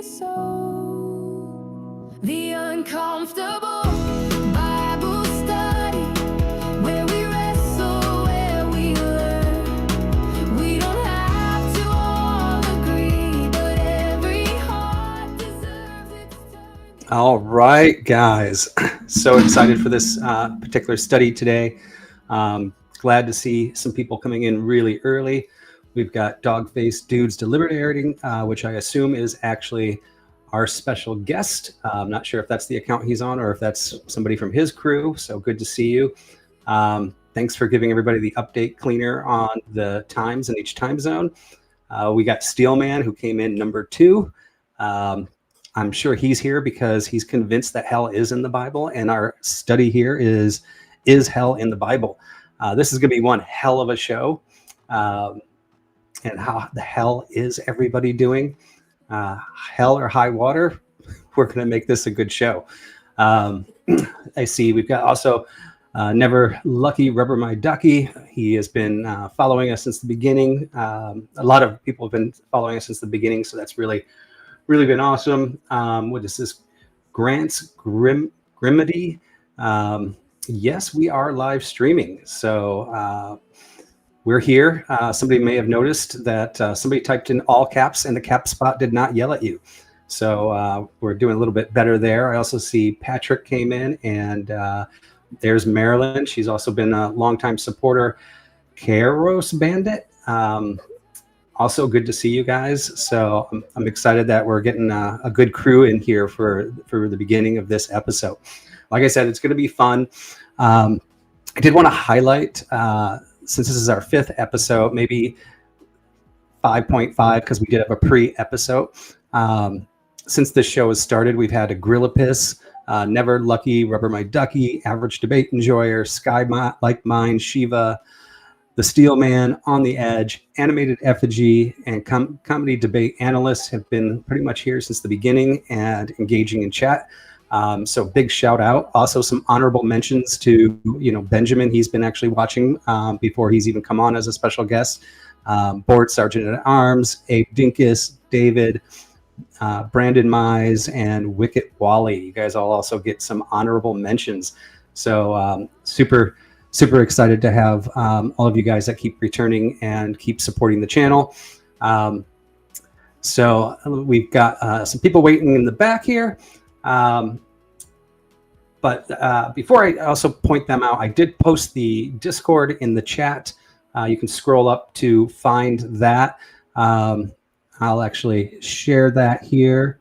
the soul. The uncomfortable Bible study, where we wrestle, where we learn. We don't have to all agree, but every heart deserves its turn. All right, guys. So excited for this particular study today. Glad to see some people coming in really early. We've got Dog-Faced Dudes Deliberating, which I assume is actually our special guest. I'm not sure if that's the account he's on or if that's somebody from his crew. So good to see you. Thanks for giving everybody the update cleaner on the times in each time zone. We got Steelman, who came in number 2. I'm sure he's here because he's convinced that hell is in the Bible, and our study here is hell in the Bible? This is going to be one hell of a show. And how the hell is everybody doing? Hell or high water? We're going to make this a good show. I see we've got also Never Lucky Rubber My Ducky. He has been following us since the beginning. A lot of people have been following us since the beginning, so that's really been awesome. What is this? Grant's Grimity. Yes, we are live streaming. So we're here. Somebody may have noticed that somebody typed in all caps and the cap spot did not yell at you. So we're doing a little bit better there. I also see Patrick came in, and there's Marilyn. She's also been a longtime supporter. Karos Bandit. Also good to see you guys. So I'm excited that we're getting a good crew in here for the beginning of this episode. Like I said, it's going to be fun. I did want to highlight, since this is our 5th episode, maybe 5.5, because we did have a pre-episode. Since this show has started, we've had a Grillipus, Never Lucky, Rubber My Ducky, Average Debate Enjoyer, Sky Like Mine, Shiva, The Steel Man, On the Edge, Animated Effigy, and Comedy Debate Analysts have been pretty much here since the beginning and engaging in chat. So big shout out. Also some honorable mentions to, Benjamin. He's been actually watching before he's even come on as a special guest. Board Sergeant at Arms, Abe Dinkus, David, Brandon Mize, and Wicket Wally. You guys all also get some honorable mentions. So super excited to have all of you guys that keep returning and keep supporting the channel. So we've got some people waiting in the back here. But before I also point them out, I did post the Discord in the chat. You can scroll up to find that. I'll actually share that here.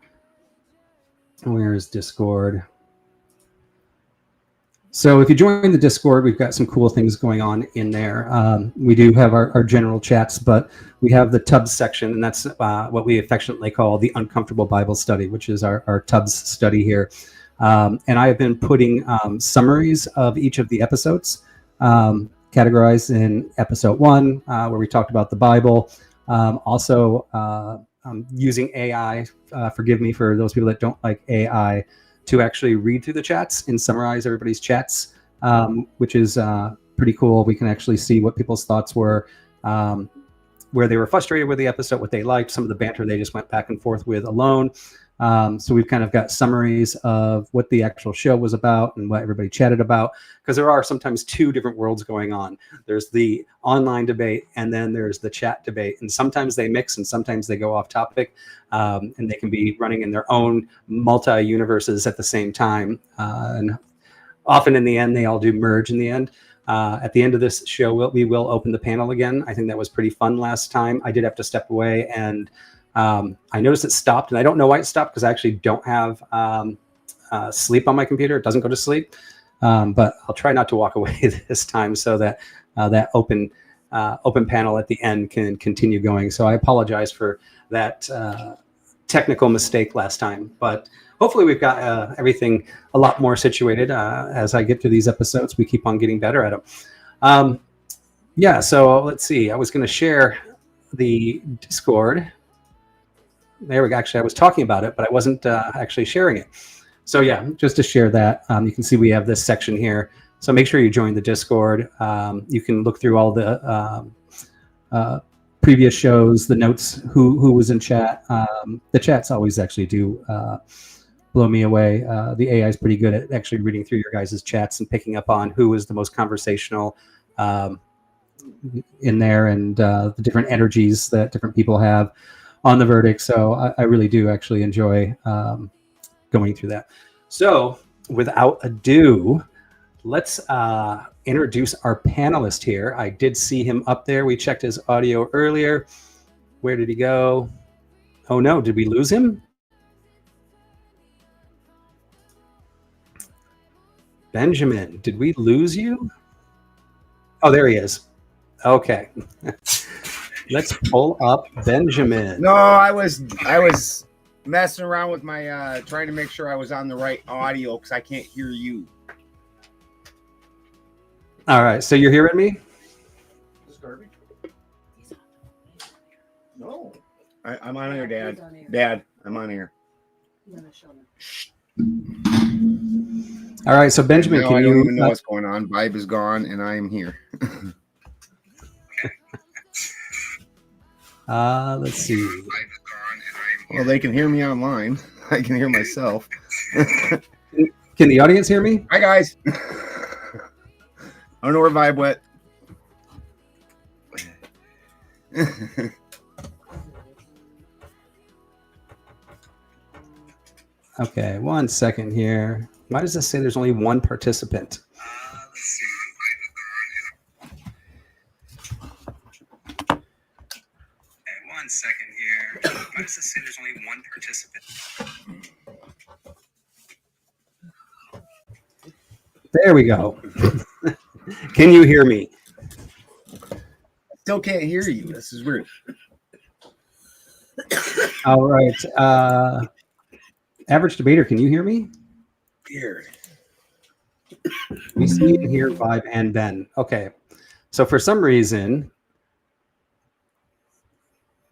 Where is Discord? So if you join the Discord, we've got some cool things going on in there. We do have our general chats, but we have the Tubbs section, and that's what we affectionately call the Uncomfortable Bible Study, which is our Tubbs study here. And I have been putting summaries of each of the episodes, categorized in episode 1, where we talked about the Bible. Also, I'm using AI, forgive me for those people that don't like AI, to actually read through the chats and summarize everybody's chats, which is pretty cool. We can actually see what people's thoughts were, where they were frustrated with the episode, what they liked, some of the banter they just went back and forth with alone. So we've kind of got summaries of what the actual show was about and what everybody chatted about, because there are sometimes 2 different worlds going on. There's the online debate, and then there's the chat debate. And sometimes they mix and sometimes they go off topic, and they can be running in their own multi-universes at the same time. And often in the end, they all do merge in the end. At the end of this show, we will open the panel again. I think that was pretty fun last time. I did have to step away, and I noticed it stopped, and I don't know why it stopped, because I actually don't have sleep on my computer. It doesn't go to sleep, but I'll try not to walk away this time, so that that open panel at the end can continue going. So I apologize for that technical mistake last time, but hopefully we've got everything a lot more situated. As I get through these episodes, we keep on getting better at them. Yeah, so let's see. I was going to share the Discord. There we go. Actually, I was talking about it, but I wasn't actually sharing it. So yeah, just to share that, you can see we have this section here. So make sure you join the Discord. You can look through all the previous shows, the notes, who was in chat. The chats always actually do blow me away. The AI is pretty good at actually reading through your guys' chats and picking up on who is the most conversational in there, and the different energies that different people have on the verdict. So I really do actually enjoy going through that. So without ado, let's introduce our panelist here. I did see him up there. We checked his audio earlier. Where did he go? Oh no, did we lose him? Benjamin, did we lose you? Oh, there he is. Okay. Let's pull up Benjamin. No, I was messing around with my trying to make sure I was on the right audio because I can't hear you. All right, so you're hearing me? No, I'm on air, Dad. Dad, I'm on air. All right, so Benjamin, I don't even know what's going on. Vibe is gone, and I am here. Let's see. Well, they can hear me online. I can hear myself. Can the audience hear me? Hi, guys. I don't know where Vibe went. Okay, 1 second here. Why does this say there's only one participant? Let's see. Okay, 1 second here. Why does this say there's only one participant? There we go. Can you hear me? Still can't hear you. This is weird. All right. Average debater, can you hear me? Weird. We see and hear Vibe and Ben. Okay. So for some reason,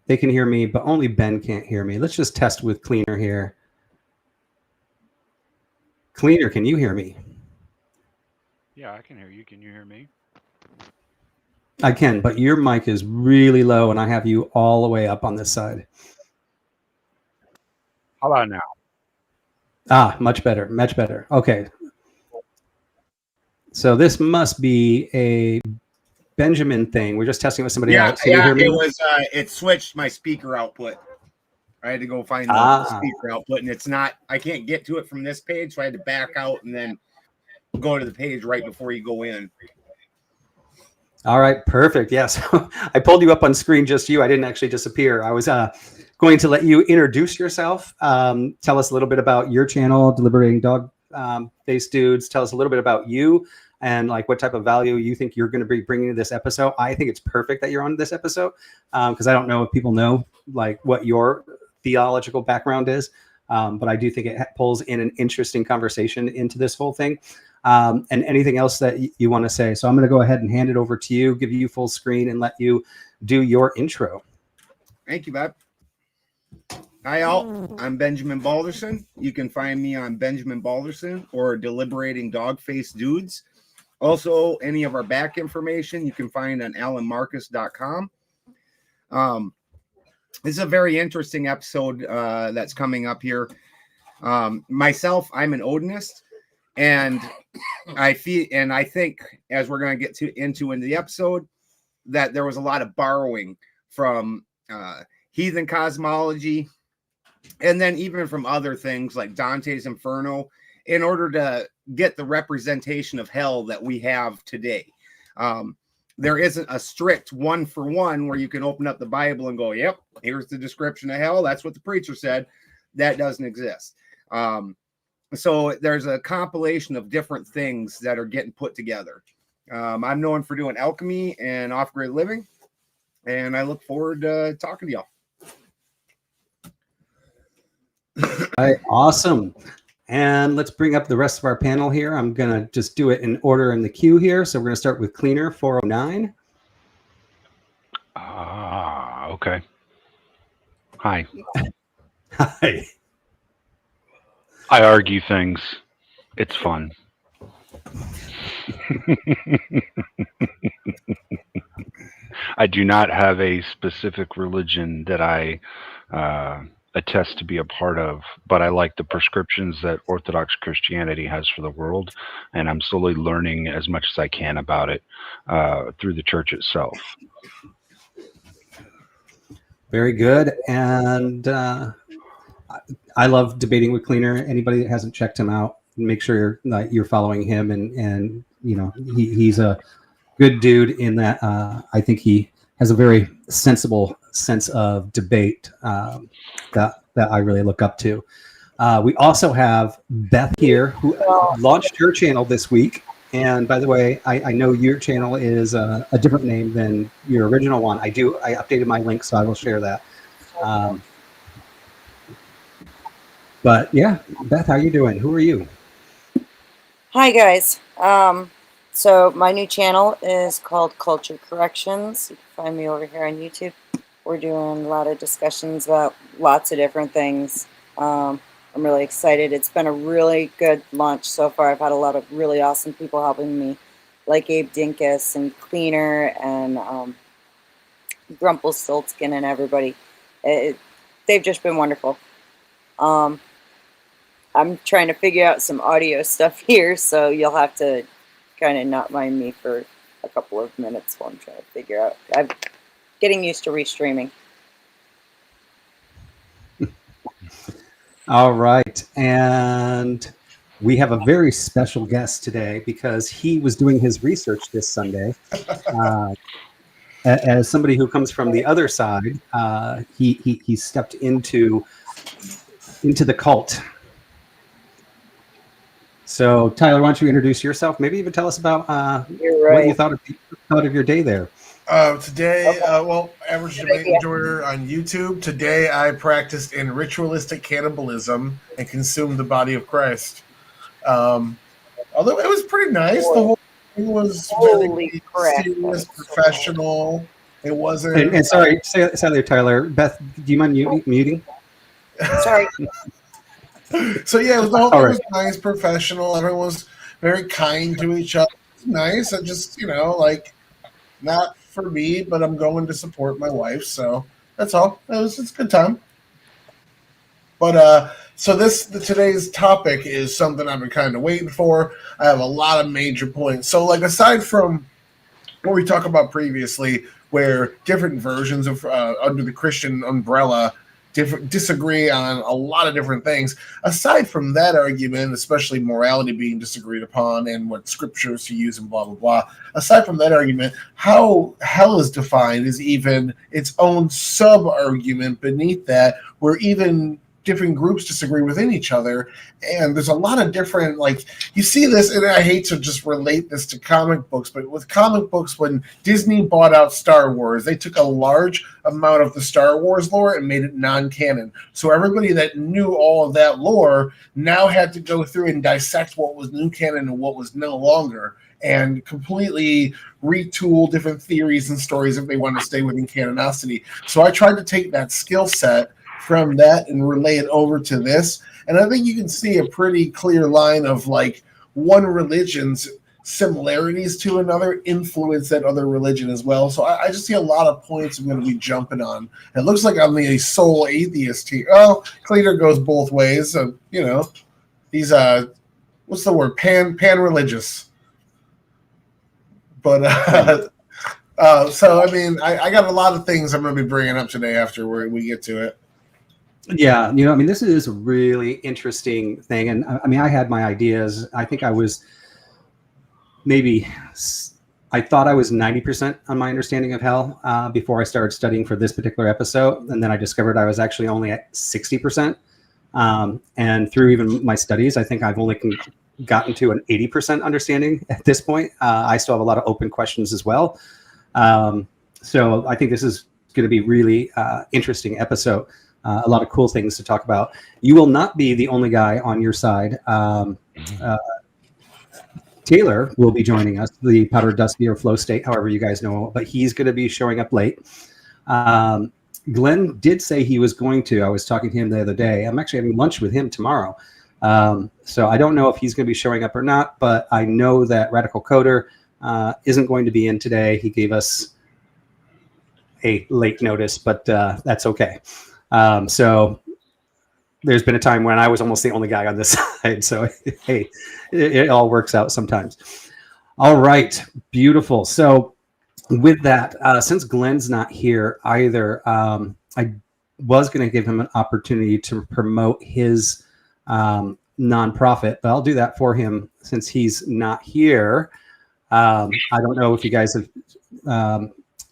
they can hear me, but only Ben can't hear me. Let's just test with Cleaner here. Cleaner, can you hear me? Yeah, I can hear you. Can you hear me? I can, but your mic is really low, and I have you all the way up on this side. How about now? Ah, much better, much better. Okay. So this must be a Benjamin thing. We're just testing with somebody else. Can you hear me? It was. It switched my speaker output. I had to go find the speaker output, and it's not. I can't get to it from this page, so I had to back out and then go to the page right before you go in. All right, perfect. Yes, I pulled you up on screen, just you. I didn't actually disappear. I was going to let you introduce yourself. Tell us a little bit about your channel, Deliberating Dog Face Dudes. Tell us a little bit about you and like what type of value you think you're going to be bringing to this episode. I think it's perfect that you're on this episode because I don't know if people know like what your theological background is, but I do think it pulls in an interesting conversation into this whole thing. And anything else that you want to say. So I'm going to go ahead and hand it over to you, give you full screen, and let you do your intro. Thank you, Bob. Hi, all. I'm Benjamin Balderson. You can find me on Benjamin Balderson or Deliberating Dog Face Dudes. Also, any of our back information you can find on alanmarcus.com. This is a very interesting episode that's coming up here. Myself, I'm an Odinist. And I think as we're going to get into the episode, that there was a lot of borrowing from heathen cosmology, and then even from other things like Dante's Inferno, in order to get the representation of hell that we have today. There isn't a strict 1-for-1 where you can open up the Bible and go, "Yep, here's the description of hell. That's what the preacher said." That doesn't exist. So there's a compilation of different things that are getting put together. I'm known for doing alchemy and off-grid living, and I look forward to talking to y'all. All right, awesome. And let's bring up the rest of our panel here. I'm going to just do it in order in the queue here. So we're going to start with Cleaner 409. Okay. Hi. Hi. I argue things. It's fun. I do not have a specific religion that I attest to be a part of, but I like the prescriptions that Orthodox Christianity has for the world, and I'm slowly learning as much as I can about it through the church itself. Very good. And I love debating with Cleaner. Anybody that hasn't checked him out, make sure you're following him. And you know, he's a good dude in that I think he has a very sensible sense of debate that I really look up to. We also have Beth here, who launched her channel this week. And by the way, I know your channel is a different name than your original one. I updated my link, so I will share that. But yeah, Beth, how you doing? Who are you? Hi guys. So my new channel is called Culture Corrections. You can find me over here on YouTube. We're doing a lot of discussions about lots of different things. I'm really excited. It's been a really good launch so far. I've had a lot of really awesome people helping me, like Abe Dinkus and Cleaner and Grumpelstiltskin and everybody. They've just been wonderful. I'm trying to figure out some audio stuff here, so you'll have to kind of not mind me for a couple of minutes while I'm trying to figure out. I'm getting used to restreaming. All right. And we have a very special guest today because he was doing his research this Sunday. As somebody who comes from the other side, he stepped into the cult. So, Tyler, why don't you introduce yourself? Maybe even tell us about what you thought of your day there. Today, average debate enjoyer on YouTube. Today, I practiced in ritualistic cannibalism and consumed the body of Christ. Although it was pretty nice, the whole thing was very serious, professional. It wasn't. And sorry, say there, Tyler. Beth, do you mind muting? Sorry. So yeah, the whole thing was nice, professional. Everyone was very kind to each other. It was nice. I just, like, not for me, but I'm going to support my wife. So that's all. It's a good time. But so today's topic is something I've been kind of waiting for. I have a lot of major points. So like aside from what we talked about previously, where different versions of under the Christian umbrella disagree on a lot of different things. Aside from that argument, especially morality being disagreed upon and what scriptures to use and blah, blah, blah. Aside from that argument, how hell is defined is even its own sub-argument beneath that, where even different groups disagree within each other. And there's a lot of different, like, you see this, and I hate to just relate this to comic books, but with comic books, when Disney bought out Star Wars, they took a large amount of the Star Wars lore and made it non-canon. So everybody that knew all of that lore now had to go through and dissect what was new canon and what was no longer, and completely retool different theories and stories if they want to stay within canonicity. So I tried to take that skill set from that and relay it over to this. And I think you can see a pretty clear line of like one religion's similarities to another influence that other religion as well. So I just see a lot of points I'm going to be jumping on. It looks like I'm the sole atheist here. Oh, Cleaner goes both ways. So, he's what's the word? Pan-religious. But so I mean, I got a lot of things I'm going to be bringing up today after we get to it. Yeah, this is a really interesting thing. And I had my ideas. I think I thought I was 90% on my understanding of hell before I started studying for this particular episode. And then I discovered I was actually only at 60%. And through even my studies, I think I've only gotten to an 80% understanding at this point. I still have a lot of open questions as well. So I think this is going to be really interesting episode. A lot of cool things to talk about. You will not be the only guy on your side. Taylor will be joining us, the Powder Dusty or Flow State, however you guys know, but he's going to be showing up late. Glenn did say he was going to. I was talking to him the other day. I'm actually having lunch with him tomorrow. So I don't know if he's going to be showing up or not, but I know that Radical Coder isn't going to be in today. He gave us a late notice, but that's okay. So there's been a time when I was almost the only guy on this side. So, hey, it all works out sometimes. All right, beautiful. So with that, since Glenn's not here either, I was going to give him an opportunity to promote his nonprofit, but I'll do that for him since he's not here. I don't know if you guys have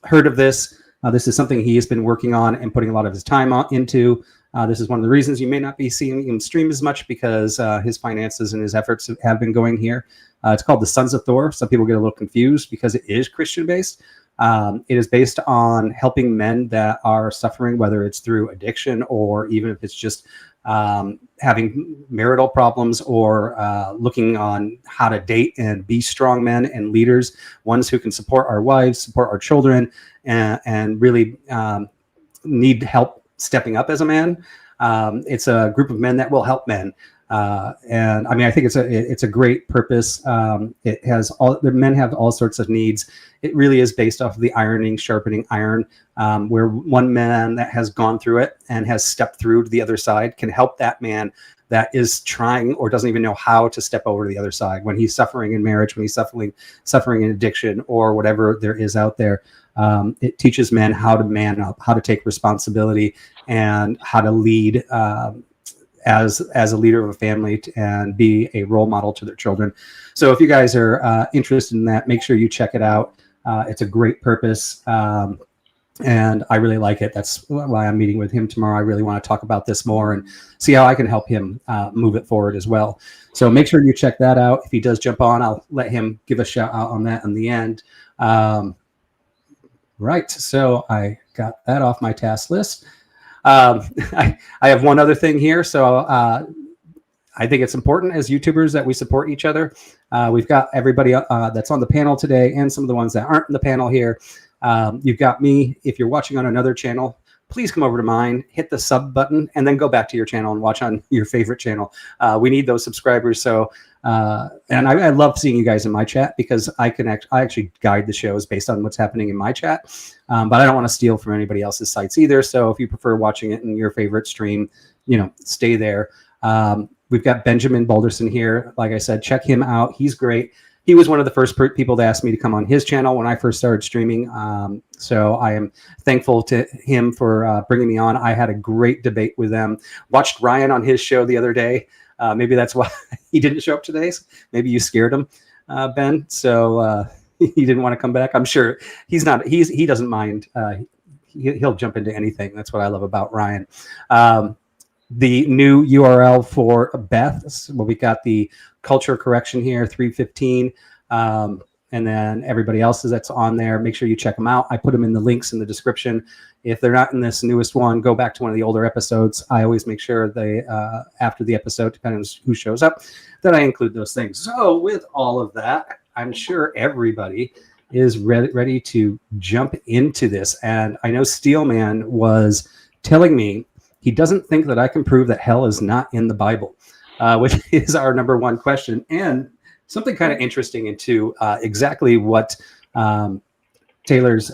heard of this. This is something he has been working on and putting a lot of his time into. This is one of the reasons you may not be seeing him stream as much, because his finances and his efforts have been going here. It's called the Sons of Thor. Some people get a little confused because it is Christian-based. It is based on helping men that are suffering, whether it's through addiction or even if it's just having marital problems, or looking on how to date and be strong men and leaders, ones who can support our wives, support our children, and really need help stepping up as a man. It's a group of men that will help men. And I mean, I think it's a great purpose. It has the men have all sorts of needs. It really is based off of the ironing, sharpening iron, where one man that has gone through it and has stepped through to the other side can help that man that is trying or doesn't even know how to step over to the other side when he's suffering in marriage, when he's suffering in addiction, or whatever there is out there. It teaches men how to man up, how to take responsibility, and how to lead as a leader of a family and be a role model to their children. So if you guys are interested in that, make sure you check it out. It's a great purpose, and I really like it. That's why I'm meeting with him tomorrow. I really want to talk about this more and see how I can help him move it forward as well. So make sure you check that out. If he does jump on, I'll let him give a shout out on that in the end. Right, so I got that off my task list. I have one other thing here. So I think it's important as YouTubers that we support each other. We've got everybody that's on the panel today and some of the ones that aren't in the panel here. You've got me. If you're watching on another channel, please come over to mine, hit the sub button, and then go back to your channel and watch on your favorite channel. We need those subscribers. So, and I love seeing you guys in my chat, because I actually guide the shows based on what's happening in my chat. But I don't want to steal from anybody else's sites either. So if you prefer watching it in your favorite stream, stay there. We've got Benjamin Balderson here. Like I said, check him out. He's great. He was one of the first people to ask me to come on his channel when I first started streaming. So I am thankful to him for bringing me on. I had a great debate with them. Watched Ryan on his show the other day. Maybe that's why he didn't show up today. Maybe you scared him, Ben. So he didn't want to come back. I'm sure he doesn't mind. He'll jump into anything. That's what I love about Ryan. The new URL for Beth. Well, we got the culture correction here, 315. And then everybody else's that's on there. Make sure you check them out. I put them in the links in the description. If they're not in this newest one, go back to one of the older episodes. I always make sure they, after the episode, depending on who shows up, that I include those things. So with all of that, I'm sure everybody is ready to jump into this. And I know Steelman was telling me he doesn't think that I can prove that hell is not in the Bible, which is our number one question. And something kind of interesting into exactly what Taylor's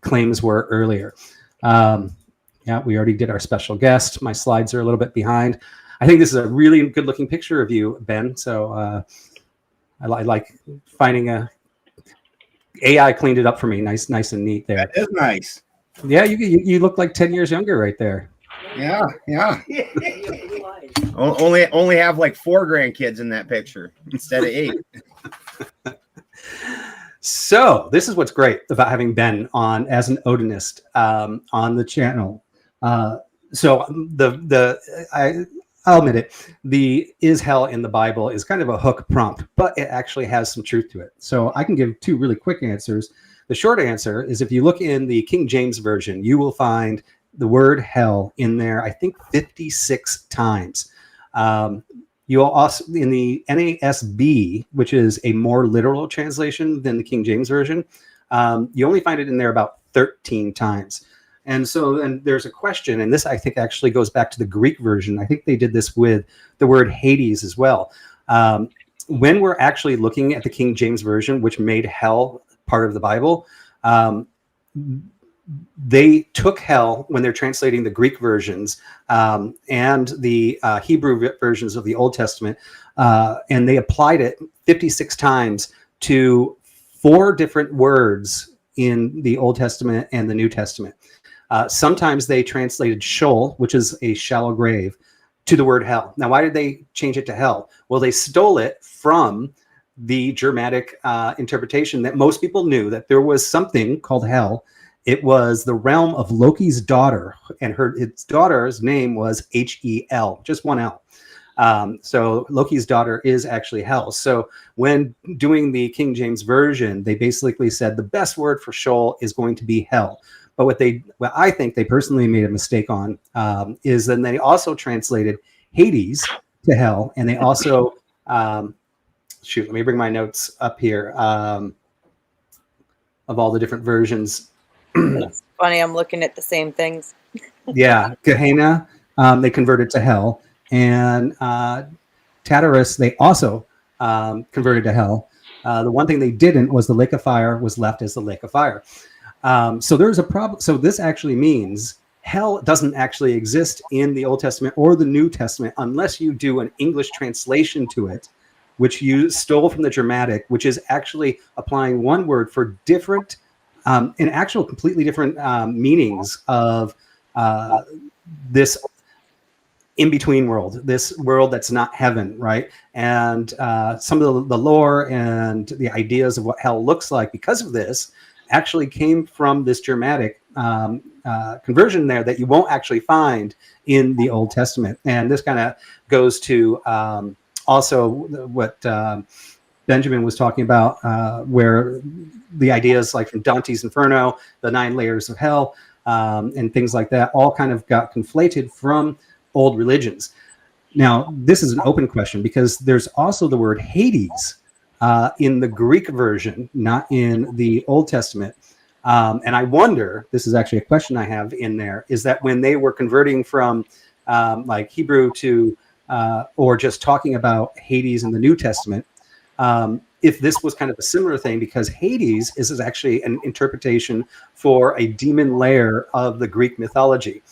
claims were earlier. Yeah, we already did our special guest. My slides are a little bit behind. I think this is a really good looking picture of you, Ben. So I like finding AI cleaned it up for me. Nice and neat there. That is nice. Yeah, you look like 10 years younger right there. Yeah. Only have like 4 grandkids in that picture instead of 8. So this is what's great about having Ben on as an Odinist on the channel. So I'll admit it, the is hell in the Bible is kind of a hook prompt, but it actually has some truth to it. So I can give 2 really quick answers. The short answer is if you look in the King James Version, you will find the word hell in there, I think 56 times. You'll also, in the NASB, which is a more literal translation than the King James Version, you only find it in there about 13 times. And so then there's a question, and this I think actually goes back to the Greek version. I think they did this with the word Hades as well. When we're actually looking at the King James Version, which made hell part of the Bible, they took hell when they're translating the Greek versions and the Hebrew versions of the Old Testament, and they applied it 56 times to 4 different words in the Old Testament and the New Testament. Sometimes they translated Sheol, which is a shallow grave, to the word hell. Now, why did they change it to hell? Well, they stole it from the Germanic interpretation that most people knew, that there was something called hell. It was the realm of Loki's daughter, and its daughter's name was Hel, just one L. So Loki's daughter is actually hell. So when doing the King James Version, they basically said the best word for Sheol is going to be hell. But what I think they personally made a mistake on is then they also translated Hades to hell, and they also let me bring my notes up here of all the different versions. It's funny, I'm looking at the same things. Yeah, Gehenna, they converted to hell, and Tartarus, they also converted to hell. The one thing they didn't was the lake of fire was left as the lake of fire. So there's a problem. So this actually means hell doesn't actually exist in the Old Testament or the New Testament unless you do an English translation to it, which you stole from the Germanic, which is actually applying one word for different, in actual completely different meanings of this in-between world, this world that's not heaven, right? And some of the lore and the ideas of what hell looks like because of this actually came from this Germanic conversion there that you won't actually find in the Old Testament. And this kind of goes to also what Benjamin was talking about, where the ideas like from Dante's Inferno, the 9 layers of hell, and things like that all kind of got conflated from old religions. Now, this is an open question because there's also the word Hades in the Greek version, not in the Old Testament. And I wonder, this is actually a question I have in there, is that when they were converting from like Hebrew to, or just talking about Hades in the New Testament, if this was kind of a similar thing, because Hades is actually an interpretation for a demon layer of the Greek mythology.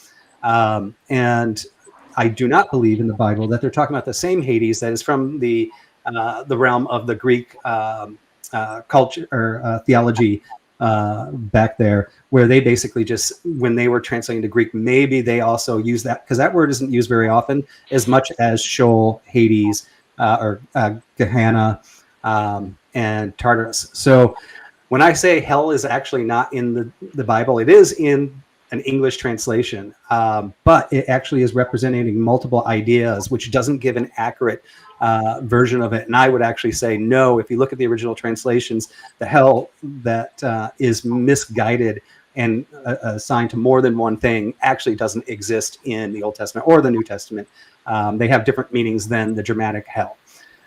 And I do not believe in the Bible that they're talking about the same Hades that is from the realm of the Greek culture or theology back there, where they basically just, when they were translating to Greek, maybe they also use that, because that word isn't used very often as much as Sheol, Hades, or Gehenna, and Tartarus. So when I say hell is actually not in the Bible, it is in an English translation, but it actually is representing multiple ideas, which doesn't give an accurate version of it. And I would actually say no. If you look at the original translations, the hell that is misguided and assigned to more than one thing actually doesn't exist in the Old Testament or the New Testament. They have different meanings than the Germanic hell.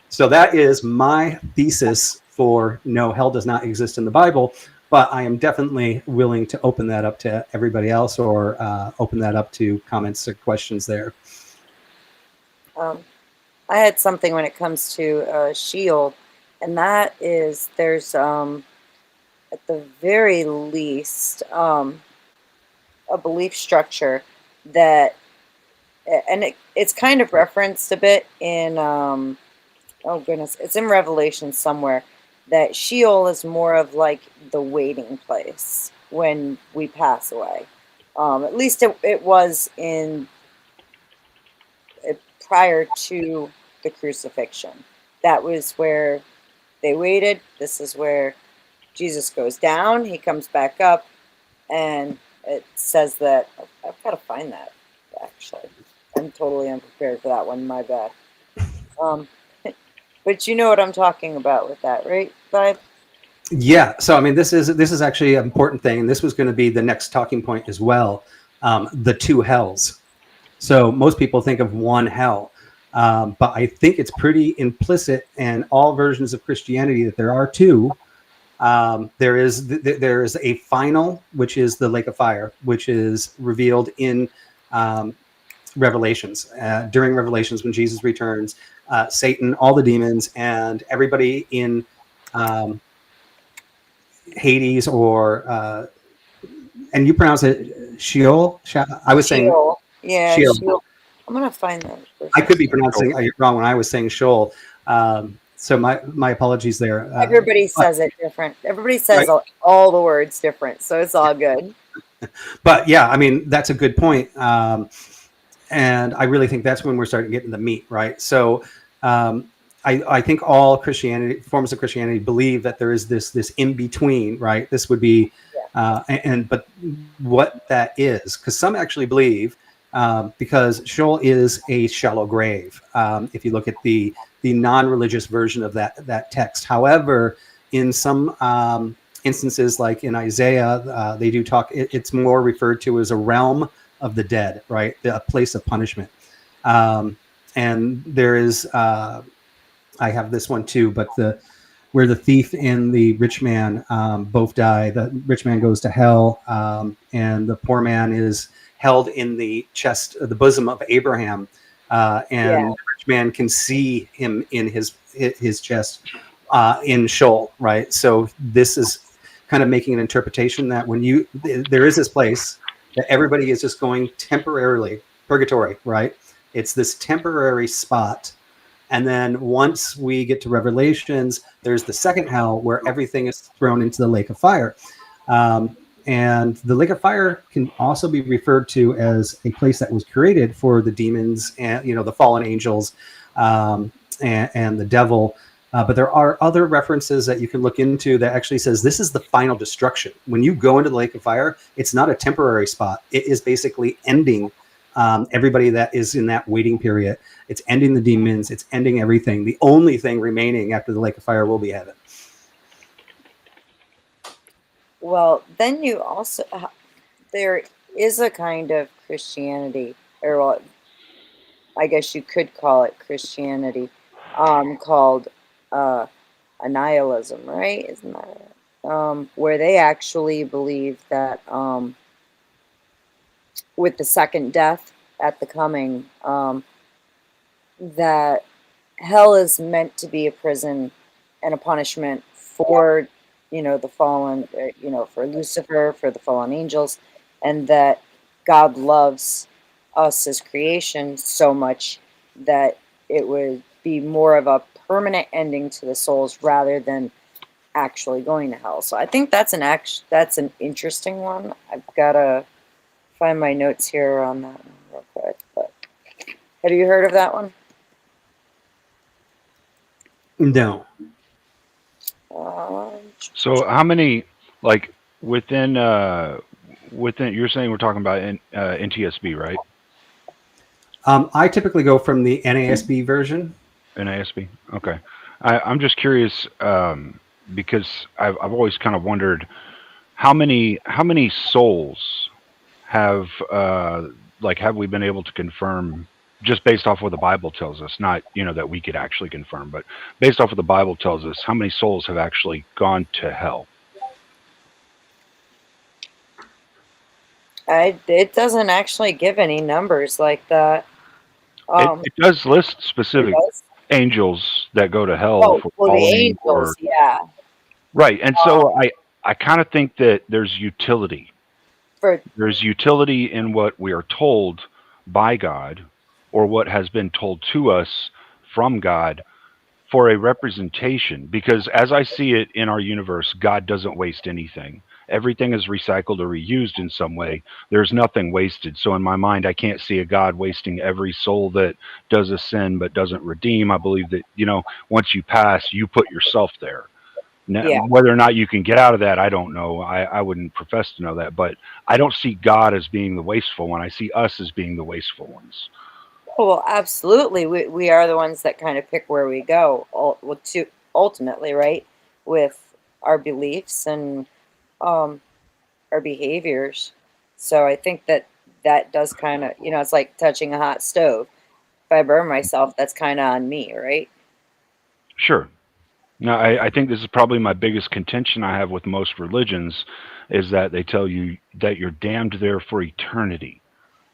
So that is my thesis for no, hell does not exist in the Bible. But I am definitely willing to open that up to everybody else, or open that up to comments or questions there. I had something when it comes to Sheol, and that is there's at the very least a belief structure that, and it's kind of referenced a bit in oh goodness, it's in Revelation somewhere, that Sheol is more of like the waiting place when we pass away. At least it was in prior to the crucifixion. That was where they waited. This is where Jesus goes down. He comes back up, and it says that, I've got to find that, actually. I'm totally unprepared for that one. My bad. But you know what I'm talking about with that, right, Vibe? Yeah. So I mean, this is actually an important thing, and this was going to be the next talking point as well. The 2 hells. So most people think of one hell, but I think it's pretty implicit in all versions of Christianity that there are 2. There is a final, which is the lake of fire, which is revealed in Revelations. During Revelations, when Jesus returns, Satan, all the demons, and everybody in Hades, or and you pronounce it Sheol. I was saying Sheol. Yeah, Sheol. Sheol. I'm gonna find that. I could be pronouncing it wrong when I was saying Sheol. So my apologies there. Everybody says it different. Everybody says Right. all the words different, so it's all good. But yeah, I mean, that's a good point. And I really think that's when we're starting to get in the meat, right? So I think all Christianity, forms of Christianity, believe that there is this in between, right? This would be, but what that is, because some actually believe, because Sheol is a shallow grave. If you look at the non-religious version of that text, however, in some instances, like in Isaiah, they do talk. It's more referred to as a realm of the dead, right? A place of punishment. And there is, I have this one too, but where the thief and the rich man both die. The rich man goes to hell, and the poor man is held in the chest, the bosom of Abraham, and the rich man can see him in his chest in Sheol, right? So this is kind of making an interpretation that when there is this place that everybody is just going temporarily, purgatory, right? It's this temporary spot. And then once we get to Revelations, there's the second hell where everything is thrown into the lake of fire. And the lake of fire can also be referred to as a place that was created for the demons and, the fallen angels, and the devil. But there are other references that you can look into that actually says this is the final destruction. When you go into the lake of fire, it's not a temporary spot. It is basically ending everybody that is in that waiting period. It's ending the demons. It's ending everything. The only thing remaining after the lake of fire will be heaven. Well, then you also, there is a kind of Christianity, or well, I guess you could call it Christianity, called annihilism, right? Isn't that where they actually believe that with the second death at the coming, that hell is meant to be a prison and a punishment for the fallen, for Lucifer, for the fallen angels, and that God loves us as creation so much that it would be more of a permanent ending to the souls rather than actually going to hell. So I think that's an interesting one. I've got to find my notes here on that one real quick. But have you heard of that one? No. So how many, like within you're saying we're talking about NTSB, right? I typically go from the NASB version. NASB. Okay. I'm just curious because I've always kind of wondered how many souls have have we been able to confirm, just based off what the Bible tells us, not that we could actually confirm, but based off what the Bible tells us, how many souls have actually gone to hell? It doesn't actually give any numbers like that. It does list specific angels that go to hell for the following, angels, yeah. Right, and so I kind of think that there's utility. There's utility in what we are told by God, or what has been told to us from God, for a representation. Because as I see it in our universe, God doesn't waste anything. Everything is recycled or reused in some way. There's nothing wasted. So in my mind, I can't see a God wasting every soul that does a sin but doesn't redeem. I believe that, once you pass, you put yourself there. Now, whether or not you can get out of that, I don't know. I wouldn't profess to know that. But I don't see God as being the wasteful one. I see us as being the wasteful ones. Well, absolutely. We are the ones that kind of pick where we go, ultimately, right? With our beliefs and our behaviors. So I think that does kind of, it's like touching a hot stove. If I burn myself, that's kind of on me, right? Sure. Now, I think this is probably my biggest contention I have with most religions, is that they tell you that you're damned there for eternity.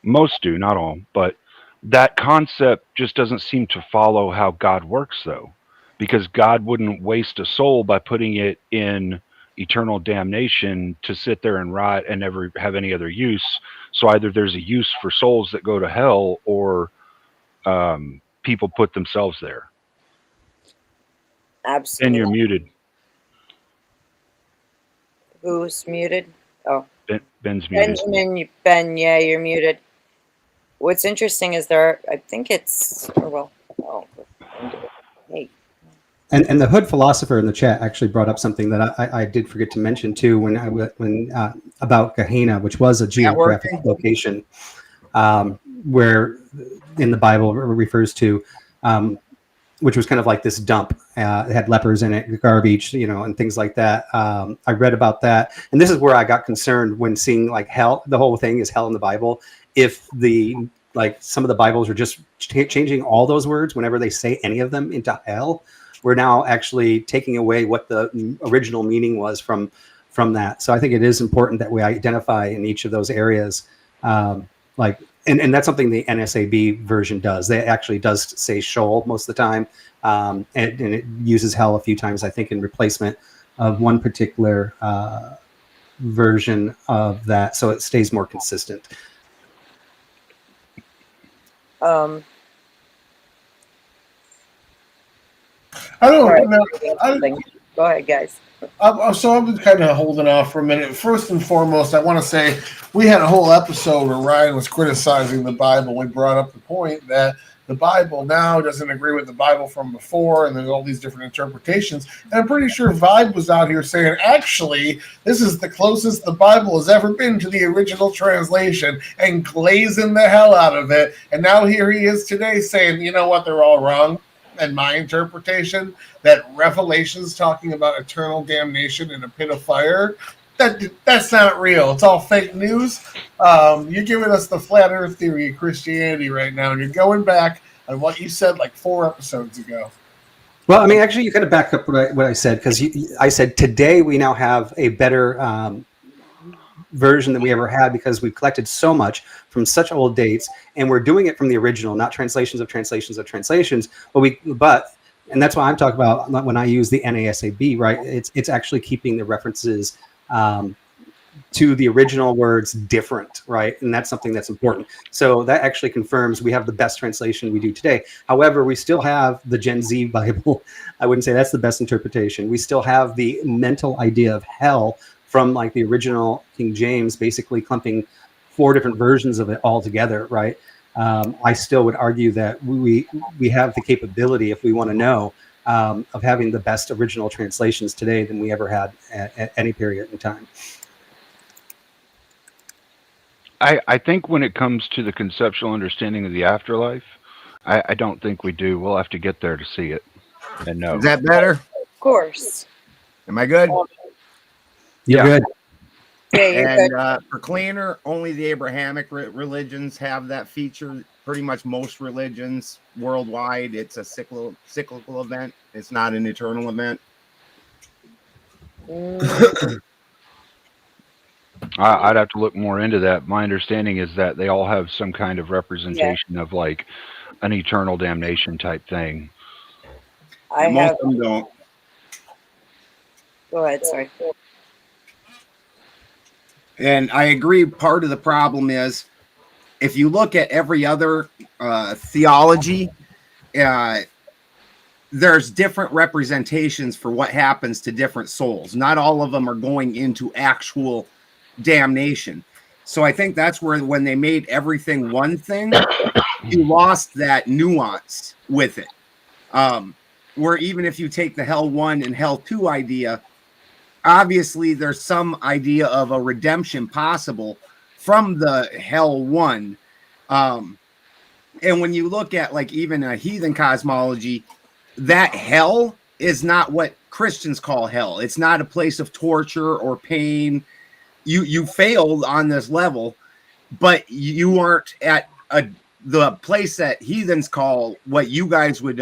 Most do, not all, but that concept just doesn't seem to follow how God works, though, because God wouldn't waste a soul by putting it in eternal damnation to sit there and rot and never have any other use. So either there's a use for souls that go to hell, or people put themselves there. And Absolutely. you're muted. Who's muted? Oh, Ben's muted. Ben, yeah, you're muted. What's interesting is I think it's, hey. And the Hood philosopher in the chat actually brought up something that I did forget to mention too when about Gehenna, which was a geographic location where in the Bible refers to, which was kind of like this dump. It had lepers in it, garbage, and things like that. I read about that, and this is where I got concerned when seeing like hell. The whole thing is hell in the Bible. If some of the Bibles are just changing all those words whenever they say any of them into hell, we're now actually taking away what the original meaning was from that. So I think it is important that we identify in each of those areas, and that's something the NSAB version does. They actually does say Sheol most of the time, and it uses hell a few times, I think, in replacement of one particular version of that, so it stays more consistent. I don't know. Go ahead, guys. So I've been kind of holding off for a minute. First and foremost, I want to say we had a whole episode where Ryan was criticizing the Bible. We brought up the point that the Bible now doesn't agree with the Bible from before, and there's all these different interpretations. And I'm pretty sure Vibe was out here saying, actually, this is the closest the Bible has ever been to the original translation, and glazing the hell out of it. And now here he is today saying, you know what, they're all wrong. And my interpretation that Revelation's talking about eternal damnation in a pit of fire, that's not real. It's all fake news. You're giving us the flat earth theory of Christianity right now, and you're going back on what you said like 4 episodes ago. Well, I mean, actually, you kind of back up what I said, because I said today we now have a better version than we ever had, because we've collected so much from such old dates, and we're doing it from the original, not translations of translations of translations. But and that's why I'm talking about when I use the NASAB, right? It's actually keeping the references to the original words different, right? And that's something that's important. So that actually confirms we have the best translation we do today. However, we still have the Gen Z Bible. I wouldn't say that's the best interpretation. We still have the mental idea of hell from like the original King James, basically clumping 4 different versions of it all together, right? I still would argue that we have the capability, if we want to know, of having the best original translations today than we ever had at any period in time. I think when it comes to the conceptual understanding of the afterlife, I don't think we do. We'll have to get there to see it and know. Is that better? Of course. Am I good? You're good. Yeah, you're And good. for cleaner, only the Abrahamic religions have that feature. Pretty much most religions worldwide, it's a cyclical event. It's not an eternal event. I'd have to look more into that. My understanding is that they all have some kind of representation of like an eternal damnation type thing. Most of them don't. Go ahead, sorry. And I agree, part of the problem is if you look at every other theology, there's different representations for what happens to different souls. Not all of them are going into actual damnation. So I think that's where, when they made everything one thing, you lost that nuance with it. Where even if you take the Hell 1 and Hell 2 idea, obviously there's some idea of a redemption possible from the Hell 1. And when you look at like even a heathen cosmology, that hell is not what Christians call hell. It's not a place of torture or pain. You failed on this level, but you aren't at the place that heathens call what you guys would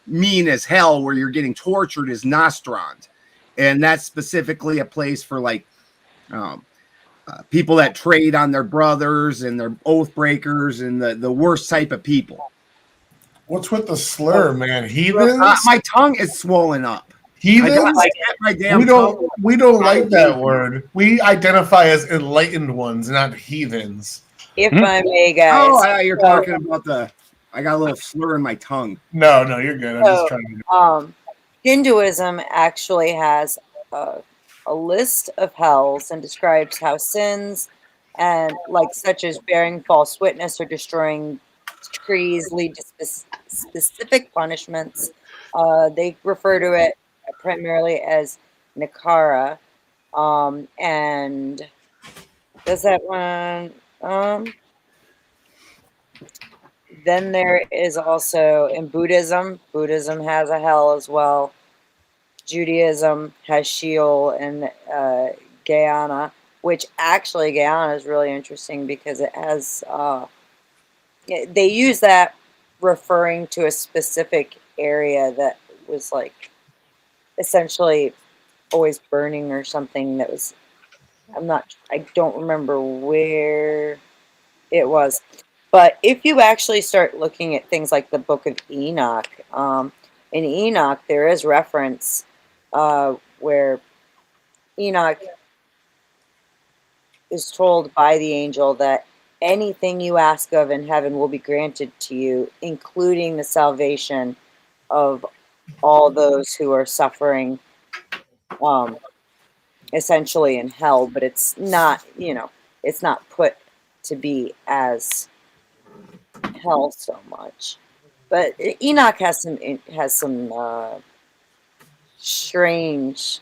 mean as hell, where you're getting tortured, is Nostrand, and that's specifically a place for like people that trade on their brothers and their oath breakers and the worst type of people. What's with the slur, man? Heathens? My tongue is swollen up. Heathens? My damn we tongue. don't like that word. We identify as enlightened ones, not heathens. If I may, guys. Oh, you're talking about I got a little slur in my tongue. No, you're good. I'm just trying to. Hinduism actually has a list of hells and describes how sins and such as bearing false witness or destroying trees lead to specific punishments. They refer to it primarily as Nikara, and does that one? Then there is also in Buddhism. Buddhism has a hell as well. Judaism has Sheol and Gehenna, which actually Gehenna is really interesting because it has. They use that referring to a specific area that was like essentially always burning or something. That was. I don't remember where it was. But if you actually start looking at things like the Book of Enoch, in Enoch there is reference where Enoch is told by the angel that anything you ask of in heaven will be granted to you, including the salvation of all those who are suffering essentially in hell. But it's not, it's not put to be as hell so much. But Enoch has some strange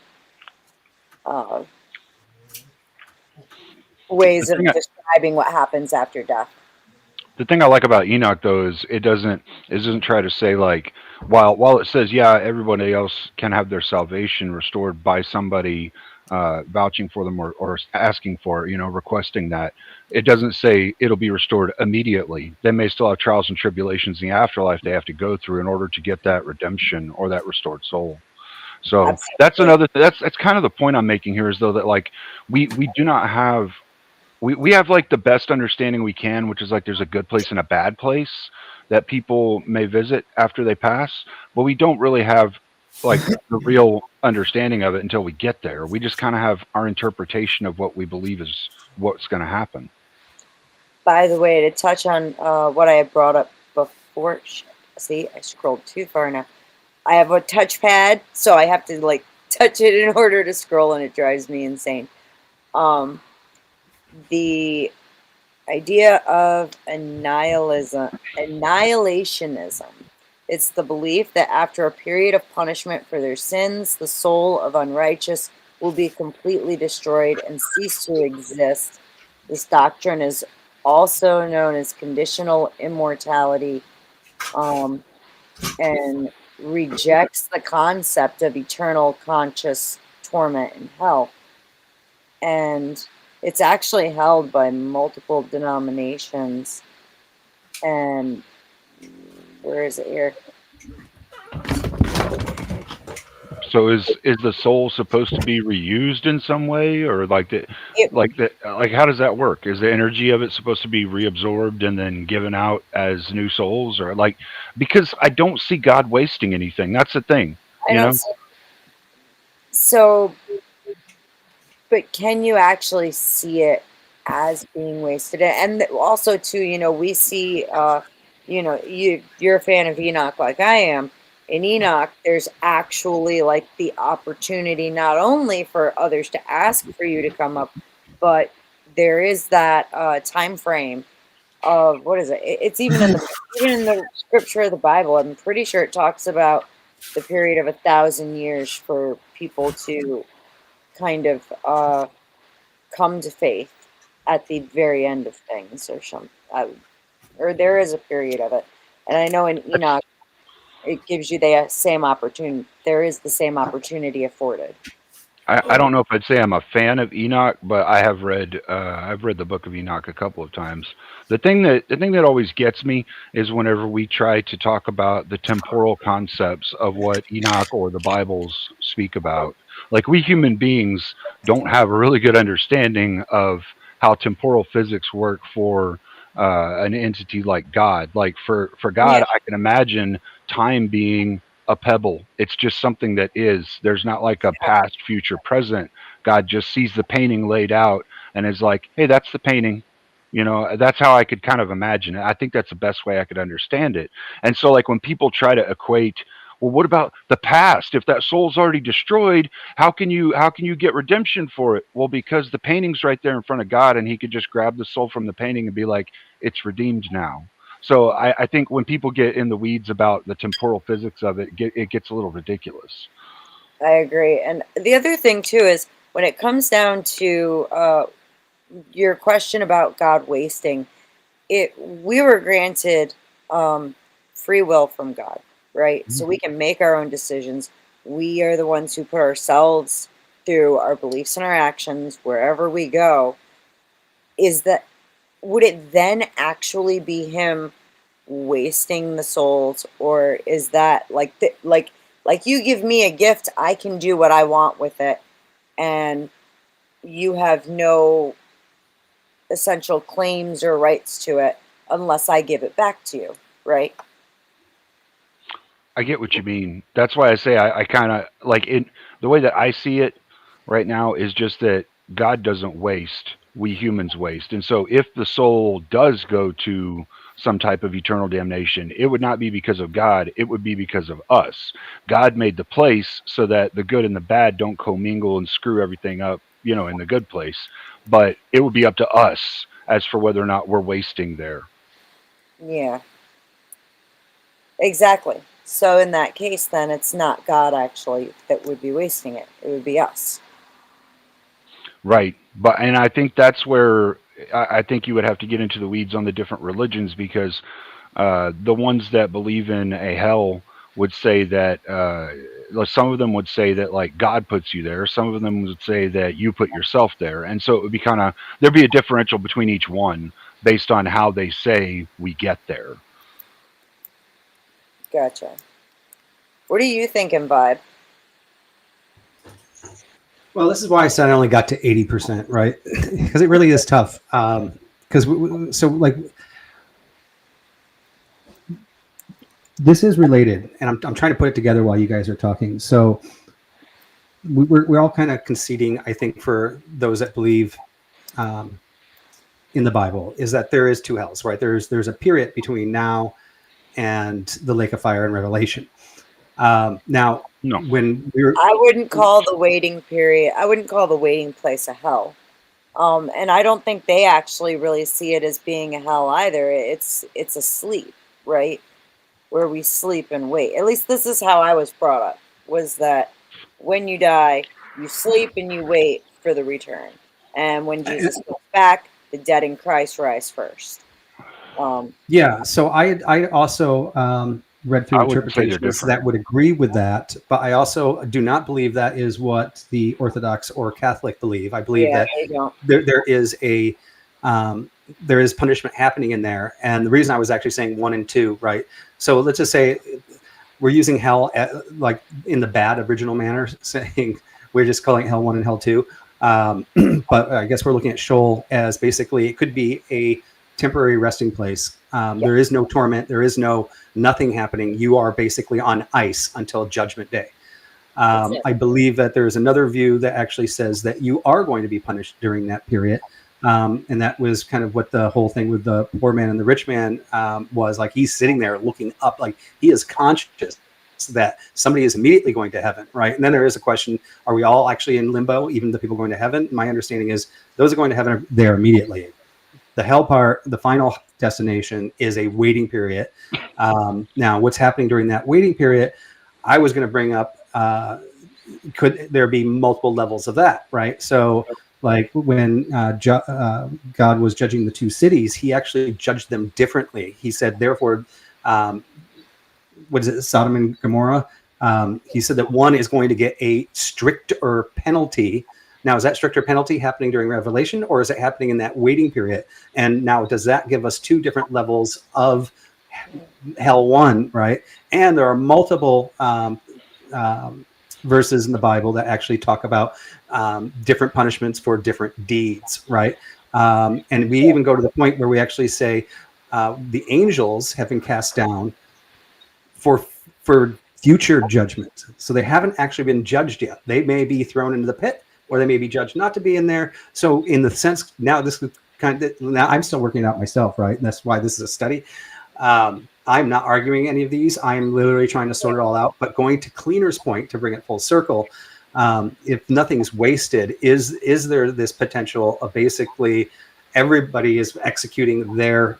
ways of describing what happens after death. The thing I like about Enoch, though, is it doesn't try to say like while it says everybody else can have their salvation restored by somebody vouching for them or asking for it, requesting that. It doesn't say it'll be restored immediately. They may still have trials and tribulations in the afterlife they have to go through in order to get that redemption or that restored soul. So Absolutely. that's another. That's kind of the point I'm making here, is though that like we do not have. We have like the best understanding we can, which is like there's a good place and a bad place that people may visit after they pass, but we don't really have like the real understanding of it until we get there. We just kind of have our interpretation of what we believe is what's going to happen. By the way, to touch on what I had brought up before, see, I scrolled too far now. I have a touchpad, so I have to like touch it in order to scroll, and it drives me insane. The idea of annihilationism. It's the belief that after a period of punishment for their sins, the soul of unrighteous will be completely destroyed and cease to exist. This doctrine is also known as conditional immortality, and rejects the concept of eternal conscious torment in hell. And it's actually held by multiple denominations. And where is it here? So is the soul supposed to be reused in some way, or like how does that work? Is the energy of it supposed to be reabsorbed and then given out as new souls, or like, because I don't see God wasting anything. That's the thing, you know? So, but can you actually see it as being wasted? And also too, we see, you're a fan of Enoch like I am. In Enoch, there's actually like the opportunity not only for others to ask for you to come up, but there is that time frame of, what is it? It's even in the scripture of the Bible. I'm pretty sure it talks about the period of 1,000 years for people to kind of come to faith at the very end of things, or there is a period of it. And I know in Enoch, it gives you the same opportunity. There is the same opportunity afforded. I don't know if I'd say I'm a fan of Enoch, but I've read the book of Enoch a couple of times. The thing that always gets me is whenever we try to talk about the temporal concepts of what Enoch or the Bibles speak about. Like, we human beings don't have a really good understanding of how temporal physics work for an entity like God. Like, for Yeah. God, I can imagine time being a pebble. It's just something that is. There's not like a past, future, present. God just sees the painting laid out and is like, hey, that's the painting. That's how I could kind of imagine it. I think that's the best way I could understand it. And so, like, when people try to equate, well, what about the past? If that soul's already destroyed, how can you get redemption for it? Well, because the painting's right there in front of God, and He could just grab the soul from the painting and be like, it's redeemed now. So I think when people get in the weeds about the temporal physics of it, it gets a little ridiculous. I agree. And the other thing too is when it comes down to your question about God wasting, we were granted free will from God, right? So we can make our own decisions. We are the ones who put ourselves through our beliefs and our actions wherever we go. Would it then actually be Him wasting the souls, or is that like you give me a gift, I can do what I want with it, and you have no essential claims or rights to it unless I give it back to you, right? I get what you mean. That's why I say I kind of like it. The way that I see it right now is just that God doesn't waste. We humans waste. And so if the soul does go to some type of eternal damnation, it would not be because of God. It would be because of us. God made the place so that the good and the bad don't commingle and screw everything up, in the good place. But it would be up to us as for whether or not we're wasting there. Yeah, exactly. So in that case, then it's not God actually that would be wasting it. It would be us. Right. And I think that's where I think you would have to get into the weeds on the different religions, because the ones that believe in a hell would say that some of them would say that, like, God puts you there. Some of them would say that you put yourself there. And so it would be there'd be a differential between each one based on how they say we get there. Gotcha. What are you thinking, Vibe? Well, this is why I said I only got to 80%, right? Because it really is tough. Because this is related, and I'm trying to put it together while you guys are talking. So we're all kind of conceding, I think, for those that believe in the Bible, is that there is two hells, right? There's a period between now and the lake of fire in Revelation. Now, No. when we're, I wouldn't call the waiting period, I wouldn't call the waiting place a hell. And I don't think they actually really see it as being a hell either. It's a sleep, right? Where we sleep and wait. At least this is how I was brought up, was that when you die, you sleep and you wait for the return. And when Jesus comes back, the dead in Christ rise first. Yeah, so I also read through I wouldn't say they're interpretations different. that would agree with that, but I also do not believe that is what the Orthodox or Catholic believe. I believe Yeah, that they don't. there is punishment happening in there, and the reason I was actually saying 1 and 2, right? So let's just say we're using hell like in the bad original manner, saying we're just calling it hell 1 and hell 2. But I guess we're looking at Sheol as basically it could be a temporary resting place. There is no torment. There is nothing happening. You are basically on ice until Judgment Day. I believe that there's another view that actually says that you are going to be punished during that period. And that was kind of what the whole thing with the poor man and the rich man was. Like, he's sitting there looking up, like he is conscious that somebody is immediately going to heaven, right? And then there is a question, are we all actually in limbo, even the people going to heaven? My understanding is those are going to heaven are there immediately. The hell part, the final destination, is a waiting period. Now, what's happening during that waiting period, I was going to bring up, could there be multiple levels of that, right? So, like when God was judging the two cities, he actually judged them differently. He said, therefore, what is it, Sodom and Gomorrah? He said that one is going to get a stricter penalty. Now, is that stricter penalty happening during Revelation, or is it happening in that waiting period? And now, does that give us two different levels of hell one, right? And there are multiple verses in the Bible that actually talk about different punishments for different deeds, right? And we even go to the point where we actually say the angels have been cast down for future judgment. So they haven't actually been judged yet. They may be thrown into the pit, or they may be judged not to be in there. So in the sense, now this is now I'm still working it out myself, right? And that's why this is a study. I'm not arguing any of these. I'm literally trying to sort it all out. But going to Cleaner's point, to bring it full circle, if nothing's wasted, is there this potential of basically everybody is executing their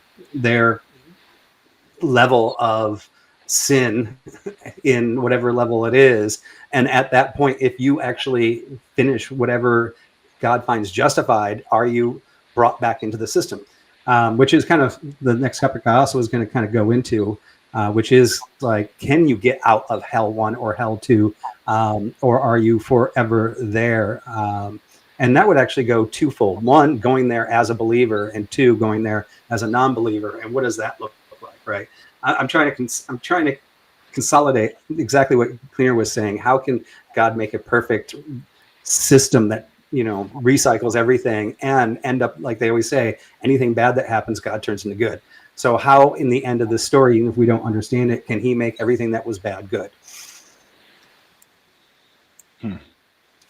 level of sin in whatever level it is, and at that point, if you actually finish whatever God finds justified, are you brought back into the system? Which is kind of the next topic I also was going to kind of go into, which is like, can you get out of hell 1 or hell 2, or are you forever there? And that would actually go twofold: one, going there as a believer, and two, going there as a non-believer. And what does that look like, right? I'm trying to consolidate exactly what Cleaner was saying. How can God make a perfect system that, you know, recycles everything and end up, like they always say, anything bad that happens, God turns into good? So how, in the end of the story, even if we don't understand it, can he make everything that was bad good?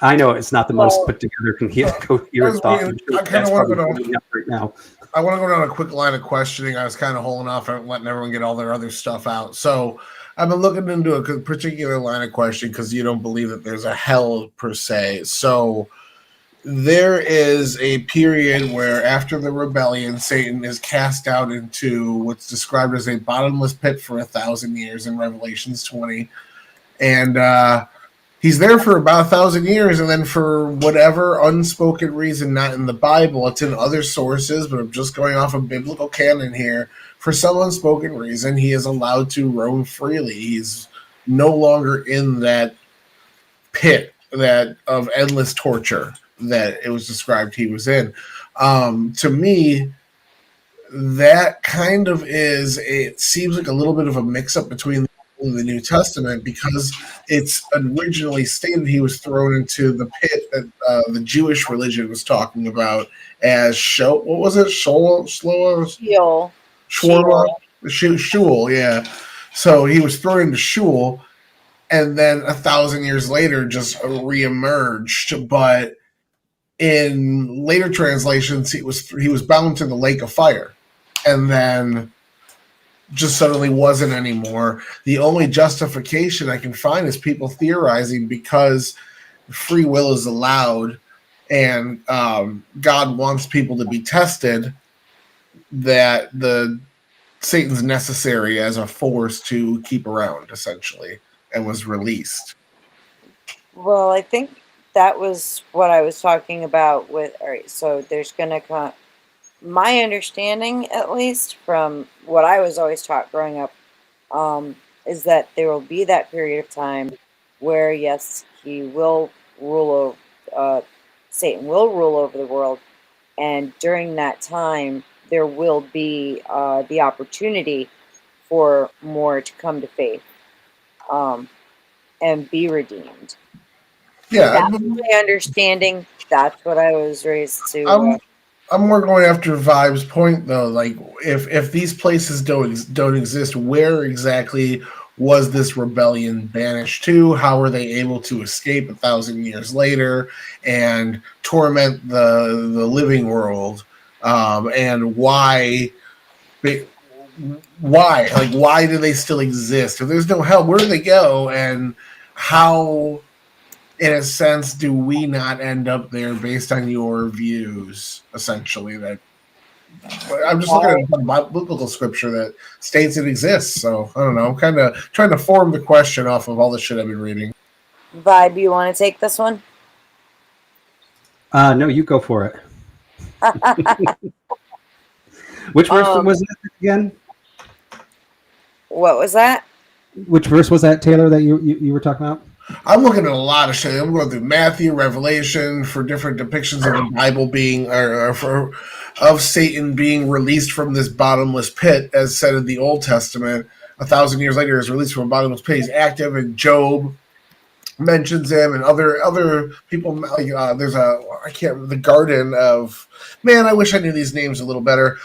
I know it's not the most put together, coherent thought. I kind of want to go right now. I want to go down a quick line of questioning. I was kind of holding off and letting everyone get all their other stuff out. So I've been looking into a particular line of questioning because you don't believe that there's a hell per se. So there is a period where after the rebellion, Satan is cast out into what's described as a bottomless pit for 1,000 years in Revelations 20. And he's there for about 1,000 years, and then for whatever unspoken reason, not in the Bible, it's in other sources, but I'm just going off of biblical canon here. For some unspoken reason, he is allowed to roam freely. He's no longer in that pit that of endless torture that it was described he was in. To me, that kind of is, it seems like a little bit of a mix-up between the New Testament, because it's originally stated he was thrown into the pit that the Jewish religion was talking about as Sheol. What was it? Sheol? Sheol, yeah. So he was thrown into Sheol, and then 1,000 years later just reemerged. But in later translations, he was bound to the lake of fire, and then just suddenly wasn't anymore. The only justification I can find is people theorizing because free will is allowed and God wants people to be tested, that Satan's necessary as a force to keep around, essentially, and was released. Well, I think that was what I was talking about with, all right, so there's going to come, my understanding, at least from what I was always taught growing up, is that there will be that period of time where, yes, he will rule over, Satan will rule over the world, and during that time, there will be the opportunity for more to come to faith and be redeemed. Yeah, that's my understanding. That's what I was raised to. I'm more going after Vibe's point, though. Like, if these places don't exist, where exactly was this rebellion banished to? How were they able to escape 1,000 years later and torment the living world? And why? Like, why do they still exist? If there's no hell, where do they go? And how, in a sense, do we not end up there based on your views, essentially? That I'm just looking at the biblical scripture that states it exists. So I don't know. I'm kind of trying to form the question off of all the shit I've been reading. Vibe, you want to take this one? No, you go for it. Which verse was it again? What was that? Which verse was that, Taylor, that you were talking about? I'm looking at a lot of shit. I'm going through Matthew, Revelation for different depictions of the Bible being, of Satan being released from this bottomless pit, as said in the Old Testament. 1,000 years later, is released from a bottomless pit. He's active, and Job mentions him, and other people. Like there's the Garden of Man. I wish I knew these names a little better.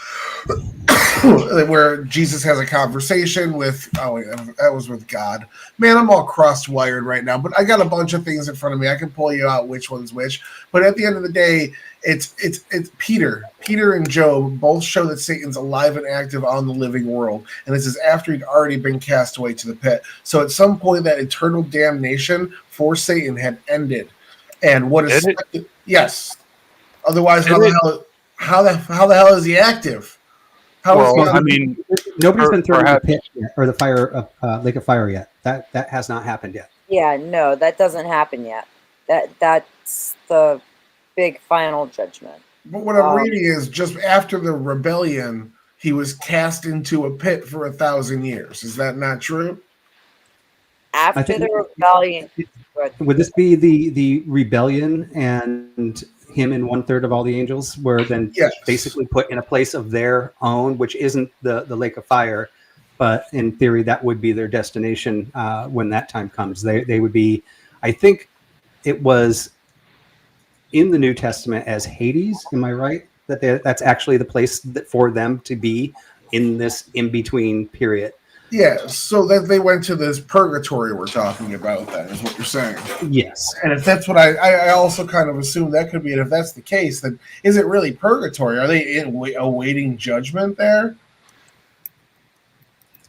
Where Jesus has a conversation with that was with God. Man, I'm all cross-wired right now, but I got a bunch of things in front of me. I can pull you out which one's which. But at the end of the day, it's Peter. Peter and Job both show that Satan's alive and active on the living world, and this is after he'd already been cast away to the pit. So at some point, that eternal damnation for Satan had ended. And what is yes? Otherwise, how the hell is he active? Nobody's been thrown in the pit yet, or the fire lake of fire yet. That has not happened yet. Yeah, no, that doesn't happen yet. That's the big final judgment. But what I'm reading is just after the rebellion, he was cast into a pit for 1,000 years. Is that not true? After the rebellion, would this be the rebellion and him and 1/3 of all the angels were then basically put in a place of their own, which isn't the lake of fire, but in theory that would be their destination when that time comes. They would be, I think it was in the New Testament as Hades. Am I right? That's actually the place for them to be in this in-between period. Yeah, so that they went to this purgatory we're talking about, then, is what you're saying. Yes. And if that's what I also kind of assume that could be it. If that's the case, then is it really purgatory? Are they awaiting judgment there?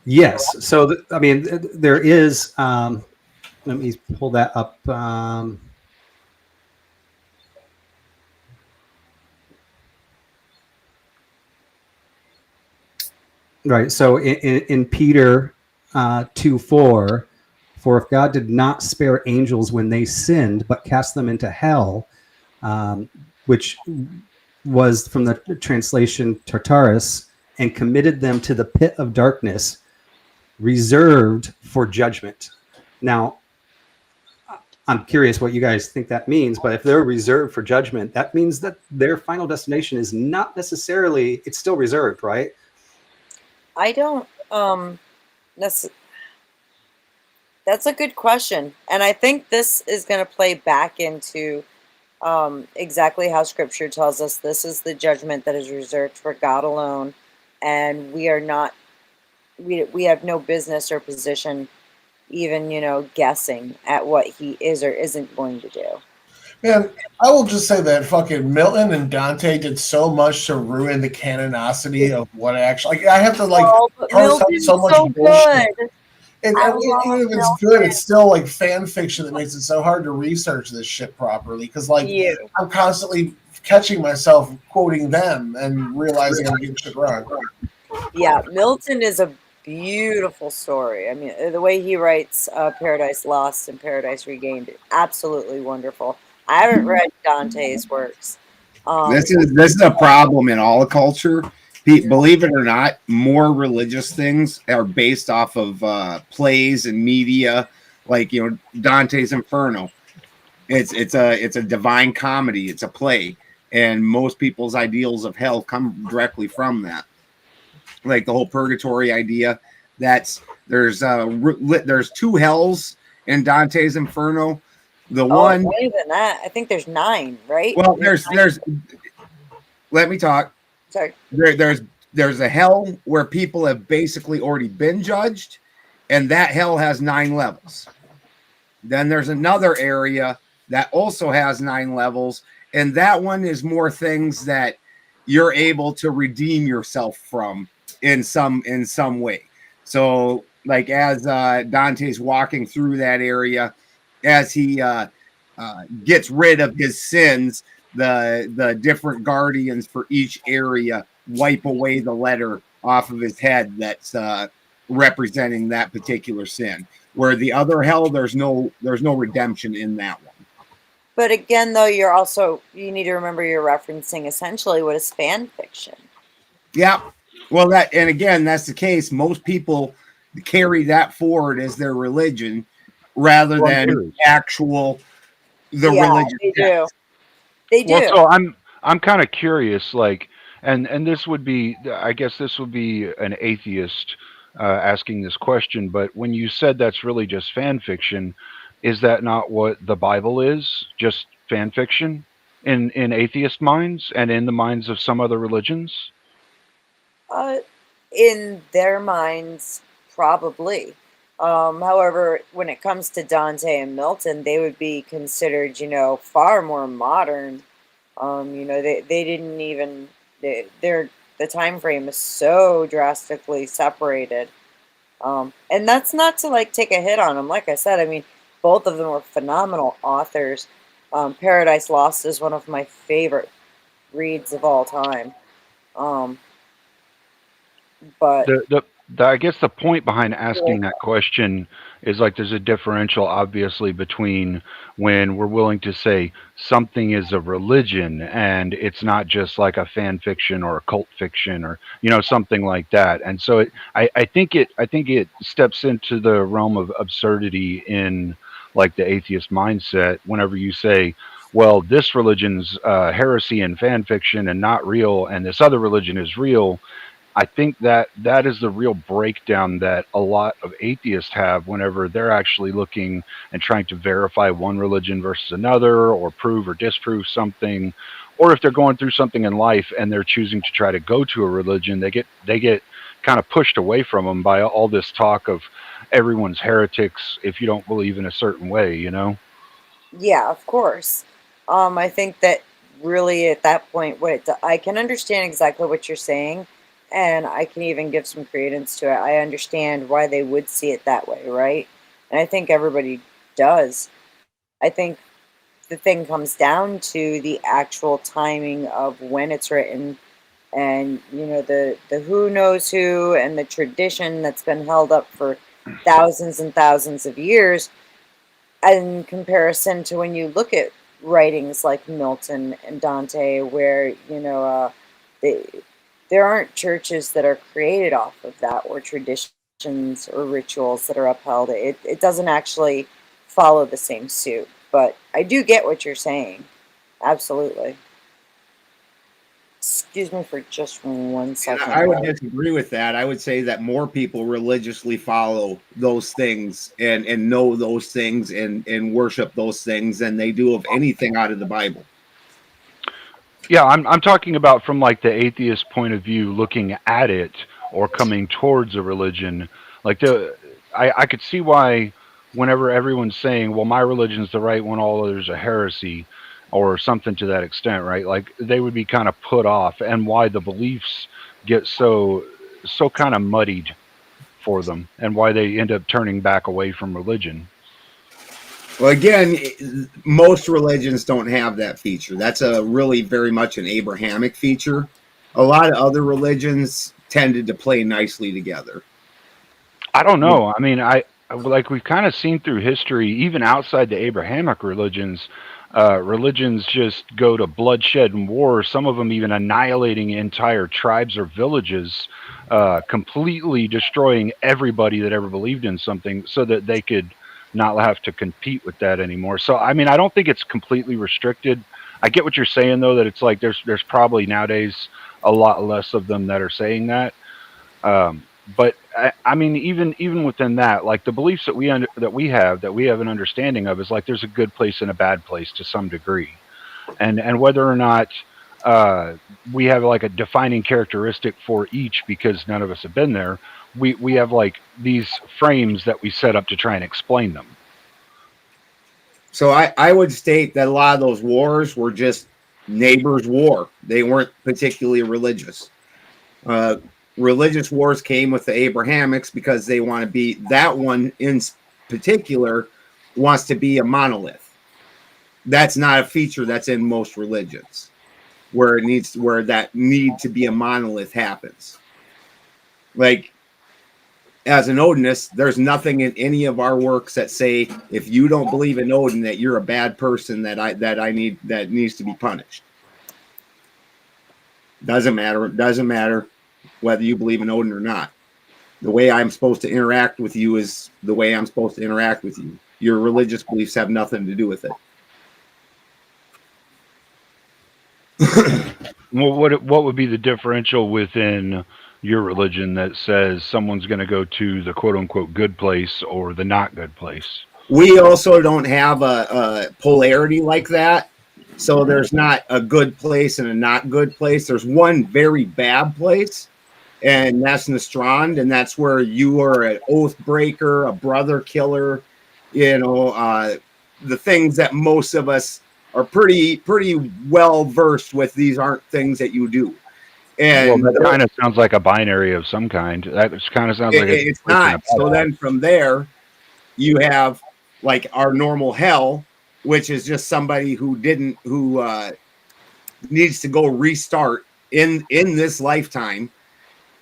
Yes. So, there is, let me pull that up. Right. So in Peter 2:4, for if God did not spare angels when they sinned, but cast them into hell, which was from the translation Tartarus, and committed them to the pit of darkness, reserved for judgment. Now, I'm curious what you guys think that means, but if they're reserved for judgment, that means that their final destination is not necessarily, it's still reserved, right? I don't that's a good question, and I think this is going to play back into exactly how Scripture tells us this is the judgment that is reserved for God alone, and we are not we have no business or position even guessing at what he is or isn't going to do. Man, I will just say that fucking Milton and Dante did so much to ruin the canonicity of what actually. I have to parse out so much bullshit. And even if it's good, it's still like fan fiction that makes it so hard to research this shit properly. Because I'm constantly catching myself quoting them and realizing I'm getting shit wrong. Yeah, Milton is a beautiful story. I mean, the way he writes Paradise Lost and Paradise Regained, absolutely wonderful. I haven't read Dante's works. This is a problem in all culture. Believe it or not, more religious things are based off of plays and media, like Dante's Inferno. It's a divine comedy. It's a play, and most people's ideals of hell come directly from that. Like the whole purgatory idea. There's two hells in Dante's Inferno. The one more than that. I think there's 9, right? Well, there's let me talk. Sorry. There's a hell where people have basically already been judged, and that hell has 9 levels. Then there's another area that also has 9 levels, and that one is more things that you're able to redeem yourself from in some way. So, like as Dante's walking through that area, as he gets rid of his sins, the different guardians for each area wipe away the letter off of his head that's representing that particular sin. Where the other hell, there's no redemption in that one. But again, though, you need to remember you're referencing essentially what is fan fiction. Yeah. Well, that's the case. Most people carry that forward as their religion rather Well, I'm than curious. the Yeah, religion. they do. They do. Well, so I'm kind of curious, like, and this would be, I guess this would be an atheist asking this question, but when you said that's really just fan fiction, is that not what the Bible is? Just fan fiction in atheist minds and in the minds of some other religions? Uh, in their minds, probably. However, when it comes to Dante and Milton, they would be considered, far more modern. They didn't even the time frame is so drastically separated. And that's not to like take a hit on them. Like I said, I mean, both of them were phenomenal authors. Paradise Lost is one of my favorite reads of all time. Um, but I guess the point behind asking that question is like there's a differential obviously between when we're willing to say something is a religion and it's not just like a fan fiction or a cult fiction or something like that. And so I think it steps into the realm of absurdity in like the atheist mindset whenever you say, well, this religion's heresy and fan fiction and not real, and this other religion is real. I think that is the real breakdown that a lot of atheists have whenever they're actually looking and trying to verify one religion versus another, or prove or disprove something, or if they're going through something in life and they're choosing to try to go to a religion, they get kind of pushed away from them by all this talk of everyone's heretics if you don't believe in a certain way, yeah, of course. I think that really at that point, I can understand exactly what you're saying, and I can even give some credence to it. I understand why they would see it that way, right? And I think everybody does. I think the thing comes down to the actual timing of when it's written, and the who knows who and the tradition that's been held up for thousands and thousands of years in comparison to when you look at writings like Milton and Dante, where they, there aren't churches that are created off of that, or traditions or rituals that are upheld. It doesn't actually follow the same suit. But I do get what you're saying. Absolutely. Excuse me for just one And second. I would disagree with that. I would say that more people religiously follow those things and know those things and worship those things than they do of anything out of the Bible. Yeah, I'm talking about from like the atheist point of view, looking at it or coming towards a religion. Like I could see why whenever everyone's saying, "Well, my religion's the right one, all others are heresy," or something to that extent, right? Like they would be kind of put off, and why the beliefs get so kind of muddied for them, and why they end up turning back away from religion. Well, again, most religions don't have that feature. That's a really very much an Abrahamic feature. A lot of other religions tended to play nicely together. I don't know. I mean, I like we've kind of seen through history, even outside the Abrahamic religions, religions just go to bloodshed and war. Some of them even annihilating entire tribes or villages, completely destroying everybody that ever believed in something, so that they could not have to compete with that anymore. So, I mean, I don't think it's completely restricted. I get what you're saying, though, that it's like there's probably nowadays a lot less of them that are saying that. But I mean, even within that, like the beliefs that we have an understanding of is like there's a good place and a bad place to some degree, and whether or not we have like a defining characteristic for each, because none of us have been there. We have like these frames that we set up to try and explain them. So I would state that a lot of those wars were just neighbors' war. They weren't particularly religious. Religious wars came with the Abrahamics because they want to be, that one in particular wants to be a monolith. That's not a feature that's in most religions, where that need to be a monolith happens. Like, as an Odinist, there's nothing in any of our works that say if you don't believe in Odin that you're a bad person that needs to be punished. Doesn't matter. It doesn't matter whether you believe in Odin or not. The way I'm supposed to interact with you is the way I'm supposed to interact with you. Your religious beliefs have nothing to do with it. Well, what would be the differential within your religion that says someone's going to go to the quote unquote good place or the not good place? We also don't have a polarity like that. So there's not a good place and a not good place. There's one very bad place, and that's Nostrand, and that's where you are an oath breaker, a brother killer, the things that most of us are pretty well versed with. These aren't things that you do. And well, that kind of sounds like a binary of some kind. That kind of sounds like it's not. So then from there, you have like our normal hell, which is just somebody who needs to go restart in this lifetime.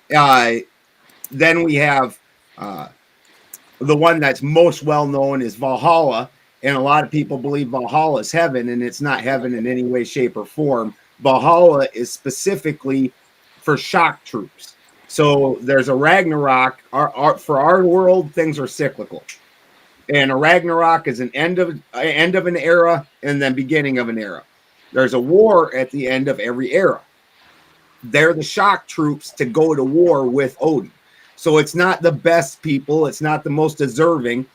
Then we have the one that's most well known is Valhalla, and a lot of people believe Valhalla is heaven, and it's not heaven in any way, shape, or form. Valhalla is specifically for shock troops. So there's a Ragnarok. For our world, things are cyclical, and a Ragnarok is an end of an era and then beginning of an era. There's a war at the end of every era. They're the shock troops to go to war with Odin. So it's not the best people. It's not the most deserving.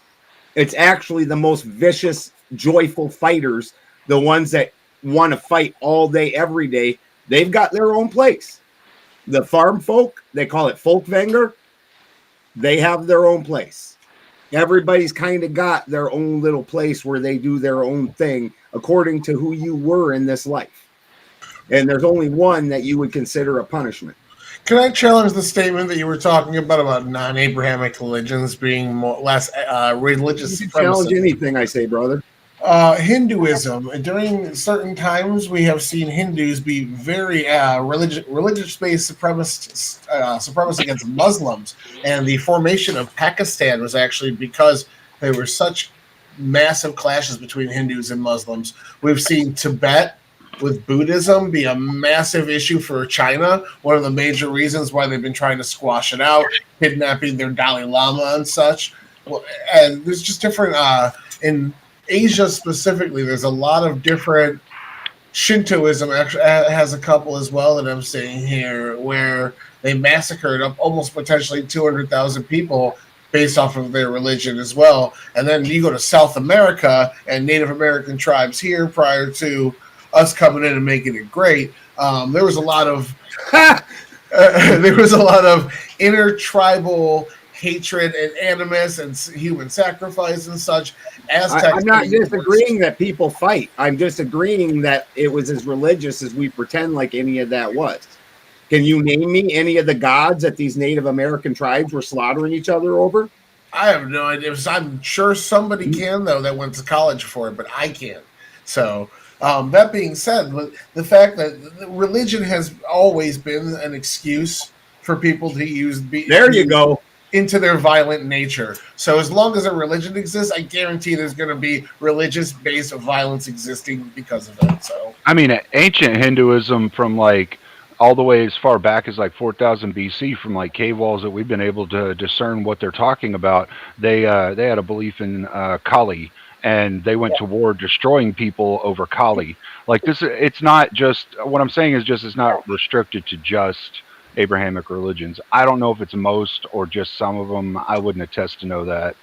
It's actually the most vicious, joyful fighters, the ones that want to fight all day, every day. They've got their own place. The farm folk, they call it Folkvanger. They have their own place. Everybody's kind of got their own little place where they do their own thing according to who you were in this life. And there's only one that you would consider a punishment. Can I challenge the statement that you were talking about non-Abrahamic religions being less religious? You can challenge anything I say, brother. Hinduism. During certain times, we have seen Hindus be very religious-based supremacy against Muslims, and the formation of Pakistan was actually because there were such massive clashes between Hindus and Muslims. We've seen Tibet with Buddhism be a massive issue for China. One of the major reasons why they've been trying to squash it out, kidnapping their Dalai Lama and such. And there's just different in Asia specifically, there's a lot of different. Shintoism actually has a couple as well that I'm seeing here, where they massacred up almost potentially 200,000 people based off of their religion as well. And then you go to South America and Native American tribes here prior to us coming in and making it great. There was a lot of intertribal hatred and animus and human sacrifice and such. I'm not disagreeing that people fight. I'm just agreeing that it was as religious as we pretend like any of that was. Can you name me any of the gods that these Native American tribes were slaughtering each other over? I have no idea. I'm sure somebody can, though, that went to college for it, but I can't. So that being said, the fact that religion has always been an excuse for people to use go into their violent nature. So as long as a religion exists, I guarantee there's going to be religious-based violence existing because of it. So I mean, ancient Hinduism from like all the way as far back as like 4000 BC, from like cave walls that we've been able to discern what they're talking about, they had a belief in Kali, and they went to war destroying people over Kali. Like this, it's not just, what I'm saying is just it's not restricted to just Abrahamic religions. I don't know if it's most or just some of them. I wouldn't attest to know that.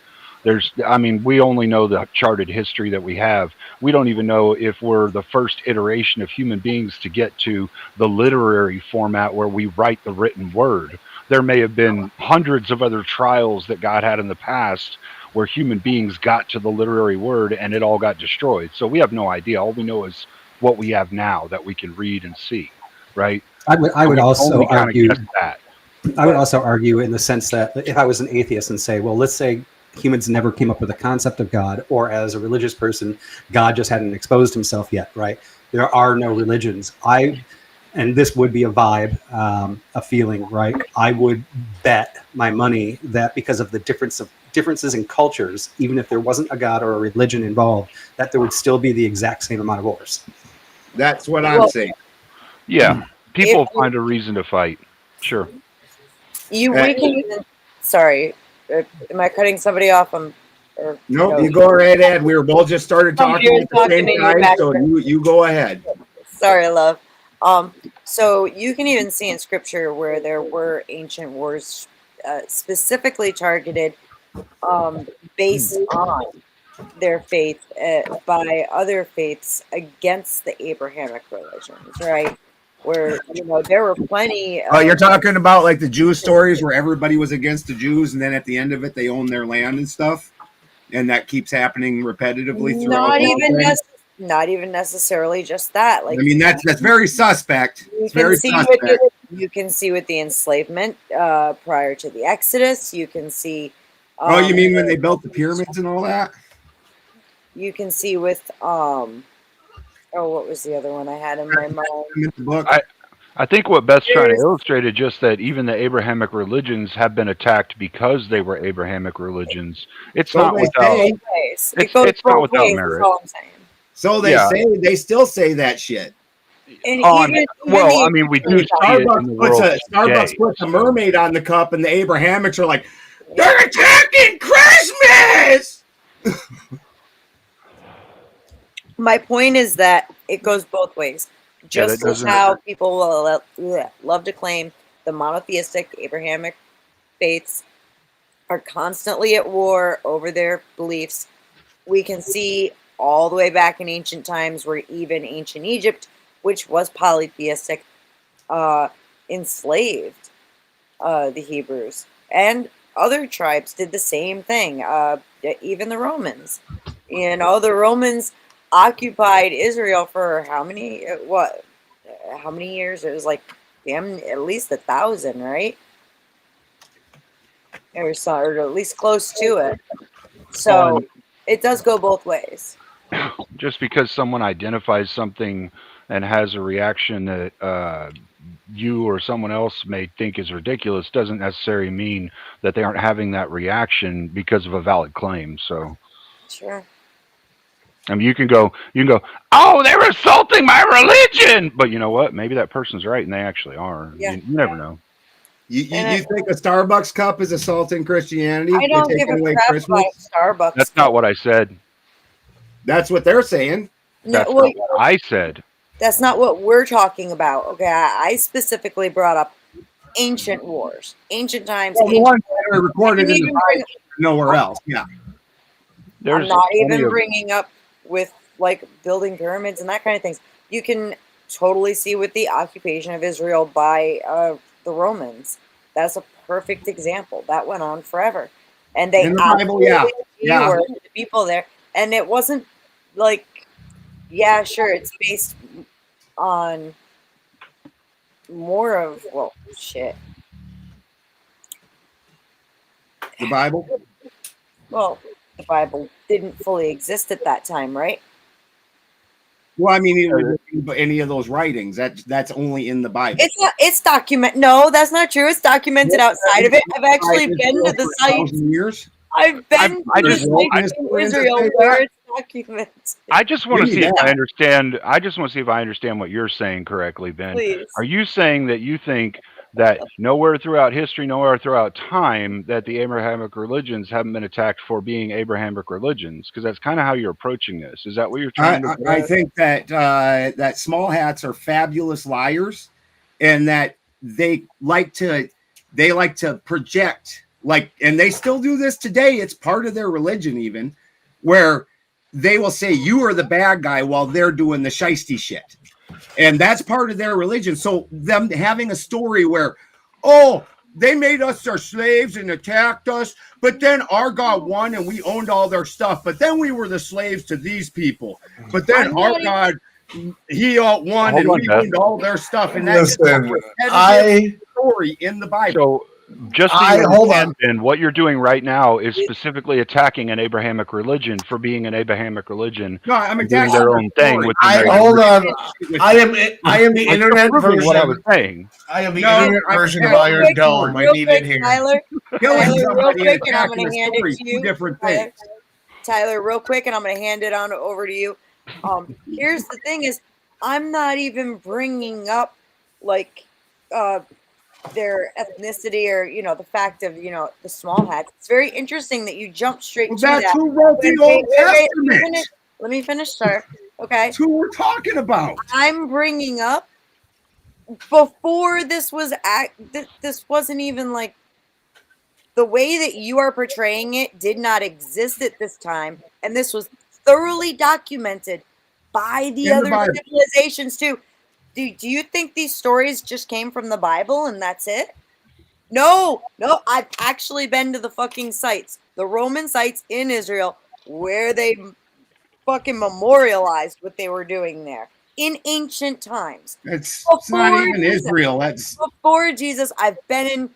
We only know the charted history that we have. We don't even know if we're the first iteration of human beings to get to the literary format where we write the written word. There may have been hundreds of other trials that God had in the past where human beings got to the literary word and it all got destroyed. So we have no idea. All we know is what we have now that we can read and see, right? I would also argue that. I would also argue in the sense that if I was an atheist and say, well, let's say humans never came up with a concept of God, or as a religious person, God just hadn't exposed himself yet, right? There are no religions. And this would be a vibe, a feeling, right? I would bet my money that because of the differences in cultures, even if there wasn't a God or a religion involved, that there would still be the exact same amount of wars. That's what I'm saying. Yeah. People find a reason to fight. Sure. We can even Sorry, am I cutting somebody off? Or Nope, no? you go right ahead. We were both just started Oh, talking you're at the talking same in your time, so background. you go ahead. Sorry, love. So you can even see in scripture where there were ancient wars specifically targeted based on their faith by other faiths against the Abrahamic religions, right? Where there were plenty. You're talking about like the Jew stories where everybody was against the Jews, and then at the end of it, they own their land and stuff, and that keeps happening repetitively throughout. Not even necessarily just that. Like, I mean, that's very suspect. It's very suspect. You can see with the enslavement prior to the Exodus. You can see. Oh, you mean when they built the pyramids and all that? You can see with what was the other one I had in my mind? I think what Beth's trying to illustrate is just that even the Abrahamic religions have been attacked because they were Abrahamic religions. It's not without it's not without merit. So they say, they still say that shit. And I mean, we do see it in the world Starbucks puts a mermaid on the cup, and the Abrahamics are like, they're attacking Christmas. My point is that it goes both ways. Just as how people love to claim the monotheistic Abrahamic faiths are constantly at war over their beliefs, we can see all the way back in ancient times where even ancient Egypt, which was polytheistic, enslaved the Hebrews. And other tribes did the same thing, even the Romans. The Romans occupied Israel for how many years? It was like at least 1,000, right? Or at least close to it. So it does go both ways. Just because someone identifies something and has a reaction that you or someone else may think is ridiculous doesn't necessarily mean that they aren't having that reaction because of a valid claim. So sure. I mean, you can go, oh, they're assaulting my religion, but you know what? Maybe that person's right, and they actually are. Yeah. You never know. You think a Starbucks cup is assaulting Christianity? I don't give a crap about Starbucks. That's not what I said. That's what they're saying. That's not what I said. That's not what we're talking about. Okay, I specifically brought up ancient wars, ancient times. Well, the ones that are recorded in the Bible, nowhere else. Yeah. I'm not even bringing up with like building pyramids and that kind of things. You can totally see with the occupation of Israel by the Romans. That's a perfect example. That went on forever, and they the people there, and it wasn't like, yeah, sure, it's based on more of shit. The Bible. Well, the Bible didn't fully exist at that time, right? Well, I mean, any of those writings, that's only in the Bible. It's documented. No, that's not true. It's documented outside of it. I've actually been to the site. Years. I've been to Israel where it's documented. I just want to see if I understand. I just want to see if I understand what you're saying correctly, Ben. Please. Are you saying that you think that nowhere throughout history, nowhere throughout time, that the Abrahamic religions haven't been attacked for being Abrahamic religions? Because that's kind of how you're approaching this. Is that what you're trying to do? I think that that small hats are fabulous liars, and that they like to project, like, and they still do this today. It's part of their religion, even, where they will say you are the bad guy while they're doing the shiesty shit. And that's part of their religion. So them having a story where, oh, they made us their slaves and attacked us, but then our God won and we owned all their stuff. But then we were the slaves to these people. But then our God, he won and we owned all their stuff. And that's a story in the Bible. So just hold on. And what you're doing right now is specifically attacking an Abrahamic religion for being an Abrahamic religion. No, I'm doing their own thing. Hold on. I am the internet version. What I was saying. I am the internet version of Iron Dome. I need it here. Tyler, real quick, and I'm going to hand it to you. Different things. Tyler, real quick, and I'm going to hand it on over to you. Here's the thing: is I'm not even bringing up like their ethnicity or the fact of the small hats. It's very interesting that you jump straight Well, to that's that. who wrote the Old Testament. Let me finish, sir. Okay, That's who we're talking about. I'm bringing up before this was this wasn't even like the way that you are portraying it did not exist at this time, and this was thoroughly documented by the In the other Bible. civilizations too. Do you think these stories just came from the Bible and that's it? No, I've actually been to the fucking sites, the Roman sites in Israel, where they fucking memorialized what they were doing there in ancient times. It's not Before even Jesus. Israel. That's Before Jesus, I've been in.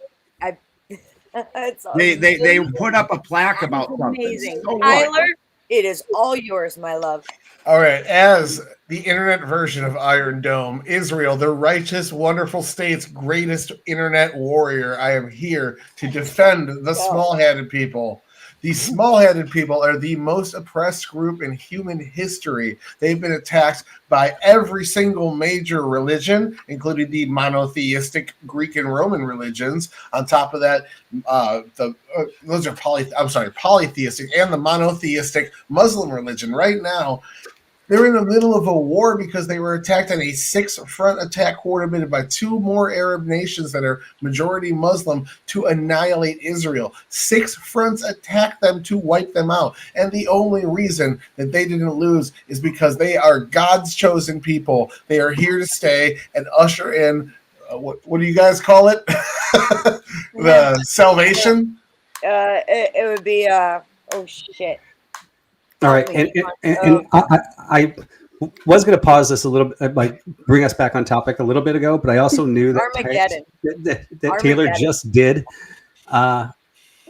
It's they put up a plaque about something. amazing. So what? Tyler, it is all yours, my love. All right, as the internet version of Iron Dome, Israel, the righteous, wonderful state's greatest internet warrior, I am here to defend the small-headed people. These small-headed people are the most oppressed group in human history. They've been attacked by every single major religion, including the monotheistic Greek and Roman religions. On top of that, those are polytheistic and the monotheistic Muslim religion. Right now, they're in the middle of a war because they were attacked on a 6-front attack coordinated by 2 more Arab nations that are majority Muslim to annihilate Israel. 6 fronts attacked them to wipe them out. And the only reason that they didn't lose is because they are God's chosen people. They are here to stay and usher in, what do you guys call it? The salvation? It would be, oh shit. All right, and I was going to pause this a little bit, like bring us back on topic a little bit ago, but I also knew that Taylor just did a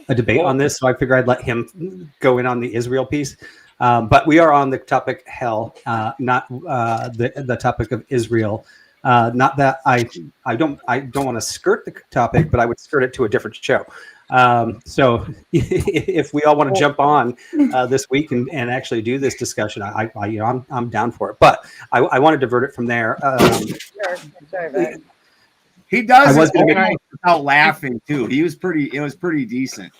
debate on this, so I figured I'd let him go in on the Israel piece. But we are on the topic hell, not the topic of Israel. Not that I don't want to skirt the topic, but I would skirt it to a different show. So if we all want to jump on this week and actually do this discussion, I'm down for it. But I want to divert it from there. Sure. Sorry about it. He does was it gonna all make- night without laughing too. It was pretty decent.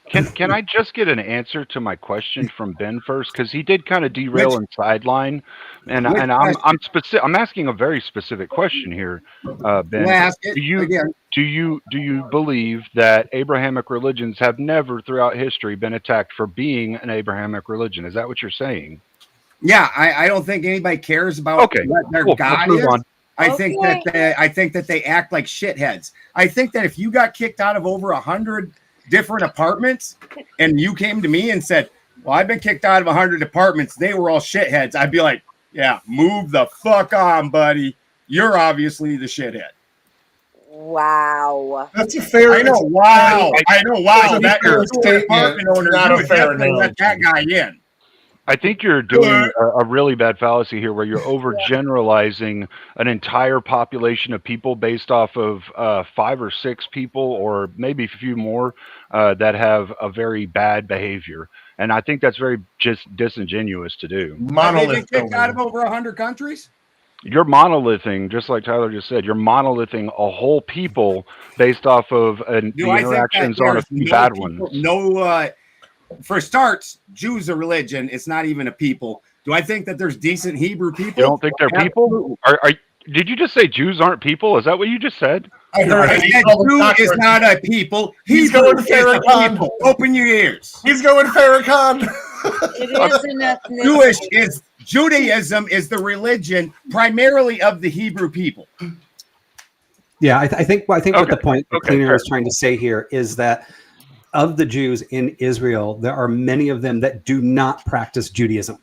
Can I just get an answer to my question from Ben first? Because he did kind of derail and sideline, and I'm asking a very specific question here, Ben. Ask it again. Do you believe that Abrahamic religions have never throughout history been attacked for being an Abrahamic religion? Is that what you're saying? Yeah, I don't think anybody cares about what their God is. I think that they act like shitheads. I think that if you got kicked out of over 100 different apartments and you came to me and said, well, I've been kicked out of 100 apartments, they were all shitheads, I'd be like, yeah, move the fuck on, buddy. You're obviously the shithead. Wow. That's a fair. I know. Wow. That apartment owner, not a fair let that guy in. I think you're doing a really bad fallacy here where you're overgeneralizing an entire population of people based off of 5 or 6 people or maybe a few more that have a very bad behavior. And I think that's very just disingenuous to do. Have they been kicked out of over 100 countries? You're monolithing, just like Tyler just said, you're monolithing a whole people based off of the interactions on a few bad ones. For starts, Jews are religion. It's not even a people. Do I think that there's decent Hebrew people? You don't think they're people? Did you just say Jews aren't people? Is that what you just said? I said Jew is not a people. He's going to Farrakhan. Open your ears. He's going Farrakhan. It is an ethnicity. Judaism is the religion primarily of the Hebrew people. Yeah, I think what the point Cleaner is trying to say here is that of the Jews in Israel, there are many of them that do not practice Judaism.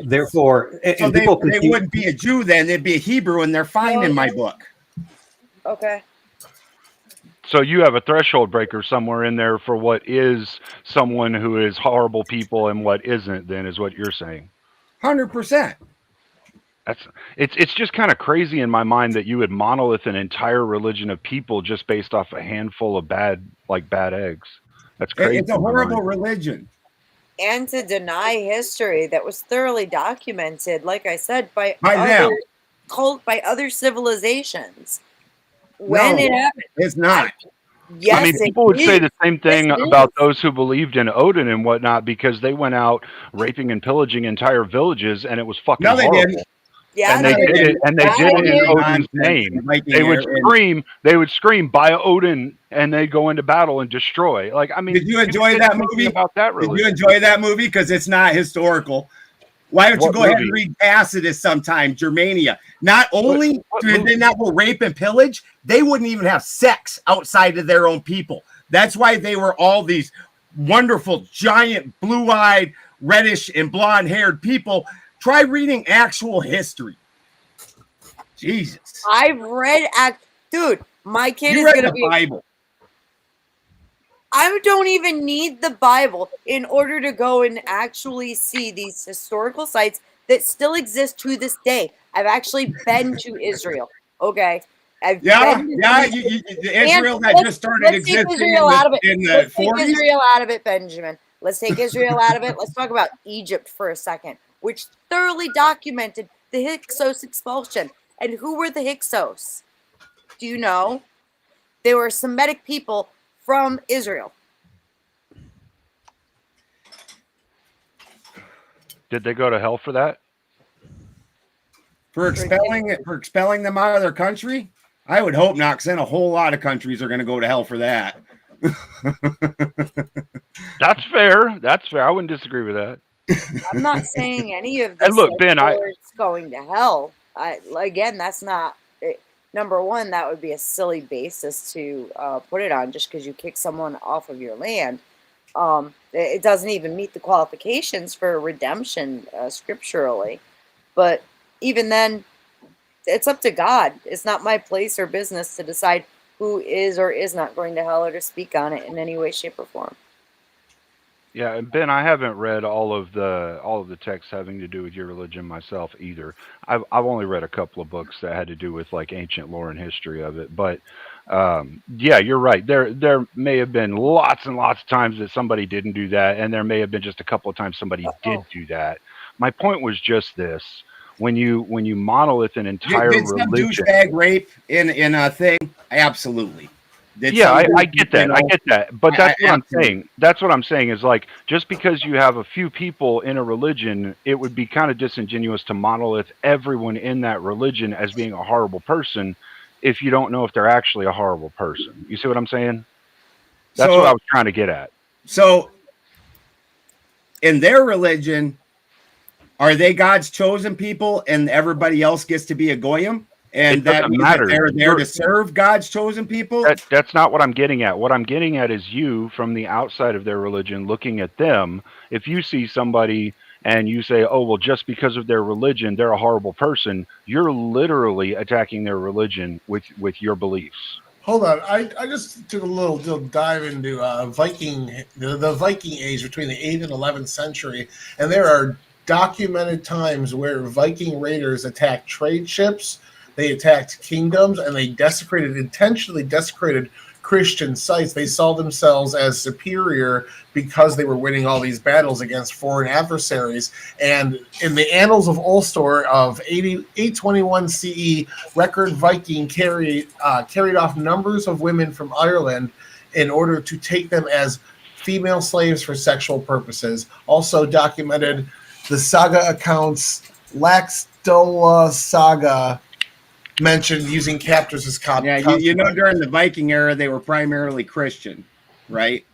Therefore, so they wouldn't be a Jew then; they'd be a Hebrew, and they're fine in my book. Okay. So you have a threshold breaker somewhere in there for what is someone who is horrible people and what isn't. Then is what you're saying. 100%. It's just kind of crazy in my mind that you would monolith an entire religion of people just based off a handful of bad eggs. That's crazy. It's a horrible religion. And to deny history that was thoroughly documented, like I said, by other civilizations. when No, it happened. it's not. Yes, I mean, it people would say is. the same thing Yes, it about is. those who believed in Odin and whatnot because they went out raping and pillaging entire villages, and it was fucking No, they horrible. didn't. Yeah, And they they did did. it, and they Yeah, did they it in did. Odin's name. They would scream by Odin, and they go into battle and destroy. Like, I mean, Did you enjoy that movie? About that Did you religion. enjoy that movie? Because it's not historical. Why don't you What go ahead movie? and read Tacitus sometime, Germania? Not only What did movie? they not go rape and pillage, they wouldn't even have sex outside of their own people. That's why they were all these wonderful, giant, blue-eyed, reddish, and blonde-haired people. Try reading actual history. Jesus. I've read dude, my kid You is read gonna the be Bible. I don't even need the Bible in order to go and actually see these historical sites that still exist to this day. I've actually been to Israel. Okay. I've Yeah, been to yeah. the Israel that just started let's take existing Israel out of it. in the Let's take 40s. Israel out of it, Benjamin. Let's take Israel out of it. Let's talk about Egypt for a second, which thoroughly documented the Hyksos expulsion. And who were the Hyksos? Do you know? They were Semitic people from Israel. Did they go to hell for that? For expelling them out of their country? I would hope not, because then a whole lot of countries are going to go to hell for that. That's fair. That's fair. I wouldn't disagree with that. I'm not saying any of this. And look, Ben, it's going to hell. Again, that's not number one. That would be a silly basis to put it on, just because you kick someone off of your land. It doesn't even meet the qualifications for redemption scripturally. But even then, it's up to God. It's not my place or business to decide who is or is not going to hell or to speak on it in any way, shape, or form. Yeah, and Ben, I haven't read all of the texts having to do with your religion myself either. I've only read a couple of books that had to do with like ancient lore and history of it. But yeah, you're right. There may have been lots and lots of times that somebody didn't do that, and there may have been just a couple of times somebody did do that. My point was just this: when you monolith an entire Did some religion, douchebag rape in a thing? Absolutely. Yeah, I get that. I get that. But that's what I'm saying. That's what I'm saying is like, just because you have a few people in a religion, it would be kind of disingenuous to monolith everyone in that religion as being a horrible person if you don't know if they're actually a horrible person. You see what I'm saying? That's what I was trying to get at. So, in their religion, are they God's chosen people and everybody else gets to be a goyim? And that means that they're there to serve God's chosen people? That's not what I'm getting at. What I'm getting at is you, from the outside of their religion, looking at them. If you see somebody and you say, oh, well, just because of their religion, they're a horrible person, you're literally attacking their religion with your beliefs. Hold on, I just took a little dive into the Viking age between the 8th and 11th century, and there are documented times where Viking raiders attacked trade ships. They attacked kingdoms, and they intentionally desecrated Christian sites. They saw themselves as superior because they were winning all these battles against foreign adversaries. And in the Annals of Ulster of 821 CE, record Viking carried off numbers of women from Ireland in order to take them as female slaves for sexual purposes. Also documented the saga accounts, Laxdœla saga, mentioned using captors as you know, during the Viking era, they were primarily Christian, right?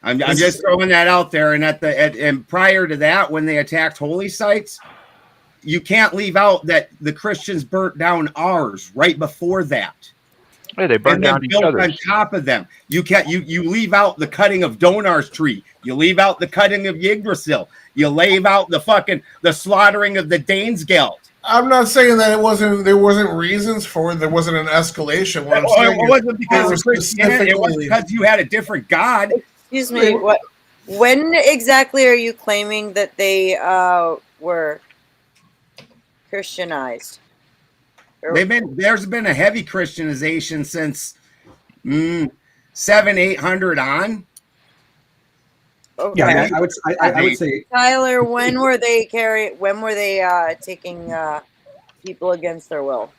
I'm just throwing that out there. And and prior to that, when they attacked holy sites, you can't leave out that the Christians burnt down ours right before that. Hey, they burned down each other's. On top of them, you leave out the cutting of Donar's tree. You leave out the cutting of Yggdrasil. You leave out the slaughtering of the Danesgeld. I'm not saying that there wasn't reasons for it. There wasn't an escalation. What I'm saying it wasn't because of Christianity. It wasn't because you had a different God. Excuse me. When exactly are you claiming that they were Christianized? There's been a heavy Christianization since 700-800 on. Okay. Yeah, I would say, Tyler, when were they taking people against their will?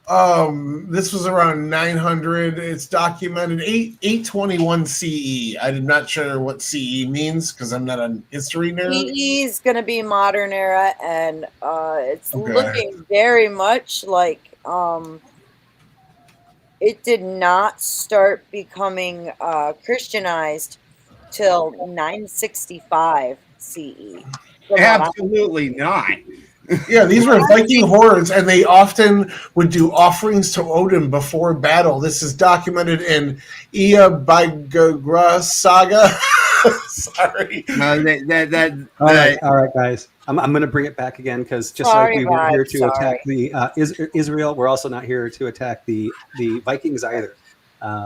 This was around 900. It's documented 821 CE. I'm not sure what CE means because I'm not a history nerd. CE is going to be modern era, and it's Okay. looking very much like it did not start becoming Christianized till 965 CE. Absolutely not. Yeah, these were Viking hordes, and they often would do offerings to Odin before battle. This is documented in Eabaigra saga. Sorry. All right, guys. I'm going to bring it back again because just like we weren't here to attack the Israel, we're also not here to attack the Vikings either.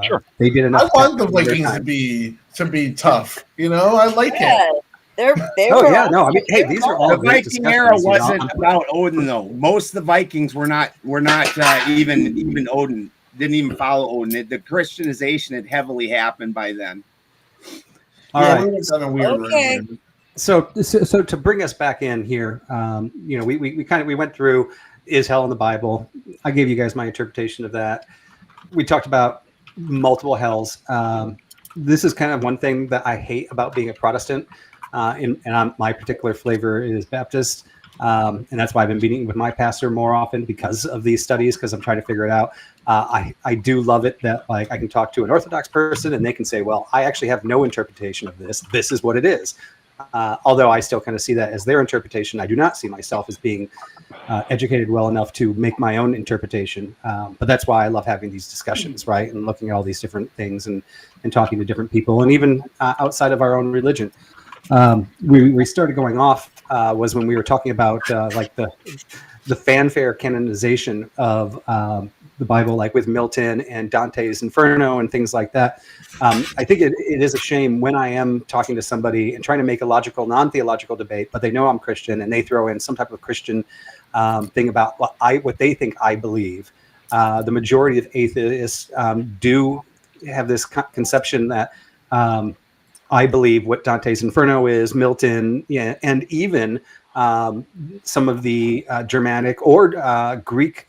Sure. They did enough. I want the Vikings to be tough. You know, I like it. They oh were yeah, no. I mean, hey, these are all The great Viking era discussions, you know? wasn't about Odin though. Most of the Vikings were not even Odin. Didn't even follow Odin. The Christianization had heavily happened by then. All Yeah, right. we went on a weird Okay. road. So to bring us back in here, you know, we went through is hell in the Bible. I gave you guys my interpretation of that. We talked about multiple hells. This is kind of one thing that I hate about being a Protestant, my particular flavor is Baptist, and that's why I've been meeting with my pastor more often because of these studies, because I'm trying to figure it out. I do love it that like I can talk to an Orthodox person and they can say, well, I actually have no interpretation of this. This is what it is. Although I still kind of see that as their interpretation. I do not see myself as being educated well enough to make my own interpretation. But that's why I love having these discussions, right? And looking at all these different things and talking to different people, and even outside of our own religion. We started going off was when we were talking about like the fanfare canonization of the Bible, like with Milton and Dante's Inferno and things like that. I think it is a shame when I am talking to somebody and trying to make a logical, non-theological debate, but they know I'm Christian and they throw in some type of Christian thing about what they think I believe. The majority of atheists do have this conception that I believe what Dante's Inferno is, Milton, yeah, and even some of the Germanic or Greek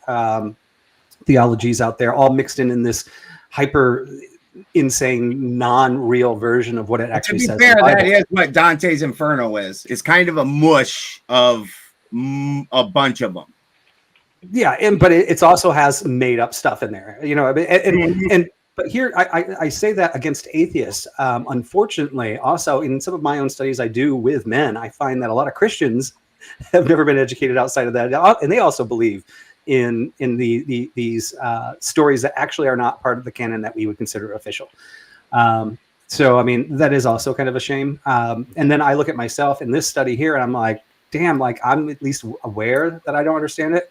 theologies out there, all mixed in this hyper insane, non-real version of what it actually says. To be fair, that is what Dante's Inferno is. It's kind of a mush of a bunch of them. Yeah, but it also has made up stuff in there, you know. But here, I say that against atheists. Unfortunately, also in some of my own studies I do with men, I find that a lot of Christians have never been educated outside of that, and they also believe in these stories that actually are not part of the canon that we would consider official. So, I mean, that is also kind of a shame. And then I look at myself in this study here, and I'm like, damn, like I'm at least aware that I don't understand it.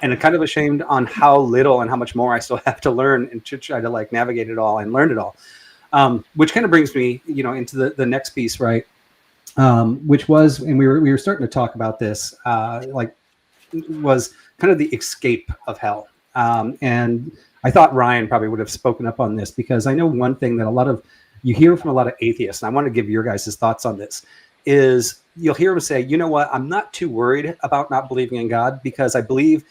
And I'm kind of ashamed on how little and how much more I still have to learn and to try to like navigate it all and learn it all. Which kind of brings me, you know, into the next piece, right? Which was, and we were starting to talk about this, was kind of the escape of hell. And I thought Ryan probably would have spoken up on this, because I know one thing that you hear from a lot of atheists, and I want to give your guys' thoughts on this, is you'll hear them say, you know what, I'm not too worried about not believing in God because I believe,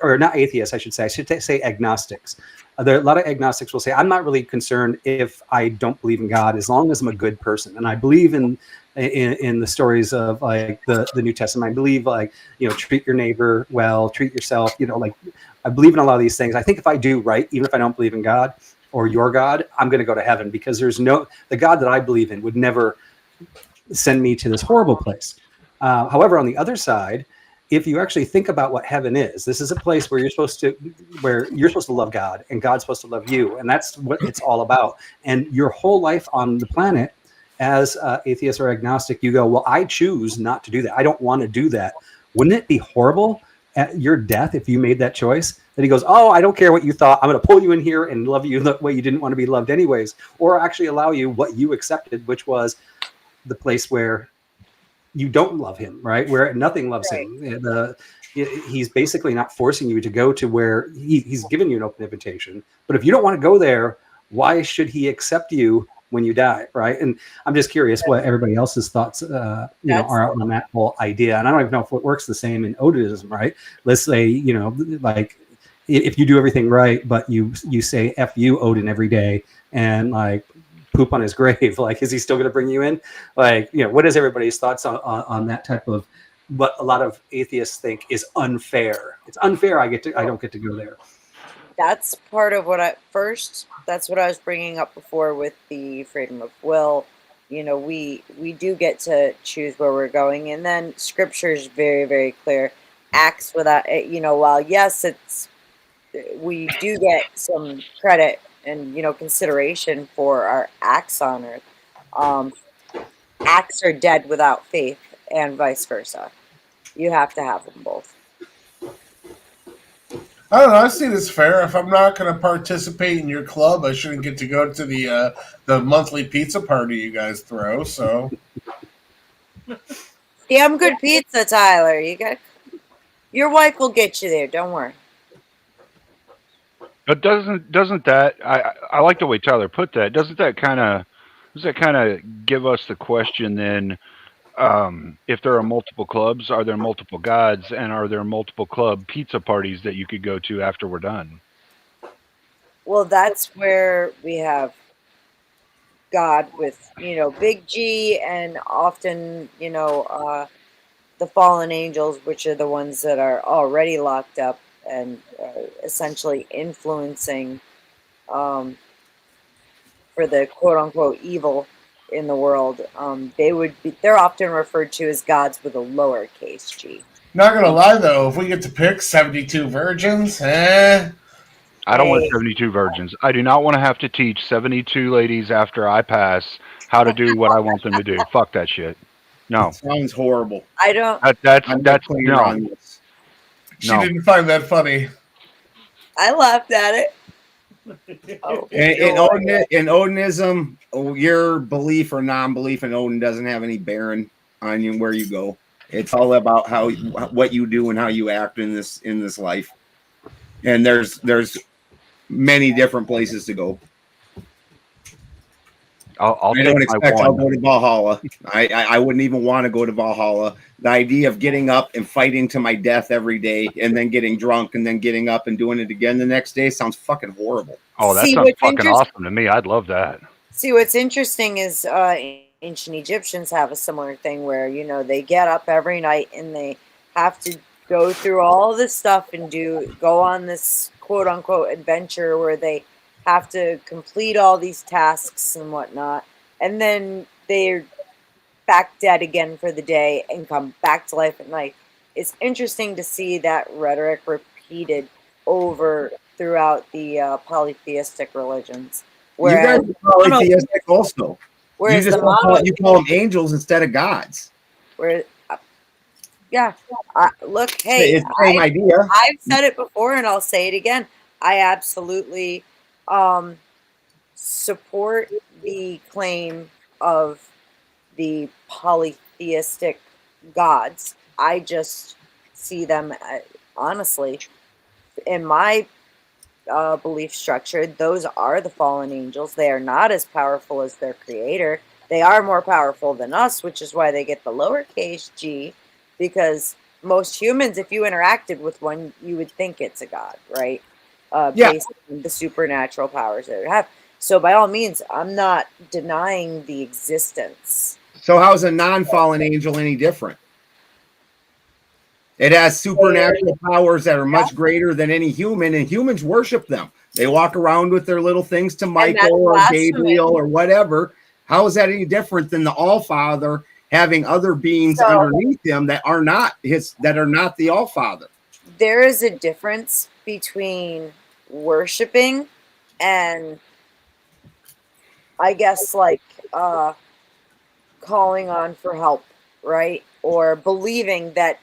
or not atheists, I should say agnostics. There are a lot of agnostics will say, I'm not really concerned if I don't believe in God as long as I'm a good person. And I believe in the stories of like the New Testament. I believe like, you know, treat your neighbor well, treat yourself, you know, like I believe in a lot of these things. I think if I do right, even if I don't believe in God or your God, I'm going to go to heaven, because the God that I believe in would never send me to this horrible place. However, on the other side, if you actually think about what heaven is, this is a place where you're supposed to love God and God's supposed to love you. And that's what it's all about. And your whole life on the planet as atheist or agnostic, you go, well, I choose not to do that. I don't want to do that. Wouldn't it be horrible at your death if you made that choice? That he goes, oh, I don't care what you thought. I'm going to pull you in here and love you the way you didn't want to be loved anyways, or actually allow you what you accepted, which was the place where you don't love him, right? Where nothing loves him. He's basically not forcing you to go to where he's given you an open invitation. But if you don't want to go there, why should he accept you when you die, right? And I'm just curious what everybody else's thoughts are on that whole idea. And I don't even know if it works the same in Odinism, right? Let's say, you know, like if you do everything right, but you say F you Odin every day and like poop on his grave, like, is he still going to bring you in? Like, what is everybody's thoughts on that type of what a lot of atheists think is unfair? It's unfair. I don't get to go there. That's part of what that's what I was bringing up before with the freedom of will. We do get to choose where we're going, and then scripture is very, very clear. Acts without, while yes, we do get some credit and consideration for our acts on earth. Acts are dead without faith, and vice versa. You have to have them both. I don't know. I see this fair. If I'm not going to participate in your club, I shouldn't get to go to the monthly pizza party you guys throw. So, Damn good pizza, Tyler. Your wife will get you there. Don't worry. But doesn't that I like the way Tyler put that. Does that kind of give us the question then? If there are multiple clubs, are there multiple gods, and are there multiple club pizza parties that you could go to after we're done? Well, that's where we have God with big G, and often the fallen angels, which are the ones that are already locked up and essentially influencing for the quote unquote evil in the world. They're often referred to as gods with a lowercase g. not going to lie though, if we get to pick 72 virgins, I don't want 72 virgins. I do not want to have to teach 72 ladies after I pass how to do what I want them to do. Fuck that shit. No. It sounds horrible. I don't. That's no. She didn't find that funny. I laughed at it. In Odinism, your belief or non-belief in Odin doesn't have any bearing on you where you go. It's all about what you do and how you act in this life. And there's many different places to go. I don't expect I'll go to Valhalla. I wouldn't even want to go to Valhalla. The idea of getting up and fighting to my death every day and then getting drunk and then getting up and doing it again the next day sounds fucking horrible. Oh, that sounds fucking awesome to me. I'd love that. See, what's interesting is ancient Egyptians have a similar thing where, they get up every night and they have to go through all this stuff and go on this quote unquote adventure where they have to complete all these tasks and whatnot, and then they're back dead again for the day and come back to life at night. It's interesting to see that rhetoric repeated over throughout the polytheistic religions. Whereas, you guys are polytheistic also. Whereas you call them angels instead of gods. Look, hey, it's the same idea. I've said it before and I'll say it again. I absolutely support the claim of the polytheistic gods. I just see them, honestly, in my belief structure, those are the fallen angels. They are not as powerful as their creator. They are more powerful than us, which is why they get the lowercase g, because most humans, if you interacted with one, you would think it's a god, right? Based on the supernatural powers that it have. So by all means, I'm not denying the existence. So how's a non-fallen angel any different? It has supernatural powers that are much greater than any human, and humans worship them. They walk around with their little things to Michael or Gabriel or whatever. How is that any different than the All-Father having other beings underneath him that are not the All-Father? There is a difference between worshiping and, I guess, like calling on for help, right? Or believing that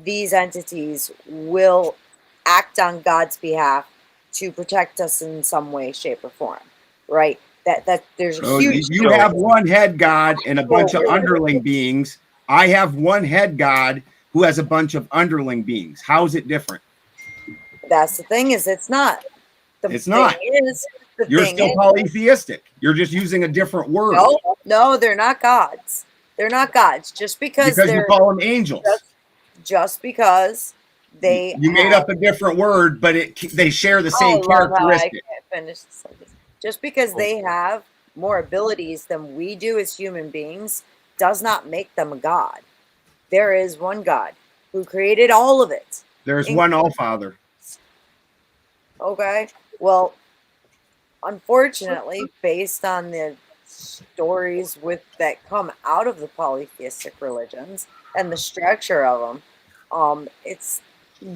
these entities will act on God's behalf to protect us in some way, shape, or form, right? That there's a huge. You have one head God and a bunch of underling beings. I have one head God who has a bunch of underling beings. How is it different? That's the thing, is it's not. You're still polytheistic. You're just using a different word. No, they're not gods. They're not gods. Just because you call them angels. Just because they You made up a different word, but they share the same I love how I characteristic. can't finish the sentence. Just because they have more abilities than we do as human beings does not make them a god. There is one God who created all of it. There's one All Father. Okay. Well, unfortunately, based on the stories that come out of the polytheistic religions and the structure of them, it's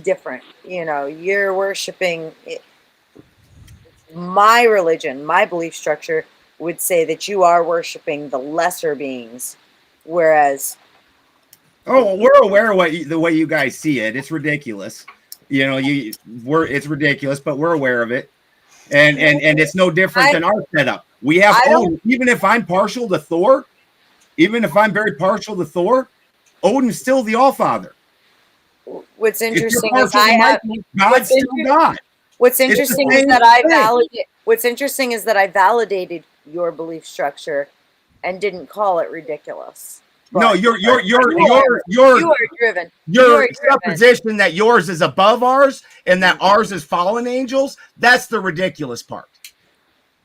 different. You know, you're worshiping my religion, my belief structure would say that you are worshiping the lesser beings, whereas Oh, we're aware of the way you guys see it. It's ridiculous. You know, it's ridiculous, but we're aware of it. And it's no different than our setup. We have Odin. Even if I'm partial to Thor, even if I'm very partial to Thor, Odin's still the All Father. What's interesting is God's still God. What's interesting is that What's interesting is that I validated your belief structure and didn't call it ridiculous. No, you're driven. Your supposition that yours is above ours and that ours is fallen angels. That's the ridiculous part.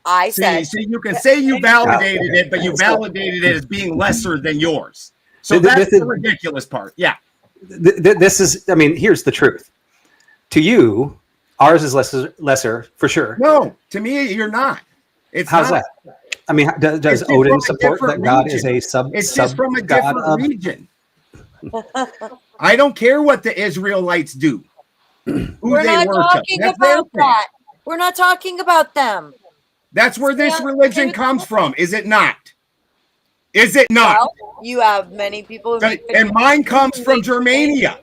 I said. See, you can say you validated it, but you validated it as being lesser than yours. So that's the ridiculous part. Yeah. This is. I mean, here's the truth. To you, ours is lesser for sure. No, to me, you're not. How's that? I mean, does Odin support that God is a sub? It's just from a different region. I don't care what the Israelites do. We're not talking about that. We're not talking about them. That's where this religion comes from, is it not? Is it not? Well, you have many people. And mine comes from Germania.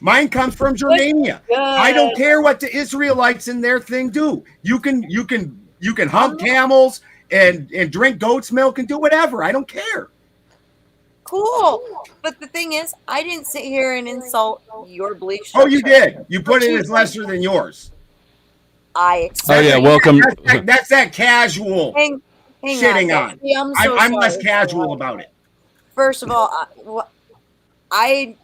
Mine comes from Germania. I don't care what the Israelites in their thing do. You can hump camels and drink goat's milk and do whatever. I don't care. Cool. But the thing is, I didn't sit here and insult your belief structure. Oh, you did. You put it as lesser than yours. Welcome. That's that casual shitting on. I'm less casual about it. First of all, I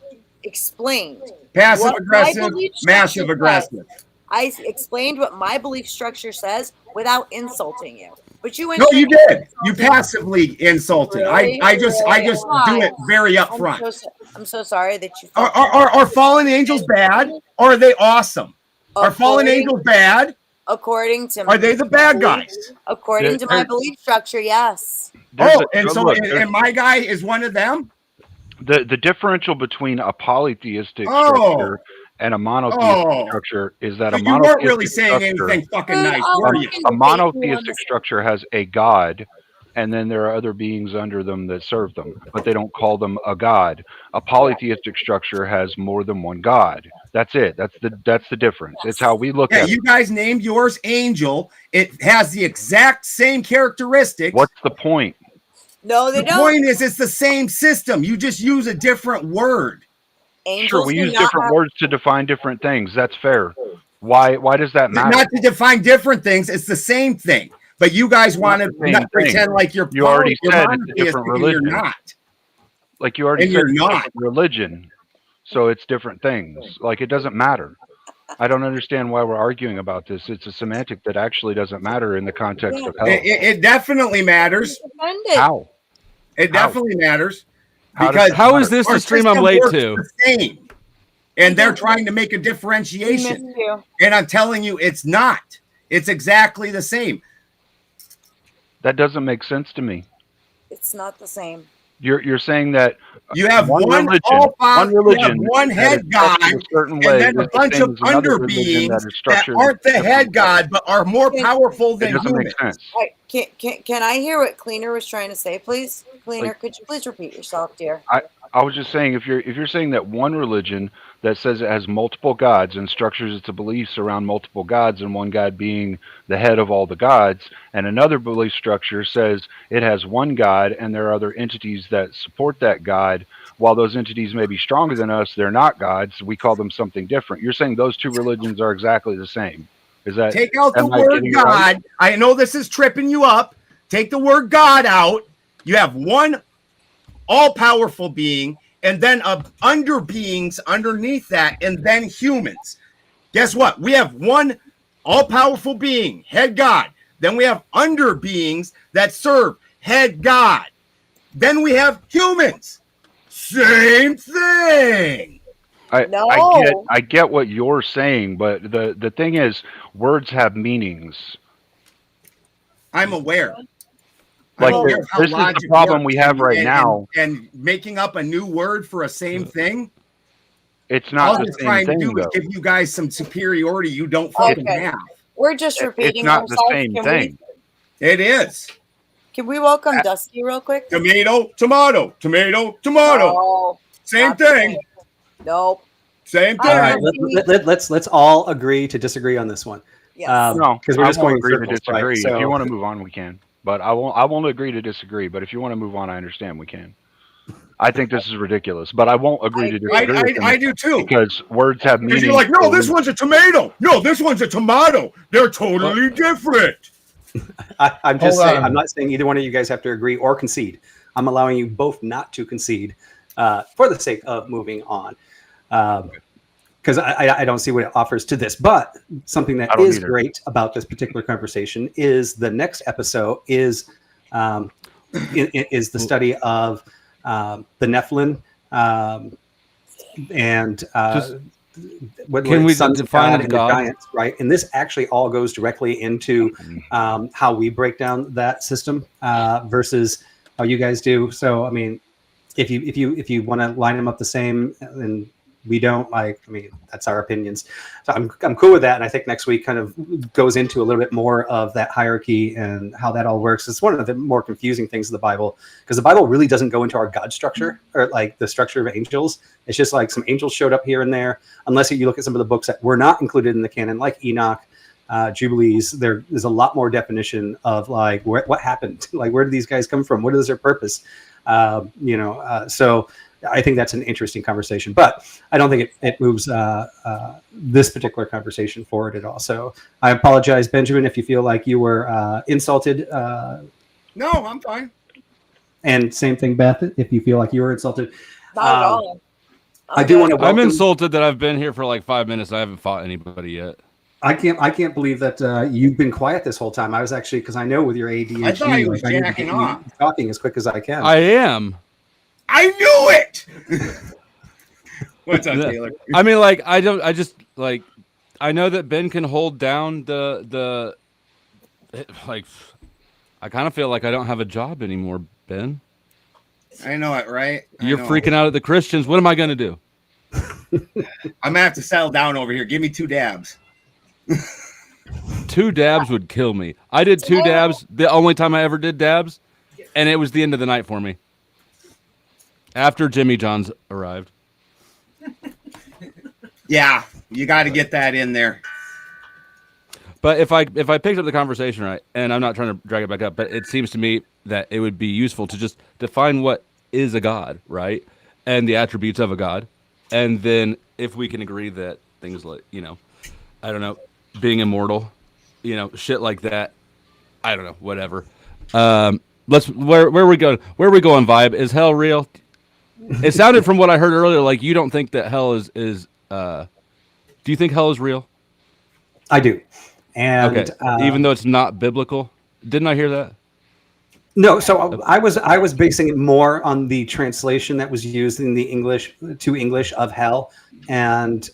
explained passive aggressive, massive aggressive. I explained what my belief structure says without insulting you. But you went. No, you did. You passively insulted. Really? I just do it very upfront. I'm so sorry that you. Are fallen angels bad? Or are they awesome? Are fallen angels bad? According to are they the bad guys? According to my belief structure, yes. And my guy is one of them. The differential between a polytheistic structure and a monotheistic structure is that you weren't really saying anything fucking nice, were you? A monotheistic structure has a god, and then there are other beings under them that serve them, but they don't call them a god. A polytheistic structure has more than one god. That's it. That's the difference. It's how we look at it. You guys named yours Angel. It has the exact same characteristics. What's the point? No, they don't. The point is it's the same system. You just use a different word. Angels sure, we use different words to define different things. That's fair. Why does that matter? Not to define different things. It's the same thing. But you guys want to pretend like you're. You already said it's a different religion. You're not. Like you already said, it's a different religion. So it's different things. Like it doesn't matter. I don't understand why we're arguing about this. It's a semantic that actually doesn't matter in the context of hell. It definitely matters. How? It definitely matters. How is this the stream I'm late to? Same. And they're trying to make a differentiation. And I'm telling you, it's not. It's exactly the same. That doesn't make sense to me. It's not the same. You're saying that you have one religion, one head god, and then a bunch of under beings that aren't the head god, but are more powerful than humans. Can I hear what Cleaner was trying to say, please? Cleaner, could you please repeat yourself, dear? I was just saying, if you're saying that one religion that says it has multiple gods and structures its beliefs around multiple gods and one god being the head of all the gods, and another belief structure says it has one god and there are other entities that support that god, while those entities may be stronger than us, they're not gods, we call them something different. You're saying those two religions are exactly the same. Is that take out the word God? Right? I know this is tripping you up. Take the word God out. You have one all-powerful being and then under beings underneath that, and then humans. Guess what? We have one all-powerful being, head God. Then we have under beings that serve head God. Then we have humans. Same thing. I get what you're saying, but the thing is, words have meanings. I'm aware. Like this is the problem we have right now. And making up a new word for a same thing. It's not the same thing, though. Give you guys some superiority you don't fucking have. We're just repeating. It's not the same thing. It is. Can we welcome Dusty real quick? Tomato, tomato, tomato, tomato. No, same thing. Nope. Same thing. All right, let's all agree to disagree on this one. Yes. No, because we're just going to agree circles, to disagree. right? So, if you want to move on, we can. But I won't agree to disagree. But if you want to move on, I understand we can. I think this is ridiculous, but I won't agree to disagree. I do too. Because words have meaning. You're like, no, this one's a tomato. No, this one's a tomato. They're totally different. I'm just saying. I'm not saying either one of you guys have to agree or concede. I'm allowing you both not to concede for the sake of moving on. Because I don't see what it offers to this. But something that is great about this particular conversation is the next episode is the study of the Nephilim and can we define it, God? Giants, right? And this actually all goes directly into how we break down that system versus how you guys do. So, I mean, if you want to line them up the same, and we don't, that's our opinions. So I'm cool with that, and I think next week kind of goes into a little bit more of that hierarchy and how that all works. It's one of the more confusing things of the Bible, because the Bible really doesn't go into our God structure or like the structure of angels. It's just like some angels showed up here and there, unless you look at some of the books that were not included in the canon, like Enoch, Jubilees. There's a lot more definition of like what happened, like where do these guys come from, what is their purpose, so I think that's an interesting conversation, but I don't think it moves this particular conversation forward at all. So I apologize, Benjamin, if you feel like you were insulted. No, I'm fine. And same thing, Beth, if you feel like you were insulted. Not at all. I do want to welcome. I'm insulted that I've been here for like 5 minutes and I haven't fought anybody yet. I can't believe that you've been quiet this whole time. I was actually, because I know with your ADHD, I thought he was jacking off. Talking as quick as I can. I am. I knew it. What's up, Taylor? I mean, like, I know that Ben can hold down the like, I kind of feel like I don't have a job anymore, Ben. I know it, right? You're freaking out at the Christians. What am I going to do? I'm going to have to settle down over here. Give me 2 dabs. 2 dabs would kill me. I did 2 dabs, the only time I ever did dabs, and it was the end of the night for me. After Jimmy John's arrived. Yeah, you got to get that in there. But if I picked up the conversation right, and I'm not trying to drag it back up, but it seems to me that it would be useful to just define what is a god, right? And the attributes of a god. And then if we can agree that things like, I don't know, being immortal, shit like that. I don't know, whatever. Where are we going? Where are we going, Vibe? Is hell real? It sounded from what I heard earlier like you don't think that hell is do you think hell is real? I do. And okay. Even though it's not biblical? Didn't I hear that? No, so I was basing it more on the translation that was used in the English of hell, and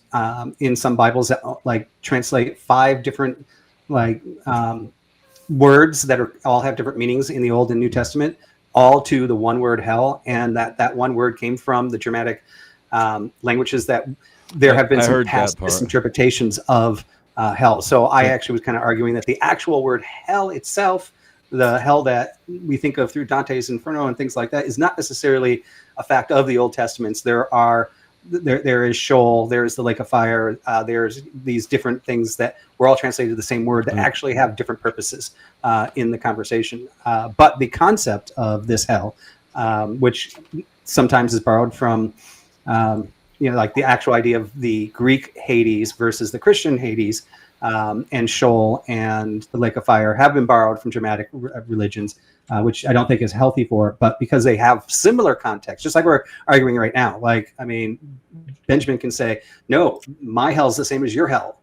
in some Bibles that like translate 5 different words that all have different meanings in the Old and New Testament, all to the one word hell, and that one word came from the Germanic languages that there have been some past misinterpretations of hell. So I actually was kind of arguing that the actual word hell itself, the hell that we think of through Dante's Inferno and things like that, is not necessarily a fact of the Old Testaments. There is Sheol, there's the lake of fire, there's these different things that were all translated the same word that actually have different purposes in the conversation. But the concept of this hell, which sometimes is borrowed from, like the actual idea of the Greek Hades versus the Christian Hades, and Sheol and the lake of fire have been borrowed from Germanic religions, which I don't think is healthy for it, but because they have similar context, just like we're arguing right now. Like, I mean, Benjamin can say, no, my hell's the same as your hell.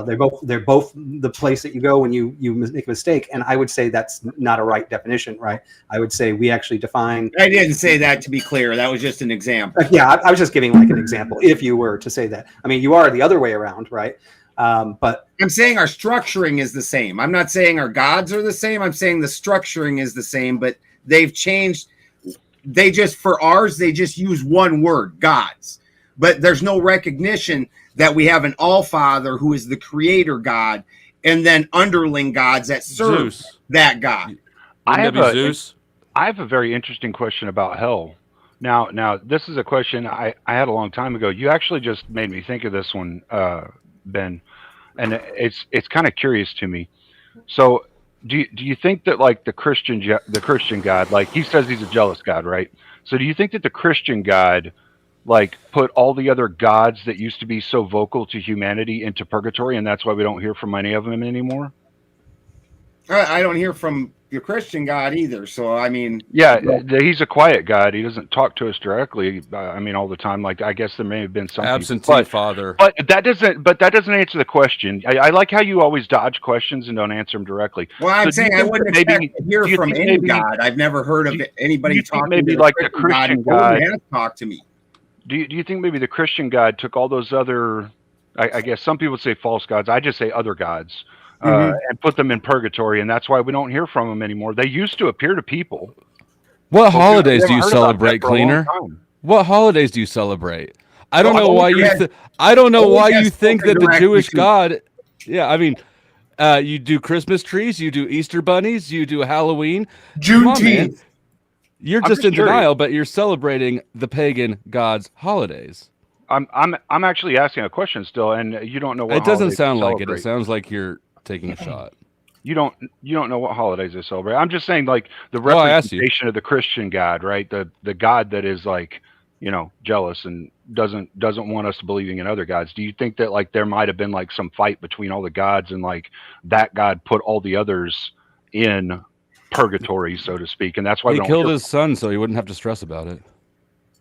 They're both the place that you go when you make a mistake. And I would say that's not a right definition, right? I would say we actually define. I didn't say that, to be clear. That was just an example. Yeah, I was just giving like an example. If you were to say that, I mean, you are the other way around, right? But I'm saying our structuring is the same. I'm not saying our gods are the same. I'm saying the structuring is the same, but they've changed. They just, for ours, they just use one word, gods. But there's no recognition that we have an all-father who is the creator God, and then underling gods that serve that God. I have Zeus. I have a very interesting question about hell. Now, this is a question I had a long time ago. You actually just made me think of this one, Ben, and it's kind of curious to me. So, do you think that like the Christian God, like he says he's a jealous God, right? So, do you think that the Christian God like put all the other gods that used to be so vocal to humanity into purgatory, and that's why we don't hear from any of them anymore? I don't hear from your Christian God either. So, I mean, yeah, he's a quiet God. He doesn't talk to us directly. I mean, all the time. Like, I guess there may have been some absentee father, but that doesn't answer the question. I like how you always dodge questions and don't answer them directly. Well, I'm saying I wouldn't expect to hear from any God. I've never heard of anybody talking. Maybe like the Christian God has talked to me. Do you think maybe the Christian God took all those other, I guess some people say false gods, I just say other gods, and put them in purgatory, and that's why we don't hear from them anymore. They used to appear to people. What holidays do you celebrate, Cleaner? What holidays do you celebrate? I don't know why you. I don't know why you think that the Jewish God. Yeah, I mean, you do Christmas trees, you do Easter bunnies, you do Halloween, Juneteenth. You're just in denial, but you're celebrating the pagan gods' holidays. I'm actually asking a question still, and you don't know what. It doesn't sound like celebrate. It sounds like you're taking a shot. You don't know what holidays they celebrate. I'm just saying, like the representation of the Christian God, right? The God that is like, jealous and doesn't want us believing in other gods. Do you think that like there might have been like some fight between all the gods, and like that God put all the others in purgatory, so to speak, and that's why he killed his son so he wouldn't have to stress about it?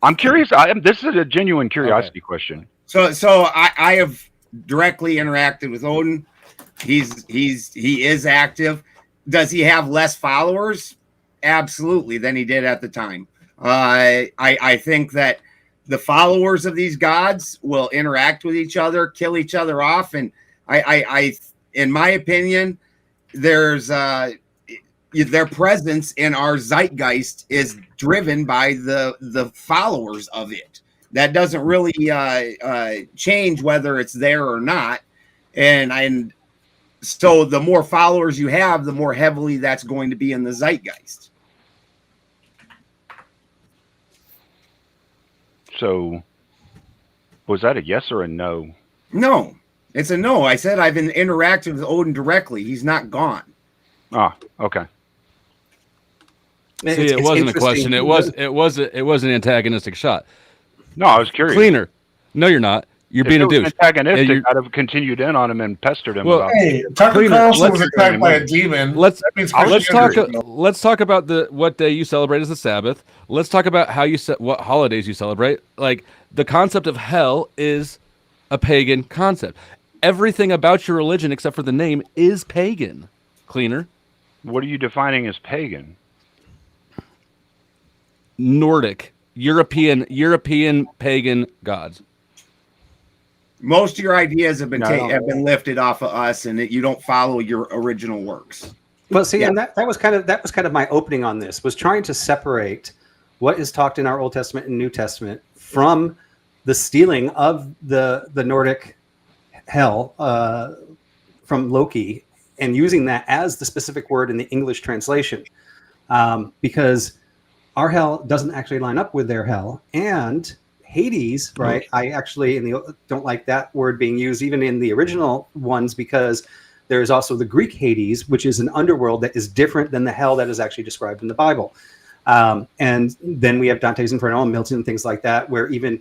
I'm curious. This is a genuine curiosity question. So I have directly interacted with Odin. He is active. Does he have less followers? Absolutely, than he did at the time. I think that the followers of these gods will interact with each other, kill each other off, and I in my opinion, there's their presence in our zeitgeist is driven by the followers of it. That doesn't really change whether it's there or not. And so the more followers you have, the more heavily that's going to be in the zeitgeist. So was that a yes or a no? No, it's a no. I said I've been interacting with Odin directly. He's not gone. Ah, okay. See, it wasn't a question. It was an antagonistic shot. No, I was curious. Cleaner. No, you're not. You're being a douche. Antagonistic. I'd have continued in on him and pestered him. Well, hey, Tucker Carlson was attacked by a demon. Let's talk about what day you celebrate as the Sabbath. Let's talk about what holidays you celebrate. Like the concept of hell is a pagan concept. Everything about your religion except for the name is pagan. Cleaner. What are you defining as pagan? Nordic, European pagan gods. Most of your ideas have been lifted off of us, and that you don't follow your original works. Well, see, and that was kind of my opening on this, was trying to separate what is talked in our Old Testament and New Testament from the stealing of the Nordic hell from Loki, and using that as the specific word in the English translation, because our hell doesn't actually line up with their hell. And Hades, right? I actually don't like that word being used even in the original ones, because there is also the Greek Hades, which is an underworld that is different than the hell that is actually described in the Bible. And then we have Dante's Inferno and Milton and things like that, where even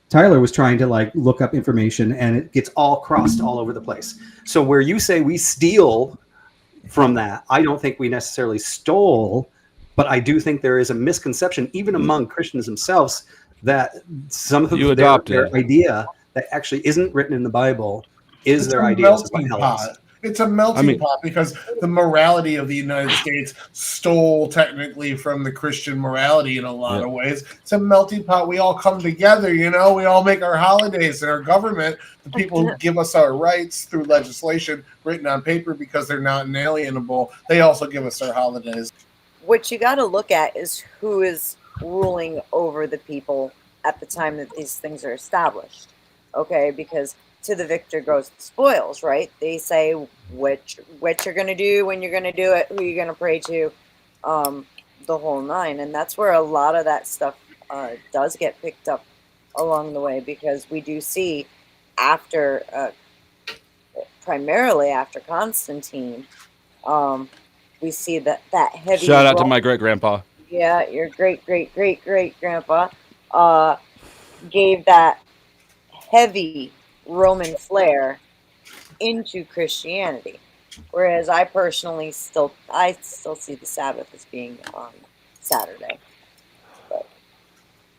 Tyler was trying to like look up information, and it gets all crossed all over the place. So where you say we steal from that, I don't think we necessarily stole, but I do think there is a misconception, even among Christians themselves, that some of You their adopted. idea that actually isn't written in the Bible is It's their a idea of what melting hell pot. is. It's a melting I mean- pot because the morality of the United States stole technically from the Christian morality in a lot of ways. It's a melting pot. We all come together, you know, we all make our holidays, and our government, the people who give us our rights through legislation written on paper because they're not inalienable, they also give us our holidays. What you got to look at is who is ruling over the people at the time that these things are established. Okay, because to the victor goes the spoils, right? They say what you're going to do, when you're going to do it, who you're going to pray to, the whole nine. And that's where a lot of that stuff does get picked up along the way, because we do see after, primarily after Constantine, we see that heavy. Shout out to my great grandpa. Yeah, your great grandpa gave that heavy Roman flair into Christianity, whereas I personally still see the Sabbath as being on Saturday.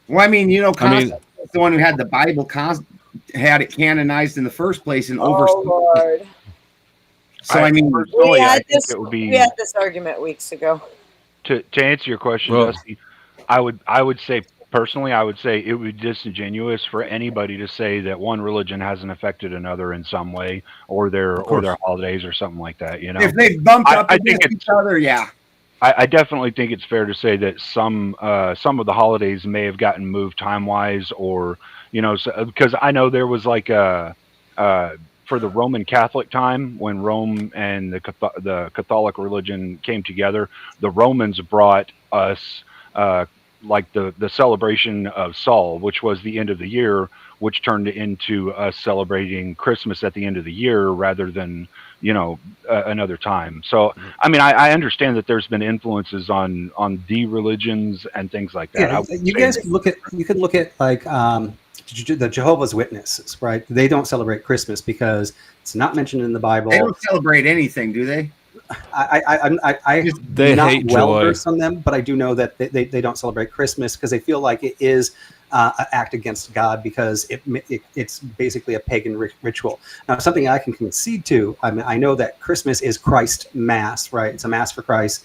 Well, I mean, you know, I mean- Constantine was the one who had the Bible, had it canonized in the first place, and over. Oh Lord, So I mean, personally, we I had think this. it would be We had this argument weeks ago. to answer your question, Well- Dusty. I would say personally, I would say it would be disingenuous for anybody to say that one religion hasn't affected another in some way, or their holidays or something like that. You know, if they bumped up I think against each other, yeah. I definitely think it's fair to say that some of the holidays may have gotten moved time wise, or you know, because I know there was like for the Roman Catholic time, when Rome and the Catholic religion came together, the Romans brought us like the celebration of Saul, which was the end of the year, which turned into us celebrating Christmas at the end of the year rather than, you know, another time. So, I mean, I understand that there's been influences on the religions and things like that. Yeah, you guys could look at like the Jehovah's Witnesses, right? They don't celebrate Christmas because it's not mentioned in the Bible. They don't celebrate anything, do they? I'm They not hate well joy. versed on them, but I do know that they don't celebrate Christmas because they feel like it is an act against God, because it's basically a pagan ritual. Now, something I can concede to, I mean, I know that Christmas is Christ Mass, right? It's a Mass for Christ,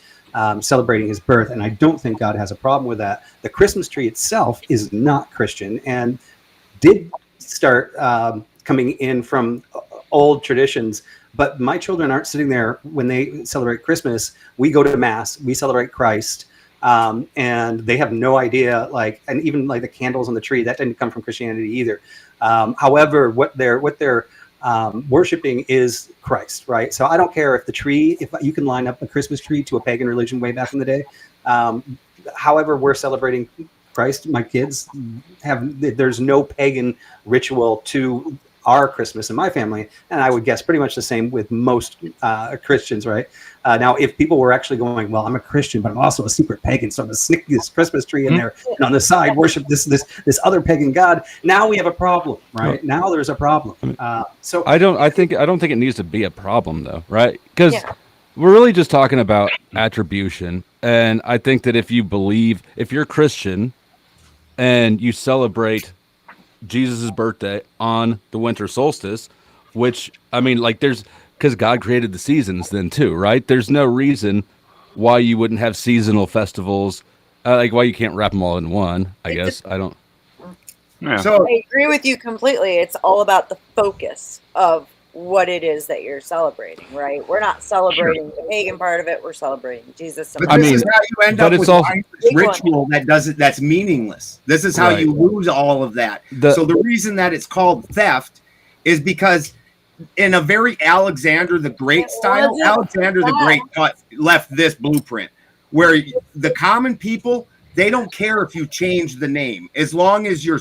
celebrating his birth, and I don't think God has a problem with that. The Christmas tree itself is not Christian and did start coming in from old traditions. But my children aren't sitting there when they celebrate Christmas. We go to Mass, we celebrate Christ, and they have no idea, like, and even like the candles on the tree, that didn't come from Christianity either. However, what they're worshiping is Christ, right? So I don't care if the tree, if you can line up a Christmas tree to a pagan religion way back in the day. However, we're celebrating Christ. My kids there's no pagan ritual to our Christmas in my family, and I would guess pretty much the same with most Christians, right? Now, if people were actually going, well, I'm a Christian, but I'm also a secret pagan, so I'm gonna sneak this Christmas tree in there, and on the side worship this other pagan god. Now we have a problem, right? Now there's a problem. So I don't think it needs to be a problem though, right? Because we're really just talking about attribution, and I think that if you're Christian and you celebrate Jesus' birthday on the winter solstice, which, I mean, like, because God created the seasons then too, right? There's no reason why you wouldn't have seasonal festivals, like why you can't wrap them all in one, I guess. I don't. Yeah. So I agree with you completely. It's all about the focus of what it is that you're celebrating, right? We're not celebrating the pagan part of it. We're celebrating Jesus. but I this mean, is how you end but up it's with also- mindless ritual that's meaningless. This is how Right. you lose all of that. So the reason that it's called theft is because in a very Alexander the Great style, Alexander the Great left this blueprint where the common people, they don't care if you change the name, as long as your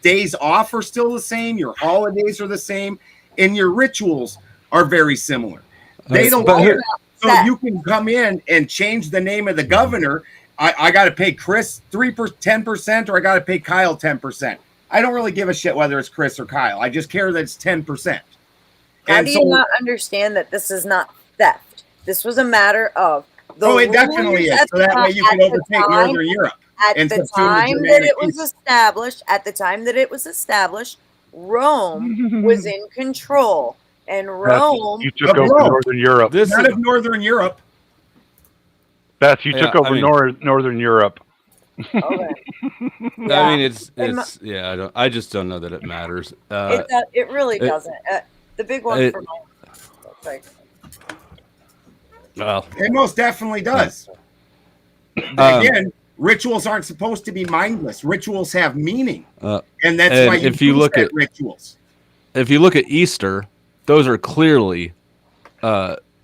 days off are still the same, your holidays are the same, and your rituals are very similar. They don't But care. So you can come in and change the name of the governor. I got to pay Chris 10%, or I got to pay Kyle 10%. I don't really give a shit whether it's Chris or Kyle. I just care that it's 10%. How do you not understand that this is not theft? This was a matter of the it definitely is. So that way you can overtake Northern Europe. At the time that it was established, Rome was in control, and Rome. You took over Northern Europe. Not of Northern Europe. Beth, you took over Northern Europe. Okay. Yeah. I mean, I just don't know that it matters. It really doesn't. The big one for my. Well, it most definitely does. Again, rituals aren't supposed to be mindless. Rituals have meaning, and that's why if you look at rituals. If you look at Easter, those are clearly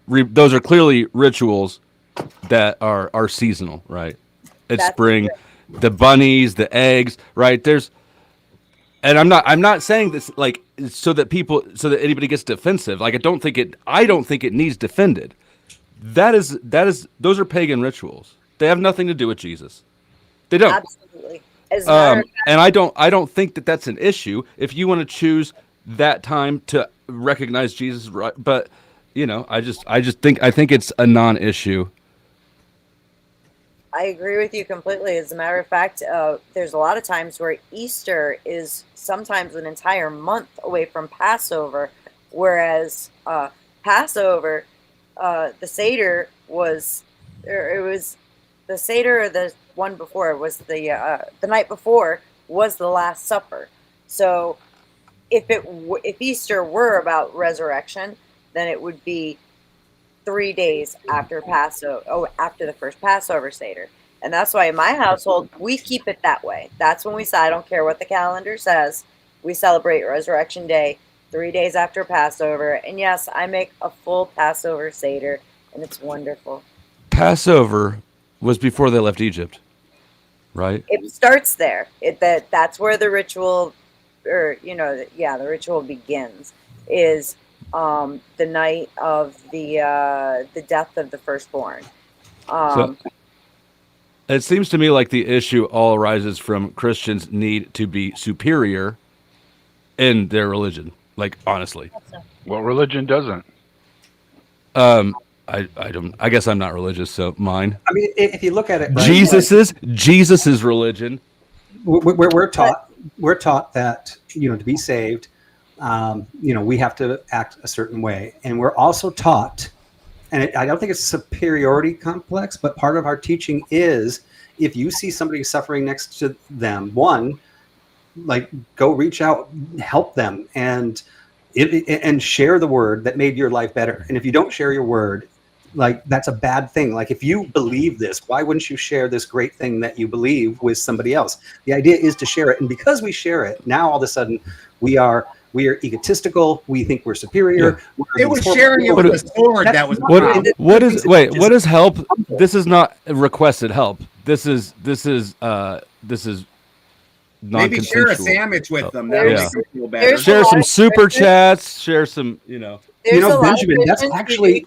rituals that are seasonal, right? It's spring, the bunnies, the eggs, right? And I'm not saying this like so that anybody gets defensive. Like I don't think it needs defended. Those are pagan rituals. They have nothing to do with Jesus. They don't. Absolutely. And I don't think that that's an issue if you want to choose that time to recognize Jesus, right? But I think it's a non-issue. I agree with you completely. As a matter of fact, there's a lot of times where Easter is sometimes an entire month away from Passover, whereas Passover, the Seder was the Seder or the one before was the night before was the Last Supper. So if Easter were about resurrection, then it would be 3 days after Passover, after the first Passover Seder. And that's why in my household, we keep it that way. That's when we say, I don't care what the calendar says, we celebrate Resurrection Day 3 days after Passover. And yes, I make a full Passover Seder, and it's wonderful. Passover was before they left Egypt, right? It starts there. That's where the ritual, the ritual begins, is the night of the death of the firstborn. So it seems to me like the issue all arises from Christians' need to be superior in their religion. Like honestly, what religion doesn't? I don't. I guess I'm not religious, so mine. I mean, if you look at it, right, Jesus's religion. We're taught that to be saved, we have to act a certain way, and we're also taught, and I don't think it's a superiority complex, but part of our teaching is if you see somebody suffering next to them, one, like go reach out, help them, and share the word that made your life better. And if you don't share your word, like that's a bad thing. Like if you believe this, why wouldn't you share this great thing that you believe with somebody else? The idea is to share it, and because we share it, now all of a sudden we are egotistical. We think we're superior. Yeah. It was sharing it with a sword. That was what is help? This is not requested help. This is maybe share a sandwich with them. That would make them feel better. Share some super chats. Share some, Benjamin. That's actually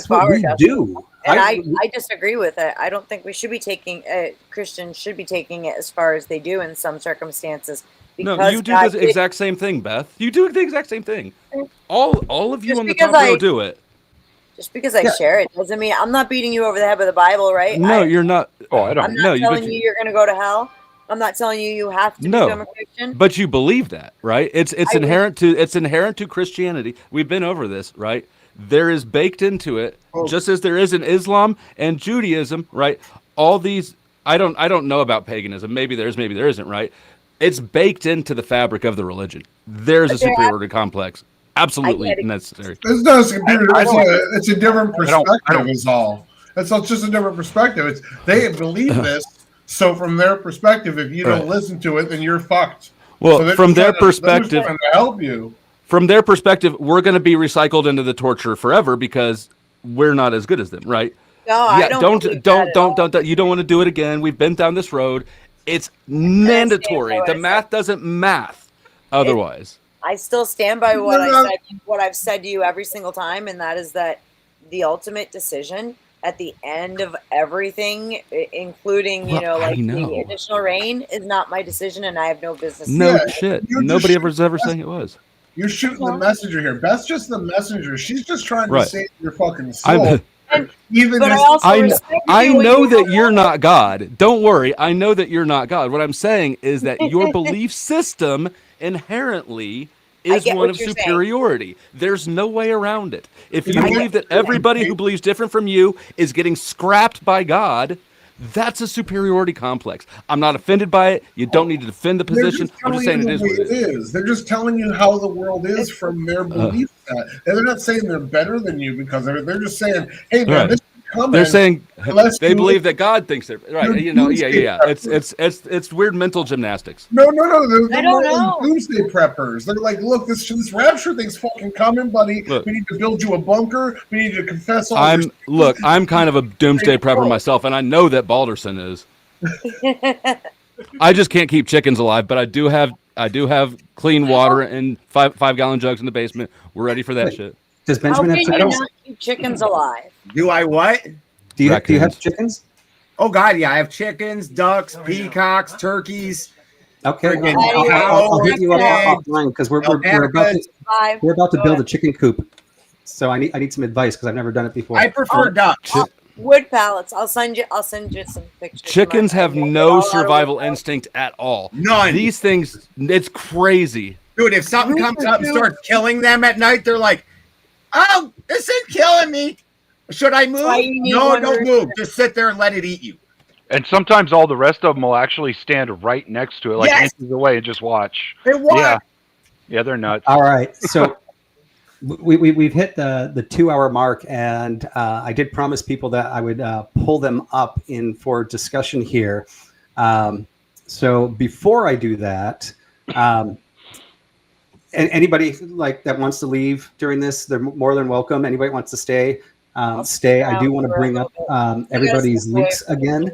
what we do. And I disagree with it. I don't think we should be taking Christians should be taking it as far as they do in some circumstances. No, you do the exact same thing, Beth. You do the exact same thing. All of you on the top row do it. Just because I share it doesn't mean I'm not beating you over the head with the Bible, right? No, you're not. Oh, I don't. I'm not telling you you're going to go to hell. I'm not telling you have to become a Christian. But you believe that, right? It's inherent to Christianity. We've been over this, right? There is baked into it, just as there is in Islam and Judaism, right? All these, I don't know about paganism. Maybe there is, maybe there isn't, right? It's baked into the fabric of the religion. There's a superiority complex. Absolutely necessary. It's not a superiority. It's a different perspective is all. It's not just a different perspective. They believe this. So from their perspective, if you don't listen to it, then you're fucked. Well, so from their perspective, to help you. From their perspective, we're going to be recycled into the torture forever because we're not as good as them, right? No, I don't. You don't want to do it again. We've been down this road. It's mandatory. The math doesn't math otherwise. I still stand by what I've said to you every single time, and that is that the ultimate decision at the end of everything, including, Well, I like know. the additional rain, is not my decision, and I have no business. No Yeah, shit. you're just Nobody shooting ever the saying it was. You're shooting the No. messenger here. Beth's just the messenger. She's just trying to Right. save your fucking soul. I'm, Even But I this, also I respect I you when know you that don't you're know. not God. Don't worry. I know that you're not God. What I'm saying is that your belief system inherently I is get one what of you're saying. superiority. There's no way around it. If you I get believe that everybody who believes different from you is getting scrapped by God, that's a superiority complex. I'm not offended by it. You don't need to defend the they're position. just I'm telling just saying you it the is way what it it is. is. They're just telling you how the world is from their belief set. And they're not saying they're better than you because they're just saying, hey man, Right. this is coming. They're saying unless they you believe listen. that God thinks they're right. They're You know, doomsday yeah. preppers. It's weird mental gymnastics. No. They're I more don't know. like doomsday preppers. They're like, look, this rapture thing's fucking coming, buddy. Look. We need to build you a bunker. We need to confess all your I'm kind of a doomsday prepper myself, and I know that Balderson is. I just can't keep chickens alive, but I do have clean water and 5 gallon jugs in the basement. We're ready for that Wait. shit. Does How Benjamin have can you chickens? not keep chickens alive? Do I what? Do you have Raccoons. chickens? Oh God, yeah. I have chickens, ducks, peacocks, turkeys. Okay, Friggin' I'll hit you up cows, offline because we're about alpacas. to Go build ahead. a chicken coop. So I need some advice because I've never done it before. I prefer ducks. Wood pallets. I'll send you some pictures. Chickens have We'll get no all out of survival wood pallets. instinct at all. None. These things, it's crazy. Dude, if something comes up and starts killing them at night, they're like, oh, this is killing me. Should I move? why you need No, one don't rooster. move. Just sit there and let it eat you. And sometimes all the rest of them will actually stand right next to it, like Yes. inches away, and just watch. They watch. Yeah, they're nuts. All right, so we've hit the 2 hour mark, and I did promise people that I would pull them up in for discussion here. So before I do that, anybody like that wants to leave during this, they're more than welcome. Anybody wants to stay, stay. I do want to bring up everybody's links again.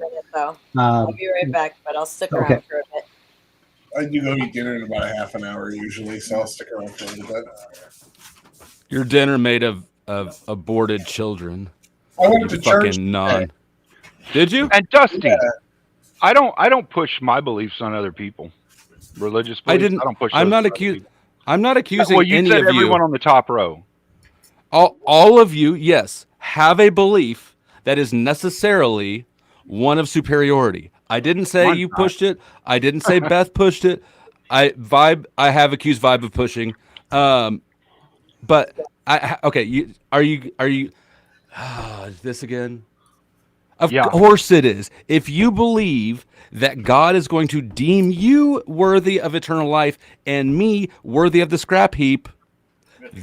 I'll be right back, but I'll stick around Okay. for a bit. I do go eat dinner in about a half an hour usually, so I'll stick around for a little bit. Your dinner made of aborted children. I went You to church. fucking non. Did you? And Dusty, Yeah. I don't push my beliefs on other people. Religious beliefs. I didn't. I don't push. I'm those not on other accused. people. I'm not accusing Well, you any said of everyone you. on the top row. All of you, yes, have a belief that is necessarily one of superiority. I didn't say Mine's you not. pushed it. I didn't say Beth pushed it. I have accused Vibe of pushing. But okay, are you this again? Of Yeah. course it is. If you believe that God is going to deem you worthy of eternal life and me worthy of the scrap heap,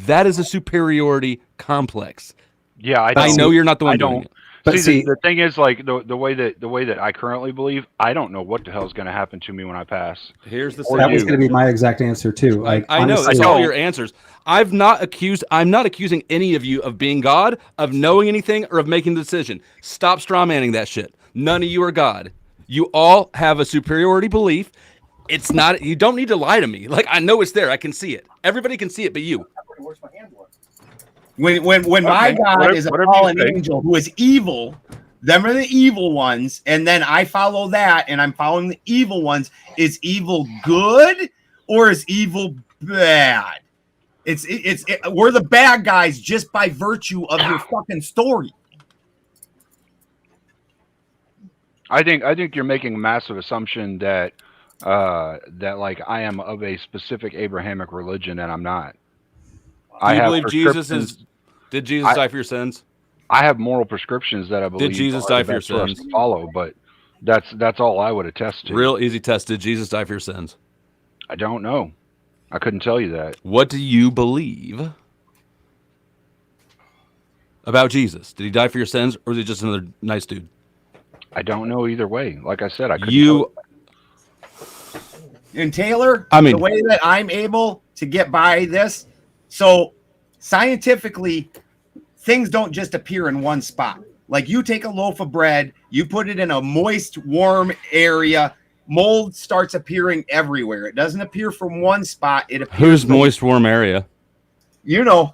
that is a superiority complex. Yeah, I know you're not the one doing it. But See, see, the thing is, like the way that I currently believe, I don't know what the hell is going to happen to me when I pass. Here's the Or that thing. was you. going to be my exact answer too. Like I know honestly, that's all your answers. I'm not accusing any of you of being God, of knowing anything, or of making the decision. Stop straw manning that shit. None of you are God. You all have a superiority belief. It's not. You don't need to lie to me. Like I know it's there. I can see it. Everybody can see it, but you. When my Okay, God whatever- is a whatever you fallen say. angel who is evil, them are the evil ones, and then I follow that, and I'm following the evil ones. Is evil good or is evil bad? We're the bad guys just by virtue of your fucking story. I think you're making a massive assumption that like I am of a specific Abrahamic religion and I'm not. Do you have believe Jesus prescriptions- is? Did Jesus die for your sins? I have moral prescriptions that I believe Jesus are die the for your best for us sins? to follow, but that's all I would attest to. Real easy test. Did Jesus die for your sins? I don't know. I couldn't tell you that. What do you believe about Jesus? Did he die for your sins, or is he just another nice dude? I don't know either way. Like I said, I couldn't You And Taylor, I mean- the way that I'm able to get by this, so scientifically, things don't just appear in one spot. Like you take a loaf of bread, you put it in a moist, warm area, mold starts appearing everywhere. It doesn't appear from one spot. It appears who's from- moist, warm area? You know,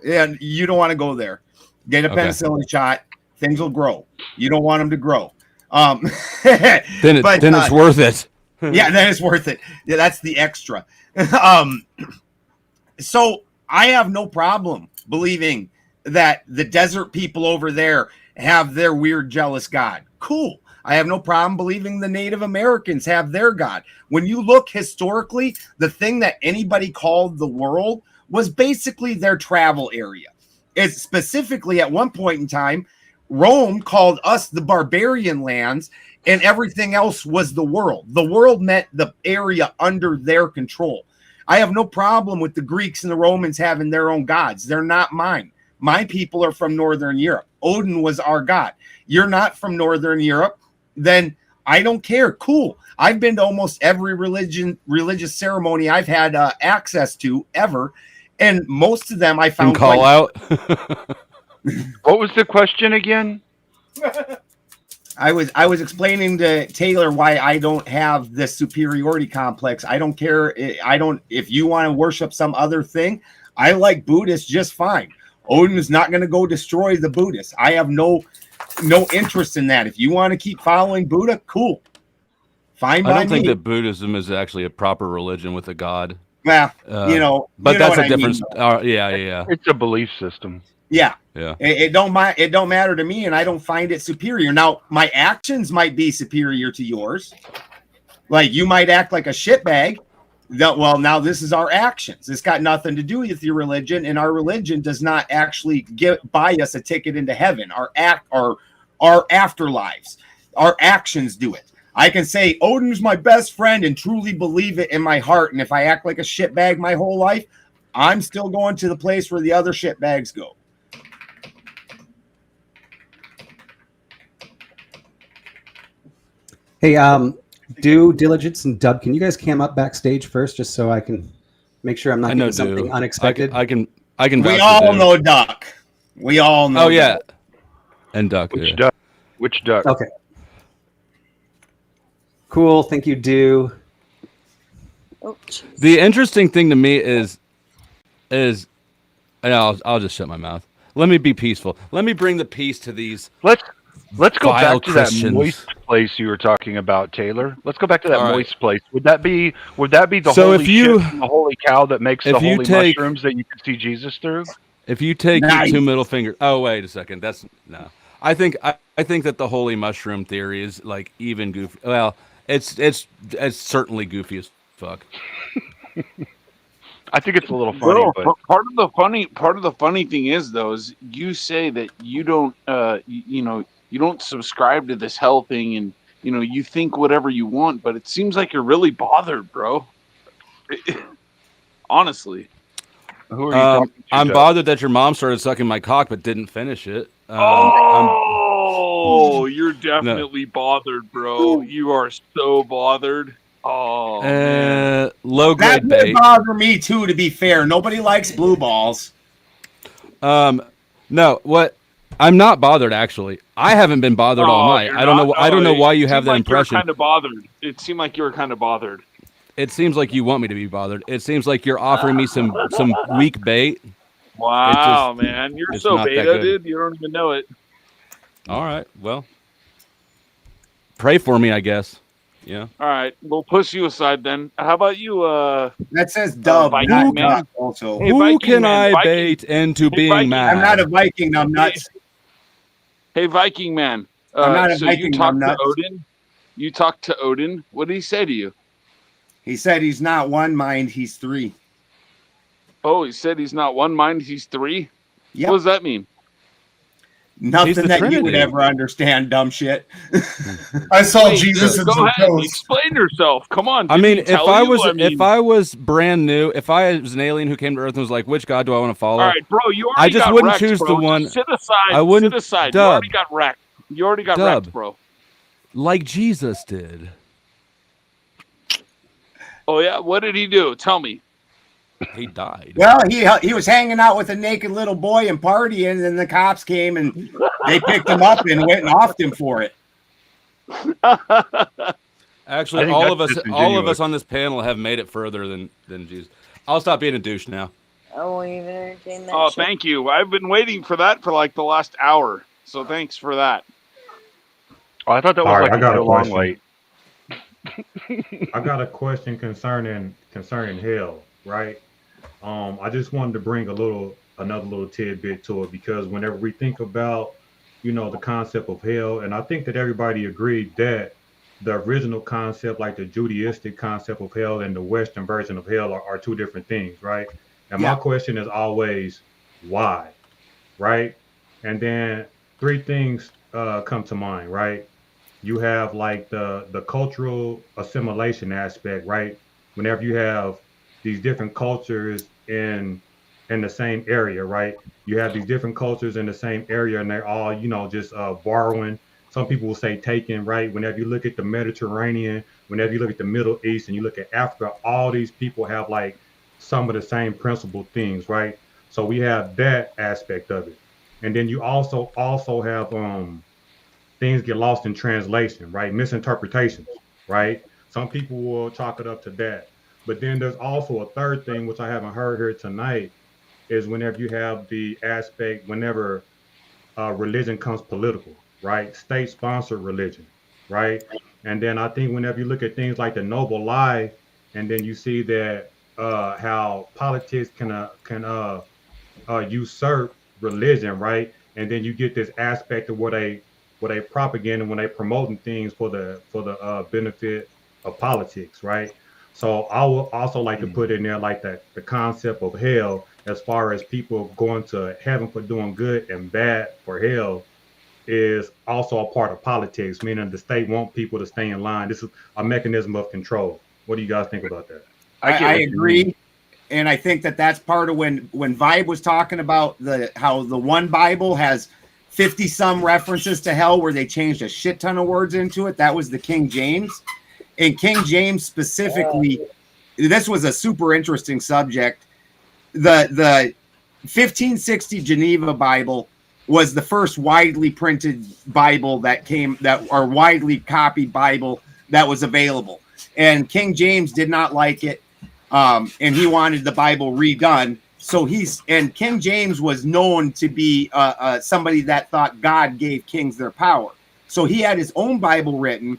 and you don't want to go there. Get a Okay. penicillin shot, things will grow. You don't want them to grow. Then it's worth it. Yeah, then it's worth it. Yeah, that's the extra. So I have no problem believing that the desert people over there have their weird jealous God. Cool. I have no problem believing the Native Americans have their God. When you look historically, the thing that anybody called the world was basically their travel area. It's specifically at one point in time, Rome called us the barbarian lands, and everything else was the world. The world meant the area under their control. I have no problem with the Greeks and the Romans having their own gods. They're not mine. My people are from Northern Europe. Odin was our god. You're not from Northern Europe, then I don't care. Cool. I've been to almost every religious ceremony I've had access to ever, and most of them I found call out. What was the question again? I was explaining to Taylor why I don't have this superiority complex. I don't care. If you want to worship some other thing, I like Buddhists just fine. Odin is not going to go destroy the Buddhists. I have no interest in that. If you want to keep following Buddha, cool. Fine by me. I don't think that Buddhism is actually a proper religion with a god. Well, but that's a difference. Yeah. It's a belief system. Yeah. It don't matter to me, and I don't find it superior. Now, my actions might be superior to yours. Like you might act like a shitbag. Now this is our actions. It's got nothing to do with your religion, and our religion does not actually buy us a ticket into heaven. Our afterlives, our actions do it. I can say Odin's my best friend and truly believe it in my heart, and if I act like a shitbag my whole life, I'm still going to the place where the other shitbags go. Hey, Do, Diligence, and Dub, can you guys cam up backstage first, just so I can make sure I'm not doing something unexpected? I can. We all know Duck. We all know. Oh yeah, Duck. And Duck. Which duck? Which duck? Okay. Cool. Thank you, Do. Oh, the interesting thing to me is, I'll just shut my mouth. Let me be peaceful. Let me bring the peace to these. Let's go back to Christians. that moist place you were talking about, Taylor. Let's go back to that moist place. Would that be the holy shit and the holy cow that makes the holy mushrooms that you can see Jesus through? If you take your two middle fingers, oh wait a second, that's no. I think that the holy mushroom theory is like even goofy. Well, it's certainly goofy as fuck. I think it's a little funny, Well, but part of the funny thing is though is you say that you don't you don't subscribe to this hell thing, and you think whatever you want, but it seems like you're really bothered, bro. Honestly. who are you talking to? I'm Doug? bothered that your mom started sucking my cock but didn't finish it. You're definitely bothered, bro. You are so bothered. Oh, low That grade would bait. bother me too, to be fair. Nobody likes blue balls. No, what? I'm not bothered actually. I haven't been bothered all night. I don't know. I don't know why you have that impression. Kind of bothered. It seemed like you were kind of bothered. It seems like you want me to be bothered. It seems like you're offering me some weak bait. Wow, man, you're it's so not that beta, good. dude. You don't even know it. All right, well, pray for me, I guess. Yeah. All right, we'll push you aside then. How about you? That says Dub, Viking not man. Duck also. Hey, Who Viking can man, I Viking- bait into being Viking, mad? I'm not a Viking, I'm nuts. Hey, Viking man. I'm not a so Viking, you talked I'm to nuts. Odin. You talked to Odin. What did he say to you? He said he's not one mind, he's three. Oh, he said he's not one mind, he's three. Yep. What does that mean? Nothing the that you would Trinity. ever understand, dumb shit. I saw Wait, Jesus dude, in go some ahead. toast. Explain yourself. Come on. I didn't mean, he if tell I you? was mean, if I was brand new, if I was an alien who came to Earth and was like, which god do I want to follow? all right, bro. You I already just got wouldn't wrecked, choose bro. the Just one- sit aside. I wouldn't- Sit aside. Dub. You already got wrecked. You already got Dub. wrecked, bro. Like Jesus did. Oh yeah. What did he do? Tell me. He died. Well, he was hanging out with a naked little boy and partying, and then the cops came and they picked him up and went and offed him for it. Actually, I think all that's of us disingenuous. on this panel have made it further than Jesus. I'll stop being a douche now. I won't even entertain that Oh, shit. thank you. I've been waiting for that for like the last hour. So thanks for that. Oh, I thought that was All right, like I got a a long question. wait. I got a question concerning hell, right? I just wanted to bring another little tidbit to it because whenever we think about, the concept of hell, and I think that everybody agreed that the original concept, like the Judaistic concept of hell and the Western version of hell are two different things, right? And my Yeah. question is always why, right? And then three things come to mind, right? You have like the cultural assimilation aspect, right? Whenever you have these different cultures in the same area, right? You have these different cultures in the same area, and they're all, just borrowing. Some people will say taking, right? Whenever you look at the Mediterranean, whenever you look at the Middle East, and you look at Africa, all these people have like some of the same principal things, right? So we have that aspect of it, and then you also have things get lost in translation, right? Misinterpretations, right? Some people will chalk it up to that. But then there's also a third thing, which I haven't heard here tonight, is whenever you have the aspect, whenever religion comes political, right? State sponsored religion, right? And then I think whenever you look at things like the noble lie, and then you see that how politics can usurp religion, right? And then you get this aspect of what they propaganda when they promoting things for the benefit of politics, right? So I would also like to put in there like the concept of hell, as far as people going to heaven for doing good and bad for hell, is also a part of politics, meaning the state want people to stay in line. This is a mechanism of control. What do you guys think about that? I agree. And I think that's part of when Vibe was talking about how the one Bible has 50 some references to hell where they changed a shit ton of words into it. That was the King James. And King James specifically, this was a super interesting subject. The 1560 Geneva Bible was the first widely printed Bible widely copied Bible that was available. And King James did not like it. And he wanted the Bible redone. So King James was known to be somebody that thought God gave kings their power. So he had his own Bible written.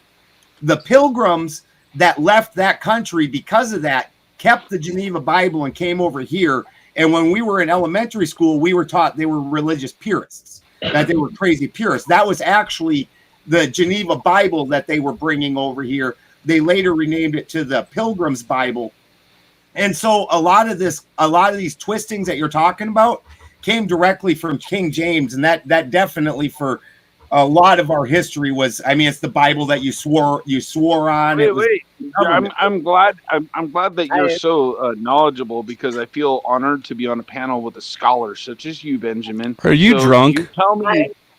The pilgrims that left that country because of that kept the Geneva Bible and came over here. And when we were in elementary school, we were taught they were religious purists, that they were crazy purists. That was actually the Geneva Bible that they were bringing over here. They later renamed it to the Pilgrim's Bible. And so a lot of these twistings that you're talking about came directly from King James, and that definitely for a lot of our history was, it's the Bible that you swore on. Wait. I'm glad that you're so knowledgeable, because I feel honored to be on a panel with a scholar such as you, Benjamin. Are you drunk?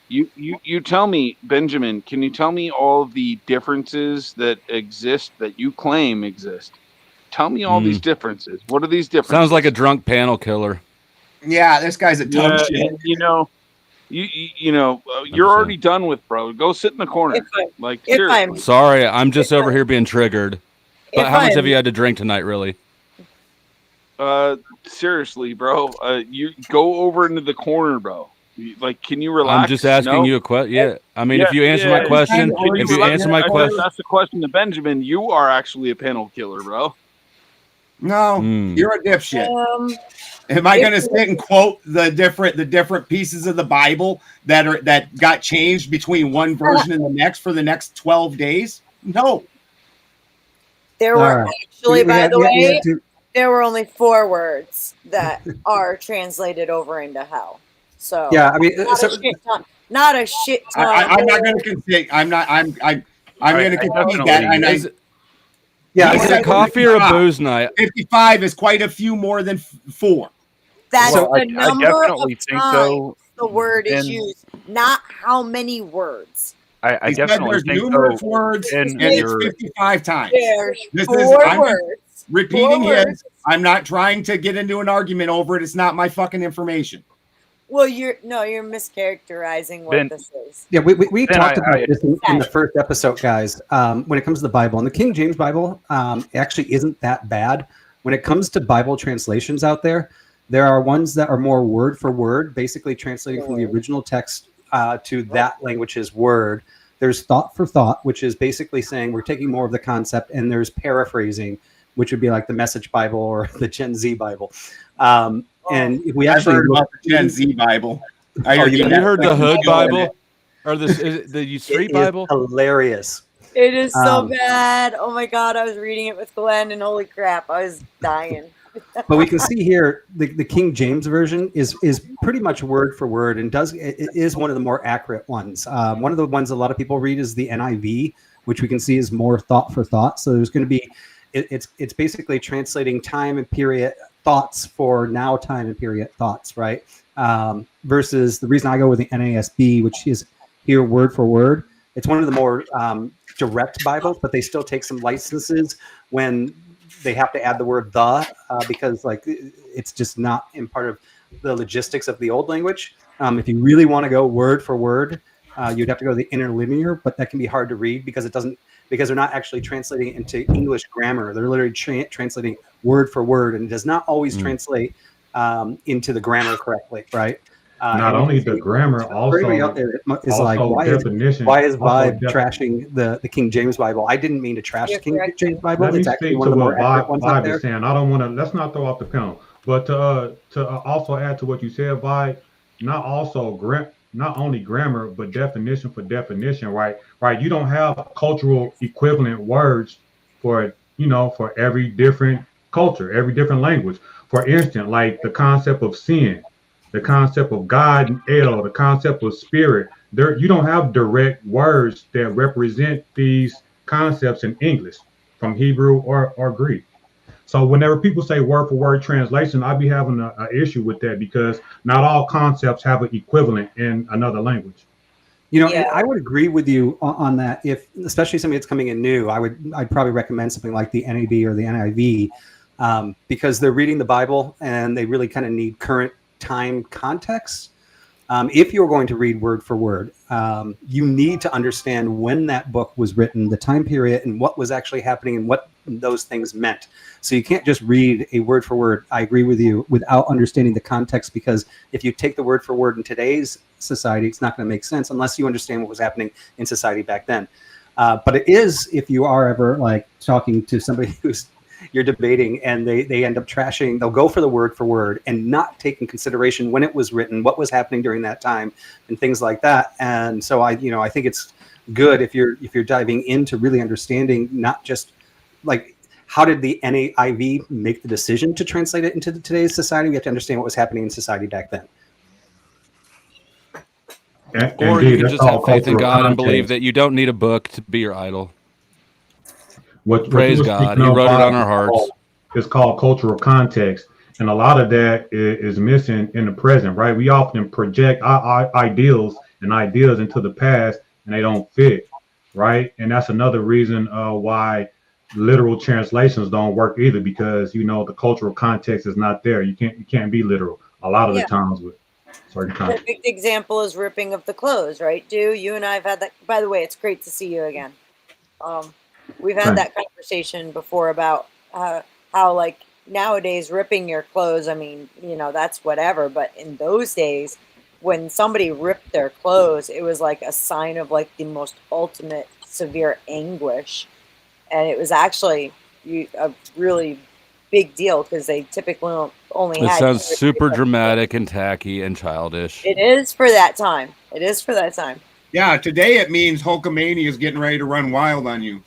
You tell me, Benjamin, can you tell me all of the differences that exist, that you claim exist? Tell me all these differences. What are these differences? Sounds like a drunk panel killer. Yeah, this guy's a dumb shit. You're already done with, bro. Go sit in the corner. Seriously. Sorry, I'm just over here being triggered. But how much have you had to drink tonight, really? Seriously, bro. You go over into the corner, bro. Can you relax? I'm just asking you a question. Yeah, if you answer my question, that's the question to Benjamin. You are actually a panel killer, bro. No, you're a dipshit. Am I going to sit and quote the different pieces of the Bible that got changed between one version and the next for the next 12 days? No. There were actually, by the way, there were only 4 words that are translated over into hell. So yeah, not a shit ton. I'm not going to concede. I'm going to concede that. Is it coffee or a booze night? 55 is quite a few more than 4. That's the number of think, times the word is used, not how many words. I definitely there's think numerous words, and it's 55 times. There's 4 words. Repeating his. I'm not trying to get into an argument over it. It's not my fucking information. Well, you're mischaracterizing what this is. Yeah, we talked about this in the first episode, guys. When it comes to the Bible, and the King James Bible actually isn't that bad. When it comes to Bible translations out there, there are ones that are more word for word, basically translating from the original text to that language's word. There's thought for thought, which is basically saying we're taking more of the concept, and there's paraphrasing, which would be like the Message Bible or the Gen Z Bible. And if we I've actually heard look about the Gen Z Bible. I Oh, heard you Have you heard the Hood Sheol in Bible it. or the Street it is Bible? hilarious. It is so Um, bad. Oh my god, I was reading it with Glenn, and holy crap, I was dying. But we can see here the King James version is pretty much word for word, and it is one of the more accurate ones. One of the ones a lot of people read is the NIV, which we can see is more thought for thought. So there's going to be it's basically translating time and period thoughts for now time and period thoughts, right? Versus the reason I go with the NASB, which is here word for word. It's one of the more direct Bibles, but they still take some licenses when they have to add the word because like it's just not in part of the logistics of the old language. If you really want to go word for word, you'd have to go to the interlinear, but that can be hard to read because they're not actually translating it into English grammar. They're literally translating word for word, and it does not always translate into the grammar correctly, right? Not only the grammar, for everybody out also there is like, definition. why is also Vibe trashing the King James Bible? I didn't mean to trash the King James Bible. Let me It's actually speak one to of the what more accurate ones out Vibe there. is saying. I don't want to. Let's not throw off the panel. But to also add to what you said, Vibe, not only grammar, but definition for definition, right? Right. You don't have cultural equivalent words for every different culture, every different language. For instance, like the concept of sin, the concept of God and El, the concept of spirit. There, you don't have direct words that represent these concepts in English from Hebrew or Greek. So whenever people say word for word translation, I'd be having an issue with that because not all concepts have an equivalent in another language. And I would agree with you on that. If especially somebody that's coming in new, I'd probably recommend something like the NAB or the NIV because they're reading the Bible and they really kind of need current time context. If you're going to read word for word, you need to understand when that book was written, the time period, and what was actually happening and what those things meant. So you can't just read a word for word, I agree with you, without understanding the context, because if you take the word for word in today's society, it's not going to make sense unless you understand what was happening in society back then. But it is, if you are ever like talking to somebody who's you're debating and they end up trashing, they'll go for the word and not take in consideration when it was written, what was happening during that time and things like that. And so I think it's good if you're diving into really understanding, not just like, how did the NAIV make the decision to translate it into today's society? We have to understand what was happening in society back then. Or you can just have faith in God and believe that you don't need a book to be your idol. Praise God. He wrote it on our hearts. It's called cultural context. And a lot of that is missing in the present, right? We often project our ideals and ideas into the past and they don't fit, right? And that's another reason why literal translations don't work either, because the cultural context is not there. You can't be literal a lot of the times with certain content. Perfect example is ripping of the clothes, right? You and I have had that. By the way, it's great to see you again. We've had that conversation before about how like nowadays ripping your clothes, I mean, that's whatever. But in those days, when somebody ripped their clothes, it was like a sign of like the most ultimate severe anguish. And it was actually a really big deal because they typically only had. It sounds super dramatic and tacky and childish. It is for that time. Yeah, today it means Hulkamania is getting ready to run wild on you.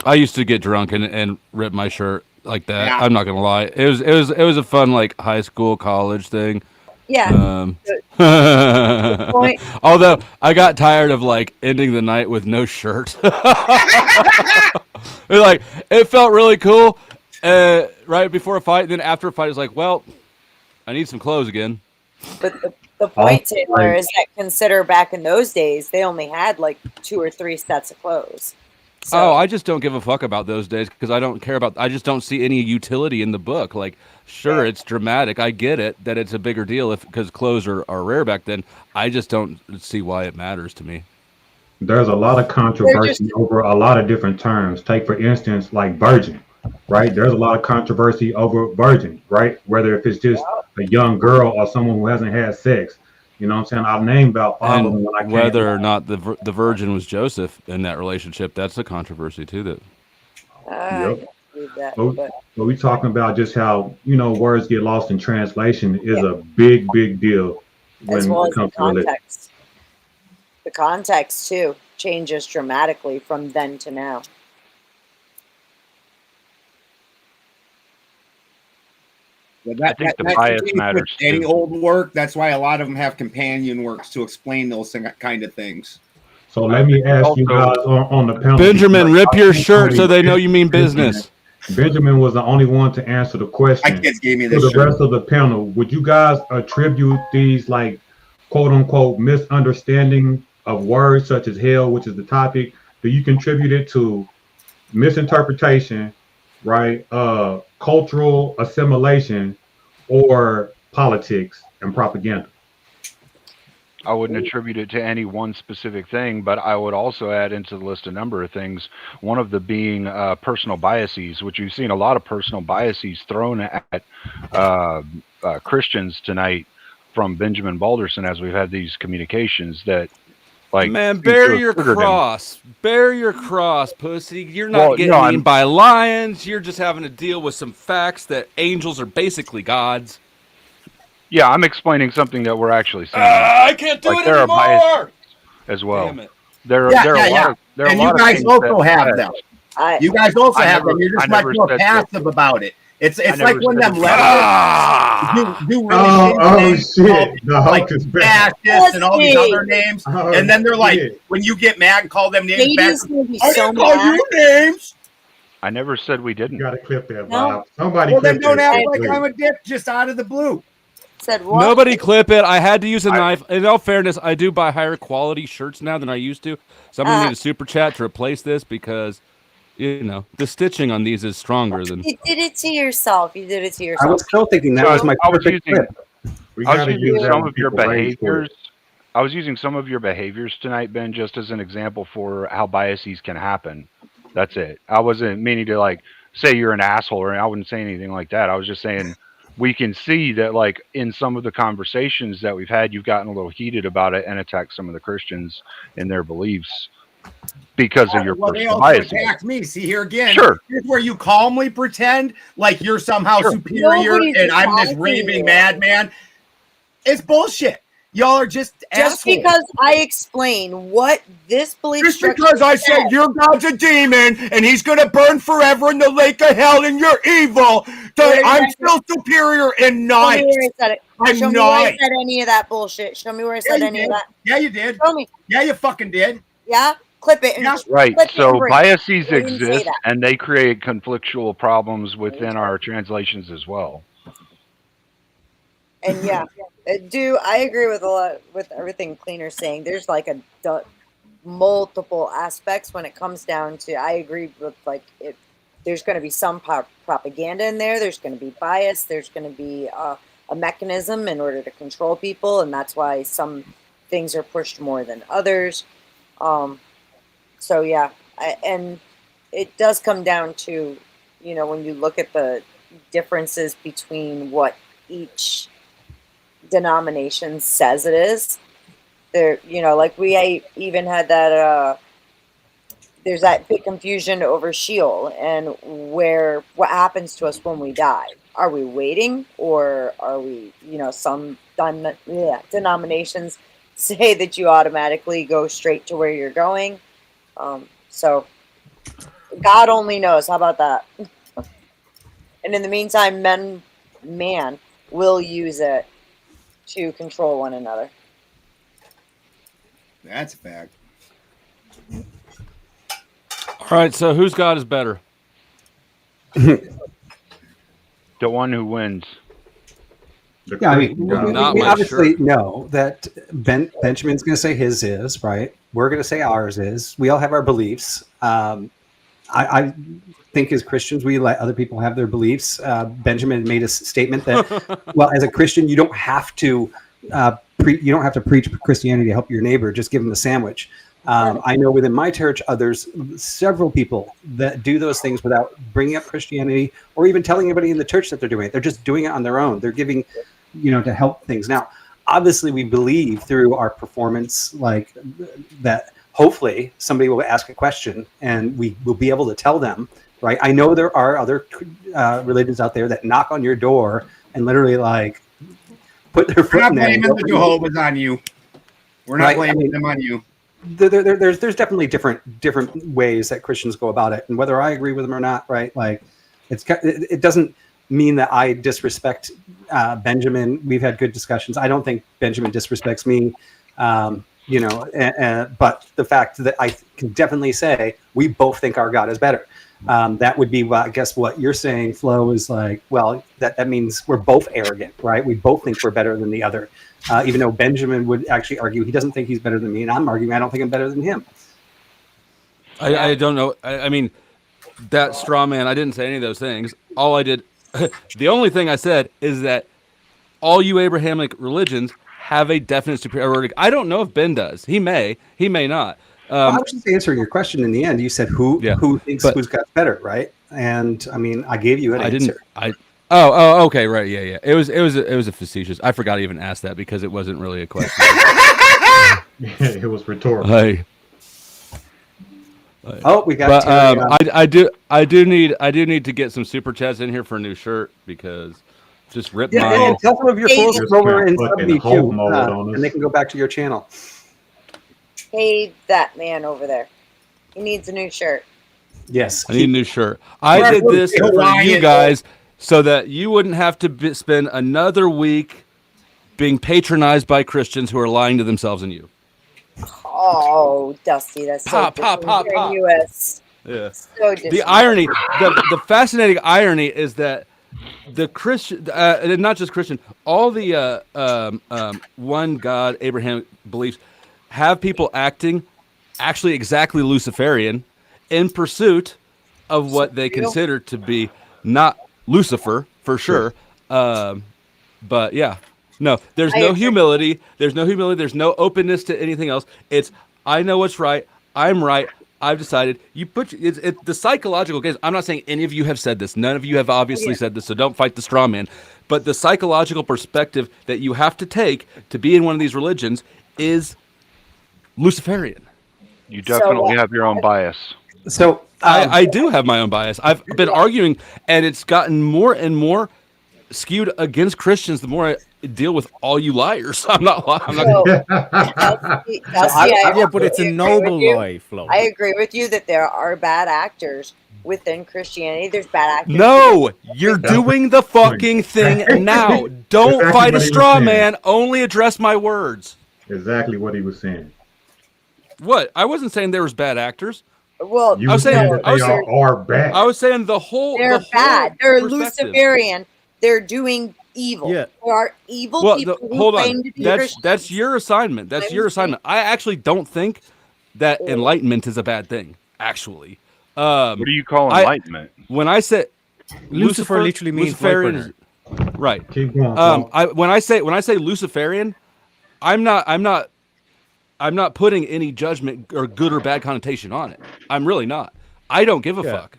I used to get drunk and rip my shirt like that. Yeah. I'm not gonna lie. It was a fun like high school, college thing. Yeah. Although I got tired of like ending the night with no shirt. It felt really cool right before a fight, and then after a fight it's like, well, I need some clothes again. But the point, Taylor, is that consider back in those days they only had like 2 or 3 sets of clothes. So, I just don't give a fuck about those days because I just don't see any utility in the book. Like, sure, it's dramatic. I get it that it's a bigger deal because clothes are rare back then. I just don't see why it matters to me. There's a lot of controversy over a lot of different terms. Take, for instance, like virgin, right? There's a lot of controversy over virgin, right? Whether if it's just a young girl or someone who hasn't had sex. You know what I'm saying? I've named about 5 of them And when I came. whether or not the virgin was Joseph in that relationship, that's a controversy too. That I Yep. can believe that, But but we talking about just how, words get lost in translation is Yeah. a big, big deal as when well it as the comes to religion. context. The context too changes dramatically from then to now. Well, I think the that's bias case with matters any too. old work. That's why a lot of them have companion works to explain those kind of things. So let me ask you guys on the panel. Benjamin, because rip your I think shirt so only they know you mean business. Benjamin was the only one to answer the My question. kids gave me For this the shirt. rest of the panel, would you guys attribute these like quote unquote misunderstanding of words such as hell, which is the topic? Do you contribute it to misinterpretation, right? Cultural assimilation, or politics and propaganda? I wouldn't attribute it to any one specific thing, but I would also add into the list a number of things. One of them being personal biases, which you've seen a lot of personal biases thrown at Christians tonight from Benjamin Balderson as we've had these communications that, like, Man, seem bear to have your triggered him. cross. Bear your cross, pussy. You're not Well, getting no, eaten I'm- by lions. You're just having to deal with some facts that angels are basically gods. Yeah, I'm explaining something that we're actually seeing I can't do Like, it there are biases anymore. as well. Damn it. There are a lot of there are And a you lot of guys things also that- have that- them. I You guys also I have never- them. You're I just much never more said that. passive about it. It's I like never when said them that. leftists do really Oh, shitty oh things shit! called The like Hulk is back. fascists and all these Pussy. other names, Oh, and then they're like, shit. when you get mad and call them names back, ladies will be I so didn't call mad. you names. I never said we You didn't. gotta clip that, No. Bob. Somebody Well, then clip don't that act shit, like please. I'm a dick just out of the blue. Said what? Nobody clip it. I had to use a knife. In all fairness, I do buy higher quality shirts now than I used to. So I'm going to need a super chat to replace this because, the stitching on these is stronger than... You did it to yourself. You did it to I yourself. was still thinking that was my I was perfect using- clip. We I was gotta using use that some when of your people rage for behaviors. it. I was using some of your behaviors tonight, Ben, just as an example for how biases can happen. That's it. I wasn't meaning to like say you're an asshole, or I wouldn't say anything like that. I was just saying we can see that like in some of the conversations that we've had, you've gotten a little heated about it and attacked some of the Christians in their beliefs because of your Well, they personal also biases. attacked me. See here again. Sure. Here's where you calmly pretend like you're somehow Sure. superior Nobody's and I'm this attacking raving you. madman. It's bullshit. Y'all are just Just assholes. because I explain what this belief Just structure because I said says. your God's a demon and he's gonna burn forever in the lake of hell and you're evil, Where I'm did still superior and Show nice. me where it said it. I'm Show me where I nice. said any of that bullshit. Show me where I Yeah, said you any did. of that. Yeah, you did. Show me. Yeah, you fucking did. Yeah? Clip it. And Yeah. Right. clip it and So bring it. biases I didn't say exist that. and they create conflictual problems within our translations as well. And yeah, I agree with with everything Cleaner's saying. There's like multiple aspects when it comes down to. I agree with like it. There's going to be some propaganda in there. There's going to be bias. There's going to be a mechanism in order to control people, and that's why some things are pushed more than others. So yeah, and it does come down to when you look at the differences between what each denomination says it is. There, like I even had that. There's that big confusion over Sheol and what happens to us when we die. Are we waiting, or are we? Some denominations say that you automatically go straight to where you're going. So God only knows. How about that? And in the meantime, man will use it to control one another. That's a fact. All right, so whose God is better? The one who wins. Yeah, I mean, Not we my obviously shirt. know that Benjamin's going to say his is, right? We're going to say ours is. We all have our beliefs. I think as Christians, we let other people have their beliefs. Benjamin made a statement that, well, as a Christian, you don't have to preach Christianity to help your neighbor. Just give them a sandwich. I know within my church, several people that do those things without bringing up Christianity or even telling anybody in the church that they're doing it. They're just doing it on their own. They're giving, to help things. Now, obviously we believe through our performance, like that. Hopefully, somebody will ask a question, and we will be able to tell them. Right? I know there are other religions out there that knock on your door and literally like put their We're foot not in there. blaming the Jehovah's on you. We're not Right, I blaming mean, them on you. there's definitely different ways that Christians go about it, and whether I agree with them or not, right? Like, it doesn't mean that I disrespect Benjamin. We've had good discussions. I don't think Benjamin disrespects me, you know. But the fact that I can definitely say we both think our God is better. That would be, I guess, what you're saying, Flo, is like, well, that means we're both arrogant, right? We both think we're better than the other. Even though Benjamin would actually argue he doesn't think he's better than me, and I'm arguing I don't think I'm better than him. I don't know. I mean, that straw man, I didn't say any of those things. All I did, the only thing I said is that all you Abrahamic religions have a definite superiority. I don't know if Ben does. He may not. Well, I was just answering your question in the end. You said who thinks who's got better, right? And I mean, I gave you an answer. Oh, okay, right, yeah. It was a facetious. I forgot to even ask that because it wasn't really a question. It was rhetorical. Oh, we got. But I do need to get some super chats in here for a new shirt because just rip mine. Yeah, tell some of your followers Just to come over went and sub fucking me Hulk too, mode on us. and they can go back to your channel. Hey, that man over there. He needs a new shirt. Yes, I need a new shirt. I did this for you guys so that you wouldn't have to spend another week being patronized by Christians who are lying to themselves and you. Oh, Dusty, that's so disingenuous. Yeah. So The irony, the fascinating irony is that the Christian, not just Christian, all the one God Abraham beliefs have people acting actually exactly Luciferian in pursuit of what they consider to be not Lucifer for sure. But yeah, no, there's no humility. There's no humility. There's no openness to anything else. It's, I know what's right. I'm right. I've decided. You put the psychological gaze. I'm not saying any of you have said this. None of you have obviously said this, so don't fight the straw man. But the psychological perspective that you have to take to be in one of these religions is Luciferian. You definitely have your own bias. So I do have my own bias. I've been arguing, and it's gotten more and more skewed against Christians the more I deal with all you liars. I'm not. Yeah, but it's a noble lie, Flo. I agree with you that there are bad actors within Christianity. There's bad actors. No, you're doing the fucking thing now. Don't fight a straw man. Only address my words. Exactly what he was saying. What? I wasn't saying there was bad actors. Well, You saying that they are bad. I was saying the whole. They're bad. They're Luciferian. They're doing evil. Yeah. There are evil people who hold claim on. to be That's your assignment. That's your assignment. I actually don't think that enlightenment is a bad thing. Actually, what do you call enlightenment? When I say Lucifer literally means Luciferian, right? Keep going. When I say Luciferian, I'm not putting any judgment or good or bad connotation on it. I'm really not. I don't give a fuck.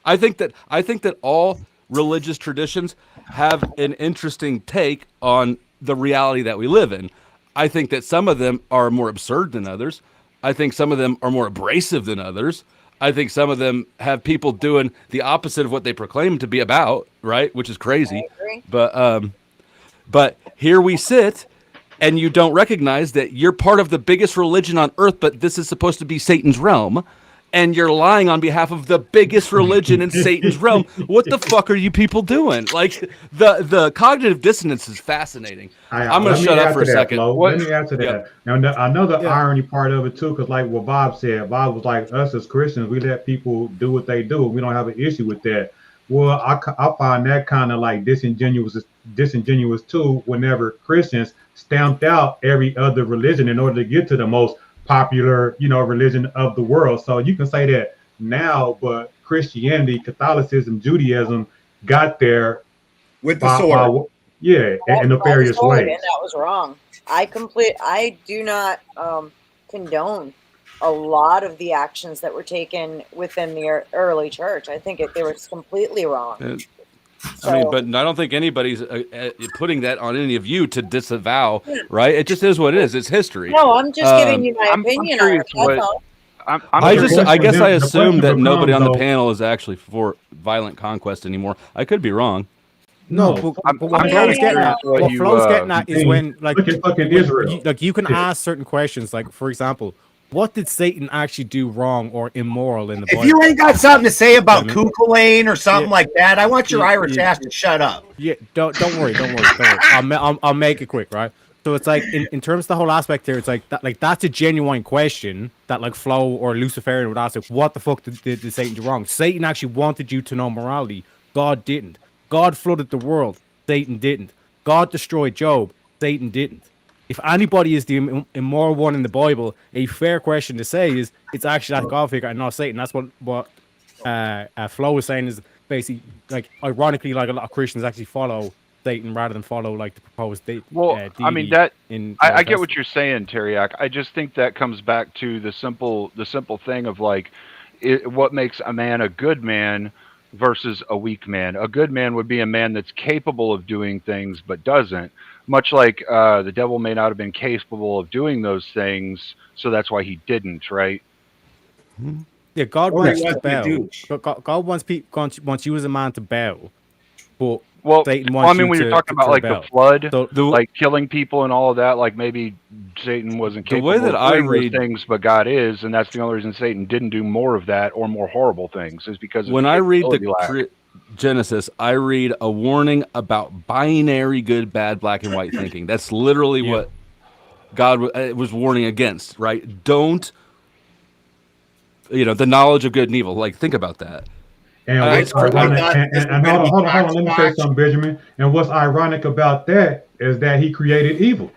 I think that all religious traditions have an interesting take on the reality that we live in. I think that some of them are more absurd than others. I think some of them are more abrasive than others. I think some of them have people doing the opposite of what they proclaim to be about, right? Which is crazy. But here we sit, and you don't recognize that you're part of the biggest religion on earth, but this is supposed to be Satan's realm, and you're lying on behalf of the biggest religion in Satan's realm. What the fuck are you people doing? Like, the cognitive dissonance is fascinating. I'm going to shut up for a second. Let me answer that. Now, I know the irony part of it, too, because like what Bob said, Bob was like, us as Christians, we let people do what they do. We don't have an issue with that. Well, I find that kind of like disingenuous, too, whenever Christians stamped out every other religion in order to get to the most popular, religion of the world. So you can say that now, but Christianity, Catholicism, Judaism got there with the sword. In nefarious ways. And that was wrong. I do not condone a lot of the actions that were taken within the early church. I think they were completely wrong. So, I mean, but I don't think anybody's putting that on any of you to disavow, right? It just is what it is. It's history. no, I'm just giving you my I'm opinion on curious it. That's what all. I'm I curious. just, I guess, I The assume that question nobody on the becomes, though- panel is actually for violent conquest anymore. I could be wrong. No, No, but what I'm Flo's kinda getting curious at, what what you, Flo's getting at is Hey, when, like, look at fucking when Israel. you can Yeah. ask certain questions, like, for example, what did Satan actually do wrong or immoral in the Bible? If you ain't got something to say about You know Ku Lane or something Yeah. like that, I want your Yeah, Irish yeah. ass to shut up. Yeah, don't worry. I'll make it quick, right? So it's like in terms of the whole aspect here, it's like that, like that's a genuine question that like Flo or Luciferian would ask, like, what the fuck did Satan do wrong? Satan actually wanted you to know morality. God didn't. God flooded the world. Satan didn't. God destroyed Job. Satan didn't. If anybody is the immoral one in the Bible, a fair question to say is it's actually that God figure and not Satan. That's what Flo was saying is basically like ironically like a lot of Christians actually follow Satan rather than follow like the proposed deity. Well, I mean that I get what you're saying, Teriak. I just think that comes back to the simple thing of like what makes a man a good man versus a weak man. A good man would be a man that's capable of doing things but doesn't. Much like the devil may not have been capable of doing those things, so that's why he didn't, right? Yeah, God Or wants he to wasn't a bow. douche. God wants you as a man to bow, but Well, Satan I wants mean, you when to, you're talking to about like rebel. the flood, So, like killing people and all of that, like maybe Satan wasn't The capable way that of I doing read- those things, but God is, and that's the only reason Satan didn't do more of that or more horrible things is because of When the I read capability lack. the Genesis, I read a warning about binary good, bad, black and white thinking. That's literally Yeah. what God was warning against, right? Don't, the knowledge of good and evil. Like, think about that. And I what's thought ironic, this was and gonna hold be on, let me say something, Benjamin. And what's ironic about that is that he created evil.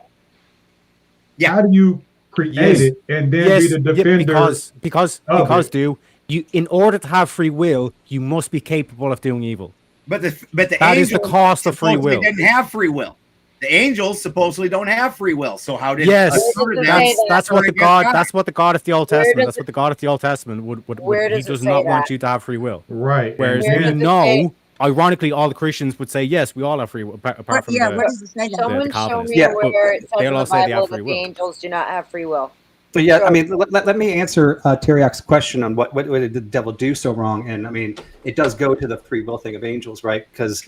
Yeah. How do you create Yes. it and then yes, be the defender? because it. do you in order to have free will, you must be capable of doing evil. But the That is the angels cost of free supposedly will. didn't have free will. The angels supposedly don't have free will. So how did Yes, Where does it say that? that's what the God that's what the God of the Old Where Testament does that's what the God of the Old Testament would Where he does it does say not want that? you to have free will. Right. Whereas Where we does it know, say- ironically, all the Christians would say yes, we all have free will, apart from Yeah, the, where does it say that? Someone show Calvinists. me Yeah, but where it says they'll in the all say they have Bible free that the will. angels do not have free will. So yeah, I Sure. mean, let me answer Teriak's question on what did the devil do so wrong, and I mean, it does go to the free will thing of angels, right? Because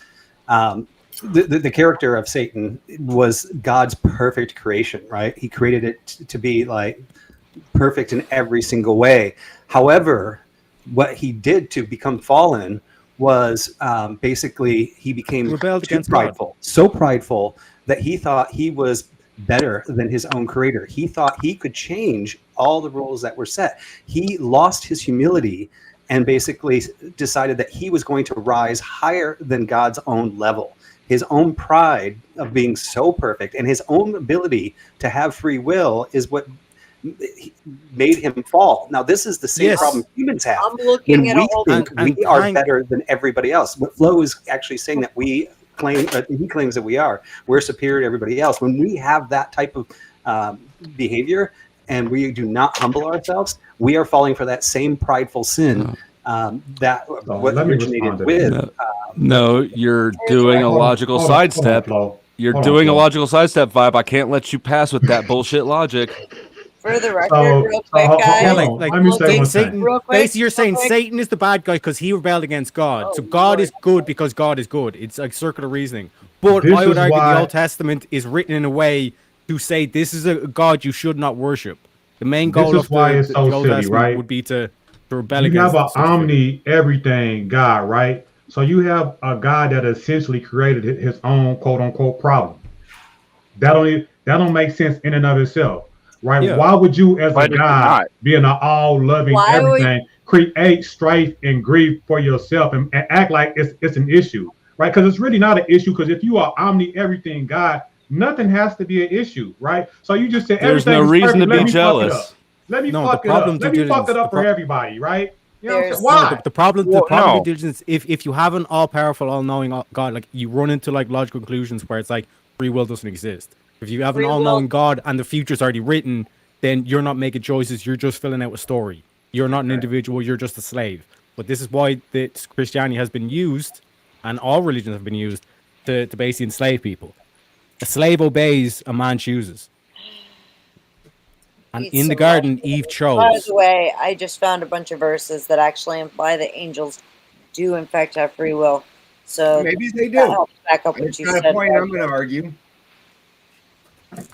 the character of Satan was God's perfect creation, right? He created it to be like perfect in every single way. However, what he did to become fallen was basically he became Rebelled too against God. prideful, so prideful that he thought he was better than his own creator. He thought he could change all the rules that were set. He lost his humility and basically decided that he was going to rise higher than God's own level. His own pride of being so perfect and his own ability to have free will is what made him fall. Now, this is the same Yes. problem humans have. I'm looking When at we all think And we are thank- better than everybody else, what Flo is actually saying that we claim, he claims that we're superior to everybody else. When we have that type of behavior and we do not humble ourselves, we are falling for that same prideful sin that what let me originated respond to with. No, you're doing a Hold on, logical hold on, sidestep. Flo. You're Hold on, doing a Flo. logical sidestep vibe. I can't let you pass with that bullshit logic. For the record, So- real so quick, hold guys. Yeah, on. like Let me say one Satan. thing. Real quick, Basically, you're saying real quick. Satan is the bad guy because he rebelled against God. Oh, So God Lord. is good because God is good. It's like circular reasoning. But This I would is argue why- the Old Testament is written in a way to say this is a God you should not worship. The main This goal is of why it's the so Old silly, Testament right? would be to rebel You against have an such a figure. omni everything God, right? So you have a God that essentially created his own quote unquote problem. That don't make sense in and of itself, right? Yeah. Why would you, as Why a does it God, not? being an all loving Why would- everything, create strife and grief for yourself and act like it's an issue, right? Because it's really not an issue. Because if you are omni everything God, nothing has to be an issue, right? So you just said There's everything no is reason perfect. to Let be me fuck it up. jealous. Let me No, fuck the it up. problem Let due me fuck it diligence, up for everybody, right? You know what I'm saying? There's- Why? No, the problem Well, with no. diligence, if you have an all-powerful, all-knowing God, like you run into like logical conclusions where it's like free will doesn't exist. If you have an Free will- all-knowing God and the future's already written, then you're not making choices. You're just filling out a story. You're not an individual. You're just a slave. But this is why Christianity has been used and all religions have been used to basically enslave people. A slave obeys, a man chooses. And Eat in the some garden, Eve By chose. the way, I just found a bunch of verses that actually imply that angels do, in fact, have free will. So Maybe they that do. helps back up what It's you not said. a point I'm going to argue.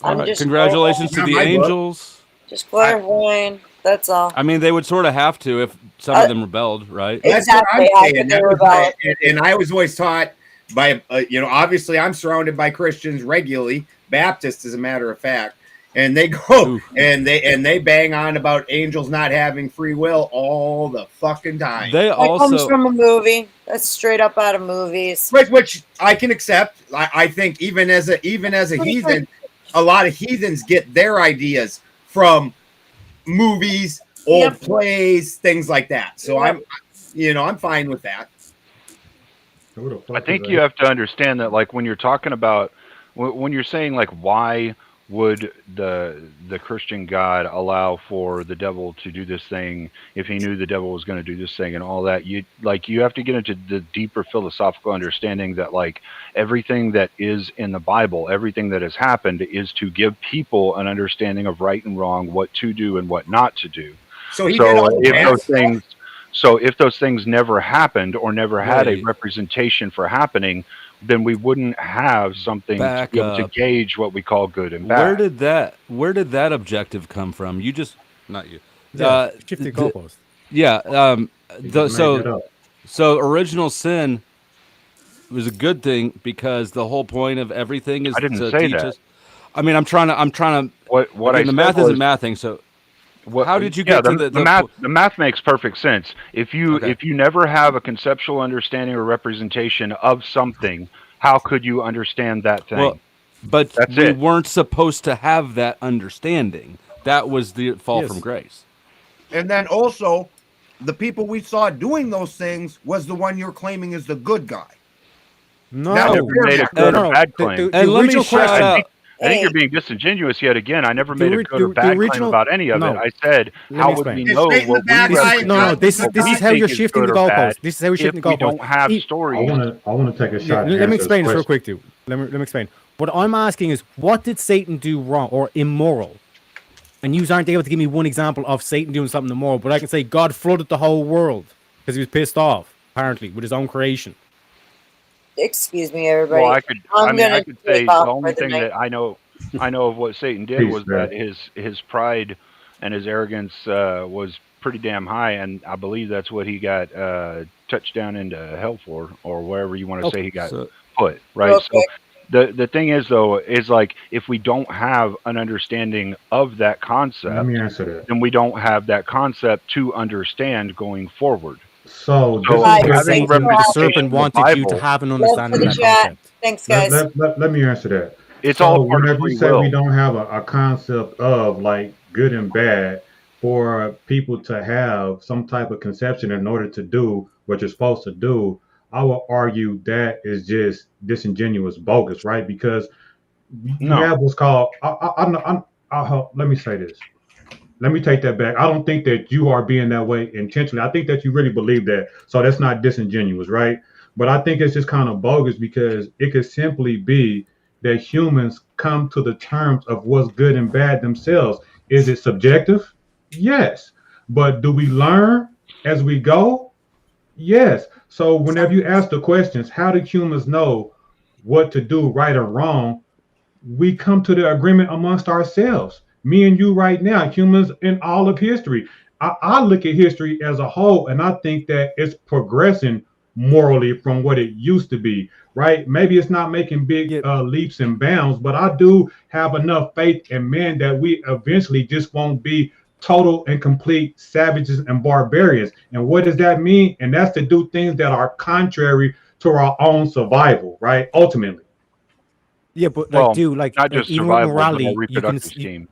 All I'm right, just congratulations to Not the my book. angels. Just clarifying. That's all. I mean, they would sort of have to if some of them rebelled, right? That's what I'm Exactly. How saying. could they That was rebel? my- and I was always taught by, obviously I'm surrounded by Christians regularly, Baptists as a matter of fact, and they go Oof. and they bang on about angels not having free will all the fucking time. They That comes also from a movie. That's straight up out of movies. Which I can accept. I think even as a heathen, a lot of heathens get their ideas from movies, old plays, things like that. So I'm fine with that. Who the fuck I is think that? you have to understand that, like, when you're talking about, when you're saying, like, why would the Christian God allow for the devil to do this thing if he knew the devil was going to do this thing and all that? You have to get into the deeper philosophical understanding that, like, everything that is in the Bible, everything that has happened is to give people an understanding of right and wrong, what to do and what not to do. So he did all that. So if those things never happened or never had a Wait. representation for happening, then we wouldn't have something to Back be able to up. gauge what we call good and bad. Where did that objective come from? You just not you. Yeah, shift the goalpost. Yeah. You just made that up. So original sin was a good thing because the whole point of everything is I didn't to say teach that. us. I mean, I'm trying to. What again, I the math said was, isn't mathing. So how did you yeah, get to the math? The math makes perfect sense. If you Okay. never have a conceptual understanding or representation of something, how could you understand that thing? Well, but That's we it. weren't supposed to have that understanding. That was the fall Yes. from grace. And then also, the people we saw doing those things was the one you're claiming is the good guy. No, Now, I never made a good or bad claim. And let me original shout question- out. I think you're being disingenuous yet again. I never made a good or the bad claim original- about any of no. it. I said, Let how me would explain. we It's know stating what the bad we guy represent, is not- this what is we how think you're is shifting good the or bad goalpost. This is how you're if shifting the we goalpost. don't have He- stories. I want to take a shot. Let me explain this real real quick, too. Let me explain. What I'm asking is, what did Satan do wrong or immoral? And you aren't able to give me one example of Satan doing something immoral, but I can say God flooded the whole world because he was pissed off, apparently, with his own creation. Excuse me, everybody. Well, I gonna could say take off the only for the thing night. that I know of what Satan did Peace, was man. that his pride and his arrogance was pretty damn high, and I believe that's what he got touched down into hell for, or wherever you want to say he got So, put, right? Real So quick. the thing is, though, is like if we don't have an understanding of that Let concept, me answer that. then we don't have that concept to understand going forward. So So Hi, You're having saying thanks for the representation serpent in the wanted you to Bible, have an Love understanding for of the that chat. concept. Thanks, guys. let me answer that. it's So all part of whenever you free say will. we don't have a concept of like good and bad for people to have some type of conception in order to do what you're supposed to do, I will argue that is just disingenuous, bogus, right? Because you No. have what's called. Let me say this. Let me take that back. I don't think that you are being that way intentionally. I think that you really believe that. So that's not disingenuous, right? But I think it's just kind of bogus because it could simply be that humans come to the terms of what's good and bad themselves. Is it subjective? Yes. But do we learn as we go? Yes. So whenever you ask the questions, how do humans know what to do right or wrong? We come to the agreement amongst ourselves. Me and you right now, humans in all of history. I look at history as a whole and I think that it's progressing morally from what it used to be, right? Maybe it's not making big leaps and bounds, but I do have enough faith in men that we eventually just won't be total and complete savages and barbarians. And what does that mean? And that's to do things that are contrary to our own survival, right? Ultimately. Yeah, but Well, like not just even with survival, but a morality, reproductive scheme.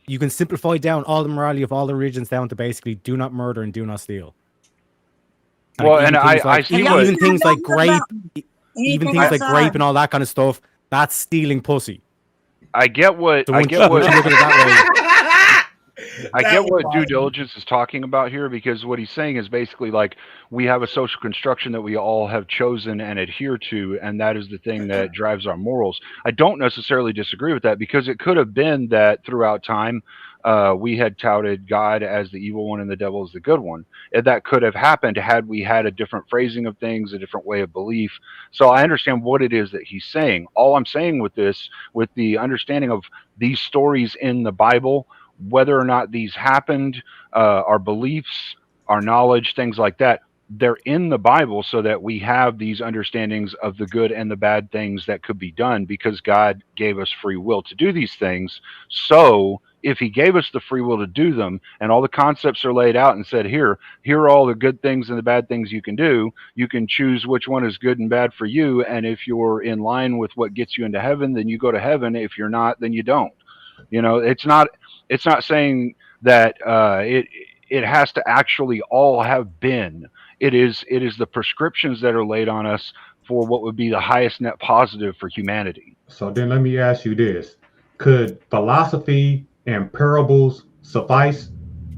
you can simplify down all the morality of all the religions down to basically do not murder and do not steal. Well, even and things I like, see even, what even things like grape, even things like outside. grape and all that kind of stuff, that's stealing pussy. I get what So I once, get once what you look at it that I That get was what due awesome. diligence is talking about here, because what he's saying is basically like we have a social construction that we all have chosen and adhere to, and that is the thing that drives our morals. I don't necessarily disagree with that, because it could have been that throughout time we had touted God as the evil one and the devil as the good one. And that could have happened had we had a different phrasing of things, a different way of belief. So I understand what it is that he's saying. All I'm saying with this, with the understanding of these stories in the Bible, whether or not these happened, our beliefs, our knowledge, things like that, they're in the Bible so that we have these understandings of the good and the bad things that could be done, because God gave us free will to do these things. So if he gave us the free will to do them, and all the concepts are laid out and said, here are all the good things and the bad things you can do, you can choose which one is good and bad for you. And if you're in line with what gets you into heaven, then you go to heaven. If you're not, then you don't. It's not saying that it has to actually all have been. It is the prescriptions that are laid on us for what would be the highest net positive for humanity. So then let me ask you this. Could philosophy and parables suffice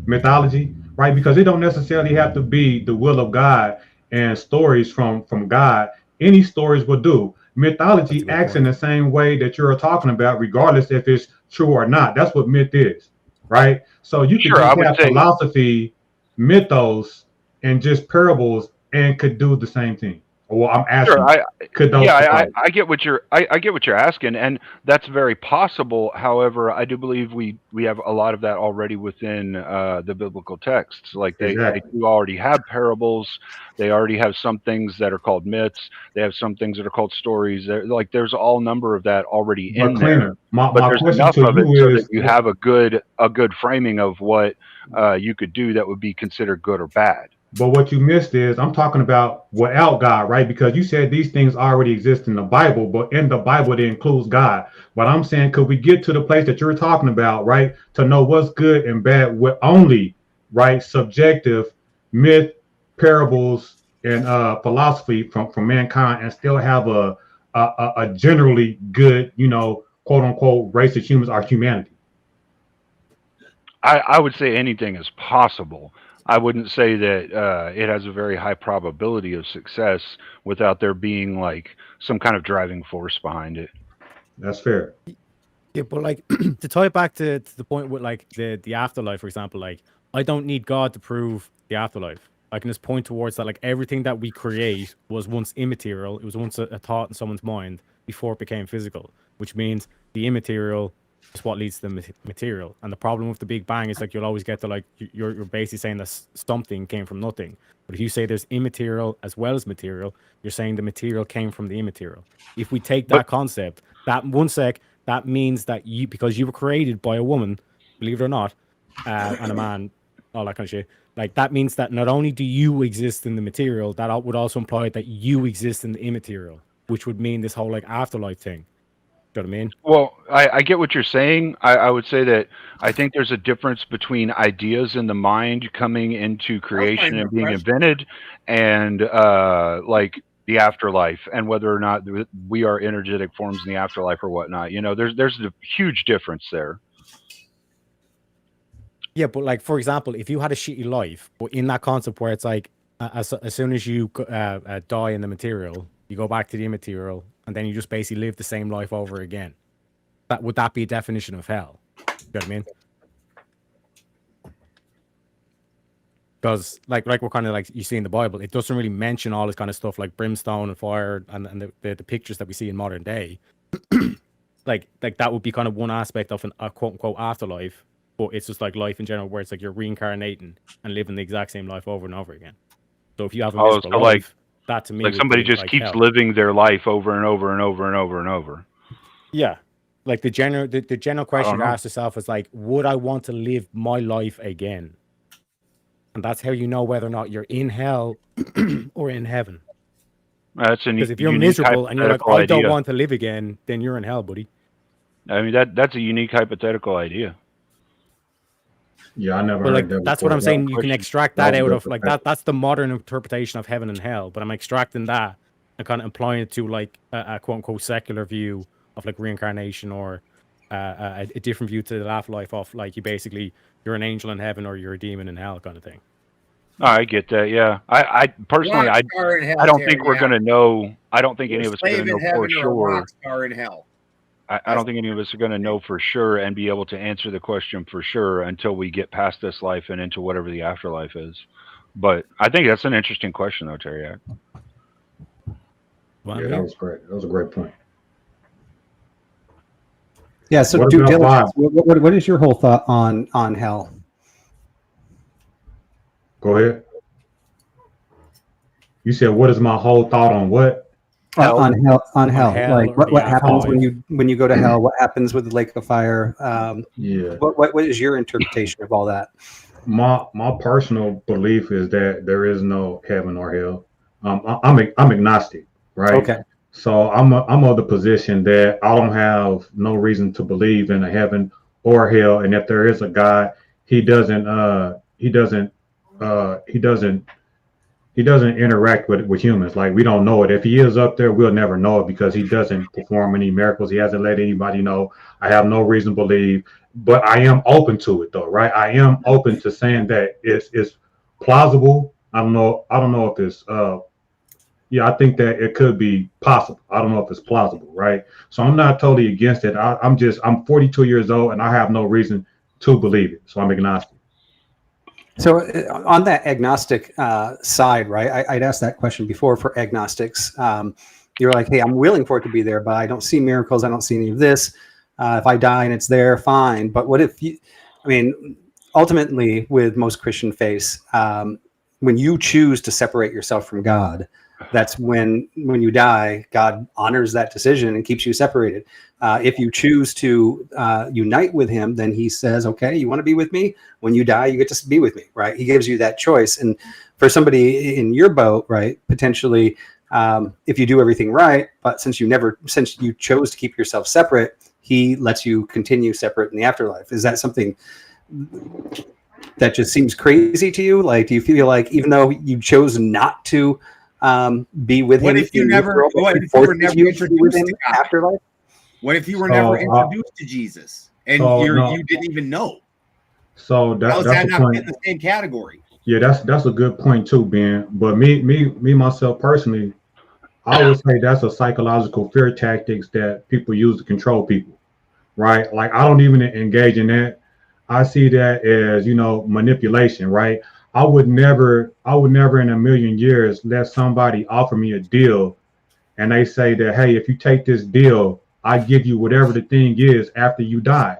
mythology? Right? Because it don't necessarily have to be the will of God and stories from God. Any stories will do. That's a Mythology good acts in point. the same way that you're talking about, regardless if it's true or not. That's what myth is, right? So you could Sure, I just would have say philosophy, mythos, and just parables, and could do the same thing. Well, I'm sure. asking, could those Yeah, suffice? I get what I get what you're asking, and that's very possible. However, I do believe we have a lot of that already within the biblical texts. Like they Exactly. do already have parables. They already have some things that are called myths. They have some things that are called stories. Like there's all number of that already But in there. cleaner. My, But my there's question enough to of it you so that is, you have a good framing of what you could do that would be considered good or bad. but what you missed is I'm talking about without God, right? Because you said these things already exist in the Bible, but in the Bible it includes God. But I'm saying, could we get to the place that you're talking about, right? To know what's good and bad with only, right, subjective myth, parables, and philosophy from mankind, and still have a generally good, quote unquote, race of humans or humanity. I would say anything is possible. I wouldn't say that it has a very high probability of success without there being like some kind of driving force behind it. That's fair. Yeah, but like to tie it back to the point with like the afterlife, for example, like I don't need God to prove the afterlife. I can just point towards that, like everything that we create was once immaterial. It was once a thought in someone's mind before it became physical, which means the immaterial is what leads to the material. And the problem with the Big Bang is like you'll always get to like you're basically saying that something came from nothing. But if you say there's immaterial as well as material, you're saying the material came from the immaterial. If we take But that concept, that means that because you were created by a woman, believe it or not, and a man, all that kind of shit. Like that means that not only do you exist in the material, that would also imply that you exist in the immaterial, which would mean this whole like afterlife thing. You know what I mean? well, I get what you're saying. I would say that I think there's a difference between ideas in the mind coming into That was my creation and being question. invented, and like the afterlife, and whether or not we are energetic forms in the afterlife or whatnot. There's a huge difference there. Yeah, but like for example, if you had a shitty life, but in that concept where it's like as soon as you die in the material, you go back to the immaterial, and then you just basically live the same life over again. Would that be a definition of hell? You know what I mean? Because like we're kind of like you see in the Bible, it doesn't really mention all this kind of stuff like brimstone and fire and the pictures that we see in modern day. like that would be kind of one aspect of a quote unquote afterlife, but it's just like life in general, where it's like you're reincarnating and living the exact same life over and over again. So if you have a Oh, miserable so like life, that to me like would somebody be just like keeps hell. living their life over and over and over and over and over. Yeah. Like the general I question don't you know. ask yourself is like, would I want to live my life again? And that's how you know whether or not you're in hell or in heaven. That's a Because if you're unique miserable and you're like, hypothetical I don't idea. want to live again, then you're in hell, buddy. I mean that's a unique hypothetical idea. Yeah, I never But heard like that that's what before. I'm That, saying. You can Question. extract that that was a out good of like perspective. that's the modern interpretation of heaven and hell. But I'm extracting that and kind of applying it to like a quote unquote secular view of like reincarnation or a different view to the afterlife of like you're an angel in heaven or you're a demon in hell kind of thing. Oh, I get that. Yeah, I personally, Rock star in hell, I don't Terry, think we're yeah. going to know. I don't think You're any a of us are going slave to in know for heaven or a sure. rock star in hell. I don't think any of us are going to know for sure and be able to answer the question for sure until we get past this life and into whatever the afterlife is. But I think that's an interesting question, though, Terry. Well, Yeah, that was great. That was a great point. Yeah. So What due about diligence. Bob? What is your whole thought on hell? Go ahead. You said, what is my whole thought on what? On hell. hell Like or the what happens afterlife. when you go to hell? What happens with the lake of fire? Yeah. What is your interpretation of all that? My personal belief is that there is no heaven or hell. I'm agnostic, right? Okay. So I'm of the position that I don't have no reason to believe in a heaven or hell, and if there is a God, he doesn't interact with humans. Like, we don't know it. If he is up there, we'll never know it because he doesn't perform any miracles. He hasn't let anybody know. I have no reason to believe, but I am open to it though, right? I am open to saying that it's plausible. I don't know if it's I think that it could be possible. I don't know if it's plausible, right? So I'm not totally against it. I'm 42 years old and I have no reason to believe it. So I'm agnostic. So on that agnostic side, right? I'd asked that question before for agnostics. You're like, hey, I'm willing for it to be there, but I don't see miracles. I don't see any of this. If I die and it's there, fine. But what if ultimately with most Christian faiths, when you choose to separate yourself from God, that's when you die, God honors that decision and keeps you separated. If you choose to unite with him, then he says, okay, you want to be with me? When you die, you get to be with me, right? He gives you that choice. And for somebody in your boat, right, potentially, if you do everything right, but since you chose to keep yourself separate, he lets you continue separate in the afterlife. Is that something that just seems crazy to you? Like, do you feel like even though you chose not to be with him, What if you were never introduced to God? Afterlife? What if you were never introduced to Jesus and you didn't even know? So How is that's that the not point. in the same category? Yeah, that's a good point too, Ben. But me myself personally, I would say that's a psychological fear tactics that people use to control people, right? Like, I don't even engage in that. I see that as, manipulation, right? I would never in a million years let somebody offer me a deal and they say that, hey, if you take this deal, I give you whatever the thing is after you die.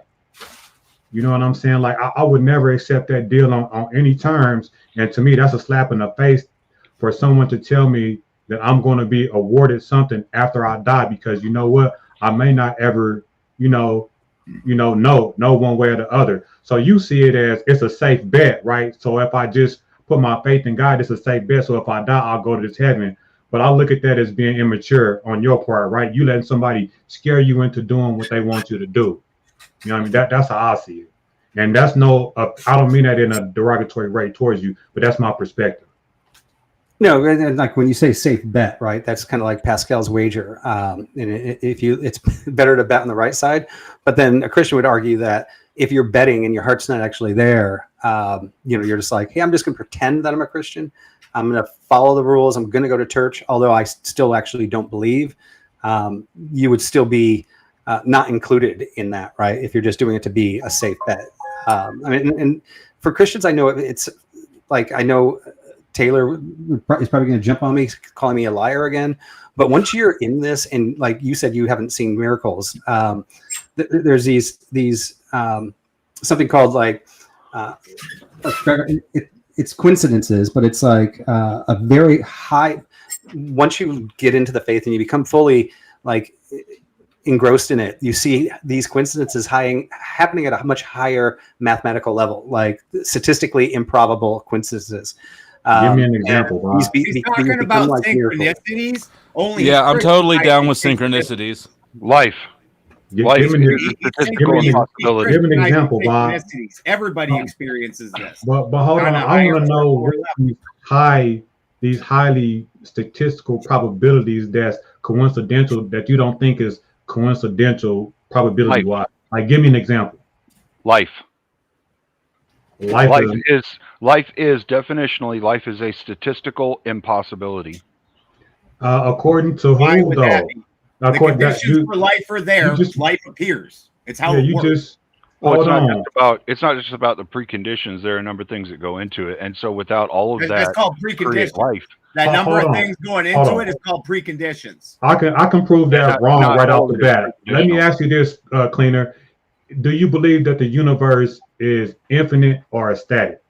You know what I'm saying? Like, I would never accept that deal on any terms. And to me, that's a slap in the face for someone to tell me that I'm going to be awarded something after I die, because you know what? I may not ever, know one way or the other. So you see it as it's a safe bet, right? So if I just put my faith in God, it's a safe bet. So if I die, I'll go to this heaven. But I look at that as being immature on your part, right? You letting somebody scare you into doing what they want you to do. You know what I mean? That's how I see it. And that's I don't mean that in a derogatory way towards you, but that's my perspective. No, and like when you say safe bet, right? That's kind of like Pascal's wager. And it's better to bet on the right side. But then a Christian would argue that if you're betting and your heart's not actually there, you're just like, hey, I'm just going to pretend that I'm a Christian. I'm going to follow the rules. I'm going to go to church, although I still actually don't believe. You would still be not included in that, right? If you're just doing it to be a safe bet. And for Christians, I know it's like, I know Taylor is probably going to jump on me, calling me a liar again. But once you're in this, and like you said, you haven't seen miracles. There's these something called like it's coincidences, but it's like a very high. Once you get into the faith and you become fully like engrossed in it, you see these coincidences happening at a much higher mathematical level, like statistically improbable coincidences. Give me an example, Bob. He's talking about synchronicities. I'm totally down with synchronicities. Life. Give me an example, Bob. Everybody experiences this. But hold on, I want to know these highly statistical probabilities that's coincidental that you don't think is coincidental probability wise. Like, give me an example. Life. Life Life is definitionally, life is a statistical impossibility. According to Why who would that though? be? The According that conditions you, for life are there. just- Life appears. It's how yeah, it you works. just Well, hold on. it's not just about the preconditions. There are a number of things that go into it, and so without all of That's that, called create preconditions. life. That number Hold of on. things going Hold into on. it is called preconditions. I can prove that Not- wrong not right all off the of it is bat. Let me preconditional. ask you this, Cleaner. Do you believe that the universe is infinite or static?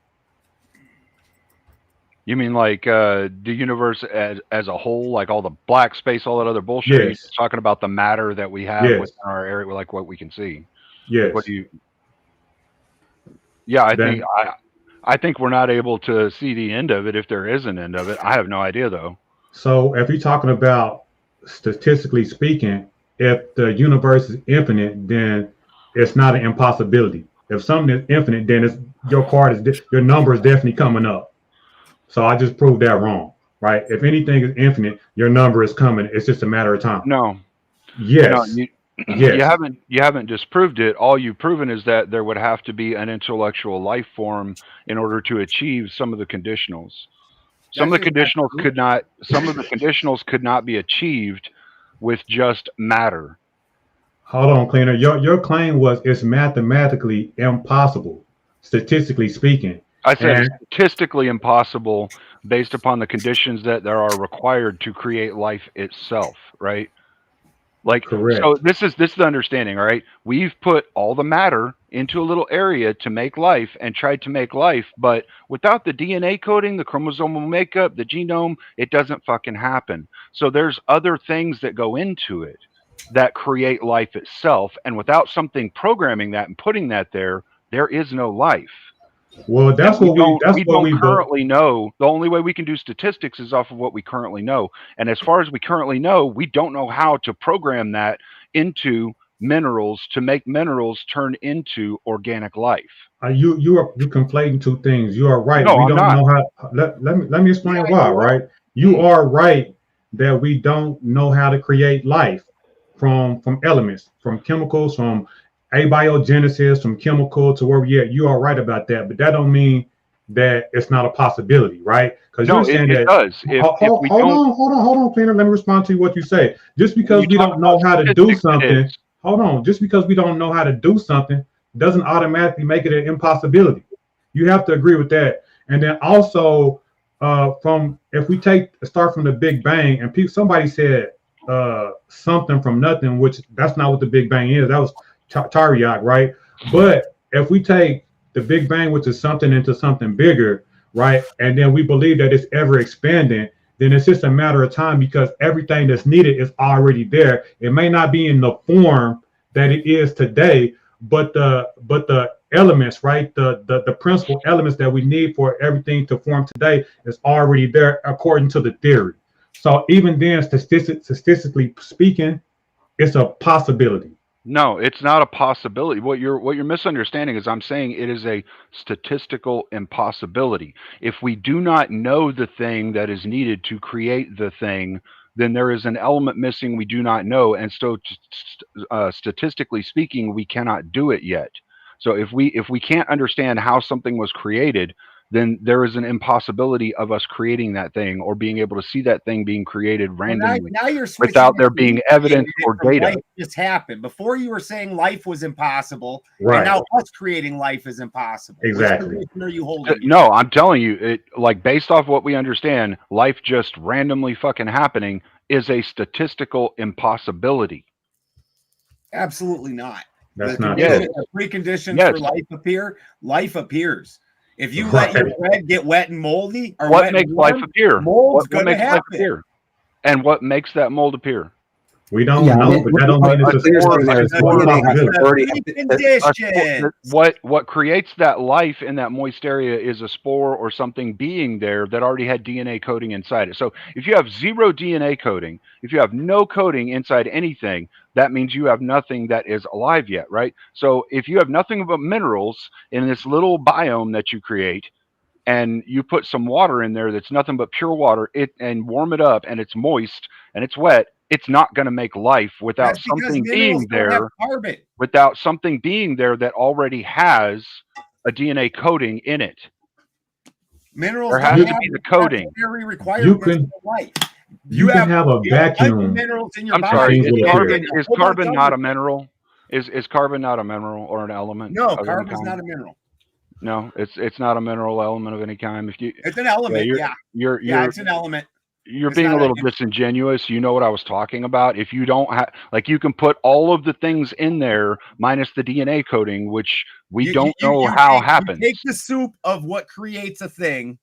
You mean like the universe as a whole, like all the black space, all that other bullshit? Or you're Yes. just talking about the matter that we have Yes. within our area, like what we can see. Yes. What do you? Yeah, Then- I think we're not able to see the end of it if there is an end of it. I have no idea though. So if you're talking about statistically speaking, if the universe is infinite, then it's not an impossibility. If something is infinite, then your number is definitely coming up. So I just proved that wrong, right? If anything is infinite, your number is coming. It's just a matter of time. No, Yes. no, Yes. you haven't disproved it. All you've proven is that there would have to be an intellectual life form in order to achieve some of the conditionals. Some of the conditionals could not be achieved with just matter. Hold on, Cleaner. Your claim was it's mathematically impossible, statistically speaking. I said And- it's statistically impossible based upon the conditions that there are required to create life itself, right? Like, Correct. so this is the understanding, all right? We've put all the matter into a little area to make life and tried to make life, but without the DNA coding, the chromosomal makeup, the genome, it doesn't fucking happen. So there's other things that go into it that create life itself, and without something programming that and putting that there is no life. Well, that's what we currently know. The only way we can do statistics is off of what we currently know. And as far as we currently know, we don't know how to program that into minerals to make minerals turn into organic life. you conflating two things. You are right. No, we I'm don't not. know how. Let me explain Yeah, why. you're Right. You are right that we don't know how to create life from elements, from chemicals, from abiogenesis, from chemical to where we at. You are right about that, but that don't mean that it's not a possibility, right? Because No, you're saying it that. does. Hold on, Cleaner. Let me respond to what you say. Just because you we talk don't know about how to do statistics, it something, is. hold on. Just because we don't know how to do something doesn't automatically make it an impossibility. You have to agree with that. And then also, if we start from the Big Bang, and somebody said something from nothing, which that's not what the Big Bang is. That was Tariaq, right? But if we take the Big Bang, which is something, into something bigger, right, and then we believe that it's ever expanding, then it's just a matter of time because everything that's needed is already there. It may not be in the form that it is today, but the elements, right, the principal elements that we need for everything to form today is already there according to the theory. So even then, statistically speaking, it's a possibility. No, it's not a possibility. What you're misunderstanding is I'm saying it is a statistical impossibility. If we do not know the thing that is needed to create the thing, then there is an element missing we do not know, and so statistically speaking, we cannot do it yet. So if we can't understand how something was created, then there is an impossibility of us creating that thing or being able to see that thing being created randomly Now you're switching without there it. being evidence or From data. life just happened. Before you were saying life was impossible, Right. and now us creating life is impossible. Exactly. Which position are you holding? No, I'm telling you, it like based off what we understand, life just randomly fucking happening is a statistical impossibility. Absolutely not. That's The not condition- true. the preconditions Yes. for life appears. If you Right. let your bread get wet and moldy, or What wet makes and warm, life appear? mold's What gonna makes life happen. appear? And what makes that mold appear? We don't Yeah, I know, mean, but that don't mean it's a clear sport. thing there is It's a DNA has possibility. already- Preconditions. What creates that life in that moist area is a spore or something being there that already had DNA coding inside it. So if you have zero DNA coding, if you have no coding inside anything, that means you have nothing that is alive yet, right? So if you have nothing but minerals in this little biome that you create, and you put some water in there that's nothing but pure water, and warm it up, and it's moist and it's wet, it's not going to make life without That's because something minerals being don't have there, carbon. without something being there that already has a DNA coding in it. Minerals There don't has to have be the the coding. necessary requirements can- for life. You can have a you have vacuum. minerals in your I'm body. sorry, Things will appear. is carbon not a mineral? Is carbon not a mineral or an element? No, of any carbon's kind? not a mineral. No, it's not a mineral element of any kind. If you, It's an element. Yeah, you're it's an element. you're It's being a not little disingenuous. You know what I was talking about. If you don't have, like, you can put all of the things in there minus the DNA coding, which we don't know how happens. You take the soup of what creates a thing,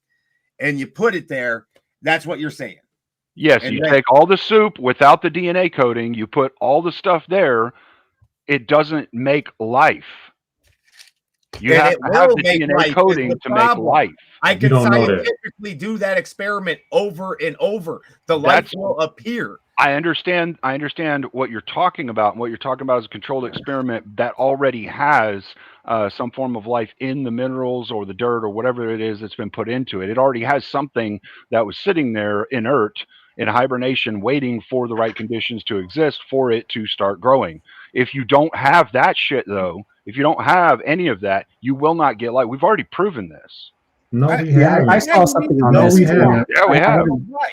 and you put it there. That's what you're saying. Yes, And you then- take all the soup without the DNA coding, you put all the stuff there, it doesn't make life. You And have it to have will the make DNA life is coding the to make problem. life. I You can don't know that. scientifically do that experiment over and over. The life will appear. I understand what you're talking about. And what you're talking about is a controlled experiment that already has some form of life in the minerals or the dirt or whatever it is that's been put into it. It already has something that was sitting there inert in hibernation, waiting for the right conditions to exist for it to start growing. If you don't have that shit, though, if you don't have any of that, you will not get life. We've already proven this. No, we Yeah, haven't. I saw something on No, this. we too. haven't. Yeah, we have.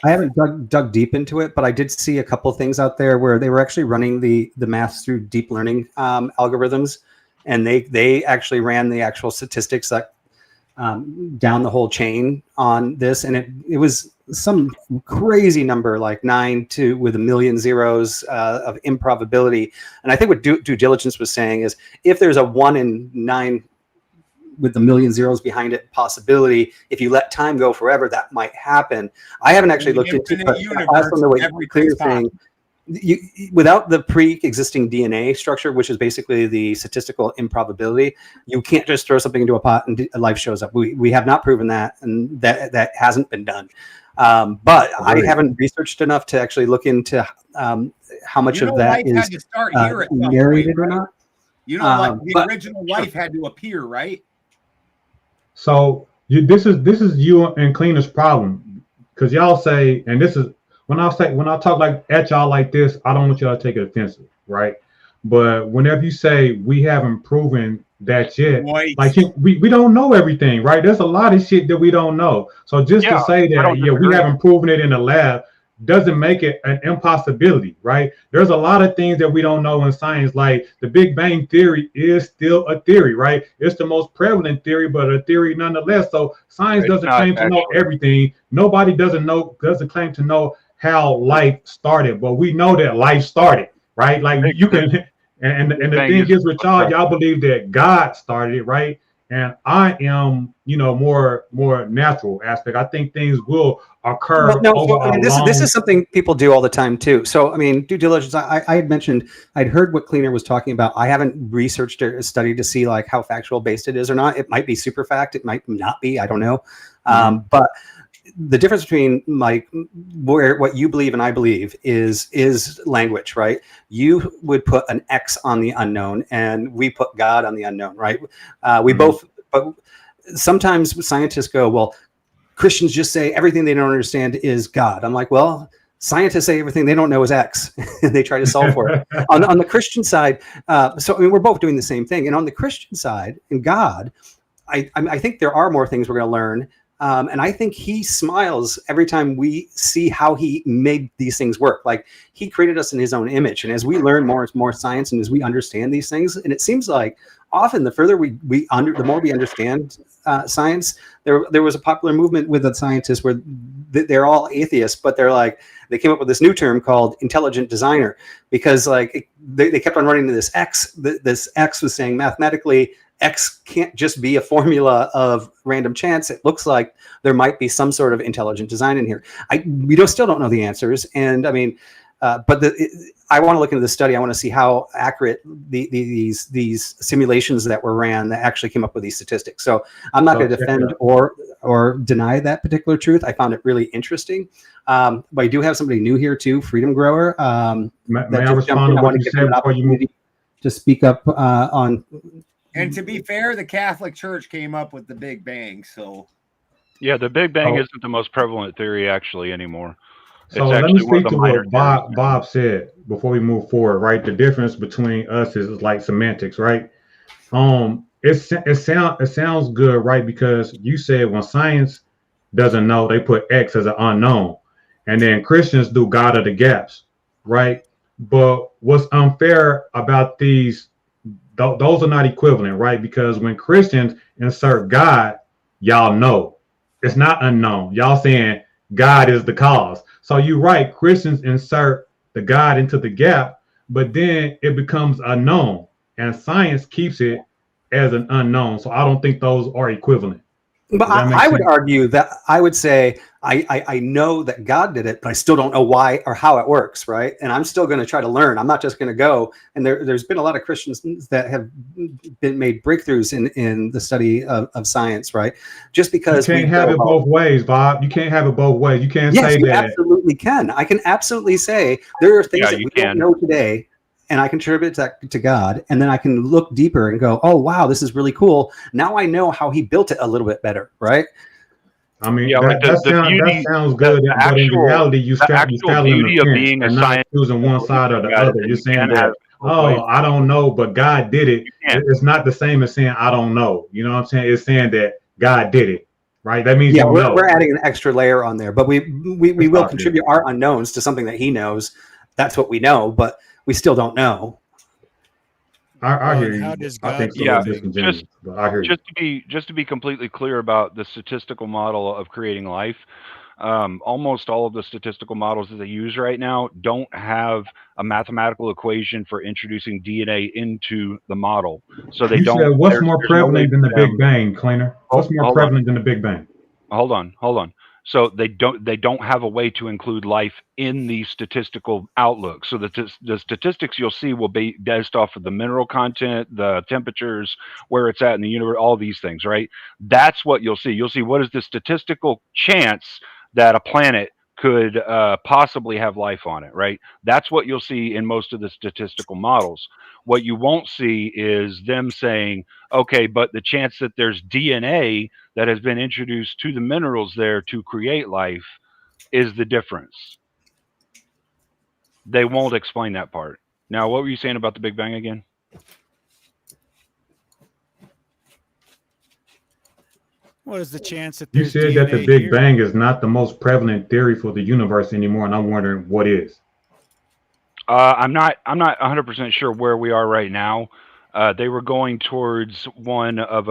I haven't dug deep into it, but I did see a couple things out there where they were actually running the math through deep learning algorithms, and they actually ran the actual statistics that down the whole chain on this, and it was some crazy number, like 9 with a million zeros of improbability. And I think what due diligence was saying is if there's a 1 in 9 with a million zeros behind it possibility, if you let time go forever, that might happen. I haven't actually looked into it, but also know what Clear's saying. Without the pre-existing DNA structure, which is basically the statistical improbability, you can't just throw something into a pot and life shows up. We have not proven that, and that hasn't been done. But I haven't researched enough to actually look into how much of that is had to start here at some narrated point, or right? not. You know, like the original life had to appear, right? So this is you and Cleaner's problem, because y'all say, and this is when I talk like at y'all like this, I don't want y'all to take it offensive, right? But whenever you say we haven't proven that yet, like we don't know everything, right? There's a lot of shit that we don't know. So just to say that we haven't proven it in the lab doesn't make it an impossibility, right? There's a lot of things that we don't know in science, like the Big Bang Theory is still a theory, right? It's the most prevalent theory, but a theory nonetheless. So science doesn't claim to know everything. Nobody doesn't claim to know how life started, but we know that life started, right? Like you can, and the thing is with y'all believe that God started it, right? And I am, more natural aspect. I think things will occur this is something people do all the time too. So, I mean, due diligence, I had mentioned, I'd heard what Cleaner was talking about. I haven't researched or studied to see like how factual based it is or not. It might be super fact. It might not be. I don't know. But the difference between what you believe and I believe is language, right? You would put an X on the unknown, and we put God on the unknown, right? We both, but sometimes scientists go, well, Christians just say everything they don't understand is God. I'm like, well, scientists say everything they don't know is X, and they try to solve for it. On the Christian side, so I mean, we're both doing the same thing. And on the Christian side, in God, I think there are more things we're going to learn. And I think he smiles every time we see how he made these things work. Like he created us in his own image. And as we learn more science and as we understand these things, and it seems like often the further the more we understand science, there was a popular movement with the scientists where they're all atheists, but they came up with this new term called intelligent designer, because like they kept on running to this X. This X was saying mathematically, X can't just be a formula of random chance. It looks like there might be some sort of intelligent design in here. We still don't know the answers. And I mean, but I want to look into the study. I want to see how accurate these simulations that were ran that actually came up with these statistics. So I'm not going to defend or deny that particular truth. I found it really interesting. But I do have somebody new here too, Freedom Grower. May I respond to what you said before you move? To speak up on. And to be fair, the Catholic Church came up with the Big Bang, so. Yeah, the Big Bang isn't the most prevalent theory actually anymore. So It's let me actually one of speak the to minor what theories. Bob said before we move forward, right? The difference between us is like semantics, right? It sounds good, right? Because you said when science doesn't know, they put X as an unknown, and then Christians do God of the gaps, right? But what's unfair about those are not equivalent, right? Because when Christians insert God, y'all know it's not unknown. Y'all saying God is the cause. So you're right. Christians insert the God into the gap, but then it becomes unknown, and science keeps it as an unknown. So I don't think those are equivalent. But Does that make I would sense? argue that I would say I know that God did it, but I still don't know why or how it works, right? And I'm still going to try to learn. I'm not just going to go. And there's been a lot of Christians that have been made breakthroughs in the study of science, right? Just You because can't we have go, it both ways, Bob. You can't have it both ways. You can't yes, say you that. absolutely can. I can absolutely say there are things Yeah, that you we can. don't know today, and I contribute that to God, and then I can look deeper and go, oh wow, this is really cool. Now I know how He built it a little bit better, right? I mean, Yeah, like that the beauty, sounds good, the but in reality, actual straddling the beauty of fence being a and not scientist choosing and one side or believing the in God is other. that You're you saying can have that, it both ways. oh, I don't know, but God did it. You can. It's not the same as saying I don't know. You know what I'm saying? It's saying that God did it, right? That means Yeah, you know. we're adding an extra layer on there, but we It's will not fair. contribute our unknowns to something that He knows. That's what we know, but we still don't know. I hear and how you. does I God think it's a do little things? disingenuous, but I hear you. Just to be completely clear about the statistical model of creating life, almost all of the statistical models that they use right now don't have a mathematical equation for introducing DNA into the model. So they You said don't. what's more There's no way prevalent than for the Big them. Bang, Cleaner? What's more Hold on. prevalent than the Big Bang? Hold on. So they don't have a way to include life in the statistical outlook. So the statistics you'll see will be based off of the mineral content, the temperatures, where it's at in the universe, all these things, right? That's what you'll see. You'll see what is the statistical chance that a planet could possibly have life on it, right? That's what you'll see in most of the statistical models. What you won't see is them saying, okay, but the chance that there's DNA that has been introduced to the minerals there to create life is the difference. They won't explain that part. Now, what were you saying about the Big Bang again? What is the chance that You there's said that the DNA Big here? Bang is not the most prevalent theory for the universe anymore, and I'm wondering what is. I'm not 100% sure where we are right now. They were going towards one of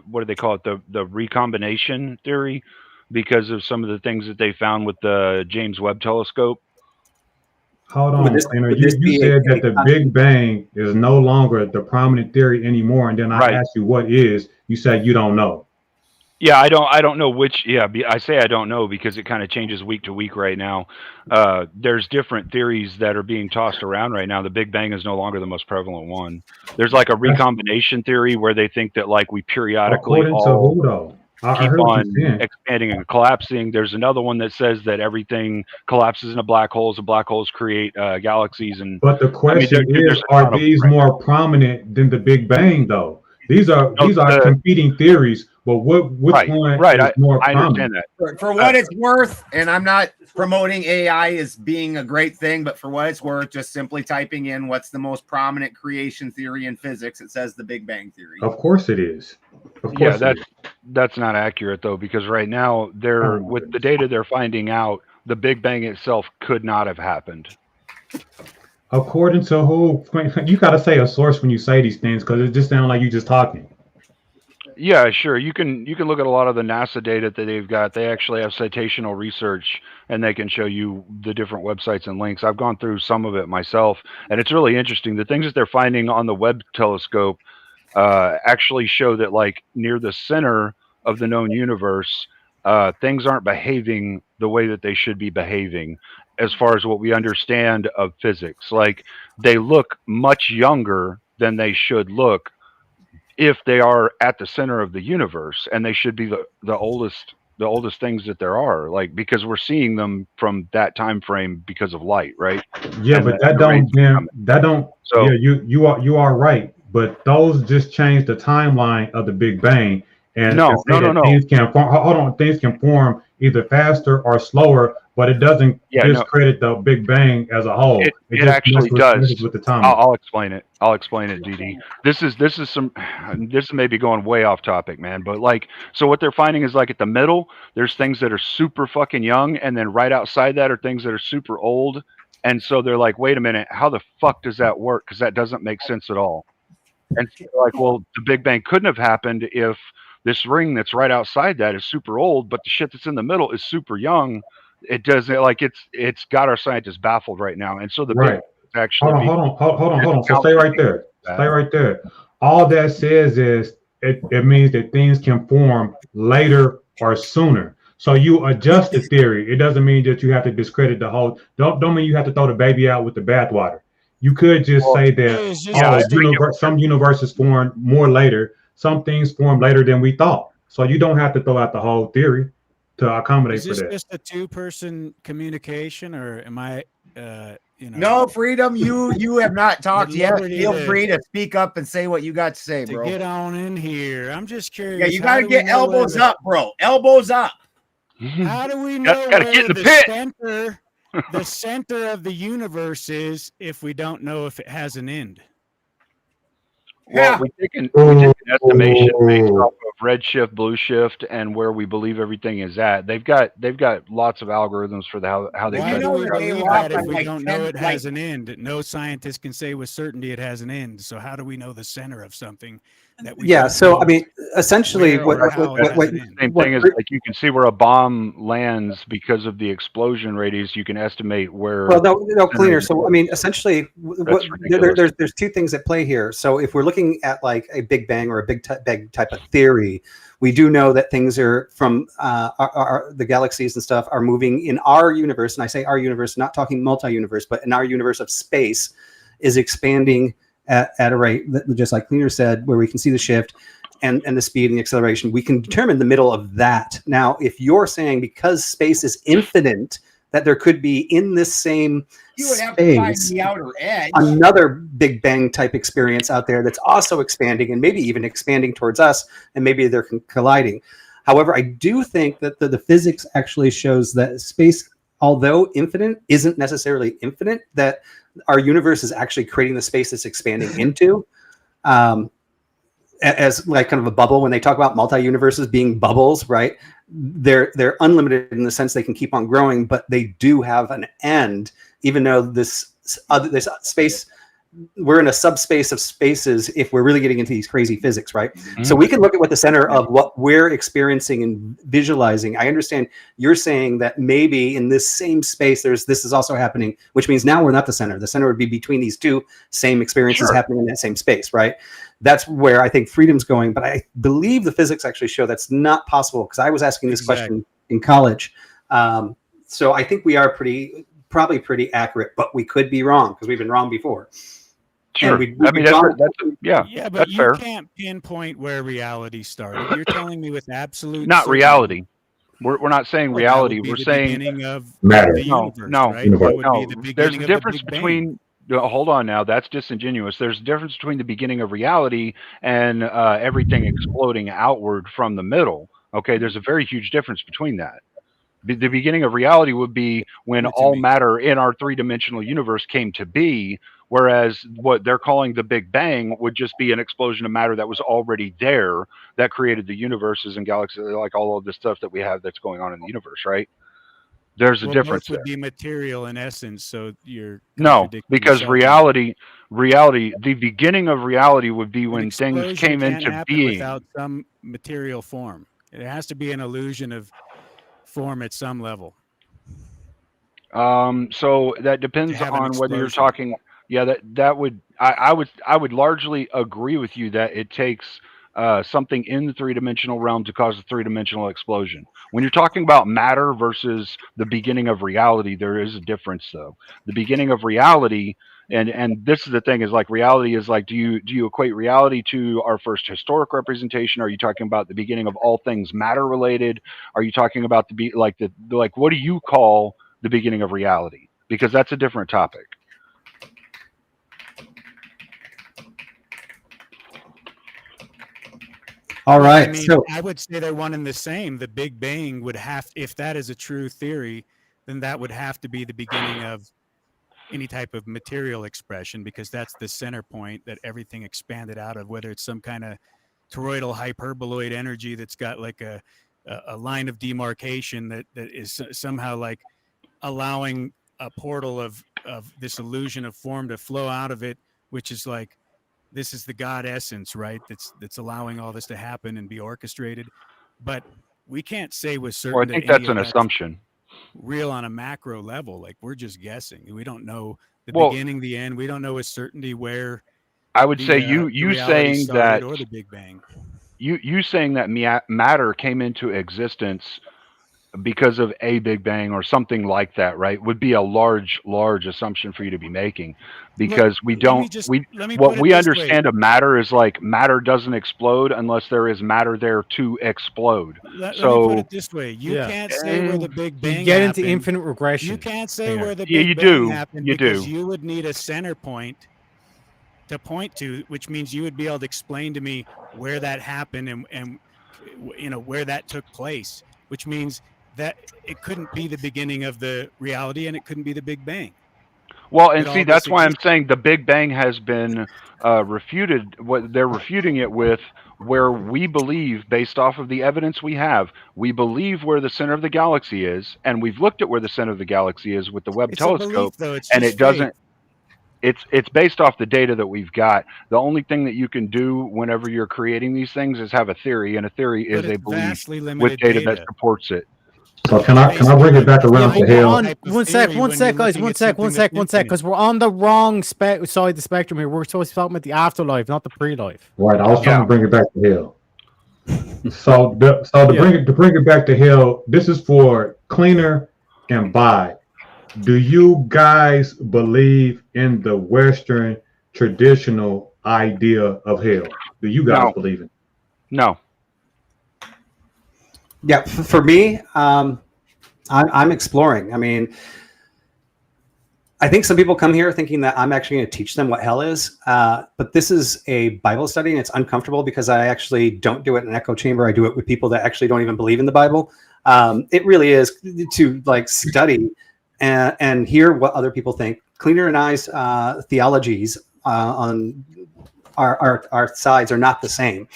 what do they call it? The recombination theory, because of some of the things that they found with the James Webb Telescope. Hold Would on, this Cleaner. would this You be said that a the Big Bang is no longer the prominent theory anymore, and then I Right. asked you what is. You said you don't know. Yeah, I don't know which. Yeah, I say I don't know because it kind of changes week to week right now. There's different theories that are being tossed around right now. The Big Bang is no longer the most prevalent one. There's like a That's recombination theory where they think that like we periodically according to all who though? I keep heard what you're on saying. expanding and collapsing. There's another one that says that everything collapses into black holes and black holes create galaxies. And But the I mean, question is, there's a are ton of them these right more prominent than the Big Bang though? These are now. competing theories, but which one Right. is more I prominent? understand that. For what it's worth, and I'm not promoting AI as being a great thing, but for what it's worth, just simply typing in what's the most prominent creation theory in physics, it says the Big Bang theory. Of course it is. Of Yeah, course it is. that's not accurate though, because right now Oh, my with the goodness. data they're finding out, the Big Bang itself could not have happened. According to who? You got to say a source when you say these things because it just sounds like you just talking. Yeah, sure. You can look at a lot of the NASA data that they've got. They actually have citational research, and they can show you the different websites and links. I've gone through some of it myself, and it's really interesting. The things that they're finding on the Webb telescope actually show that, like near the center of the known universe, things aren't behaving the way that they should be behaving, as far as what we understand of physics. Like they look much younger than they should look if they are at the center of the universe, and they should be the oldest things that there are, like because we're seeing them from that time frame because of light, right? Yeah, And but the rays coming. that don't. So Yeah, you are right. But those just change the timeline of the Big Bang and no, say that no. things can form. Hold on, things can form either faster or slower but it doesn't Yeah, no, discredit the Big Bang as a whole. it just actually messes does. with the timing. I'll explain it. I'll explain it, DD. This is some. This may be going way off topic, man. But like, so what they're finding is like at the middle, there's things that are super fucking young, and then right outside that are things that are super old. And so they're like, wait a minute, how the fuck does that work? Because that doesn't make sense at all. And so they're like, well, the Big Bang couldn't have happened if this ring that's right outside that is super old, but the shit that's in the middle is super young. It doesn't like it's got our scientists baffled right now. And so the Big Right. Bang is actually Hold on. So stay right there. Stay right there. All that says is it means that things can form later or sooner. So you adjust the theory. It doesn't mean that you have to discredit the whole. Don't mean you have to throw the baby out with the bathwater. You could just say that some universes form more later. Some things form later than we thought. So you don't have to throw out the whole theory to accommodate Is for this that. just a two-person communication, or am I? No, Freedom, you have not talked With yet. liberty Feel to- free to speak up and say what you got to say, to bro. get on in here? I'm just curious. Yeah, you how got to do we get know where elbows the- up, bro. Elbows up. How do we know Gotta where get in the the pit. center, the center of the universe is if we don't know if it has an end? Well, we take an estimation based off of redshift, blue shift, and where we believe everything is at. They've got lots of algorithms for how they. Why do we believe walk that if on we like don't 10 know it has like- an end? No scientist can say with certainty it has an end. So how do we know the center of something that we? Yeah. don't So know I mean, essentially, where or how it has an end? Same thing is like you can see where a bomb lands because of the explosion radius. You can estimate where. Well, no, cleaner. So, I mean, essentially, That's ridiculous. there's two things at play here. So, if we're looking at like a Big Bang or a big type of theory, we do know that things are from the galaxies and stuff are moving in our universe. And I say our universe, not talking multi-universe, but in our universe of space, is expanding at a rate that, just like Cleaner said, where we can see the shift. And the speed and the acceleration, we can determine the middle of that. Now, if you're saying because space is infinite, that there could be in this same You would have to find space the outer edge. another Big Bang type experience out there that's also expanding and maybe even expanding towards us, and maybe they're colliding. However, I do think that the physics actually shows that space, although infinite, isn't necessarily infinite, that our universe is actually creating the space it's expanding into. As like kind of a bubble. When they talk about multi-universes being bubbles, right? They're unlimited in the sense they can keep on growing, but they do have an end. Even though this space, we're in a subspace of spaces. If we're really getting into these crazy physics, right? Mm-hmm. So we can look at what the center of what we're experiencing and visualizing. I understand you're saying that maybe in this same space, this is also happening, which means now we're not the center. The center would be between these two same experiences happening in that same space, right? That's where I think freedom's going. But I believe the physics actually show that's not possible, because I was asking this question in college. So I think we are probably pretty accurate, but we could be wrong because we've been wrong before. Sure. I mean, yeah, but that's you fair. can't pinpoint where reality started. You're telling me with absolute not certainty. Reality. We're not saying reality. We're saying beginning of matter. The universe, no. right? That would be the beginning There's a of difference the Big between. Hold on now. That's disingenuous. There's a difference between the beginning of reality and everything exploding outward from the middle. Okay, there's a very huge difference between that. The beginning of reality would be when all matter in our three-dimensional universe came to be, whereas what they're calling the Big Bang would just be an explosion of matter that was already there that created the universes and galaxies, like all of the stuff that we have that's going on in the universe, right? There's a difference Both would there. be material in essence, so you're No, because reality, the beginning of reality would be when things came into being without some material form. It has to be an illusion of form at some level. So that depends on whether you're talking. Yeah, that would I would largely agree with you that it takes something in the three-dimensional realm to cause a three-dimensional explosion. When you're talking about matter versus the beginning of reality, there is a difference, though. The beginning of reality, and this is the thing, is like reality is like, do you equate reality to our first historic representation? Are you talking about the beginning of all things matter related? Are you talking about what do you call the beginning of reality? Because that's a different topic. All right. I mean, so I would say they're one and the same. The Big Bang would have, if that is a true theory, then that would have to be the beginning of any type of material expression, because that's the center point that everything expanded out of, whether it's some kind of toroidal hyperboloid energy that's got like a line of demarcation that is somehow like allowing a portal of this illusion of form to flow out of it, which is like, this is the God essence, right? That's allowing all this to happen and be orchestrated. But we can't say with Well, I certain think that any that's of an that's assumption. real on a macro level. Like, we're just guessing. We don't know the Well, beginning, the end. We don't know with certainty where I would say the you reality saying started that or the Big Bang. you saying that matter came into existence because of a Big Bang or something like that, right? Would be a large assumption for you to be making, because let me what put it we this way. understand of matter is like matter doesn't explode unless there is matter there to explode. Let me So put it this way. You can't say where the Big Bang You get into happened. infinite regression. You can't say where the yeah, Big you Bang do. happened, You because do. you would need a center point to point to, which means you would be able to explain to me where that happened and where that took place, which means that it couldn't be the beginning of the reality and it couldn't be the Big Bang. Well, and But see, all that's this why I'm exists. saying the Big Bang has been refuted. What they're refuting it with, where we believe, based off of the evidence we have, we believe where the center of the galaxy is, and we've looked at where the center of the galaxy is with the Webb It's a belief, telescope, though. It's and just it faith. doesn't. It's based off the data that we've got. The only thing that you can do whenever you're creating these things is have a theory, and a theory But is a it's belief vastly with limited data that data. supports it. So can It's I bring basically it back like around to defining hell? any type of One sec, theory one when sec, you're guys, looking one at sec, something one that's sec, one sec, infinite. because we're on the wrong side of the spectrum here. We're supposed to be talking about the afterlife, not the pre-life. Right, I was trying Yeah. to bring it back to hell. To bring it back to hell, this is for Cleaner and Buy. Do you guys believe in the Western traditional idea of hell? Do you guys No. believe it? No. Yeah, for me, I'm exploring. I mean, I think some people come here thinking that I'm actually going to teach them what hell is, but this is a Bible study, and it's uncomfortable because I actually don't do it in an echo chamber. I do it with people that actually don't even believe in the Bible. It really is to like study and hear what other people think. Cleaner and I's theologies on our sides are not the same.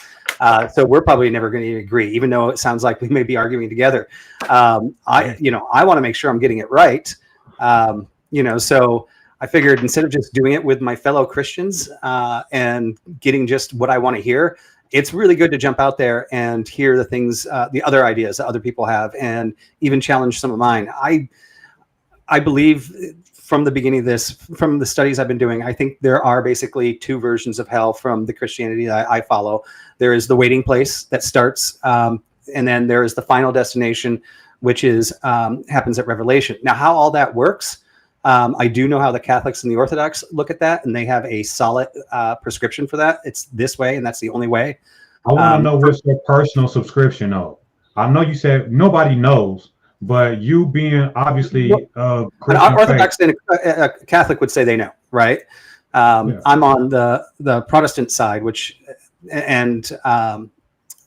So we're probably never going to agree, even though it sounds like we may be arguing together. I want to make sure I'm getting it right. So I figured instead of just doing it with my fellow Christians and getting just what I want to hear, it's really good to jump out there and hear the things, the other ideas that other people have, and even challenge some of mine. I believe from the beginning of this, from the studies I've been doing, I think there are basically two versions of hell from the Christianity that I follow. There is the waiting place that starts, and then there is the final destination, which is happens at Revelation. Now, how all that works, I do know how the Catholics and the Orthodox look at that, and they have a solid prescription for that. It's this way, and that's the only way. I want to know what's your personal subscription of. I know you said nobody knows, but you being obviously Christian Orthodox faith, and a Catholic would say they know, right? I'm on the Protestant side, which and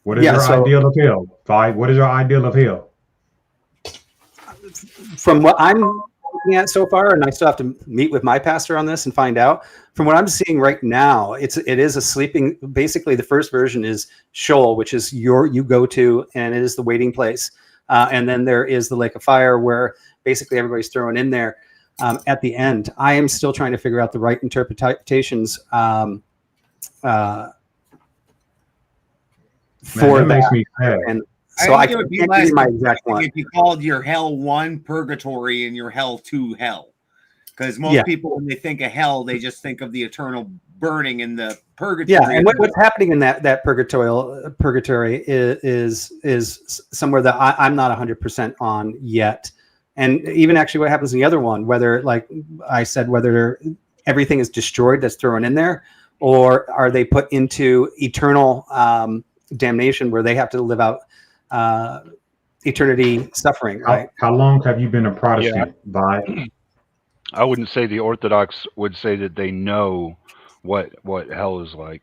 what is your ideal of hell? What is your ideal of hell? From what I'm looking at so far, and I still have to meet with my pastor on this and find out. From what I'm seeing right now, it is a sleeping. Basically, the first version is Sheol, which is you go to, and it is the waiting place. And then there is the lake of fire, where basically everybody's thrown in there at the end. I am still trying to figure out the right interpretations for that. Makes me sad. And so I can't give you my exact one. If you called your hell 1 purgatory and your hell 2 hell, because most people, when they think of hell, they just think of the eternal burning in the purgatory. Yeah, and what's happening in that purgatory is somewhere that I'm not 100% on yet. And even actually what happens in the other one, whether, like I said, whether everything is destroyed that's thrown in there, or are they put into eternal damnation where they have to live out eternity suffering, right? How long have you been a Protestant, By? I wouldn't say the Orthodox would say that they know what hell is like.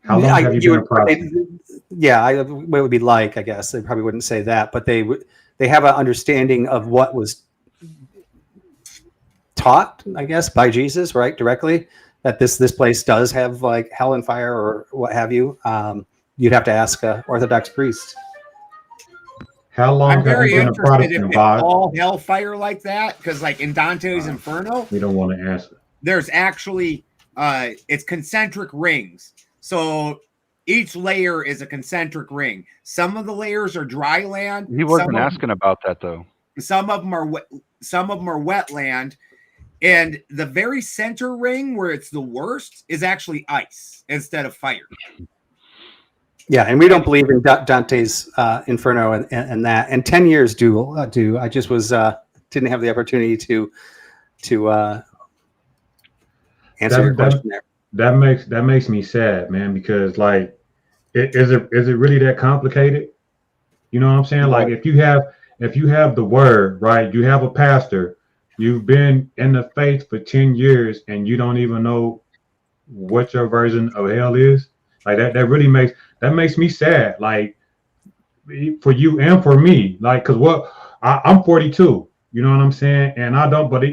How long have you been a Protestant? What it would be like, I guess. They probably wouldn't say that, but they they have an understanding of what was taught, I guess, by Jesus, right, directly, that this place does have like hell and fire or what have you. You'd have to ask a Orthodox priest. How long I'm have very you been a interested if Protestant, it's Bob? all hellfire like that, because like in Dante's Inferno, We don't want to answer. there's actually it's concentric rings. So each layer is a concentric ring. Some of the layers are dry land. He wasn't asking about that though. Some of them are wetland. And the very center ring where it's the worst is actually ice instead of fire. Yeah, and we don't believe in Dante's Inferno and that. And 10 years do. I just was didn't have the opportunity to answer your question there. That makes me sad, man, because like, is it really that complicated? You know what I'm saying? Like, if you have the word, right? You have a pastor. You've been in the faith for 10 years, and you don't even know what your version of hell is. Like that really makes me sad. Like, for you and for me, like, cause I'm 42. You know what I'm saying? And I don't. But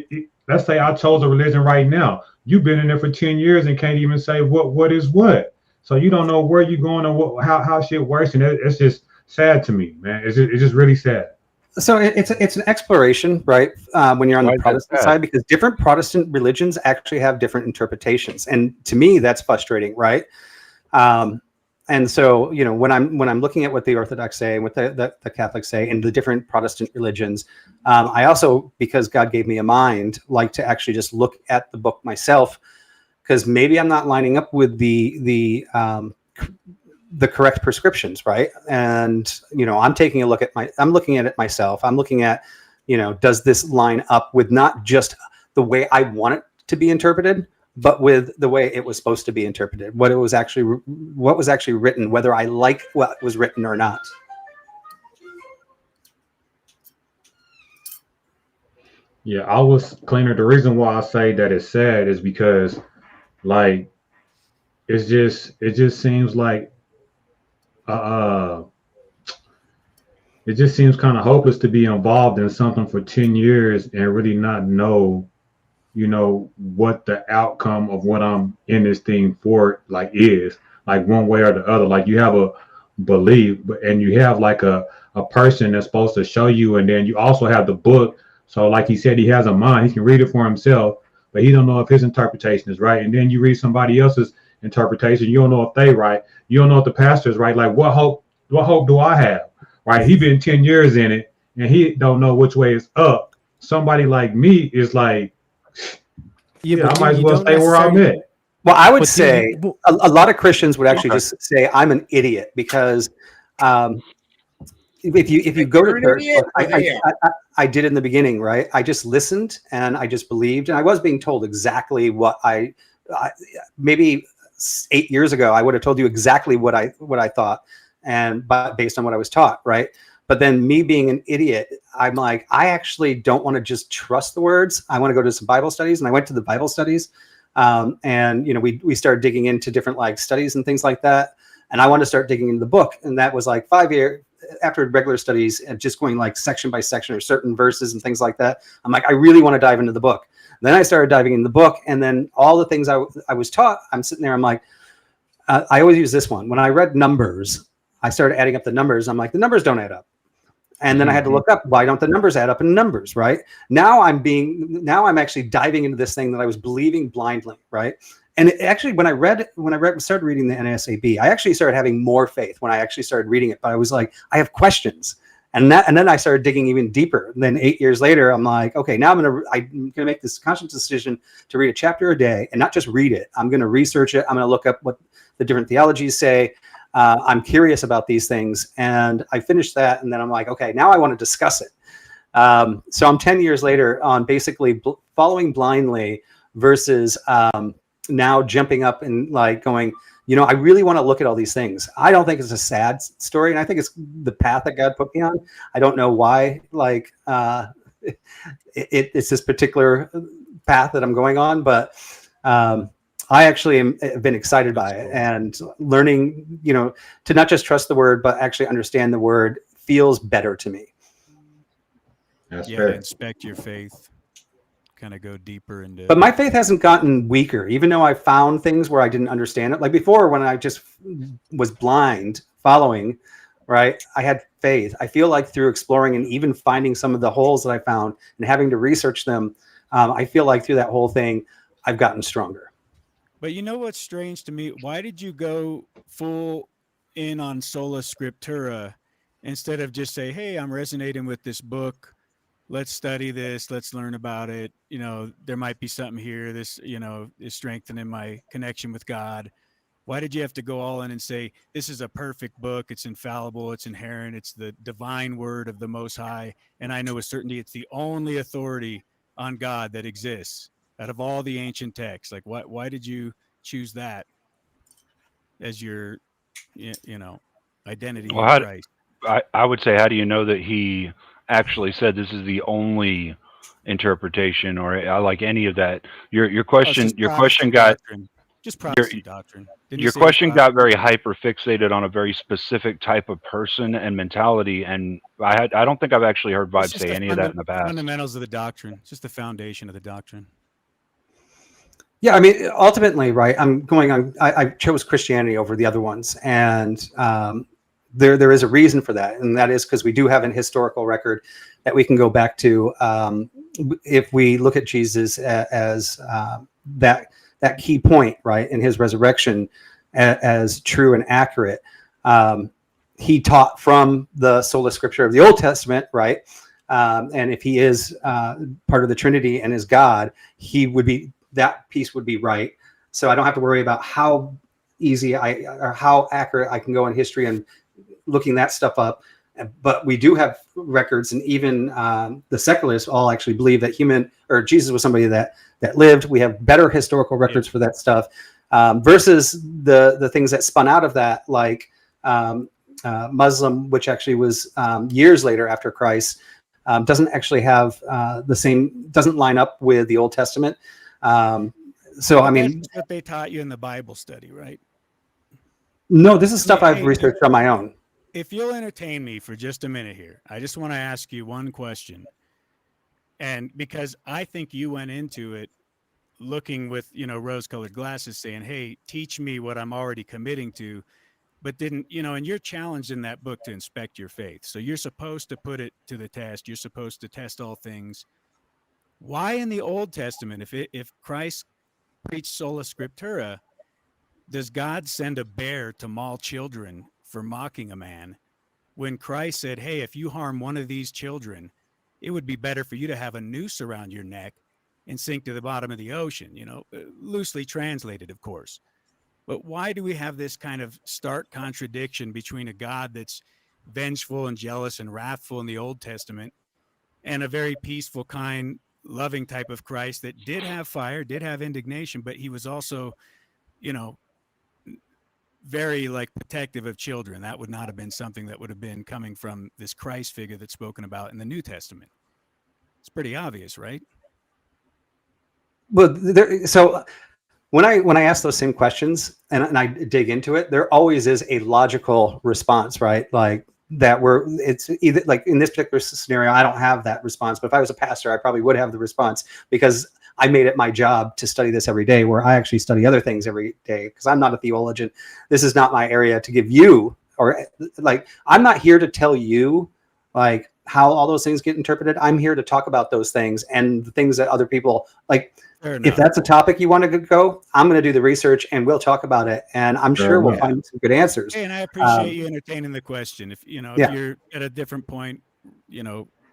let's say I chose a religion right now. You've been in there for 10 years and can't even say what is what. So you don't know where you're going and how shit works, and it's just sad to me, man. It's just really sad. So it's an exploration, right? When you're on the Protestant side, because different Protestant religions actually have different interpretations, and to me, that's frustrating, right? And so, you know, when I'm looking at what the Orthodox say and what the Catholics say and the different Protestant religions, I also, because God gave me a mind, like to actually just look at the book myself, because maybe I'm not lining up with the correct prescriptions, right? And, you know, I'm taking a look at I'm looking at it myself. I'm looking at, you know, does this line up with not just the way I want it to be interpreted, but with the way it was supposed to be interpreted, what was actually written, whether I like what was written or not. Yeah, I was cleaner. The reason why I say that it's sad is because, like, it just seems like it just seems kind of hopeless to be involved in something for 10 years and really not know, you know, what the outcome of what I'm in this thing for, like, is, like, one way or the other. Like, you have a belief, and you have like a person that's supposed to show you, and then you also have the book. So like he said, he has a mind, he can read it for himself, but he don't know if his interpretation is right. And then you read somebody else's interpretation, you don't know if they right, you don't know if the pastor is right. Like, what hope do I have, right? He been 10 years in it and he don't know which way is up. Somebody like me is like, yeah, I might as well stay where I'm at. Well, I would say a lot of Christians would actually just say I'm an idiot, because if you go to church, I did in the beginning, right? I just listened and I just believed, and I was being told exactly what I maybe 8 years ago I would have told you exactly what I thought, but based on what I was taught, right? But then me being an idiot, I'm like, I actually don't want to just trust the words. I want to go to some Bible studies, and I went to the Bible studies, and you know, we started digging into different like studies and things like that, and I wanted to start digging into the book, and that was like 5 years after regular studies and just going like section by section or certain verses and things like that. I'm like, I really want to dive into the book. And then I started diving into the book, and then all the things I was taught, I'm sitting there, I'm like, I always use this one. When I read Numbers, I started adding up the numbers. I'm like, the numbers don't add up. And then I had to look up, why don't the numbers add up in Numbers, right? Now I'm actually diving into this thing that I was believing blindly, right? And actually, when I started reading the NASAB, I actually started having more faith when I actually started reading it. But I was like, I have questions, and then I started digging even deeper. And then 8 years later, I'm like, okay, now I'm gonna make this conscious decision to read a chapter a day, and not just read it. I'm gonna research it. I'm gonna look up what the different theologies say. I'm curious about these things, and I finished that, and then I'm like, okay, now I want to discuss it. So I'm 10 years later on basically following blindly versus now jumping up and like going, you know, I really want to look at all these things. I don't think it's a sad story, and I think it's the path that God put me on. I don't know why, like it's this particular path that I'm going on, but I actually have been excited by it, and learning, you know, to not just trust the word, but actually understand the word feels better to me. That's yeah, fair. to inspect your faith, kind of go deeper into. But my faith hasn't gotten weaker, even though I found things where I didn't understand it. Like before, when I just was blind following, right? I had faith. I feel like through exploring and even finding some of the holes that I found and having to research them, I feel like through that whole thing, I've gotten stronger. But you know what's strange to me? Why did you go full in on sola scriptura instead of just say, hey, I'm resonating with this book. Let's study this. Let's learn about it. You know, there might be something here. This, you know, is strengthening my connection with God. Why did you have to go all in and say, this is a perfect book? It's infallible. It's inherent. It's the divine word of the Most High. And I know with certainty it's the only authority on God that exists out of all the ancient texts. Like, why did you choose that as your, you know, identity in Well, Christ? I would say, how do you know that he actually said this is the only interpretation, or like any of that? Your question got doctrine. Just Protestant doctrine. Your question got very hyper fixated on a very specific type of person and mentality, and I don't think I've actually heard Vibe say any of that in the past. Fundamentals of the doctrine, just the foundation of the doctrine. Yeah, I mean, ultimately, right? I'm going on. I chose Christianity over the other ones, and there is a reason for that, and that is because we do have an historical record that we can go back to. If we look at Jesus as that key point, right, in his resurrection as true and accurate, he taught from the sola scriptura of the Old Testament, right? And if he is part of the Trinity and is God, he would be. That piece would be right. So I don't have to worry about how easy or how accurate I can go in history and looking that stuff up. But we do have records, and even the secularists all actually believe that Jesus was somebody that lived. We have better historical records for that stuff versus the things that spun out of that, like Muslim, which actually was years later after Christ, doesn't actually have doesn't line up with the Old Testament. So I mean, that's what they taught you in the Bible study, right? No, this is stuff I've researched on my own. If you'll entertain me for just a minute here, I just want to ask you one question. And because I think you went into it looking with, rose-colored glasses saying, hey, teach me what I'm already committing to, but didn't, and you're challenged in that book to inspect your faith. So you're supposed to put it to the test. You're supposed to test all things. Why in the Old Testament, if Christ preached sola scriptura, does God send a bear to maul children for mocking a man, when Christ said, hey, if you harm one of these children, it would be better for you to have a noose around your neck and sink to the bottom of the ocean, loosely translated, of course. But why do we have this kind of stark contradiction between a God that's vengeful and jealous and wrathful in the Old Testament and a very peaceful, kind, loving type of Christ that did have fire, did have indignation, but he was also, very protective of children? That would not have been something that would have been coming from this Christ figure that's spoken about in the New Testament. It's pretty obvious, right? Well, so when I ask those same questions and I dig into it, there always is a logical response, right? Like that it's either like in this particular scenario, I don't have that response, but if I was a pastor, I probably would have the response because I made it my job to study this every day, where I actually study other things every day because I'm not a theologian. This is not my area to give you, or I'm not here to tell you how all those things get interpreted. I'm here to talk about those things and the things that other people like. If that's a topic you want to go, I'm going to do the research and we'll talk about it. And I'm sure we'll find some good answers. Hey, and I appreciate you entertaining the question. If you're at a different point,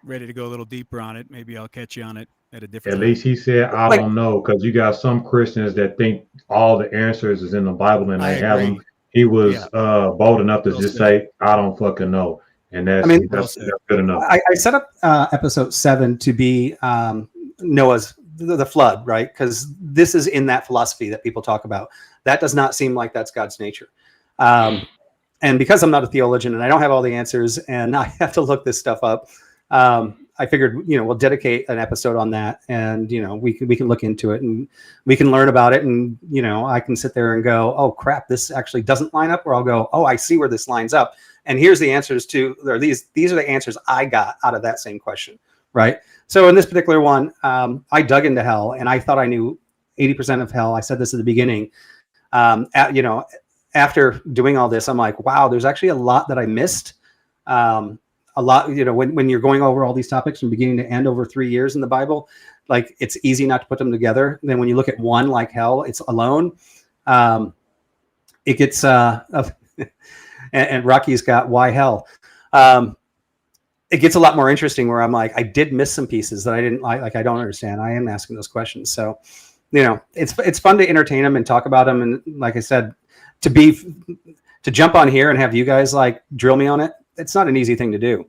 ready to go a little deeper on it, maybe I'll catch you on it at a different time. Least he said, I don't know, because you got some Christians that think all the answers is in the Bible and they have them. He was bold enough to just say, I don't fucking know. And that's good enough. I set up episode 7 to be Noah's the flood, right? Because this is in that philosophy that people talk about. That does not seem like that's God's nature. And because I'm not a theologian and I don't have all the answers and I have to look this stuff up, I figured, we'll dedicate an episode on that, and we can look into it and we can learn about it, and I can sit there and go, oh crap, this actually doesn't line up, or I'll go, oh, I see where this lines up, and here's the answers to, or these are the answers I got out of that same question. right? So in this particular one, I dug into hell, and I thought I knew 80% of hell. I said this at the beginning. After doing all this, I'm like, wow, there's actually a lot that I missed. A lot, when you're going over all these topics from beginning to end over 3 years in the Bible, like it's easy not to put them together. Then when you look at one like hell, it's alone. It gets and Rocky's got why hell. It gets a lot more interesting where I'm like, I did miss some pieces that I didn't like I don't understand. I am asking those questions. So, it's fun to entertain them and talk about them. And like I said, to jump on here and have you guys like drill me on it, it's not an easy thing to do.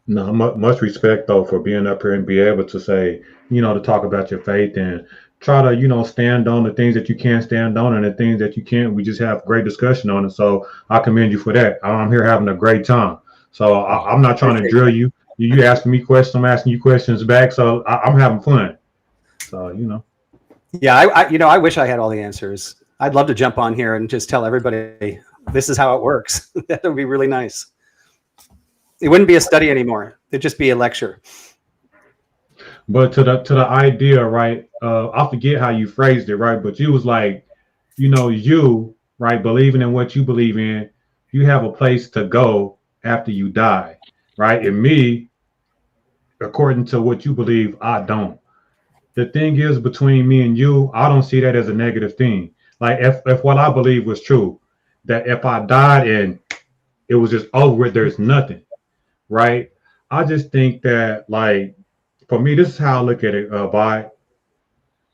No, much respect though for being up here and be able to say, to talk about your faith and try to, stand on the things that you can't stand on and the things that you can't. We just have great discussion on it. So I commend you for that. I'm here having a great time. So I'm not trying to drill you. You asking me questions, I'm asking you questions back. So I'm having fun. So, Yeah, I wish I had all the answers. I'd love to jump on here and just tell everybody this is how it works. That would be really nice. It wouldn't be a study anymore. It'd just be a lecture. But to the idea, right? I forget how you phrased it, right? But you was like, you, right, believing in what you believe in, you have a place to go after you die, right? And me, according to what you believe, I don't. The thing is, between me and you, I don't see that as a negative thing. Like if what I believe was true, that if I died and it was just over with, there's nothing, right? I just think that, like, for me, this is how I look at it,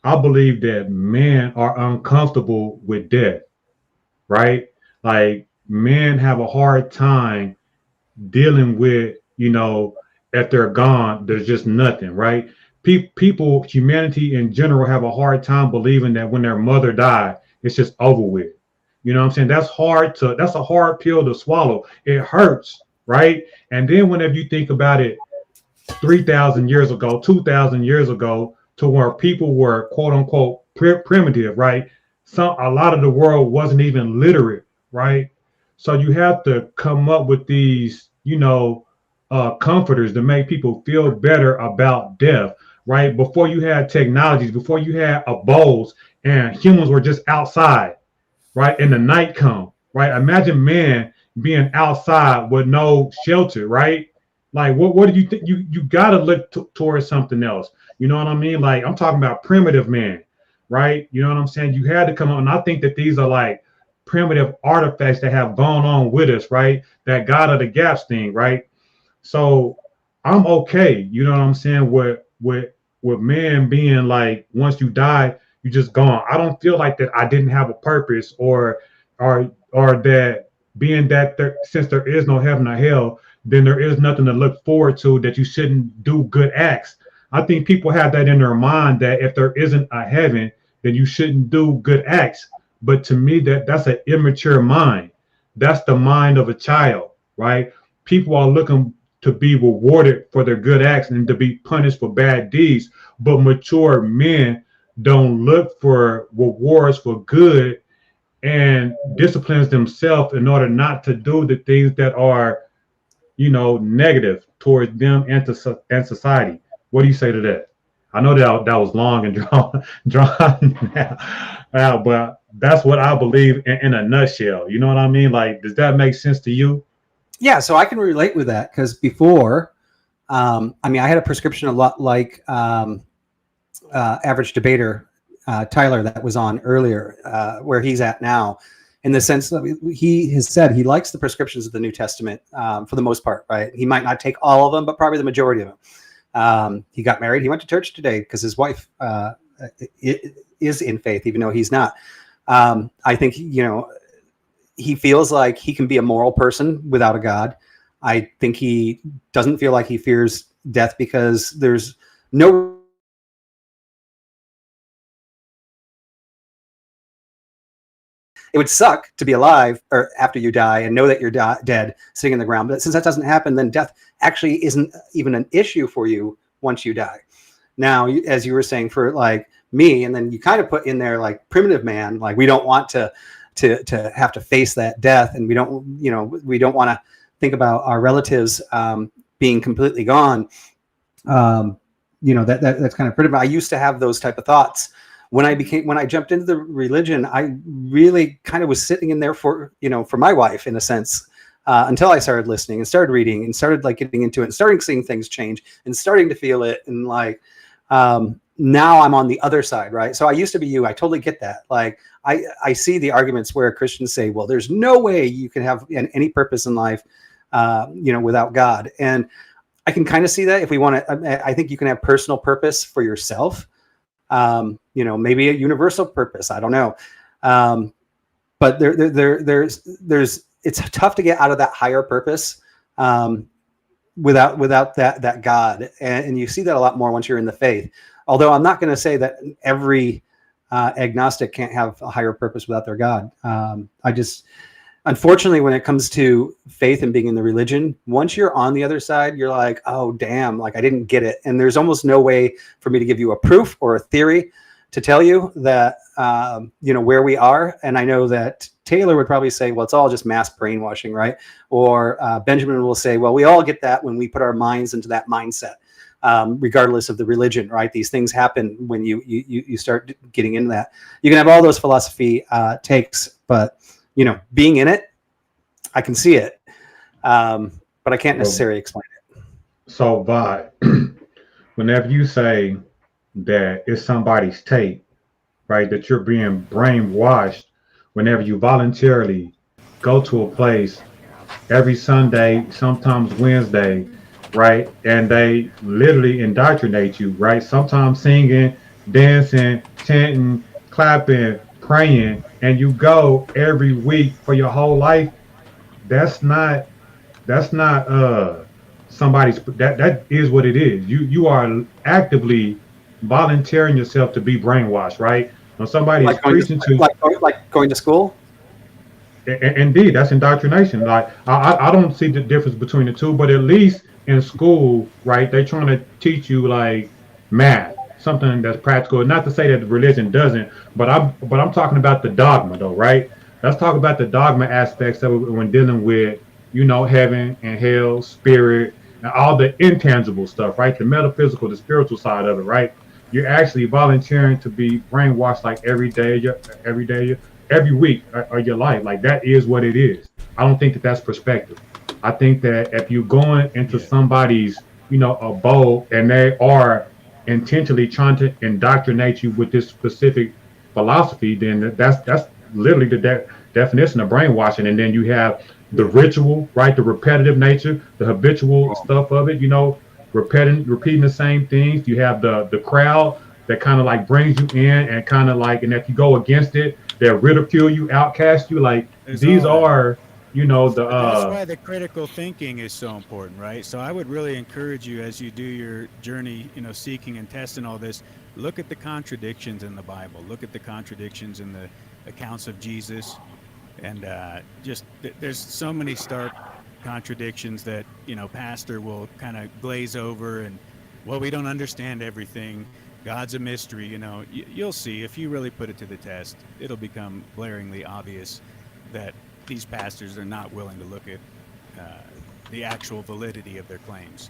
I believe that men are uncomfortable with death, right? Like men have a hard time dealing with, if they're gone, there's just nothing, right? People, humanity in general, have a hard time believing that when their mother died, it's just over with. You know what I'm saying? That's a hard pill to swallow. It hurts, right? And then whenever you think about it, 3,000 years ago, 2,000 years ago, to where people were quote unquote primitive, right? A lot of the world wasn't even literate, right? So you have to come up with these, comforters to make people feel better about death, right? Before you had technologies, before you had abodes, and humans were just outside, right? And the night come, right? Imagine man being outside with no shelter, right? Like, what do you think? You got to look towards something else. You know what I mean? Like, I'm talking about primitive man, right? You know what I'm saying? You had to come on. And I think that these are like primitive artifacts that have gone on with us, right? That God of the gaps thing, right? So I'm okay. You know what I'm saying? With man being like, once you die, you just gone. I don't feel like that I didn't have a purpose or that being that since there is no heaven or hell, then there is nothing to look forward to, that you shouldn't do good acts. I think people have that in their mind that if there isn't a heaven, then you shouldn't do good acts. But to me, that's an immature mind. That's the mind of a child, right? People are looking to be rewarded for their good acts and to be punished for bad deeds. But mature men don't look for rewards for good and disciplines themselves in order not to do the things that are, negative towards them and society. What do you say to that? I know that was long and drawn out, but that's what I believe in a nutshell. You know what I mean? Like, does that make sense to you? Yeah, so I can relate with that because before, I had a prescription a lot like average debater Tyler that was on earlier, where he's at now, in the sense that he has said he likes the prescriptions of the New Testament for the most part, right? He might not take all of them, but probably the majority of them. He got married. He went to church today because his wife is in faith, even though he's not. I think, he feels like he can be a moral person without a God. I think he doesn't feel like he fears death because there's no it would suck to be alive or after you die and know that you're dead sitting in the ground. But since that doesn't happen, then death actually isn't even an issue for you once you die. Now, as you were saying, for like me, and then you kind of put in there like primitive man, like we don't want to have to face that death, and we don't want to think about our relatives being completely gone. That's kind of pretty. I used to have those type of thoughts when I jumped into the religion. I really kind of was sitting in there for my wife in a sense, until I started listening and started reading and started like getting into it and starting seeing things change and starting to feel it. And like, now I'm on the other side, right? So I used to be you. I totally get that. Like I see the arguments where Christians say, well, there's no way you can have any purpose in life, without God. And I can kind of see that if we want to. I think you can have personal purpose for yourself, maybe a universal purpose. I don't know, but there's it's tough to get out of that higher purpose without that God, and you see that a lot more once you're in the faith. Although I'm not going to say that every agnostic can't have a higher purpose without their God. Unfortunately, when it comes to faith and being in the religion, once you're on the other side, you're like, oh, damn, like I didn't get it. And there's almost no way for me to give you a proof or a theory to tell you that, where we are. And I know that Taylor would probably say, well, it's all just mass brainwashing, right? Or Benjamin will say, well, we all get that when we put our minds into that mindset, regardless of the religion, right? These things happen when you start getting into that. You can have all those philosophy takes, but being in it, I can see it, but I can't necessarily explain it. So, whenever you say that it's somebody's take, right, that you're being brainwashed, whenever you voluntarily go to a place every Sunday, sometimes Wednesday, right, and they literally indoctrinate you, right, sometimes singing, dancing, chanting, clapping, praying, and you go every week for your whole life, that's not somebody's, that is what it is. You are actively volunteering yourself to be brainwashed, right? When somebody is preaching to like going to school. Indeed, that's indoctrination. Like I don't see the difference between the two, but at least in school, right, they're trying to teach you like math, something that's practical. Not to say that the religion doesn't, but I'm talking about the dogma though, right? Let's talk about the dogma aspects of it when dealing with, heaven and hell, spirit, and all the intangible stuff, right? The metaphysical, the spiritual side of it, right? You're actually volunteering to be brainwashed like every week of your life. Like that is what it is. I don't think that that's perspective. I think that if you're going into somebody's, abode and they are intentionally trying to indoctrinate you with this specific philosophy, then that's literally the definition of brainwashing. And then you have the ritual, right? The repetitive nature, the habitual stuff of it, repeating the same things. You have the crowd that kind of like brings you in and kind of like, and if you go against it, they'll ridicule you, outcast you. Like these are, that's why the critical thinking is so important, right? So I would really encourage you as you do your journey, seeking and testing all this, look at the contradictions in the Bible, look at the contradictions in the accounts of Jesus, and there's so many stark contradictions that pastor will kind of glaze over and, well, we don't understand everything, God's a mystery. You'll see if you really put it to the test, it'll become glaringly obvious that these pastors are not willing to look at the actual validity of their claims.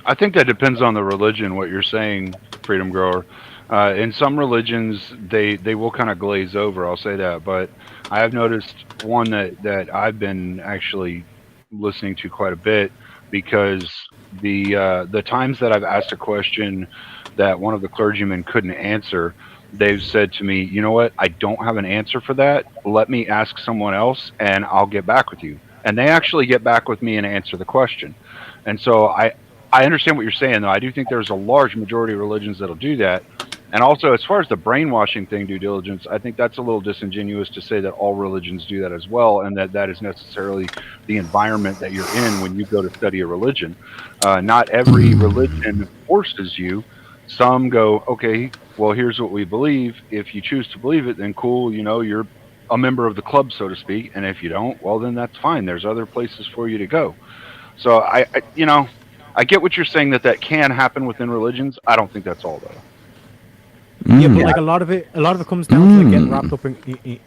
I think that depends on the religion, what you're saying, Freedom Grower. In some religions, they will kind of glaze over, I'll say that. But I have noticed one that I've been actually listening to quite a bit, because the times that I've asked a question that one of the clergymen couldn't answer, they've said to me, you know what, I don't have an answer for that. Let me ask someone else and I'll get back with you. And they actually get back with me and answer the question. And so I understand what you're saying, though. I do think there's a large majority of religions that'll do that. And also, as far as the brainwashing thing, due diligence, I think that's a little disingenuous to say that all religions do that as well, and that is necessarily the environment that you're in when you go to study a religion. Not every religion forces you. Some go, okay, well, here's what we believe. If you choose to believe it, then cool, you're a member of the club, so to speak. And if you don't, well, then that's fine. There's other places for you to go. So I get what you're saying, that can happen within religions. I don't think that's all, though. Yeah, but like a lot of it comes down to like getting wrapped up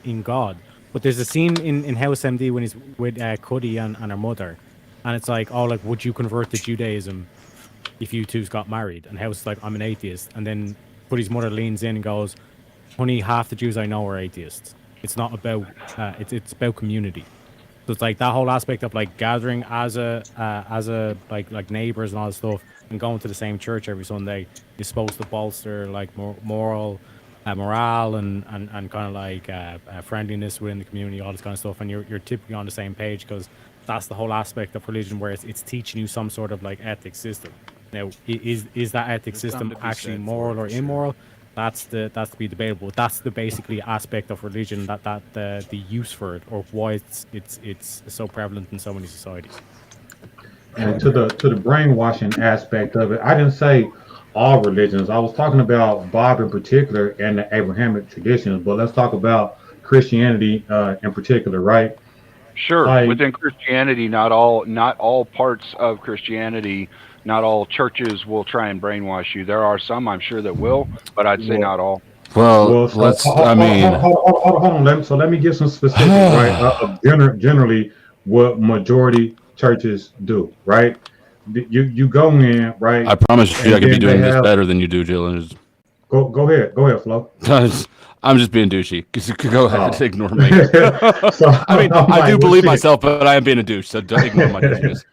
in God. But there's a scene in House MD when he's with Cuddy and her mother, And it's like, oh, like, would you convert to Judaism if you two got married? And House is like, I'm an atheist. And then Buddy's mother leans in and goes, honey, half the Jews I know are atheists. It's not about, it's about community. So it's like that whole aspect of like gathering as a like neighbors and all this stuff and going to the same church every Sunday is supposed to bolster like morale and kind of like friendliness within the community, all this kind of stuff. And you're typically on the same page because that's the whole aspect of religion, where it's teaching you some sort of like ethic system. Now, is that ethic system actually moral or immoral? That's to be debatable. That's the basically aspect of religion that the use for it, or why it's so prevalent in so many societies. And to the brainwashing aspect of it, I didn't say all religions. I was talking about Bob in particular and the Abrahamic traditions, but let's talk about Christianity in particular, right? Sure. Like, within Christianity, not all parts of Christianity, not all churches will try and brainwash you. There are some, I'm sure, that will, but I'd say not all. Well, so let's. hold on. Let me give some specifics, right? Generally, what majority churches do, right? You go in, right? I promise you, I could be doing this have, better than you do, Dylan. Go ahead, Flo. I'm just being douchey. Go ahead, ignore me. So, I mean, I do believe myself, but I am being a douche, so don't ignore my douchiness.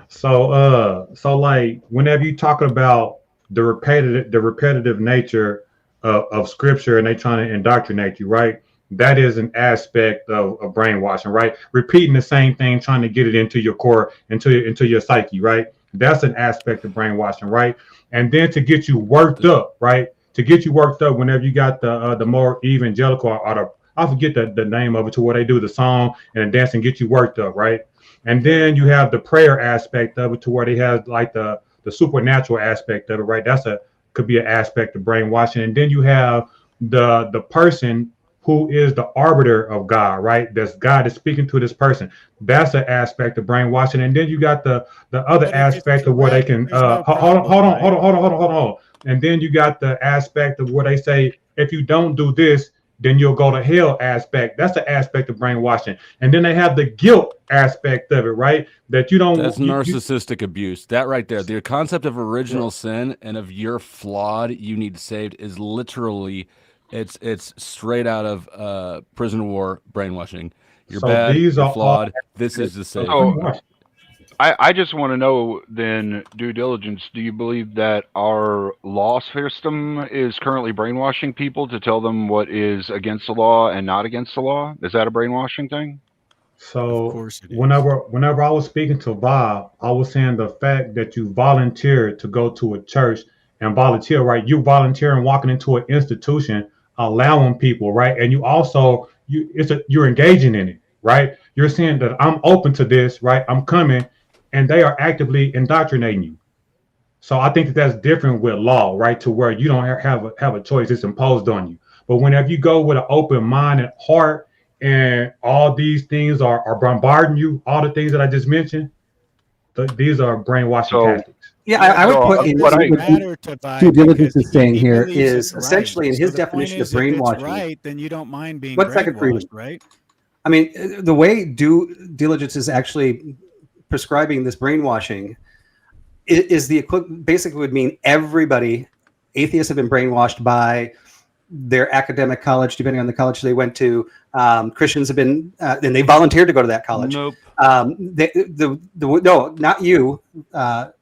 So like whenever you talk about the repetitive nature of scripture and they trying to indoctrinate you, right? That is an aspect of brainwashing, right? Repeating the same thing, trying to get it into your core, into your psyche, right? That's an aspect of brainwashing, right? And then to get you worked up, right? To get you worked up whenever you got the more evangelical or I forget the name of it, to where they do the song and the dance and get you worked up, right? And then you have the prayer aspect of it, to where they have like the supernatural aspect of it, right? Could be an aspect of brainwashing. And then you have the person who is the arbiter of God, right? That's God is speaking to this person. That's an aspect of brainwashing. And then you got the other aspect of where they can hold on. And then you got the aspect of where they say, if you don't do this, then you'll go to hell aspect. That's the aspect of brainwashing. And then they have the guilt aspect of it, right? That you don't. That's narcissistic abuse. That right there. The concept of original sin and of you're flawed, you need saved is literally, it's straight out of prison war brainwashing. You're bad, you're flawed. This is the same. So, I just want to know then, due diligence, do you believe that our law system is currently brainwashing people to tell them what is against the law and not against the law? Is that a brainwashing thing? So whenever I was speaking to Bob, I was saying the fact that you volunteered to go to a church and volunteer, right? You volunteering walking into an institution, allowing people, right? And you also, you're engaging in it, right? You're saying that I'm open to this, right? I'm coming. And they are actively indoctrinating you. So I think that's different with law, right? To where you don't have a choice; it's imposed on you. But whenever you go with an open mind and heart, and all these things are bombarding you, all the things that I just mentioned, these are brainwashing tactics. Yeah, I would put in what due diligence is saying here is essentially in his definition of brainwashing. Right, then you don't mind being brainwashed, right? I mean, the way due diligence is actually prescribing this brainwashing is the equivalent, basically would mean everybody, atheists have been brainwashed by their academic college, depending on the college they went to. Christians have been, and they volunteered to go to that college. Nope. No, not you, Taylor.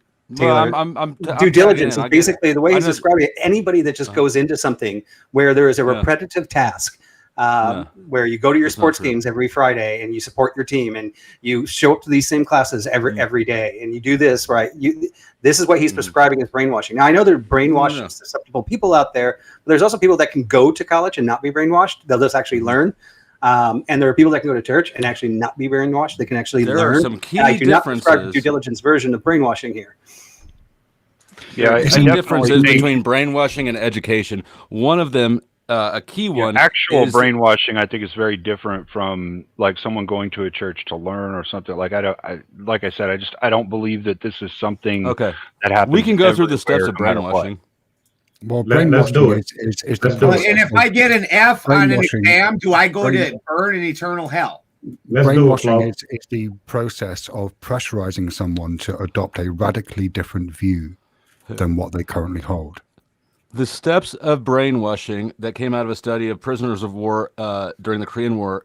Well, I'm due diligence is basically the way he's describing it. Anybody that just goes into something where there is a repetitive task. Where you go to your sports games every Friday and you support your team and you show up to these same classes every day and you do this, right? This is what he's prescribing as brainwashing. Now, I know there are brainwashed susceptible people out there, but there's also people that can go to college and not be brainwashed. They'll just actually learn. And there are people that can go to church and actually not be brainwashed. They can actually learn. There are some key I do not differences. prescribe the due diligence version of brainwashing here. Yeah, there's some differences between brainwashing and education. One of them, a key one, actual brainwashing, I think, is very different from like someone going to a church to learn or something. Like like I said, I don't believe that this is something that happens. We can go through the steps of brainwashing. Well, let's do it. And if I get an F on an exam, do I go to burn in eternal hell? Let's do it, brainwashing Flo. is the process of pressurizing someone to adopt a radically different view than what they currently hold. The steps of brainwashing that came out of a study of prisoners of war during the Korean War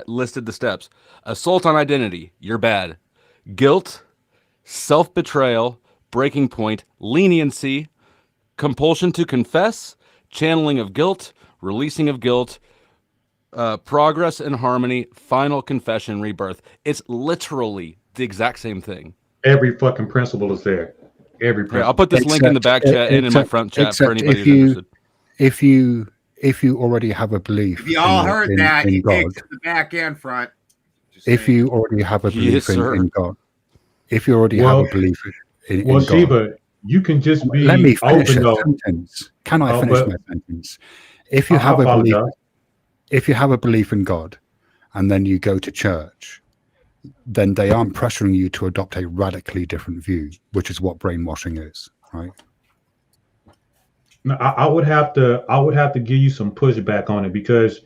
listed the steps: assault on identity, you're bad; guilt, self-betrayal, breaking point, leniency, compulsion to confess, channeling of guilt, releasing of guilt, progress and harmony, final confession, rebirth. It's literally the exact same thing. Every fucking principle is there. Every Yeah, principle. I'll put this link in the back chat and in my front chat for anybody who's interested. If you already have a belief, If you all heard that, he God, takes the back and front. if you already have a belief in God, if you already Well- have a belief in Well, God, Shiva, you can just be let me finish open a though. sentence. Can I Oh, finish but- my sentence? If you I have a belief, apologize. if you have a belief in God, and then you go to church, then they aren't pressuring you to adopt a radically different view, which is what brainwashing is, right? No, I would have to give you some pushback on it because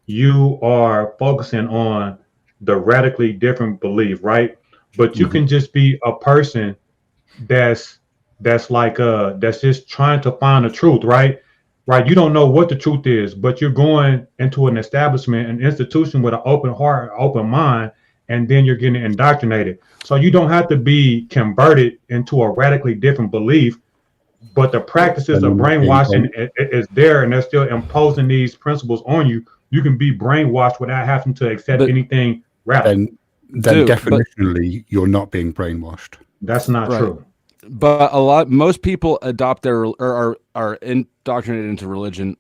you are focusing on the radically different belief, right? But you can just be a person that's just trying to find the truth, right? Right. You don't know what the truth is, but you're going into an establishment, an institution with an open heart, open mind, and then you're getting indoctrinated. So you don't have to be converted into a radically different belief, but the practices of brainwashing is there, and they're still imposing these principles on you. You can be brainwashed without having to accept anything radical. Then definitionally, you're not being brainwashed. That's not true. But most people adopt their or are indoctrinated into religion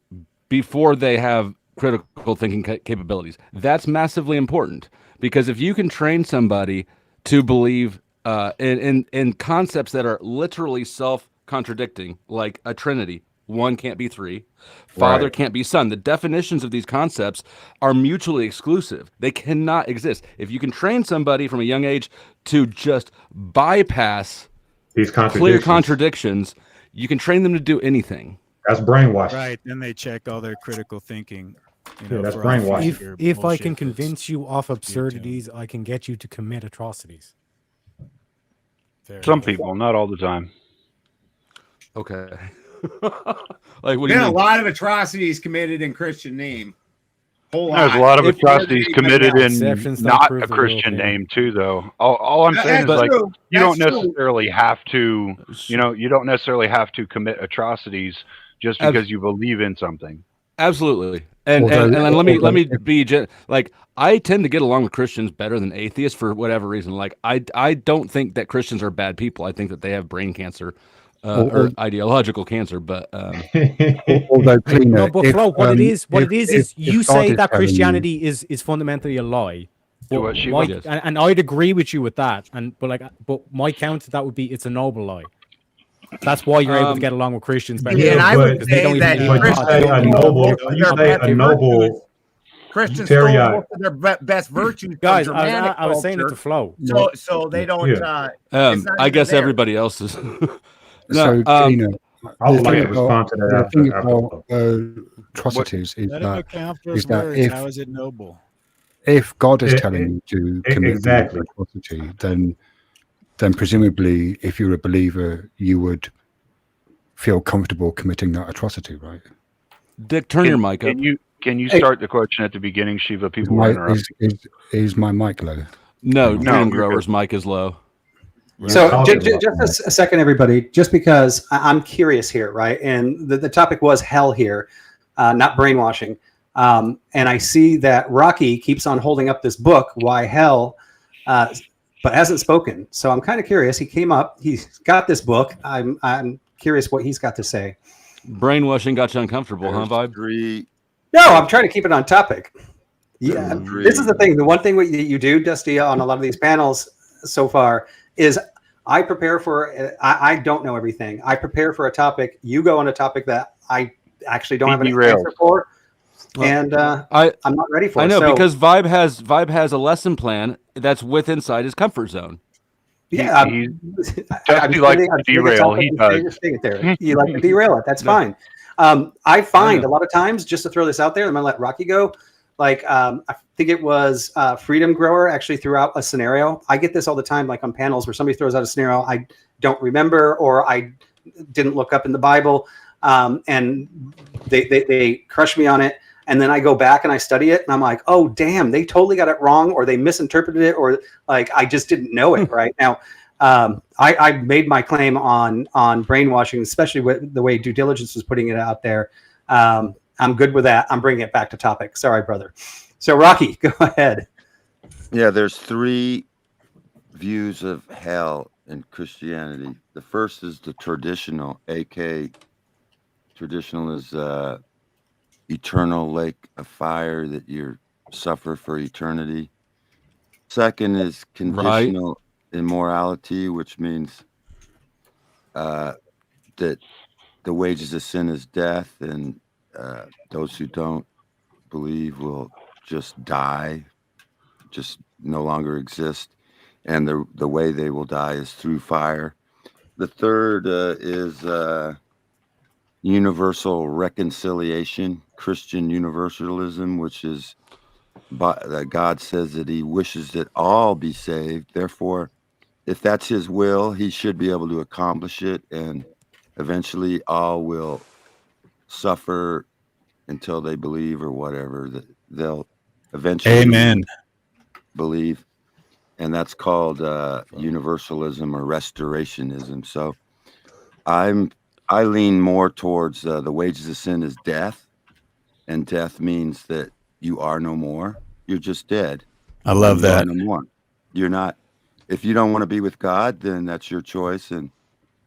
before they have critical thinking capabilities. That's massively important because if you can train somebody to believe in concepts that are literally self-contradicting, like a Trinity, one can't be three, Father can't be Son. The definitions of these concepts are mutually exclusive. They cannot exist. If you can train somebody from a young age to just bypass these clear contradictions, you can train them to do anything. That's brainwashing. Right. Then they check all their critical thinking. That's brainwashing. If I can convince you of absurdities, I can get you to commit atrocities. Some people, not all the time. Okay. Like, what do you Been a mean? lot of atrocities committed in Christian name. There's a lot of atrocities committed in Exceptions don't not prove a the rule, Christian Kenny. name too, though. All I'm saying is That's like true. you don't That's true. necessarily have to, you don't necessarily have to commit atrocities just because you believe in something. Absolutely. And let me be like, I tend to get along with Christians better than atheists for whatever reason. Like I don't think that Christians are bad people. I think that they have brain cancer or ideological cancer. But although cleaner, No, but Flo, what it is you if say God is that telling Christianity is fundamentally a lie. But what she my, does. and I'd agree with you with that. But my counter to that would be it's a noble lie. That's why you're able to get along with Christians better. Yeah, and I would because they don't say even that believe in God. you say a noble. Christians Terry, stole most of their best virtues. Guys, from I Germanic was saying it culture. to Flo. So they don't. It's not I even guess there. everybody else is. So, Tina, I would the like thing to respond to that the thing after. about atrocities is Let him that account for his is that words. How is it noble? if God is telling you to commit exactly. an atrocity, then presumably, if you're a believer, you would feel comfortable committing that atrocity, right? Dick, turn your mic up. Can you start the question at the beginning, Shiva? People were interrupting. Is my mic low? No, No, Freedom you're Grower's mic is low. So just a second, everybody, just because I'm curious here, right? And the topic was hell here, not brainwashing. And I see that Rocky keeps on holding up this book, Why Hell, but hasn't spoken. So I'm kind of curious. He came up, he's got this book. I'm curious what he's got to say. Brainwashing got you uncomfortable, huh, Vibe? No, I'm trying to keep it on topic. Yeah, this is the thing. The one thing that you do, Dusty, on a lot of these panels so far is I prepare for. I don't know everything. I prepare for a topic. You go on a topic that I actually don't have an answer for, and I'm not ready for. I know so, because Vibe has a lesson plan that's inside his comfort zone. Yeah, Dusty likes to derail. He does. You like to derail it. That's fine. I find a lot of times, just to throw this out there, I'm gonna let Rocky go. Like I think it was Freedom Grower actually threw out a scenario. I get this all the time, like on panels where somebody throws out a scenario I don't remember or I didn't look up in the Bible, and they crush me on it. And then I go back and I study it, and I'm like, oh damn, they totally got it wrong, or they misinterpreted it, or like I just didn't know it right now. I made my claim on brainwashing, especially with the way due diligence was putting it out there. I'm good with that. I'm bringing it back to topic. Sorry, brother. So Rocky, go ahead. Yeah, there's three views of hell in Christianity. The first is the traditional, aka traditional is eternal lake of fire that you suffer for eternity. Second is conditional immorality, which means that the wages of sin is death, and those who don't believe will just die, just no longer exist, and the way they will die is through fire. The third is universal reconciliation, Christian universalism, which is that God says that he wishes that all be saved. Therefore, if that's his will, he should be able to accomplish it, and eventually all will suffer until they believe, or whatever, that they'll eventually believe. And that's called universalism or restorationism. So I lean more towards the wages of sin is death, and death means that you are no more. You're just dead. I love that. No more. You're not. If you don't want to be with God, then that's your choice, and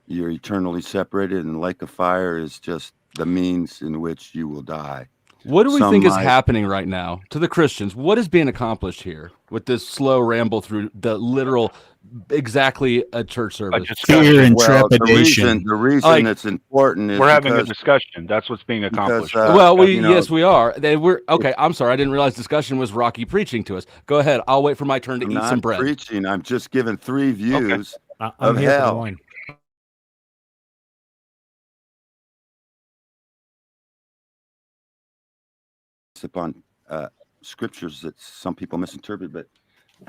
you're eternally separated. And the lake of fire is just the means in which you will die. What do we think is happening right now to the Christians? What is being accomplished here with this slow ramble through the literal, exactly a church service? Fear and trepidation. The reason it's important is we're having a discussion. That's what's being accomplished. Yes, we are. We're okay. I'm sorry, I didn't realize discussion was Rocky preaching to us. Go ahead. I'll wait for my turn to eat some bread. I'm not preaching. I'm just giving three views I'm of here for the hell. wine. Upon scriptures that some people misinterpret,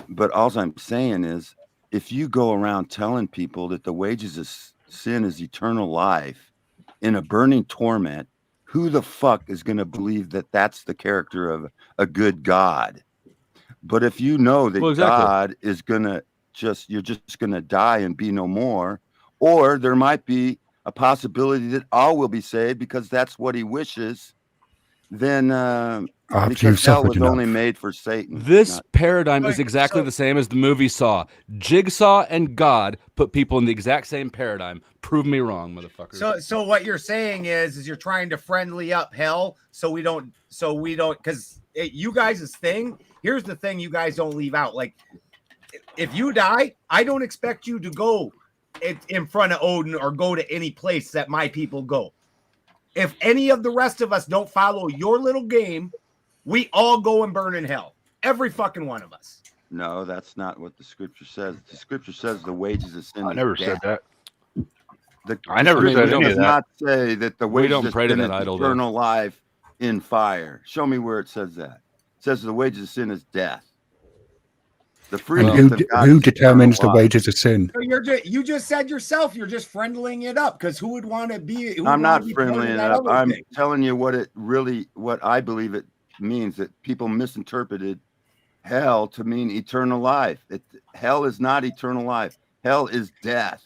but all I'm saying is, if you go around telling people that the wages of sin is eternal life in a burning torment, who the fuck is going to believe that that's the character of a good God? But if you know that God is gonna you're just gonna die and be no more, or there might be a possibility that all will be saved because that's what he wishes, then because hell was only made for Satan. This paradigm is exactly the same as the movie Saw. Jigsaw and God put people in the exact same paradigm. Prove me wrong, motherfucker. So what you're saying is you're trying to friendly up hell so we don't, because you guys' thing, here's the thing you guys don't leave out. Like, if you die, I don't expect you to go in front of Odin or go to any place that my people go. If any of the rest of us don't follow your little game, we all go and burn in hell. Every fucking one of us. No, that's not what the scripture says. The scripture says the wages of sin. I never said that. I never said any of that. Does not say that the wages of sin is eternal life in fire. Show me where it says that. It says the wages of sin is death. The free gift of God who determines the wages of sin? So you just said yourself, you're just friendlying it up, because who would want to be? I'm not friendlying it up. I'm telling you what I believe it means, that people misinterpreted hell to mean eternal life. Hell is not eternal life. Hell is death.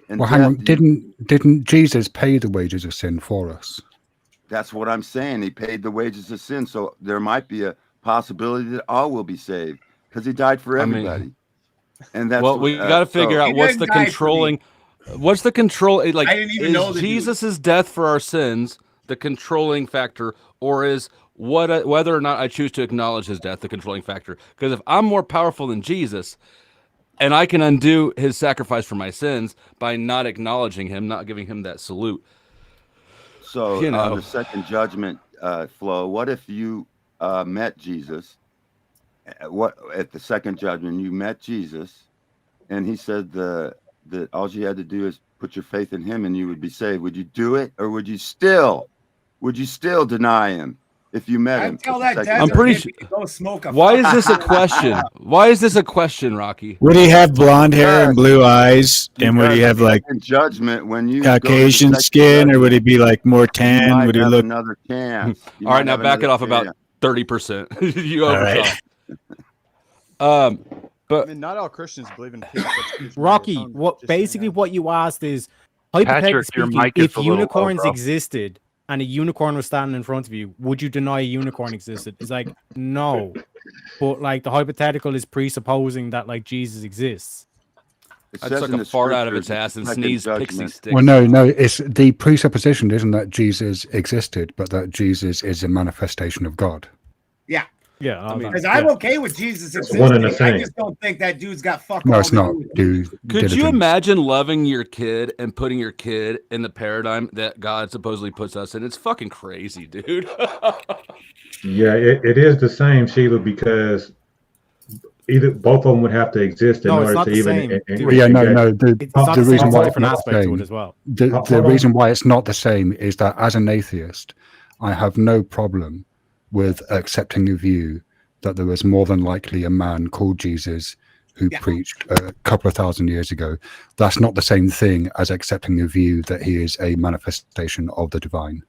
And well, hang on. Didn't Jesus pay the wages of sin for us? That's what I'm saying. He paid the wages of sin. So there might be a possibility that all will be saved, because he died for everybody. And that's we got to figure out what's the controlling. What's the control? Like, is Jesus's death for our sins the controlling factor, or is whether or not I choose to acknowledge his death the controlling factor? Because if I'm more powerful than Jesus, and I can undo his sacrifice for my sins by not acknowledging him, not giving him that salute. So on the second judgment, Flo, what if you met Jesus? At the second judgment, you met Jesus, and he said that all you had to do is put your faith in him and you would be saved. Would you do it, or would you still deny him if you met I him. tell that It's like- desert I'm pretty hippie to go smoke a Why is fuck. this a question? Why is this a question, Rocky? Would he have blonde hair and blue eyes? And would he Because have like in judgment when you go to the Caucasian second skin, or would he judgment, be like more you tan? might Would he have look? another chance. You All right, might now have back it another off about chance. 30%. You All overshot. right. But I mean, not all Christians believe in peace. Rocky, what basically what you asked is, hypothetically Patrick, your speaking, mic is if a little low, unicorns bro. existed and a unicorn was standing in front of you, would you deny a unicorn existed? It's like, no. But like the hypothetical is presupposing that like Jesus exists. It I'd says suck in a the fart out of scriptures, its ass and second sneeze pixie judgment. sticks. Well, no, it's the presupposition isn't that Jesus existed, but that Jesus is a manifestation of God. Yeah. Yeah, I mean, Because I'm okay with Jesus It's one and the existing. I same. just don't think that dude's got fuck No, all it's to not. do with it. Do Could you diligence. imagine loving your kid and putting your kid in the paradigm that God supposedly puts us in? It's fucking crazy, dude. Yeah, it is the same, Sheila, because either both of them would have to exist in No, it's order not to the even. same, dude. Well, yeah, no. It's not The the same, reason it's a why it's different not the aspect to it same, as well. the Hold reason on. why it's not the same is that as an atheist, I have no problem with accepting the view that there was more than likely a man called Jesus who preached a couple of thousand years ago. That's not the same thing as accepting the view that he is a manifestation of the divine.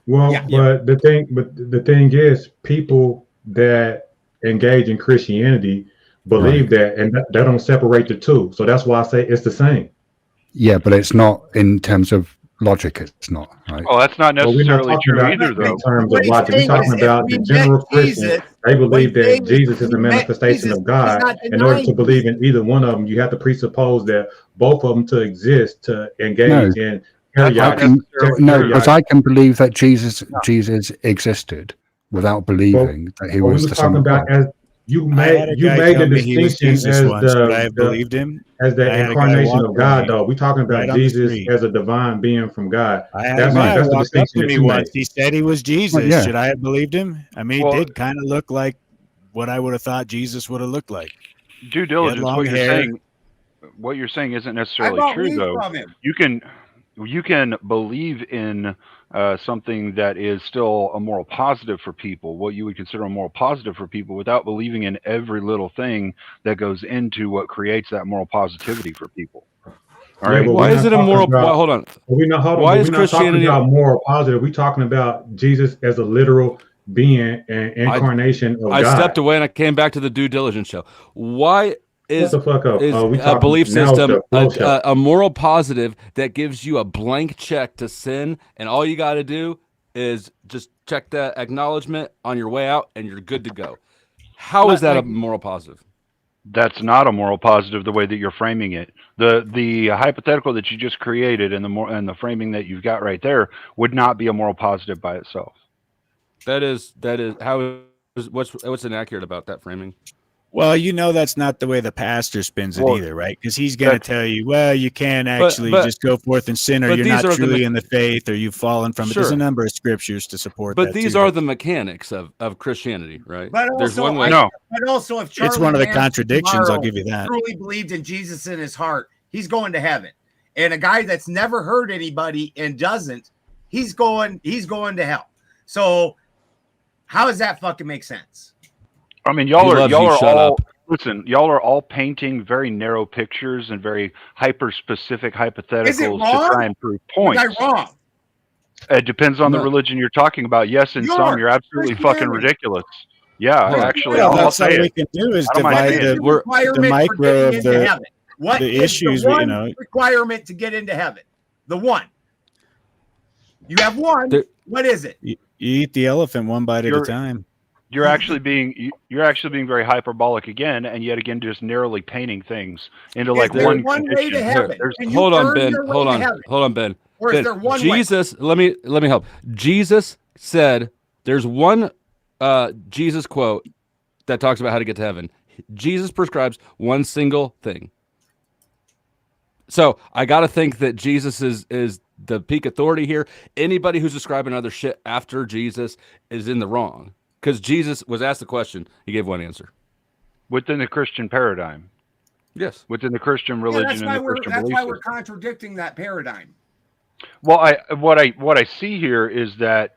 Well, Yeah. but the thing is, people that engage in Christianity believe that, and that don't separate the two. So that's why I say it's the same. Yeah, but it's not in terms of logic. It's not, right? Well, that's not Well, we're not necessarily talking true about either, in though. terms What of he's logic. We're saying is talking if about we the general met Christian. Jesus, They believe what he's that saying is Jesus is we a met manifestation Jesus, of God. he's not In order to denying believe Jesus. in either one of them, you have to presuppose that both of them to exist to No, engage in That's not periodic. necessarily no, true. because I can believe that Jesus existed without Well, believing that he well, we was was the Son talking of about God. as you I had a guy made the tell me he was distinction Jesus as once. Should I have believed him? as the I had a guy incarnation walk of by God, me though. We're talking about right on the Jesus street. as a divine being from God. I had a That's guy that's the walk up distinction to that me you once. made. He said he was Jesus. Well, yeah. Should I have believed him? I mean, Well, he did kind of look like what I would have thought Jesus would have looked like. due He had diligence. long What hair. you're saying isn't I necessarily bought true, weed though. from him. You can believe in something that is still a moral positive for people, what you would consider a moral positive for people, without believing in every little thing that goes into what creates that moral positivity for people. All Yeah, right. but Why we're is not it a talking moral? about. Hold on. Hold on. Why But is we're not talking Christianity? about moral positive. We're talking about Jesus as a literal being and incarnation of I God. stepped away and I came back to the due diligence show. Why Shut is the fuck up. is We a talking belief now. It's system the flow show. a moral positive that gives you a blank check to sin, and all you got to do is just check that acknowledgement on your way out, and you're good to go? How is that a moral positive? That's not a moral positive the way that you're framing it. The hypothetical that you just created and the framing that you've got right there would not be a moral positive by itself. That is how is what's inaccurate about that framing? Well, you know that's not the way the pastor spins it Well, either, right? Because he's going to tell you, well, you can't actually just go forth and sin, or but you're these not are the truly me- in the faith, or you've fallen from it. There's a Sure. number of scriptures to support But that. these too. are the mechanics of Christianity, right? But There's also, one way. but also, if Charlie It's one of the Manson contradictions, I'll tomorrow give you that. truly believed in Jesus in his heart, he's going to heaven. And a guy that's never hurt anybody and doesn't, he's going to hell. So how does that fucking make sense? I mean, He y'all loves you, are shut all up. listen. Y'all are all painting very narrow pictures and very hyper specific hypotheticals to wrong? try and prove Was points. I wrong? It depends on the No. religion you're talking about. Yes, in some you're absolutely fucking Christianity. ridiculous. Yeah, Hold on. actually, Well, I'll that's all say we it. can do is I don't mind divide saying What is it. the the requirement micro for getting of into the heaven? What the is issues, the you one know. requirement to get into heaven? The one. You have one. There- What is it? You eat the elephant one bite at a You're- time. You're actually being very hyperbolic again, and yet again just narrowly painting things into Is like there one one way to condition. heaven? There's- Can you Hold on, earn Ben. your way Hold to on. heaven? Hold on, Ben. Or is Ben, there one way? Jesus, let me help. Jesus said there's one Jesus quote that talks about how to get to heaven. Jesus prescribes one single thing. So I got to think that Jesus is the peak authority here. Anybody who's describing other shit after Jesus is in the wrong, because Jesus was asked the question. He gave one answer. within the Christian paradigm, Yes. within the Christian Yeah, religion that's and why the we're Christian that's belief why we're system. contradicting that paradigm. Well, what I see here is that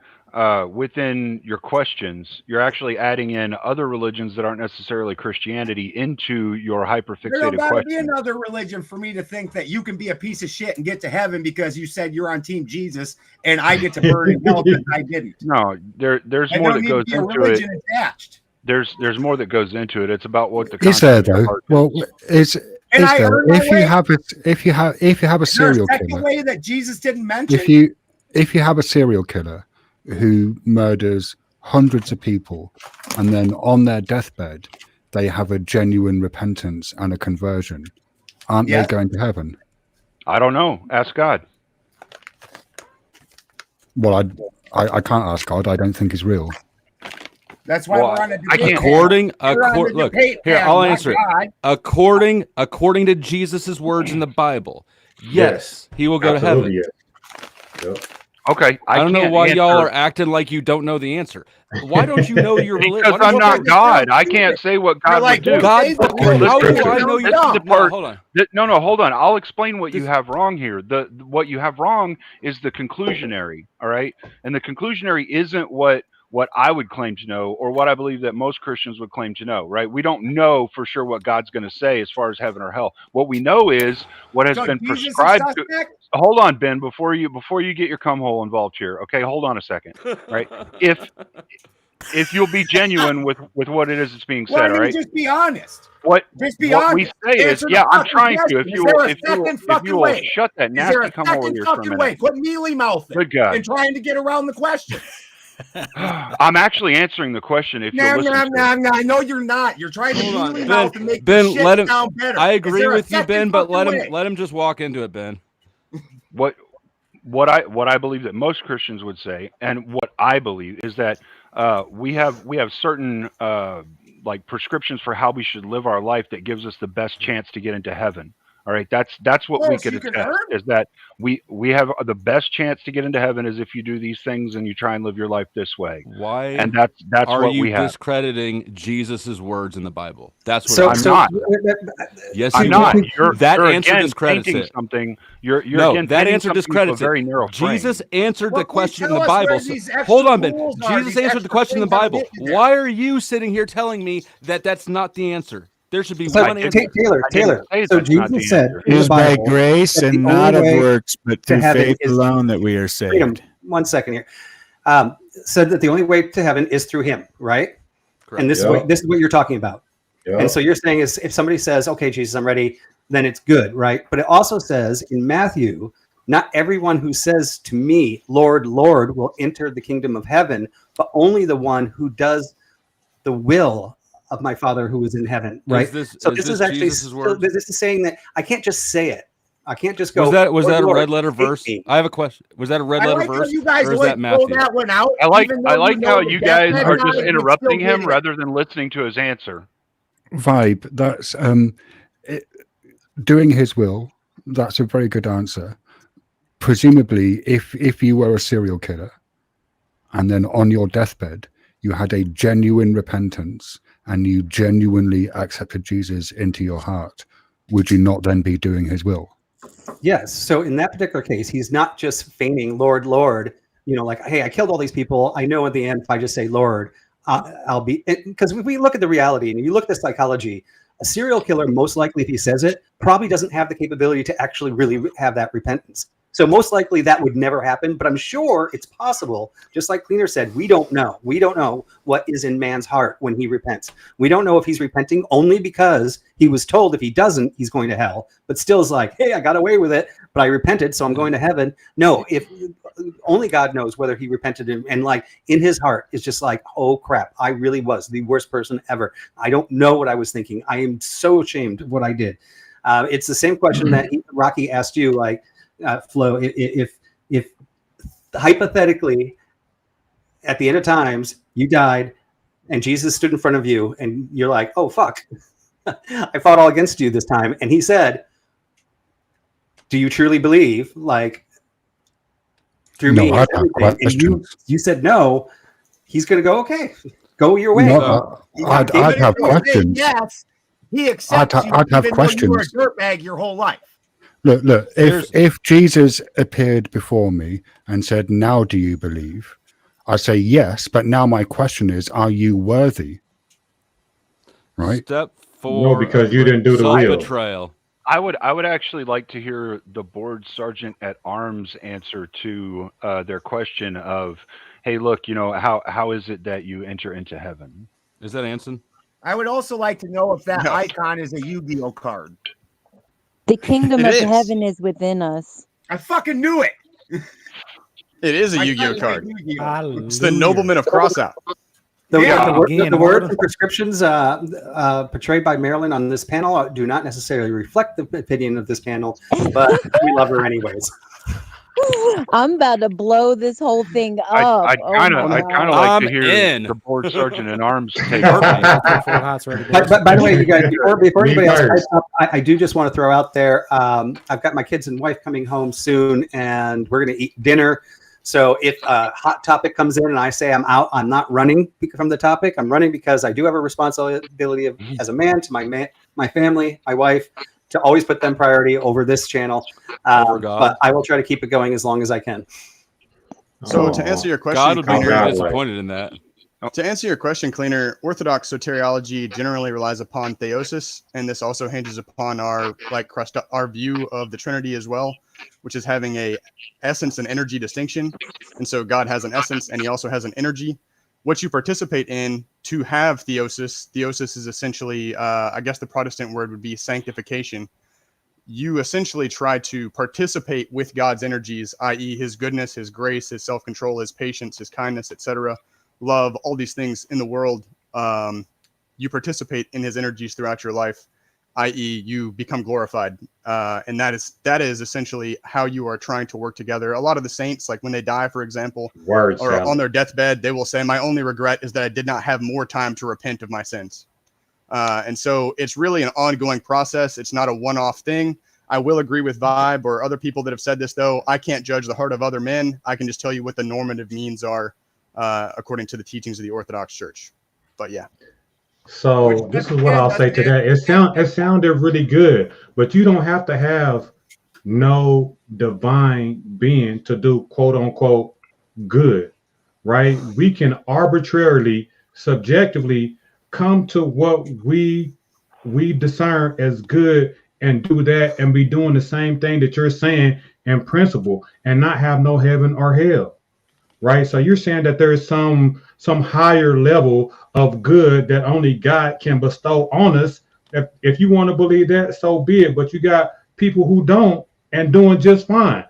within your questions, you're actually adding in other religions that aren't necessarily Christianity into your There don't hyperfixated gotta be question. another religion for me to think that you can be a piece of shit and get to heaven because you said you're on Team Jesus and I get to burn in hell because I didn't. No, there's And more don't that need to goes be a into it. religion attached. There's more that goes into it. It's about what the Is there content of your though? heart is. Well, is And I there? earned my If you way. have if you have a Is there a serial second killer, way that Jesus didn't mention? if you have a serial killer who murders hundreds of people and then on their deathbed they have a genuine repentance and a conversion, aren't Yeah. they going to heaven? I don't know. Ask God. Well, I can't ask God. I don't think he's real. That's why Well, we're on a I debate. can't- Look, here, I'll answer it. According to Jesus' words in the Bible, yes, he will go to heaven. Absolutely, yes. Yep. Okay, I don't know can't why y'all answer- are acting like you don't know the answer. Why don't you know your religion? Because I'm not God. I can't say what God like, would do. God, Say the fucking, word. how do Listen, I know your? this is the part. Hold on. No, hold on. I'll explain what you have wrong here. What you have wrong is the conclusionary. All right, and the conclusionary isn't what I would claim to know, or what I believe that most Christians would claim to know. Right? We don't know for sure what God's going to say as far as heaven or hell. What we know is what has So been Jesus is prescribed. suspect? Hold on, Ben. Before you get your cum hole involved here. Okay, hold on a second. Right? If you'll be genuine with what it is that's being Why said, don't all right? you just be honest? Just be what honest. we say is, Answer the yeah, I'm fucking trying to. question. If Is you there will, a second fucking will way? shut that Is there nasty a cum hole of second yours for a fucking minute. way? Quit mealy mouthing Good God. and trying to get around the question. I'm actually answering the question. If you listen to it. I know you're not. You're trying to mealy mouth and make Ben, the shit let him. sound better. I Is agree there a with you, second Ben, but fucking way? let him just walk into it, Ben. What I believe that most Christians would say, and what I believe is that we have certain like prescriptions for how we should live our life that gives us the best chance to get into heaven. All right, that's what we could attest, is that we have the best chance to get into heaven is if you do these things and you try and live your life this way. Why? And that's are what you we have. discrediting Jesus' words in the Bible? That's what I'm not. Yes, I'm you not. are. That you're answer again discredits painting it. something. You're no, again that painting answer something discredits to a very it. narrow frame. Jesus answered the question in tell the us Bible. where these extra Hold on, Ben. rules are, Jesus these answered the extra question in the things that'll Bible. get you there. Why are you sitting here telling me that that's not the answer? There should be So, one answer. Taylor. So Jesus said It in the is by Bible grace that the and not only of way works, but to through heaven faith is alone that we are freedom. saved. 1 second here. Said that the only way to heaven is through Him, right? Correct. And this is what you're talking about. Yep. And so you're saying is if somebody says, "Okay, Jesus, I'm ready," then it's good, right? But it also says in Matthew, not everyone who says to me, "Lord, Lord," will enter the kingdom of heaven, but only the one who does the will of my Father who is in heaven, right? This is actually Jesus' words? this is saying that I can't just say it. I can't just go. Was that a "Lord, red letter take verse? me." I have a question. Was that a red I letter like how verse, you guys or is like that throw Matthew? that one out. I like even though how the you guys deathbed are knowledge, just you interrupting still him did it. rather than listening to his answer. Vibe. That's doing his will. That's a very good answer. Presumably, if you were a serial killer, and then on your deathbed you had a genuine repentance and you genuinely accepted Jesus into your heart, would you not then be doing his will? Yes. So in that particular case, he's not just feigning, "Lord, Lord," like, "Hey, I killed all these people. I know at the end, if I just say Lord, I'll be," because if we look at the reality and you look at the psychology, a serial killer, most likely, if he says it, probably doesn't have the capability to actually really have that repentance. So most likely that would never happen, but I'm sure it's possible. Just like Cleaner said, we don't know. We don't know what is in man's heart when he repents. We don't know if he's repenting only because he was told if he doesn't, he's going to hell, but still is like, "Hey, I got away with it, but I repented, so I'm going to heaven." No, if only God knows whether he repented and like in his heart is just like, "Oh crap, I really was the worst person ever. I don't know what I was thinking. I am so ashamed of what I did." It's the same question that Rocky asked you, like, Flo, if hypothetically at the end of times you died and Jesus stood in front of you and you're like, "Oh fuck, I fought all against you this time," and he said, "Do you truly believe, like, through me?" I'd have And you said no. He's gonna go, "Okay, go your way." I'd have questions. Yes, he accepts you, I'd have even though you were a questions. dirtbag your whole life. Look, if Jesus appeared before me and said, "Now do you believe?" I say yes, but now my question is, are you worthy? Right? Step No, 4. because you didn't do the will. Self-betrayal. I would actually like to hear the board sergeant at arms answer to their question of, hey, look, how is it that you enter into heaven? Is that Anson? I would also like to know if that No. icon is a Yu-Gi-Oh card. The kingdom It of is. heaven is within us. I fucking knew it. It is a I Yu-Gi-Oh played card. Yu-Gi-Oh. It's the nobleman of Crossout. The words and prescriptions portrayed by Marilyn on this panel do not necessarily reflect the opinion of this panel, but we love her anyways. I'm about to blow this whole thing up. I'd kind of like to hear the board sergeant at arms take over. But by the way, you guys, before anybody else types up, I do just want to throw out there, I've got my kids and wife coming home soon, and we're going to eat dinner. So if a hot topic comes in and I say I'm out, I'm not running from the topic. I'm running because I do have a responsibility as a man to my family, my wife, to always put them priority over this channel. But I will try to keep it going as long as I can. So to answer your question, God would be Cleaner, very disappointed in that. To answer your question, Cleaner, Orthodox soteriology generally relies upon theosis, and this also hinges upon our view of the Trinity as well, which is having a essence and energy distinction. And so God has an essence, and he also has an energy. What you participate in to have theosis is essentially, I guess the Protestant word would be sanctification. You essentially try to participate with God's energies, i.e. his goodness, his grace, his self-control, his patience, his kindness, etc., love, all these things in the world. You participate in his energies throughout your life, i.e. you become glorified. And that is essentially how you are trying to work together. A lot of the saints, like when they die, for example, or on their deathbed, they will say, my only regret is that I did not have more time to repent of my sins. And so it's really an ongoing process. It's not a one-off thing. I will agree with Vibe or other people that have said this, though. I can't judge the heart of other men. I can just tell you what the normative means are according to the teachings of the Orthodox Church. But yeah. So this is what I'll say to that. It sounded really good, but you don't have to have no divine being to do quote unquote good, right? We can arbitrarily, subjectively come to what we discern as good and do that and be doing the same thing that you're saying in principle and not have no heaven or hell. Right. So you're saying that there is some higher level of good that only God can bestow on us. If you want to believe that, so be it. But you got people who don't and doing just fine.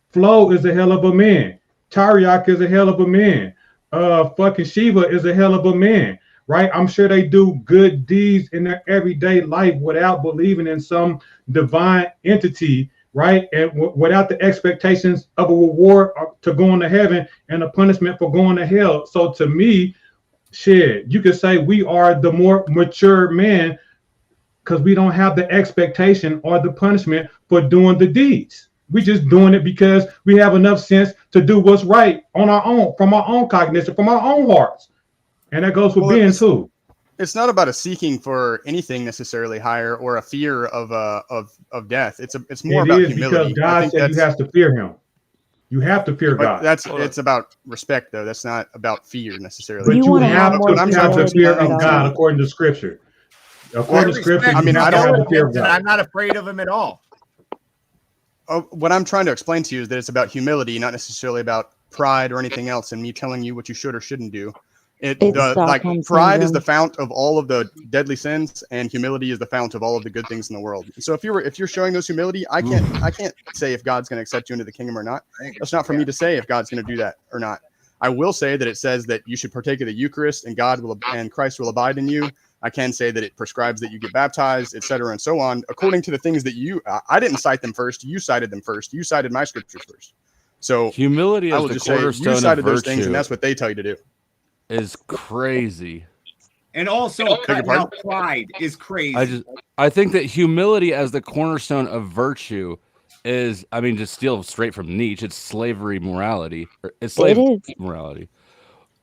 Flo is a hell of a man. Tariak is a hell of a man. Fucking Shiva is a hell of a man. Right. I'm sure they do good deeds in their everyday life without believing in some divine entity. Right. And without the expectations of a reward to going to heaven and a punishment for going to hell. So to me, shit, you could say we are the more mature man because we don't have the expectation or the punishment for doing the deeds. We just doing it because we have enough sense to do what's right on our own, from our own cognition, from our own hearts. And that goes for being too. It's not about a seeking for anything necessarily higher or a fear of death. It's more about humility. Because God said you have to fear him. You have to fear God. It's about respect, though. That's not about fear necessarily. But you have to fear of God according to Scripture. According to Scripture, I mean, I don't have to fear of God. I'm not afraid of him at all. What I'm trying to explain to you is that it's about humility, not necessarily about pride or anything else, and me telling you what you should or shouldn't do. Pride is the fount of all of the deadly sins, and humility is the fount of all of the good things in the world. So if you're showing those humility, I can't say if God's going to accept you into the kingdom or not. That's not for me to say if God's going to do that or not. I will say that it says that you should partake of the Eucharist, and Christ will abide in you. I can say that it prescribes that you get baptized, etc., and so on, according to the things that I didn't cite them first. You cited them first. You cited my scriptures first. So humility is the cornerstone you cited of those things, virtue. and that's what they tell you to do. Is crazy. And also, cutting out pride is crazy. I think that humility as the cornerstone of virtue is, I mean, just steal straight from Nietzsche. It's slavery morality. It's morality.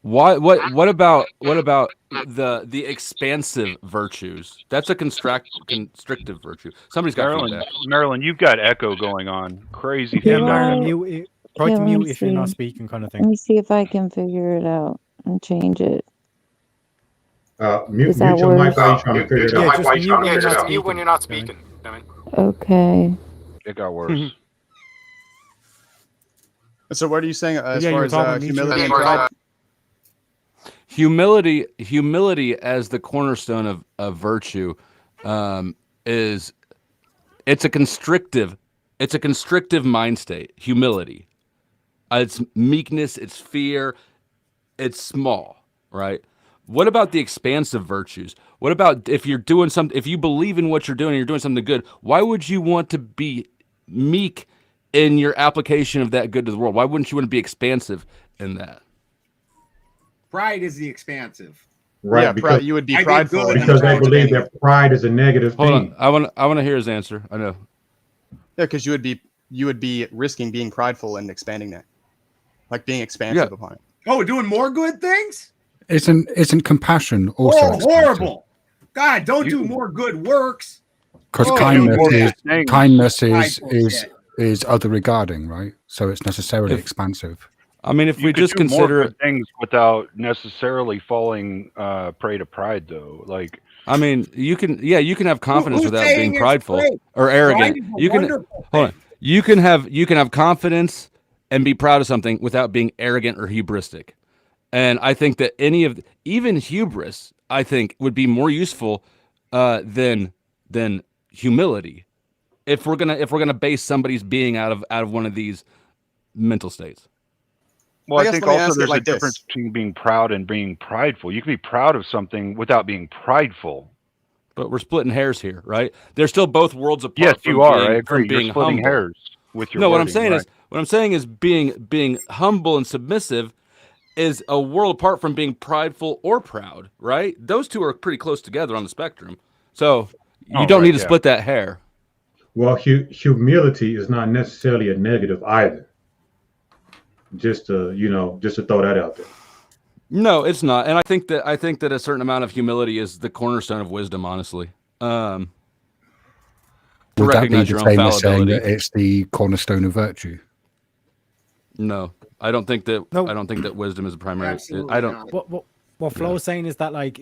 What about the expansive virtues? That's a constrictive virtue. Somebody's got feedback. Marilyn, you've got echo going on. Crazy Yeah, feedback. Try to let mute me if you're not see. speaking, kind of Let thing. me see if I can figure it out and change it. Is that Mute your mic worse? while you're trying to figure it Yeah, out. just mute when you're not speaking. When you're not speaking. Damn it. Okay. It got worse. So what are you saying as Yeah, you far were as talking about humility and Nietzsche. pride? Humility as the cornerstone of virtue is it's a constrictive mind state. Humility, it's meekness, it's fear, it's small, right? What about the expansive virtues? What about if you're doing something, if you believe in what you're doing and you're doing something good, why would you want to be meek in your application of that good to the world? Why wouldn't you want to be expansive in that? Pride is the expansive. Right, Yeah, because you would be I did prideful good in because they believe expanding. that pride is a negative Hold thing. on, I want to hear his answer. I know. Yeah, because you would be risking being prideful and expanding that, like being expansive upon it. Oh, doing more good things? Isn't compassion also Oh, expensive? horrible! God, don't do more good works. Because Oh, kindness prideful shit. is other regarding, right? So it's necessarily expansive. I mean, if You we could just do more consider good things without necessarily falling prey to pride, though. Like, I mean, you can have confidence Who's without saying being it's prideful great? or arrogant. Pride is a You can wonderful hold on. You can have confidence and be proud of something without being arrogant or hubristic. And I think that even hubris, I think, would be more useful than humility if we're gonna base somebody's being out of one of these mental states. well, I guess think let me also ask it there's like a difference between being proud and being prideful. You can be proud of something without being prideful. But we're splitting hairs here, right? They're still both worlds apart. Yes, from you are. being, I agree. From being You're splitting humble. hairs with your No, what wording, I'm saying is being humble and submissive is a world apart from being prideful or proud, right? Those two are pretty close together on the spectrum. So you don't need to split that hair. Well, humility is not necessarily a negative either. Just to throw that out there. No, it's not. And I think that a certain amount of humility is the cornerstone of wisdom, honestly. To Would that be recognize the your own same as saying fallibility. that it's the cornerstone of virtue? No, I don't think that wisdom is a primary. Absolutely I don't. not. What Flo is saying is that like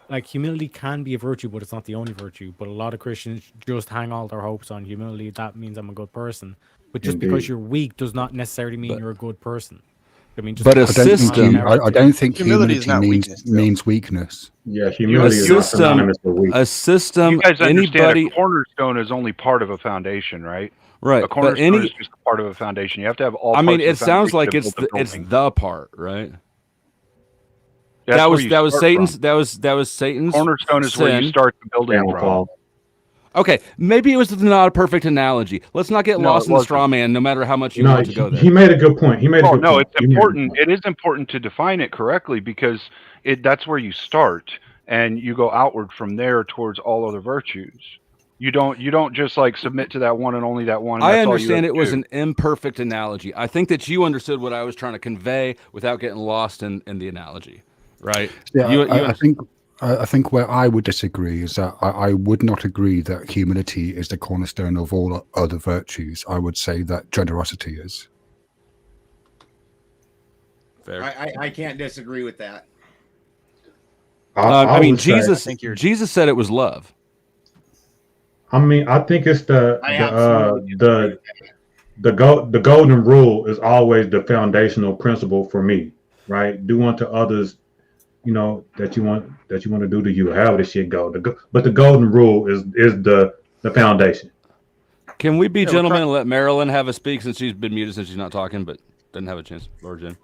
like humility can be a virtue, but it's not the only virtue. But a lot of Christians just hang all their hopes on humility. That means I'm a good person. But just because Indeed. you're weak does not necessarily mean you're a good person. I mean, just But because I don't think Humility is not means weakness. Yeah, humility is not synonymous with weakness. A system. You guys understand Anybody. a cornerstone is only part of a foundation, right? Right. A cornerstone is just part of a foundation. You have to have all. I mean, parts it of the sounds foundation like to it's build the it's building. the part, right? That's that where was you that was start Satan's from. that was Satan's Cornerstone is where you sin. start the building from. Okay, maybe it was not a perfect analogy. Let's not get No, lost it in the wasn't. straw man, no matter how much you No, want to go there. he made a good point. Oh no, it's important. It is important to define it correctly because that's where you start, and you go outward from there towards all other virtues. You don't just like submit to that one and only that one. And I that's all you understand have it was to do. an imperfect analogy. I think that you understood what I was trying to convey without getting lost in the analogy, right? Yeah, I think where I would disagree is that I would not agree that humility is the cornerstone of all other virtues. I would say that generosity is. Fair. I can't disagree with that. I mean, would say- Jesus said it was love. I mean, I think it's the golden rule is always the foundational principle for me, right? Do unto others, that you want to do to you, however the shit go. But the golden rule is the foundation. Can we be gentlemen and let Marilyn have a speak since she's been muted since she's not talking, but doesn't have a chance? Lord Jen.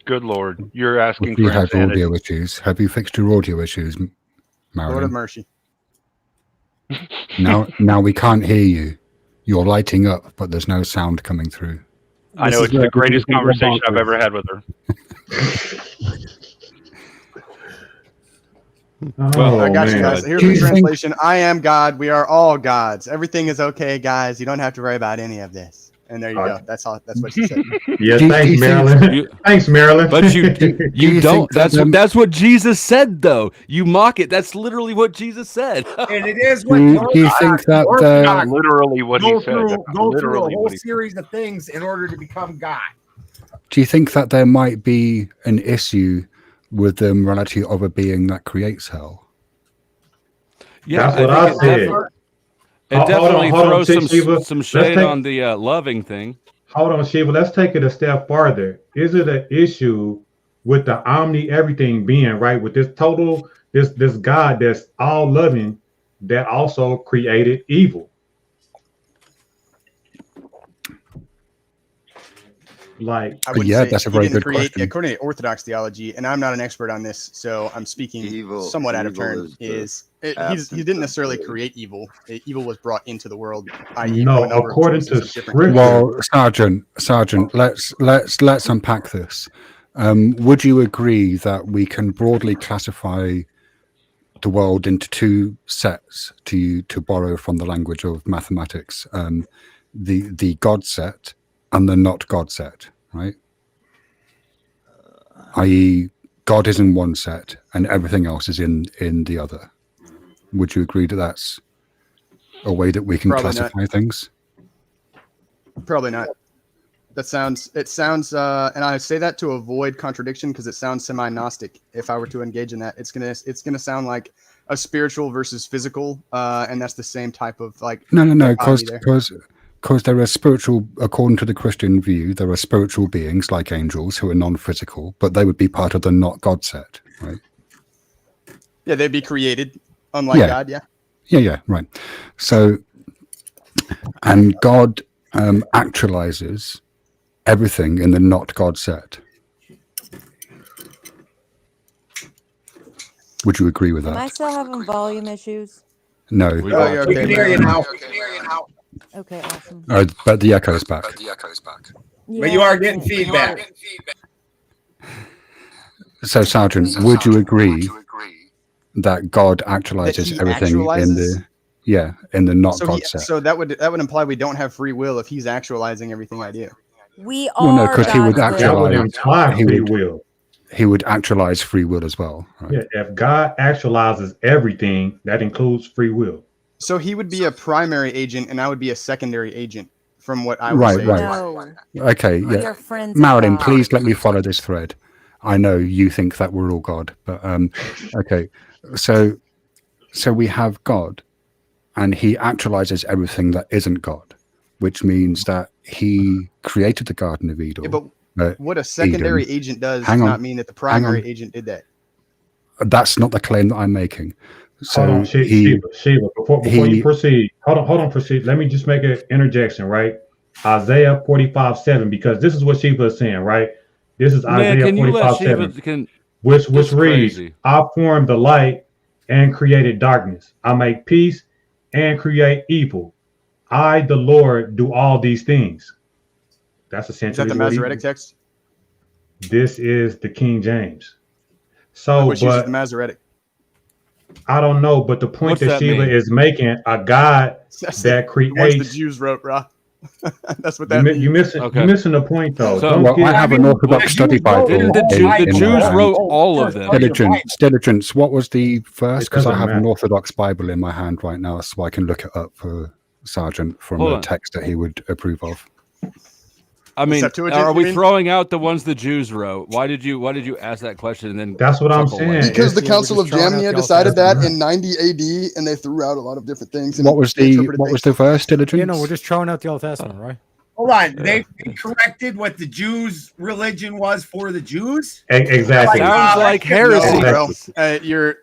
Good Lord, you're asking If you for have insanity. audio issues, have you fixed your audio issues, Marion? Lord of mercy. Now we can't hear you. You're lighting up, but there's no sound coming through. I know it's the greatest conversation I've ever had with her. I got you guys. Here's the translation. I am God. We are all gods. Everything is okay, guys. You don't have to worry about any of this. And there you go. That's what she said. Yeah, Do you thanks, think- Marilyn. Thanks, Marilyn. But you you don't. think That's what Jesus said, though. You mock it. That's literally what Jesus said. And it is what Do you think that Orthodox Literally what he go said. through, That's go through a literally whole what he said. series of things in order to become God. Do you think that there might be an issue with the morality of a being that creates hell? Yeah, That's what I think said. it definitely hold on, throws Shiva. some Let's shade take- on the loving thing. Hold on, Shiva. Let's take it a step farther. Is it an issue with the omni everything being, right? With this God that's all loving that also created evil? Like, I wouldn't Yeah, say that's a he very didn't good create, question. according to Orthodox theology, and I'm not an expert on this, so I'm speaking somewhat out of turn. He didn't necessarily create evil. Evil was brought into the world, i.e., No, from a number of according choices to of different Scripture. Well, Sergeant, let's unpack this. Would you agree that we can broadly classify the world into two sets, to borrow from the language of mathematics, the God set and the not God set, right? I.e., God is in one set and everything else is in the other. Would you agree that that's a way that we can Probably not. classify things? Probably not. It sounds, and I say that to avoid contradiction because it sounds semi-Gnostic. If I were to engage in that, it's gonna sound like a spiritual versus physical, and that's the same type of like. No, dichotomy there. because there are spiritual, according to the Christian view, there are spiritual beings like angels who are non-physical, but they would be part of the not God set, right? Yeah, they'd be created, unlike God. Yeah. Yeah, right. So, and God actualizes everything in the not God set. Would you agree with Am I that? still having volume issues? No. Oh, you're We okay, can hear you Marilyn. now. Okay, awesome. But the echo is back. But you Yeah, are I getting can't- feedback. So, Sergeant, would you agree that God actualizes he everything in actualizes? the not So, God set? so that would imply we don't have free will if he's actualizing everything I do. We Well, no, are because he would God's that would will. imply free will. He would actualize free will as well, right? Yeah, if God actualizes everything, that includes free will. So he would be a primary agent, and I would be a secondary agent, from what I would Right, say. right. No. Okay, We yeah. are friends of Marilyn, God. please let me follow this thread. I know you think that we're all God, but okay. So we have God, and he actualizes everything that isn't God, which means that he created the Garden of Eden. Yeah, but what a secondary agent does not mean that the primary agent did that. That's not the claim that I'm making. So Hold on, Sheila, before you proceed, hold on, proceed. Let me just make an interjection, right? Isaiah 45:7, because this is what Sheila is saying, right? This is Man, Isaiah can you let 45:7, Shiva which This reads, crazy. I formed the light and created darkness. I make peace and create evil. I, the Lord, do all these things. That's essentially Is that the what Masoretic text? This is the King James. So, Which uses but the Masoretic? I don't know, but the point What's that that Sheila mean? is making, a God That's that the ones the creates. Jews wrote, bro. That's what that means. You missing the point though. So- Don't well, get, I have an Orthodox study Bible. Didn't the Jews wrote all of them? Diligence. What was the verse? It Because I doesn't have an matter. Orthodox Bible in my hand right now, so I can look it up for Sergeant from Hold a on. text that he would approve of. I mean, Septuagint, are you we mean? throwing out the ones the Jews wrote? Why did you ask that question and then? That's what I'm chuckle saying. like Because that? the Council of just throwing out Jamnia the decided that alternative. in 90 AD, and they threw out a lot of different things. And What was the verse? Diligence. You know, we're just throwing out the Old Testament, right? Hold on. They corrected what the Jews' religion was for the Jews? Exactly. Sounds like heresy. No, bro.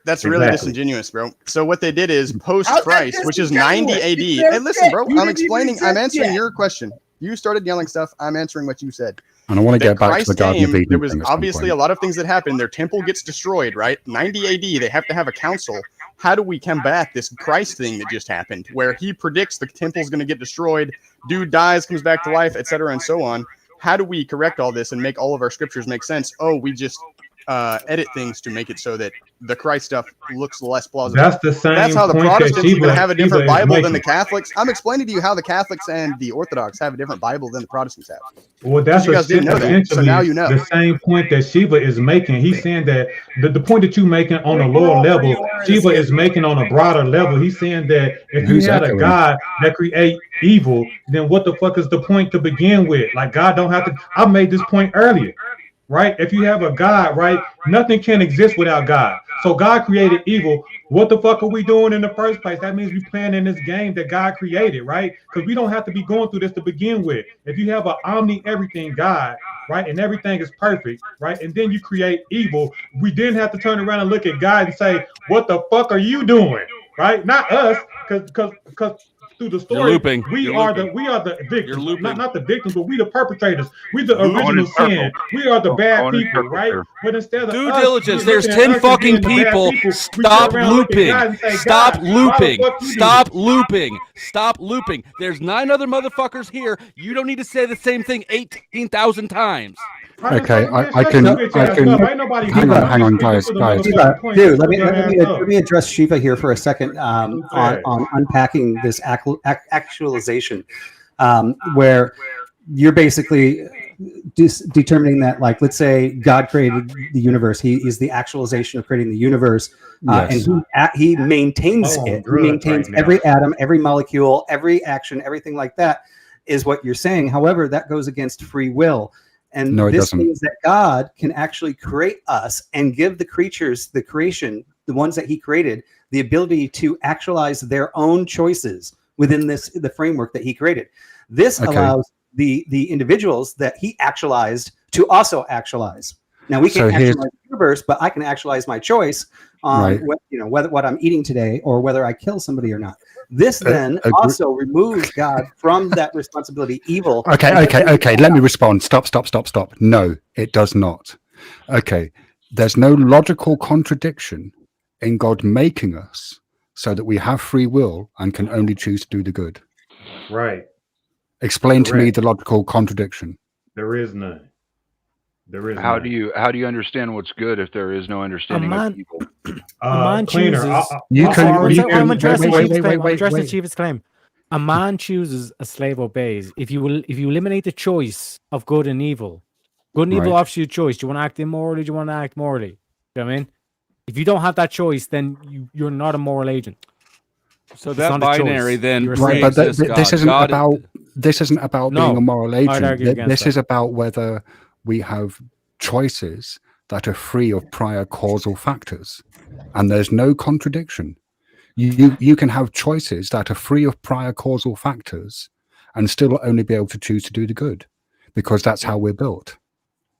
That's really Exactly. disingenuous, bro. So what they did is post How's that Christ, which is 90 AD. disingenuous? Hey, listen, bro. You I'm didn't even explaining. accept I'm answering yet. your question. You started yelling stuff. I'm answering what you said. And I want to That get back to Christ the Garden of came, Eden. there was thing at some obviously a point. lot of things that happened. Their temple gets destroyed, right? 90 AD, they have to have a council. How do we combat this Christ thing that just happened, where he predicts the temple's going to get destroyed, dude dies, comes back to life, etc., and so on? How do we correct all this and make all of our scriptures make sense? Oh, we just edit things to make it so that the Christ stuff looks less plausible. That's the same. That's how the point that Protestants even Shiva- have a different Shiva is Bible than the making. Catholics. I'm explaining to you how the Catholics and the Orthodox have a different Bible than the Protestants have. Well, that's You guys didn't know that, so essentially now you know. the same point that Shiva is making. He's saying that the point that you're making on a lower level, Shiva is making on a broader level. He's saying that if you Who's had a echoing? God that create evil, then what the fuck is the point to begin with? Like, God don't have to. I made this point earlier, right? If you have a God, right, nothing can exist without God. So God created evil. What the fuck are we doing in the first place? That means we playing in this game that God created, right? Because we don't have to be going through this to begin with. If you have an omni everything God, right, and everything is perfect, right, and then you create evil, we didn't have to turn around and look at God and say, what the fuck are you doing, right? Not us, because through the story, looping. we You're are looping. the victims. You're looping. Not the victims, but we the perpetrators. We the Going in original sin. circles. We are the bad Going in people, circles right? here. But instead of Due us diligence. looking There's at 10 us and fucking being the bad people. we Stop turn around and look at looping. God and say, Stop God, why the looping. fuck you do Stop this? looping. Stop looping. There's 9 other motherfuckers here. You don't need to say the same thing 18,000 times. Okay, I Shut can, your bitch I ass can, up. Ain't nobody hang doing on, it. guys. Shiva, Point. dude, Shut your ass up. let me address Shiva here for a second Okay. on unpacking this actualization, where you're basically determining that, like, let's say God created the universe. He is the actualization of creating the universe, Yes. and he maintains Oh, it. He drugs maintains right now. every atom, every molecule, every action, everything like that is what you're saying. However, that goes against free will. And No, it this doesn't. means that God can actually create us and give the creatures, the creation, the ones that he created, the ability to actualize their own choices within the framework that he created. This Okay. allows the individuals that he actualized to also actualize. Now we So can't here's- actualize the universe, but I can actualize my choice on Right. what I'm eating today or whether I kill somebody or not. This then agree- also removes God from that responsibility. Evil. Okay. Let me respond. Stop. No, it does not. Okay. There's no logical contradiction in God making us so that we have free will and can only choose to do the good. Right. Explain to me Correct. the logical contradiction. There is none. There is How none. do you understand what's good if there is no understanding man- of evil? A man Cleaner. chooses. You can- I'm addressing wait, Chief's claim. I'm wait, addressing wait. Chief's claim. A man chooses, a slave obeys. If you eliminate the choice of good and evil offers you a choice. Do you want to act immorally? Do you want to act morally? Do you know what I mean? If you don't have that choice, then you're not a moral agent. So It's that not a binary choice. then You're a Right, slave. but pre-exists this God. isn't God- about No, being a moral I'd agent. argue against This that. is about whether we have choices that are free of prior causal factors, and there's no contradiction. You can have choices that are free of prior causal factors and still only be able to choose to do the good, because that's how we're built.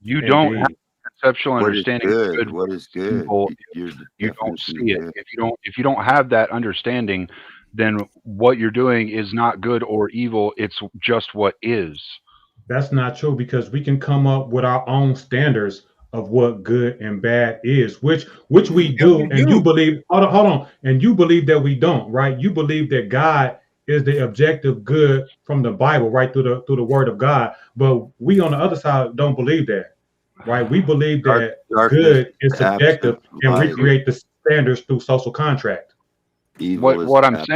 You don't have Indeed. conceptual What is understanding of good? good. What is good? Evil, Your you don't definition see of it. good. If you don't have that understanding, then what you're doing is not good or evil. It's just what is. That's not true, because we can come up with our own standards of what good and bad is, which we do, and you believe. Hold on, and you believe that we don't, right? You believe that God is the objective good from the Bible, right, through the Word of God. But we on the other side don't believe that, right? We believe that Darkness good is is subjective, absent and we light. create the standards through social contract. Evil is What I'm absent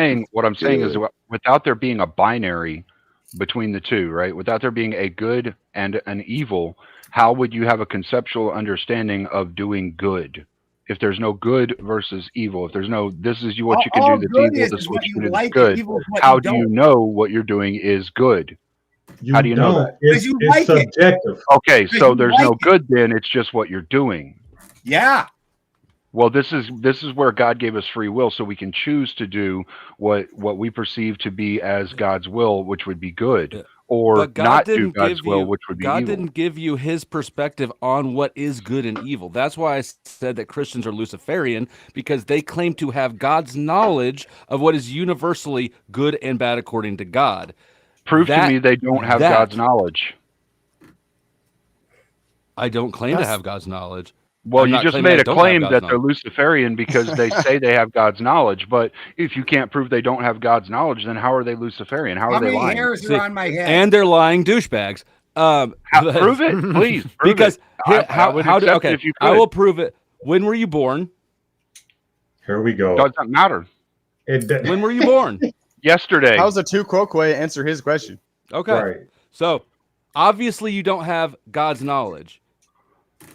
saying is good. without there being a binary between the two, right? Without there being a good and an evil, how would you have a conceptual understanding of doing good? If there's no good versus evil, if there's no this is what you can All do that's good evil, is this is what what you you can do like, that's good, evil is what how you do you don't. know what you're doing is good? How do you know that? It's, you it's like it. subjective. Okay, Because so you there's like no it. good then, it's just what you're doing. Yeah. Well, this is where God gave us free will, so we can choose to do what we perceive to be as God's will, which would be good, or But God not do didn't God's give will, you. which would be God evil. didn't give you His perspective on what is good and evil. That's why I said that Christians are Luciferian, because they claim to have God's knowledge of what is universally good and bad according to God. Prove to me they don't have God's knowledge. I don't claim to have God's knowledge. Well, I'm you not just claiming I made a don't have claim God's that they're knowledge. Luciferian because they say they have God's knowledge. But if you can't prove they don't have God's knowledge, then how are they Luciferian? How are How they many lying? hairs See, are on my head? and they're lying douchebags. Prove it, please. Prove Because it. here, I would how do accept it okay? if you I could. will prove it. When were you born? Here we go. Doesn't matter. When were you born? Yesterday. How's a two quoque answer his question? Okay. Right. So obviously you don't have God's knowledge.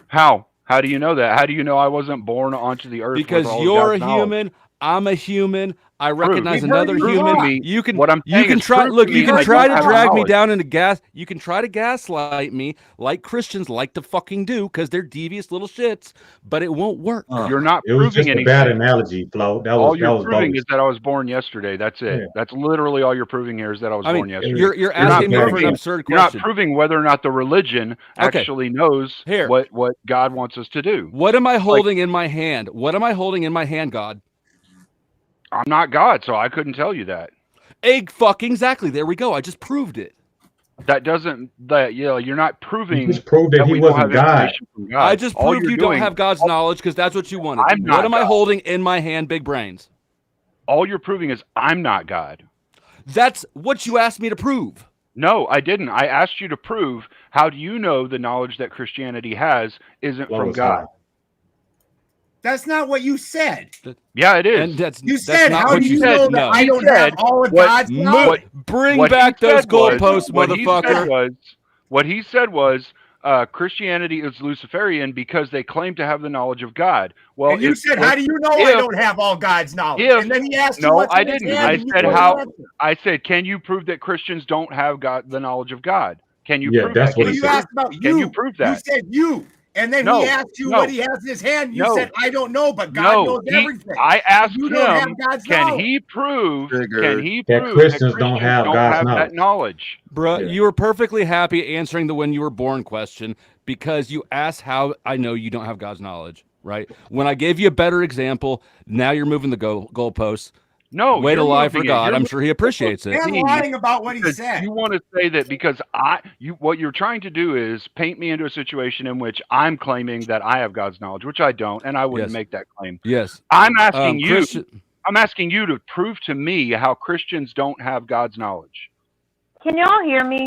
How? How do you know that? How do you know I wasn't born onto the earth? Because with all you're a God's knowledge? human, I'm a human. I recognize We've heard another you human. talk. You can What I'm you saying can is try prove look, to you me can that try you to have drag me knowledge. down into gas. You can try to gaslight me like Christians like to fucking do because they're devious little shits, but it won't work. You're not It was proving just a anything. bad analogy, Flo. That All was you're proving bogus. is that I was born yesterday. That's it. Yeah. That's literally all you're proving here is that I was I born mean, yesterday. you're You're not asking me for an proving- absurd You're not question. proving whether or not the religion Okay. actually knows Here. what God wants us to do. What am I holding in my hand? What am I holding in my hand, God? I'm not God, so I couldn't tell you that. Fucking exactly. There we go. I just proved it. That doesn't that you're not proving You just proved that he we don't wasn't have God. information from God. I just All proved you're you don't doing- have God's knowledge because that's what you wanted. I'm What not am I God. holding in my hand, big brains? All you're proving is I'm not God. That's what you asked me to prove. No, I didn't. I asked you to prove how do you know the knowledge that Christianity has isn't Flo from was God? high. That's not what you said. Yeah, it is. And that's You that's said, not "How what do you said. know No. that I don't said have all of what- God's Mo- knowledge?" Bring What back he those said was- goalposts, what he said motherfucker. what he said was Christianity is Luciferian because they claim to have the knowledge of God. Well, And you if- said, "How do you know I if- don't have all God's knowledge?" if- And then he asked you, No, what's I in his didn't. hand, I and you said couldn't how. answer. I said, can you prove that Christians don't have God, the knowledge of God? Can you Yeah, prove that's that? what Can he You said. asked about you. Can you prove that? You said you. And then No, he asked you no, what he has in his hand. You no. said, "I don't know, but God knows everything." I asked You don't have him, God's can knowledge. he prove Triggered. That that Christians don't have God's that knowledge? Bruh, Yeah. you were perfectly happy answering the when you were born question because you asked how I know you don't have God's knowledge, right? When I gave you a better example, now you're moving the goalposts. No, Way to you're lie for moving it. God. You're I'm sure he appreciates it. And lying about what he Because said. you want to say that because what you're trying to do is paint me into a situation in which I'm claiming that I have God's knowledge, which I don't, and I wouldn't Yes. make that claim. Yes. I'm asking you. Christian- I'm asking you to prove to me how Christians don't have God's knowledge. Can y'all hear me?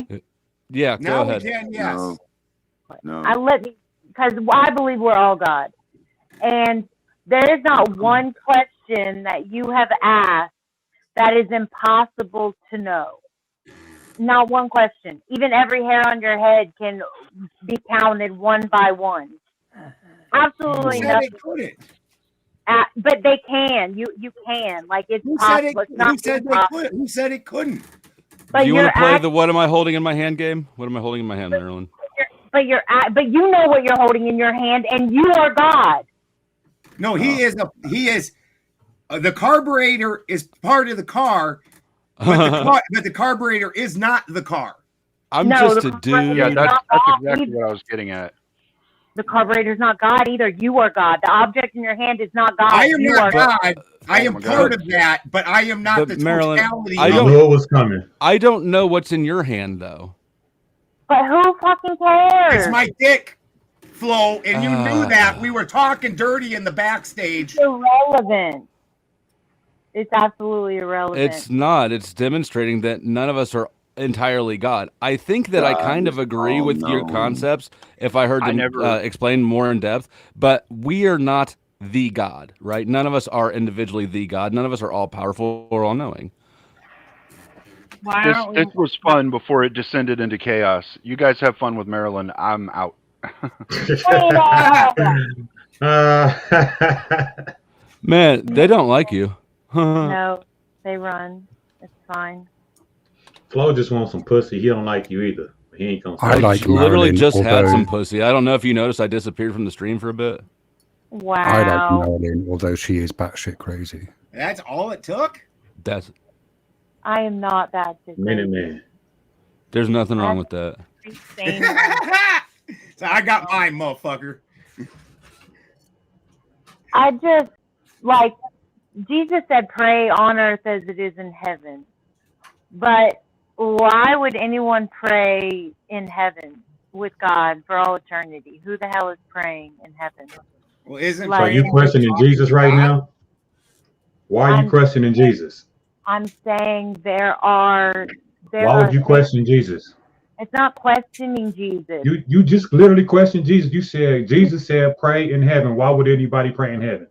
Yeah, go Now we ahead. can, yes. No. Because I believe we're all God. And there is not one question that you have asked that is impossible to know. Not one question. Even every hair on your head can be counted one by one. Absolutely Who said nothing. it couldn't? But they can. You can. Like it's Who said it? possible. It's not Who said they impossible. couldn't? Who said it couldn't? But Do you want you're to play act- the what am I holding in my hand game? What am I holding in my hand, Marilyn? But you know what you're holding in your hand, and you are God. No, he is the carburetor is part of the car, but the carburetor is not the car. I'm No, just the a dude. Yeah, that's God exactly either. what I was getting at. The carburetor's not God either. You are God. The object in your hand is not God. I am you not are God. I am my part God. of that, but I am not But the Marilyn, totality. I I don't- knew it was coming. I don't know what's in your hand though. But who fucking cares? It's my dick, Flo, and you knew Ah. that. We were talking dirty in the backstage. It's irrelevant. It's absolutely irrelevant. It's not. It's demonstrating that none of us are entirely God. I think that I God kind of is agree with your all-knowing. concepts if I heard I them never- explained more in depth, but we are not the God, right? None of us are individually the God. None of us are all powerful or all knowing. Why This aren't we? was fun before it descended into chaos. You guys have fun with Maryland. I'm out. Man, they don't like you. No, they run. It's fine. Flo just wants some pussy. He don't like you either. He ain't gonna. I say like it. literally Marilyn, just had although- some pussy. I don't know if you noticed I disappeared from the stream for a bit. Wow. I like Marilyn, although she is batshit crazy. That's all it took? That's I am not that. Minute Man. there's nothing wrong with that. So I got mine, motherfucker. I just like Jesus said, "Pray on earth as it is in heaven." But why would anyone pray in heaven with God for all eternity? Who the hell is praying in heaven? Well, isn't So Like- you questioning Jesus right now? Why are you I'm- questioning Jesus? I'm saying there are Why would you question Jesus? It's not questioning Jesus. You just literally questioned Jesus. You said Jesus said, "Pray in heaven." Why would anybody pray in heaven?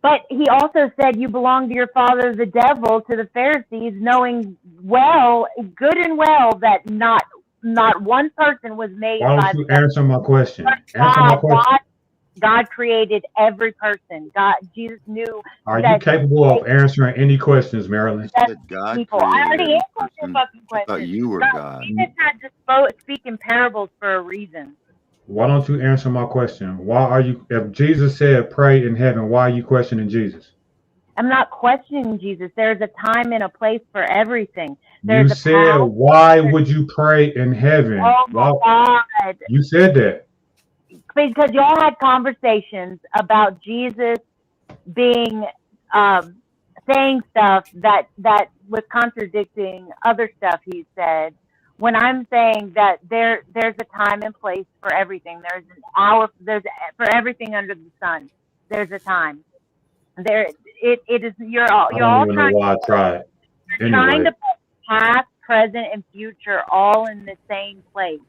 But he also said you belong to your father, the devil, to the Pharisees, knowing good and well, that not one person was made Why by don't you the devil. answer my question? Answer my question. God created every person. Jesus knew. Are you capable of answering any questions, Marilyn? God People. I already created answered your person. fucking I thought question. you were God. Jesus had to speak in parables for a reason. Why don't you answer my question? Why are you, if Jesus said pray in heaven, why are you questioning Jesus? I'm not questioning Jesus. There's a time and a place for everything. You said, why would you pray in heaven? Oh my God. You said that. Because y'all had conversations about Jesus being saying stuff that was contradicting other stuff he said. When I'm saying that there's a time and place for everything. There's an hour. There's for everything under the sun. There's a time. It is. You're all I don't even know why I tried. trying Anyway, to put past, present, and future all in the same place.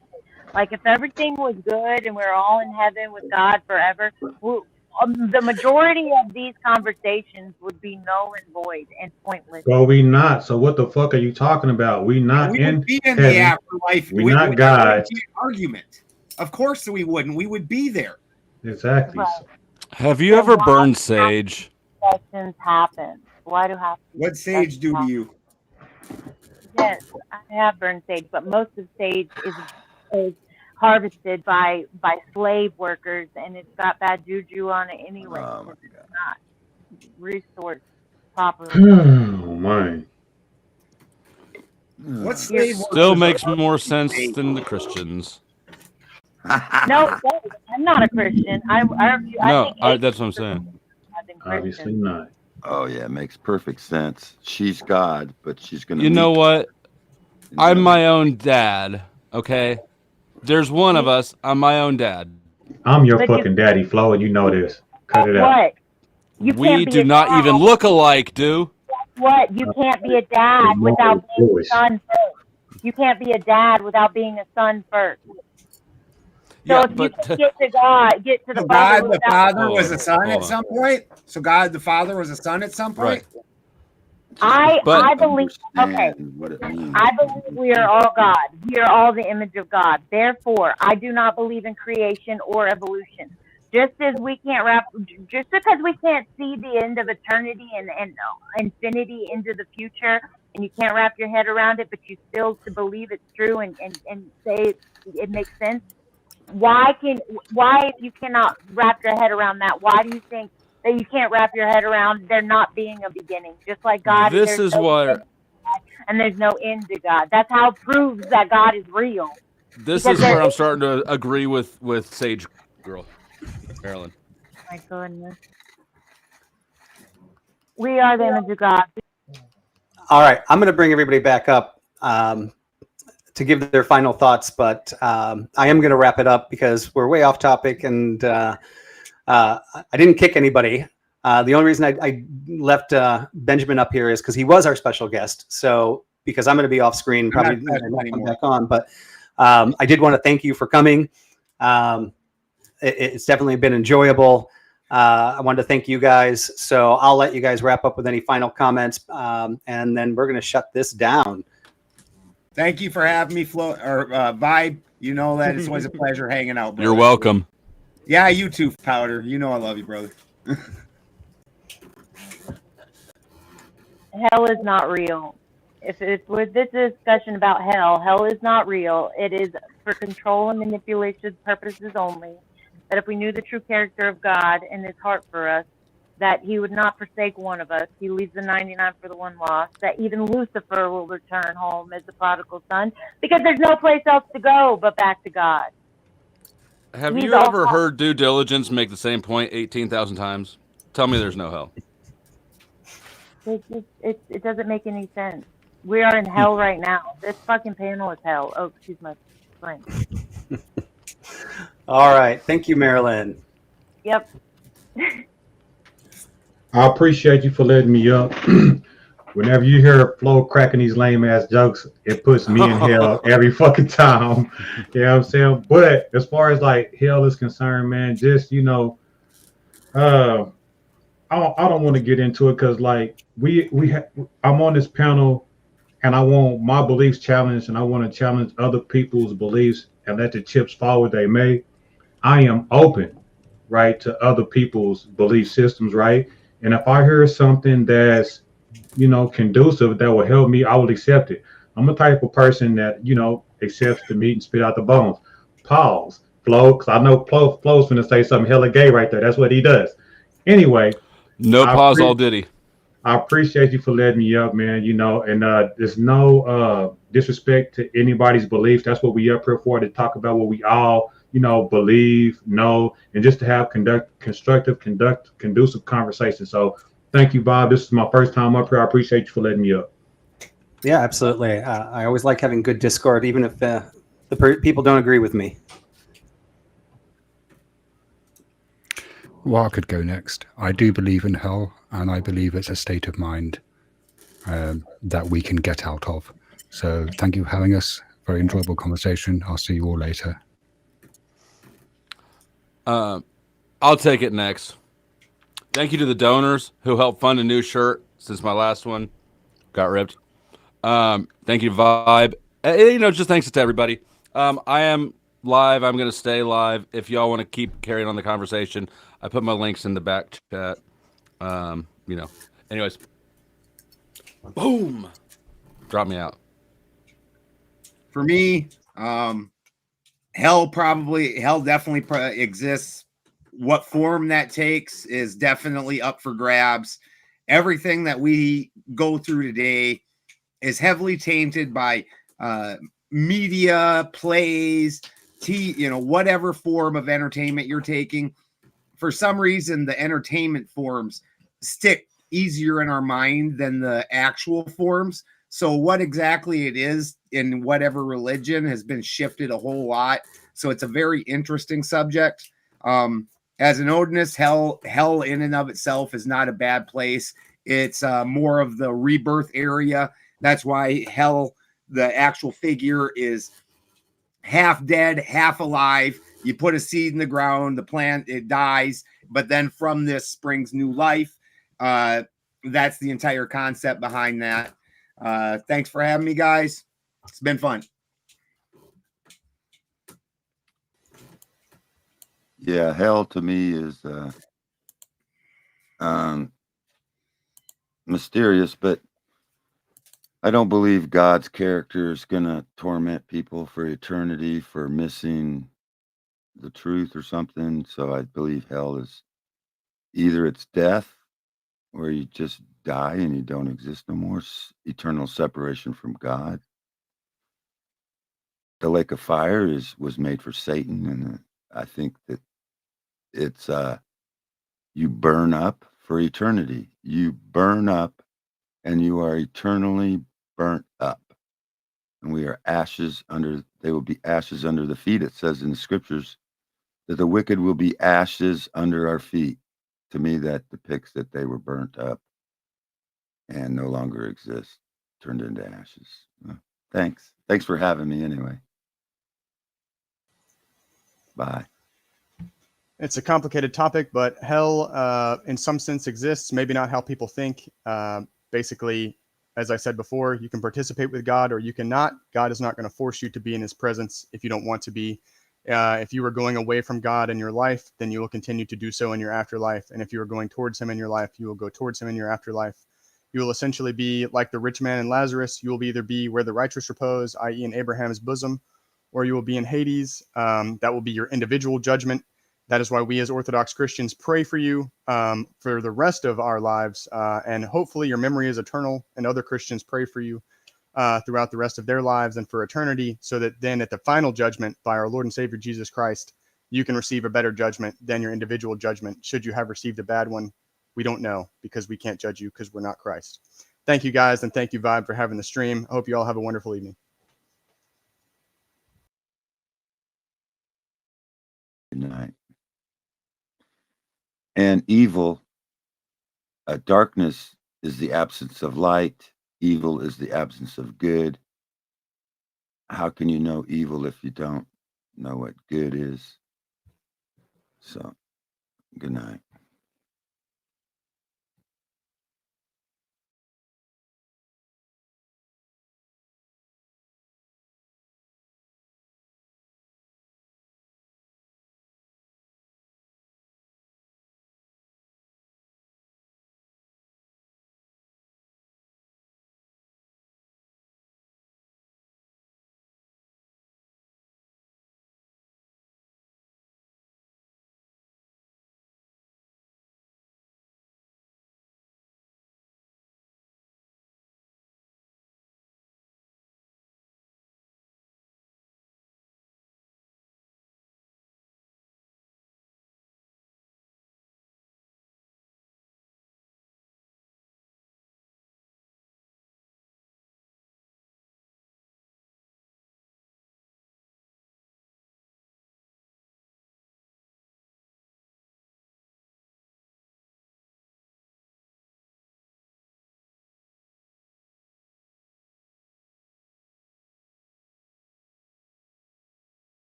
Like if everything was good and we're all in heaven with God forever, the majority of these conversations would be null and void and pointless. so we not. So what the fuck are you talking about? We not We in would be in heaven. the afterlife. We not God. That would be an argument. Of course we wouldn't. We would be there. Exactly. Right. Have you ever burned sage? Discussions happen. Why do have to? What sage do to you? Yes, I have burned sage, but most of sage is harvested by slave workers, and it's got bad juju on it anyway. Because it's not resourced properly. Oh my. What slave Still makes more sense than the Christians. No, I'm not a Christian. That's what I'm saying. Obviously not. Oh yeah, it makes perfect sense. She's God, but she's gonna. You know what? I'm my own dad. Okay, there's one of us. I'm my own dad. I'm your fucking daddy, Flo, and you know this. Cut it out. You We can't be do a not dad. even look alike, do? What? You can't be a dad without being a son first. You can't be a dad without being a son first. So Yeah, if you can get to God, get to the So Father. God the Father was a son hold at on. some point? So God the Father was a son at some point? I believe. Okay. What it means. I believe we are all God. We are all the image of God. Therefore, I do not believe in creation or evolution. Just because we can't see the end of eternity and infinity into the future, and you can't wrap your head around it, but you still to believe it's true and say it makes sense. Why if you cannot wrap your head around that, why do you think that you can't wrap your head around there not being a beginning? Just like God, This is what. and there's no end to God. That's how it proves that God is real. This is where I'm starting to agree with Sage Girl, Marilyn. My goodness. We are the image of God. All right, I'm going to bring everybody back up to give their final thoughts, but I am going to wrap it up because we're way off topic, and I didn't kick anybody. The only reason I left Benjamin up here is because he was our special guest. So because I'm going to be off screen, probably not come back on, but I did want to thank you for coming. It's definitely been enjoyable. I wanted to thank you guys. So I'll let you guys wrap up with any final comments, and then we're going to shut this down. Thank you for having me, Flo or Vibe. You know that it's always a pleasure hanging out, brother. You're welcome. Yeah, you too, Powder. You know I love you, brother. Hell is not real. If with this discussion about hell is not real. It is for control and manipulation purposes only. That if we knew the true character of God and his heart for us, that he would not forsake one of us. He leaves the 99 for the one lost. That even Lucifer will return home as the prodigal son, because there's no place else to go but back to God. Have you ever heard due diligence make the same point 18,000 times? Tell me there's no hell. It doesn't make any sense. We are in hell right now. This fucking panel is hell. Oh, excuse my drink. All right. Thank you, Marilyn. Yep. I appreciate you for letting me up. whenever you hear Flo cracking these lame ass jokes, it puts me in hell every fucking time. You know what I'm saying? But as far as like hell is concerned, man, just I don't want to get into it because like I'm on this panel and I want my beliefs challenged and I want to challenge other people's beliefs and let the chips fall where they may. I am open, right, to other people's belief systems, right? And if I hear something that's, conducive that will help me, I will accept it. I'm the type of person that, accepts the meat and spit out the bones. Pause. Flo, because I know Flo's going to say something hella gay right there. That's what he does. Anyway, No I pause, all diddy. I appreciate you for letting me up, man. And there's no disrespect to anybody's beliefs. That's what we up here for, to talk about what we all, believe, know, and just to have conducive conversation. So thank you, Bob. This is my first time up here. I appreciate you for letting me up. Yeah, absolutely. I always like having good discord, even if people don't agree with me. Well, I could go next. I do believe in hell, and I believe it's a state of mind that we can get out of. So thank you for having us. Very enjoyable conversation. I'll see you all later. I'll take it next. Thank you to the donors who helped fund a new shirt since my last one got ripped. Thank you, Vibe. Just thanks to everybody. I am live. I'm going to stay live. If y'all want to keep carrying on the conversation, I put my links in the back chat. Anyways, boom, drop me out. For me, hell definitely exists. What form that takes is definitely up for grabs. Everything that we go through today is heavily tainted by media, plays, whatever form of entertainment you're taking. For some reason, the entertainment forms stick easier in our mind than the actual forms. So what exactly it is in whatever religion has been shifted a whole lot. So it's a very interesting subject. As an Odinist, hell in and of itself is not a bad place. It's more of the rebirth area. That's why hell, the actual figure, is half dead, half alive. You put a seed in the ground, the plant, it dies, but then from this springs new life. That's the entire concept behind that. Thanks for having me, guys. It's been fun. Yeah, hell to me is mysterious, but I don't believe God's character is going to torment people for eternity for missing the truth or something. So I believe hell is either it's death, where you just die and you don't exist no more, eternal separation from God. The lake of fire was made for Satan, and I think that it's you burn up for eternity. You burn up, and you are eternally burnt up. And we are ashes under. They will be ashes under the feet. It says in the scriptures that the wicked will be ashes under our feet. To me, that depicts that they were burnt up and no longer exist, turned into ashes. Thanks for having me anyway. Bye. It's a complicated topic, but hell, in some sense, exists. Maybe not how people think. Basically, as I said before, you can participate with God or you cannot. God is not going to force you to be in his presence if you don't want to be. If you are going away from God in your life, then you will continue to do so in your afterlife. And if you are going towards him in your life, you will go towards him in your afterlife. You will essentially be like the rich man and Lazarus. You will either be where the righteous repose, i.e. in Abraham's bosom, or you will be in Hades. That will be your individual judgment. That is why we as Orthodox Christians pray for you for the rest of our lives. And hopefully your memory is eternal, and other Christians pray for you throughout the rest of their lives and for eternity, so that then at the final judgment by our Lord and Savior Jesus Christ, you can receive a better judgment than your individual judgment. Should you have received a bad one, we don't know, because we can't judge you because we're not Christ. Thank you, guys, and thank you, Vibe, for having the stream. I hope you all have a wonderful evening. Good night. And evil, darkness is the absence of light. Evil is the absence of good. How can you know evil if you don't know what good is? So, good night.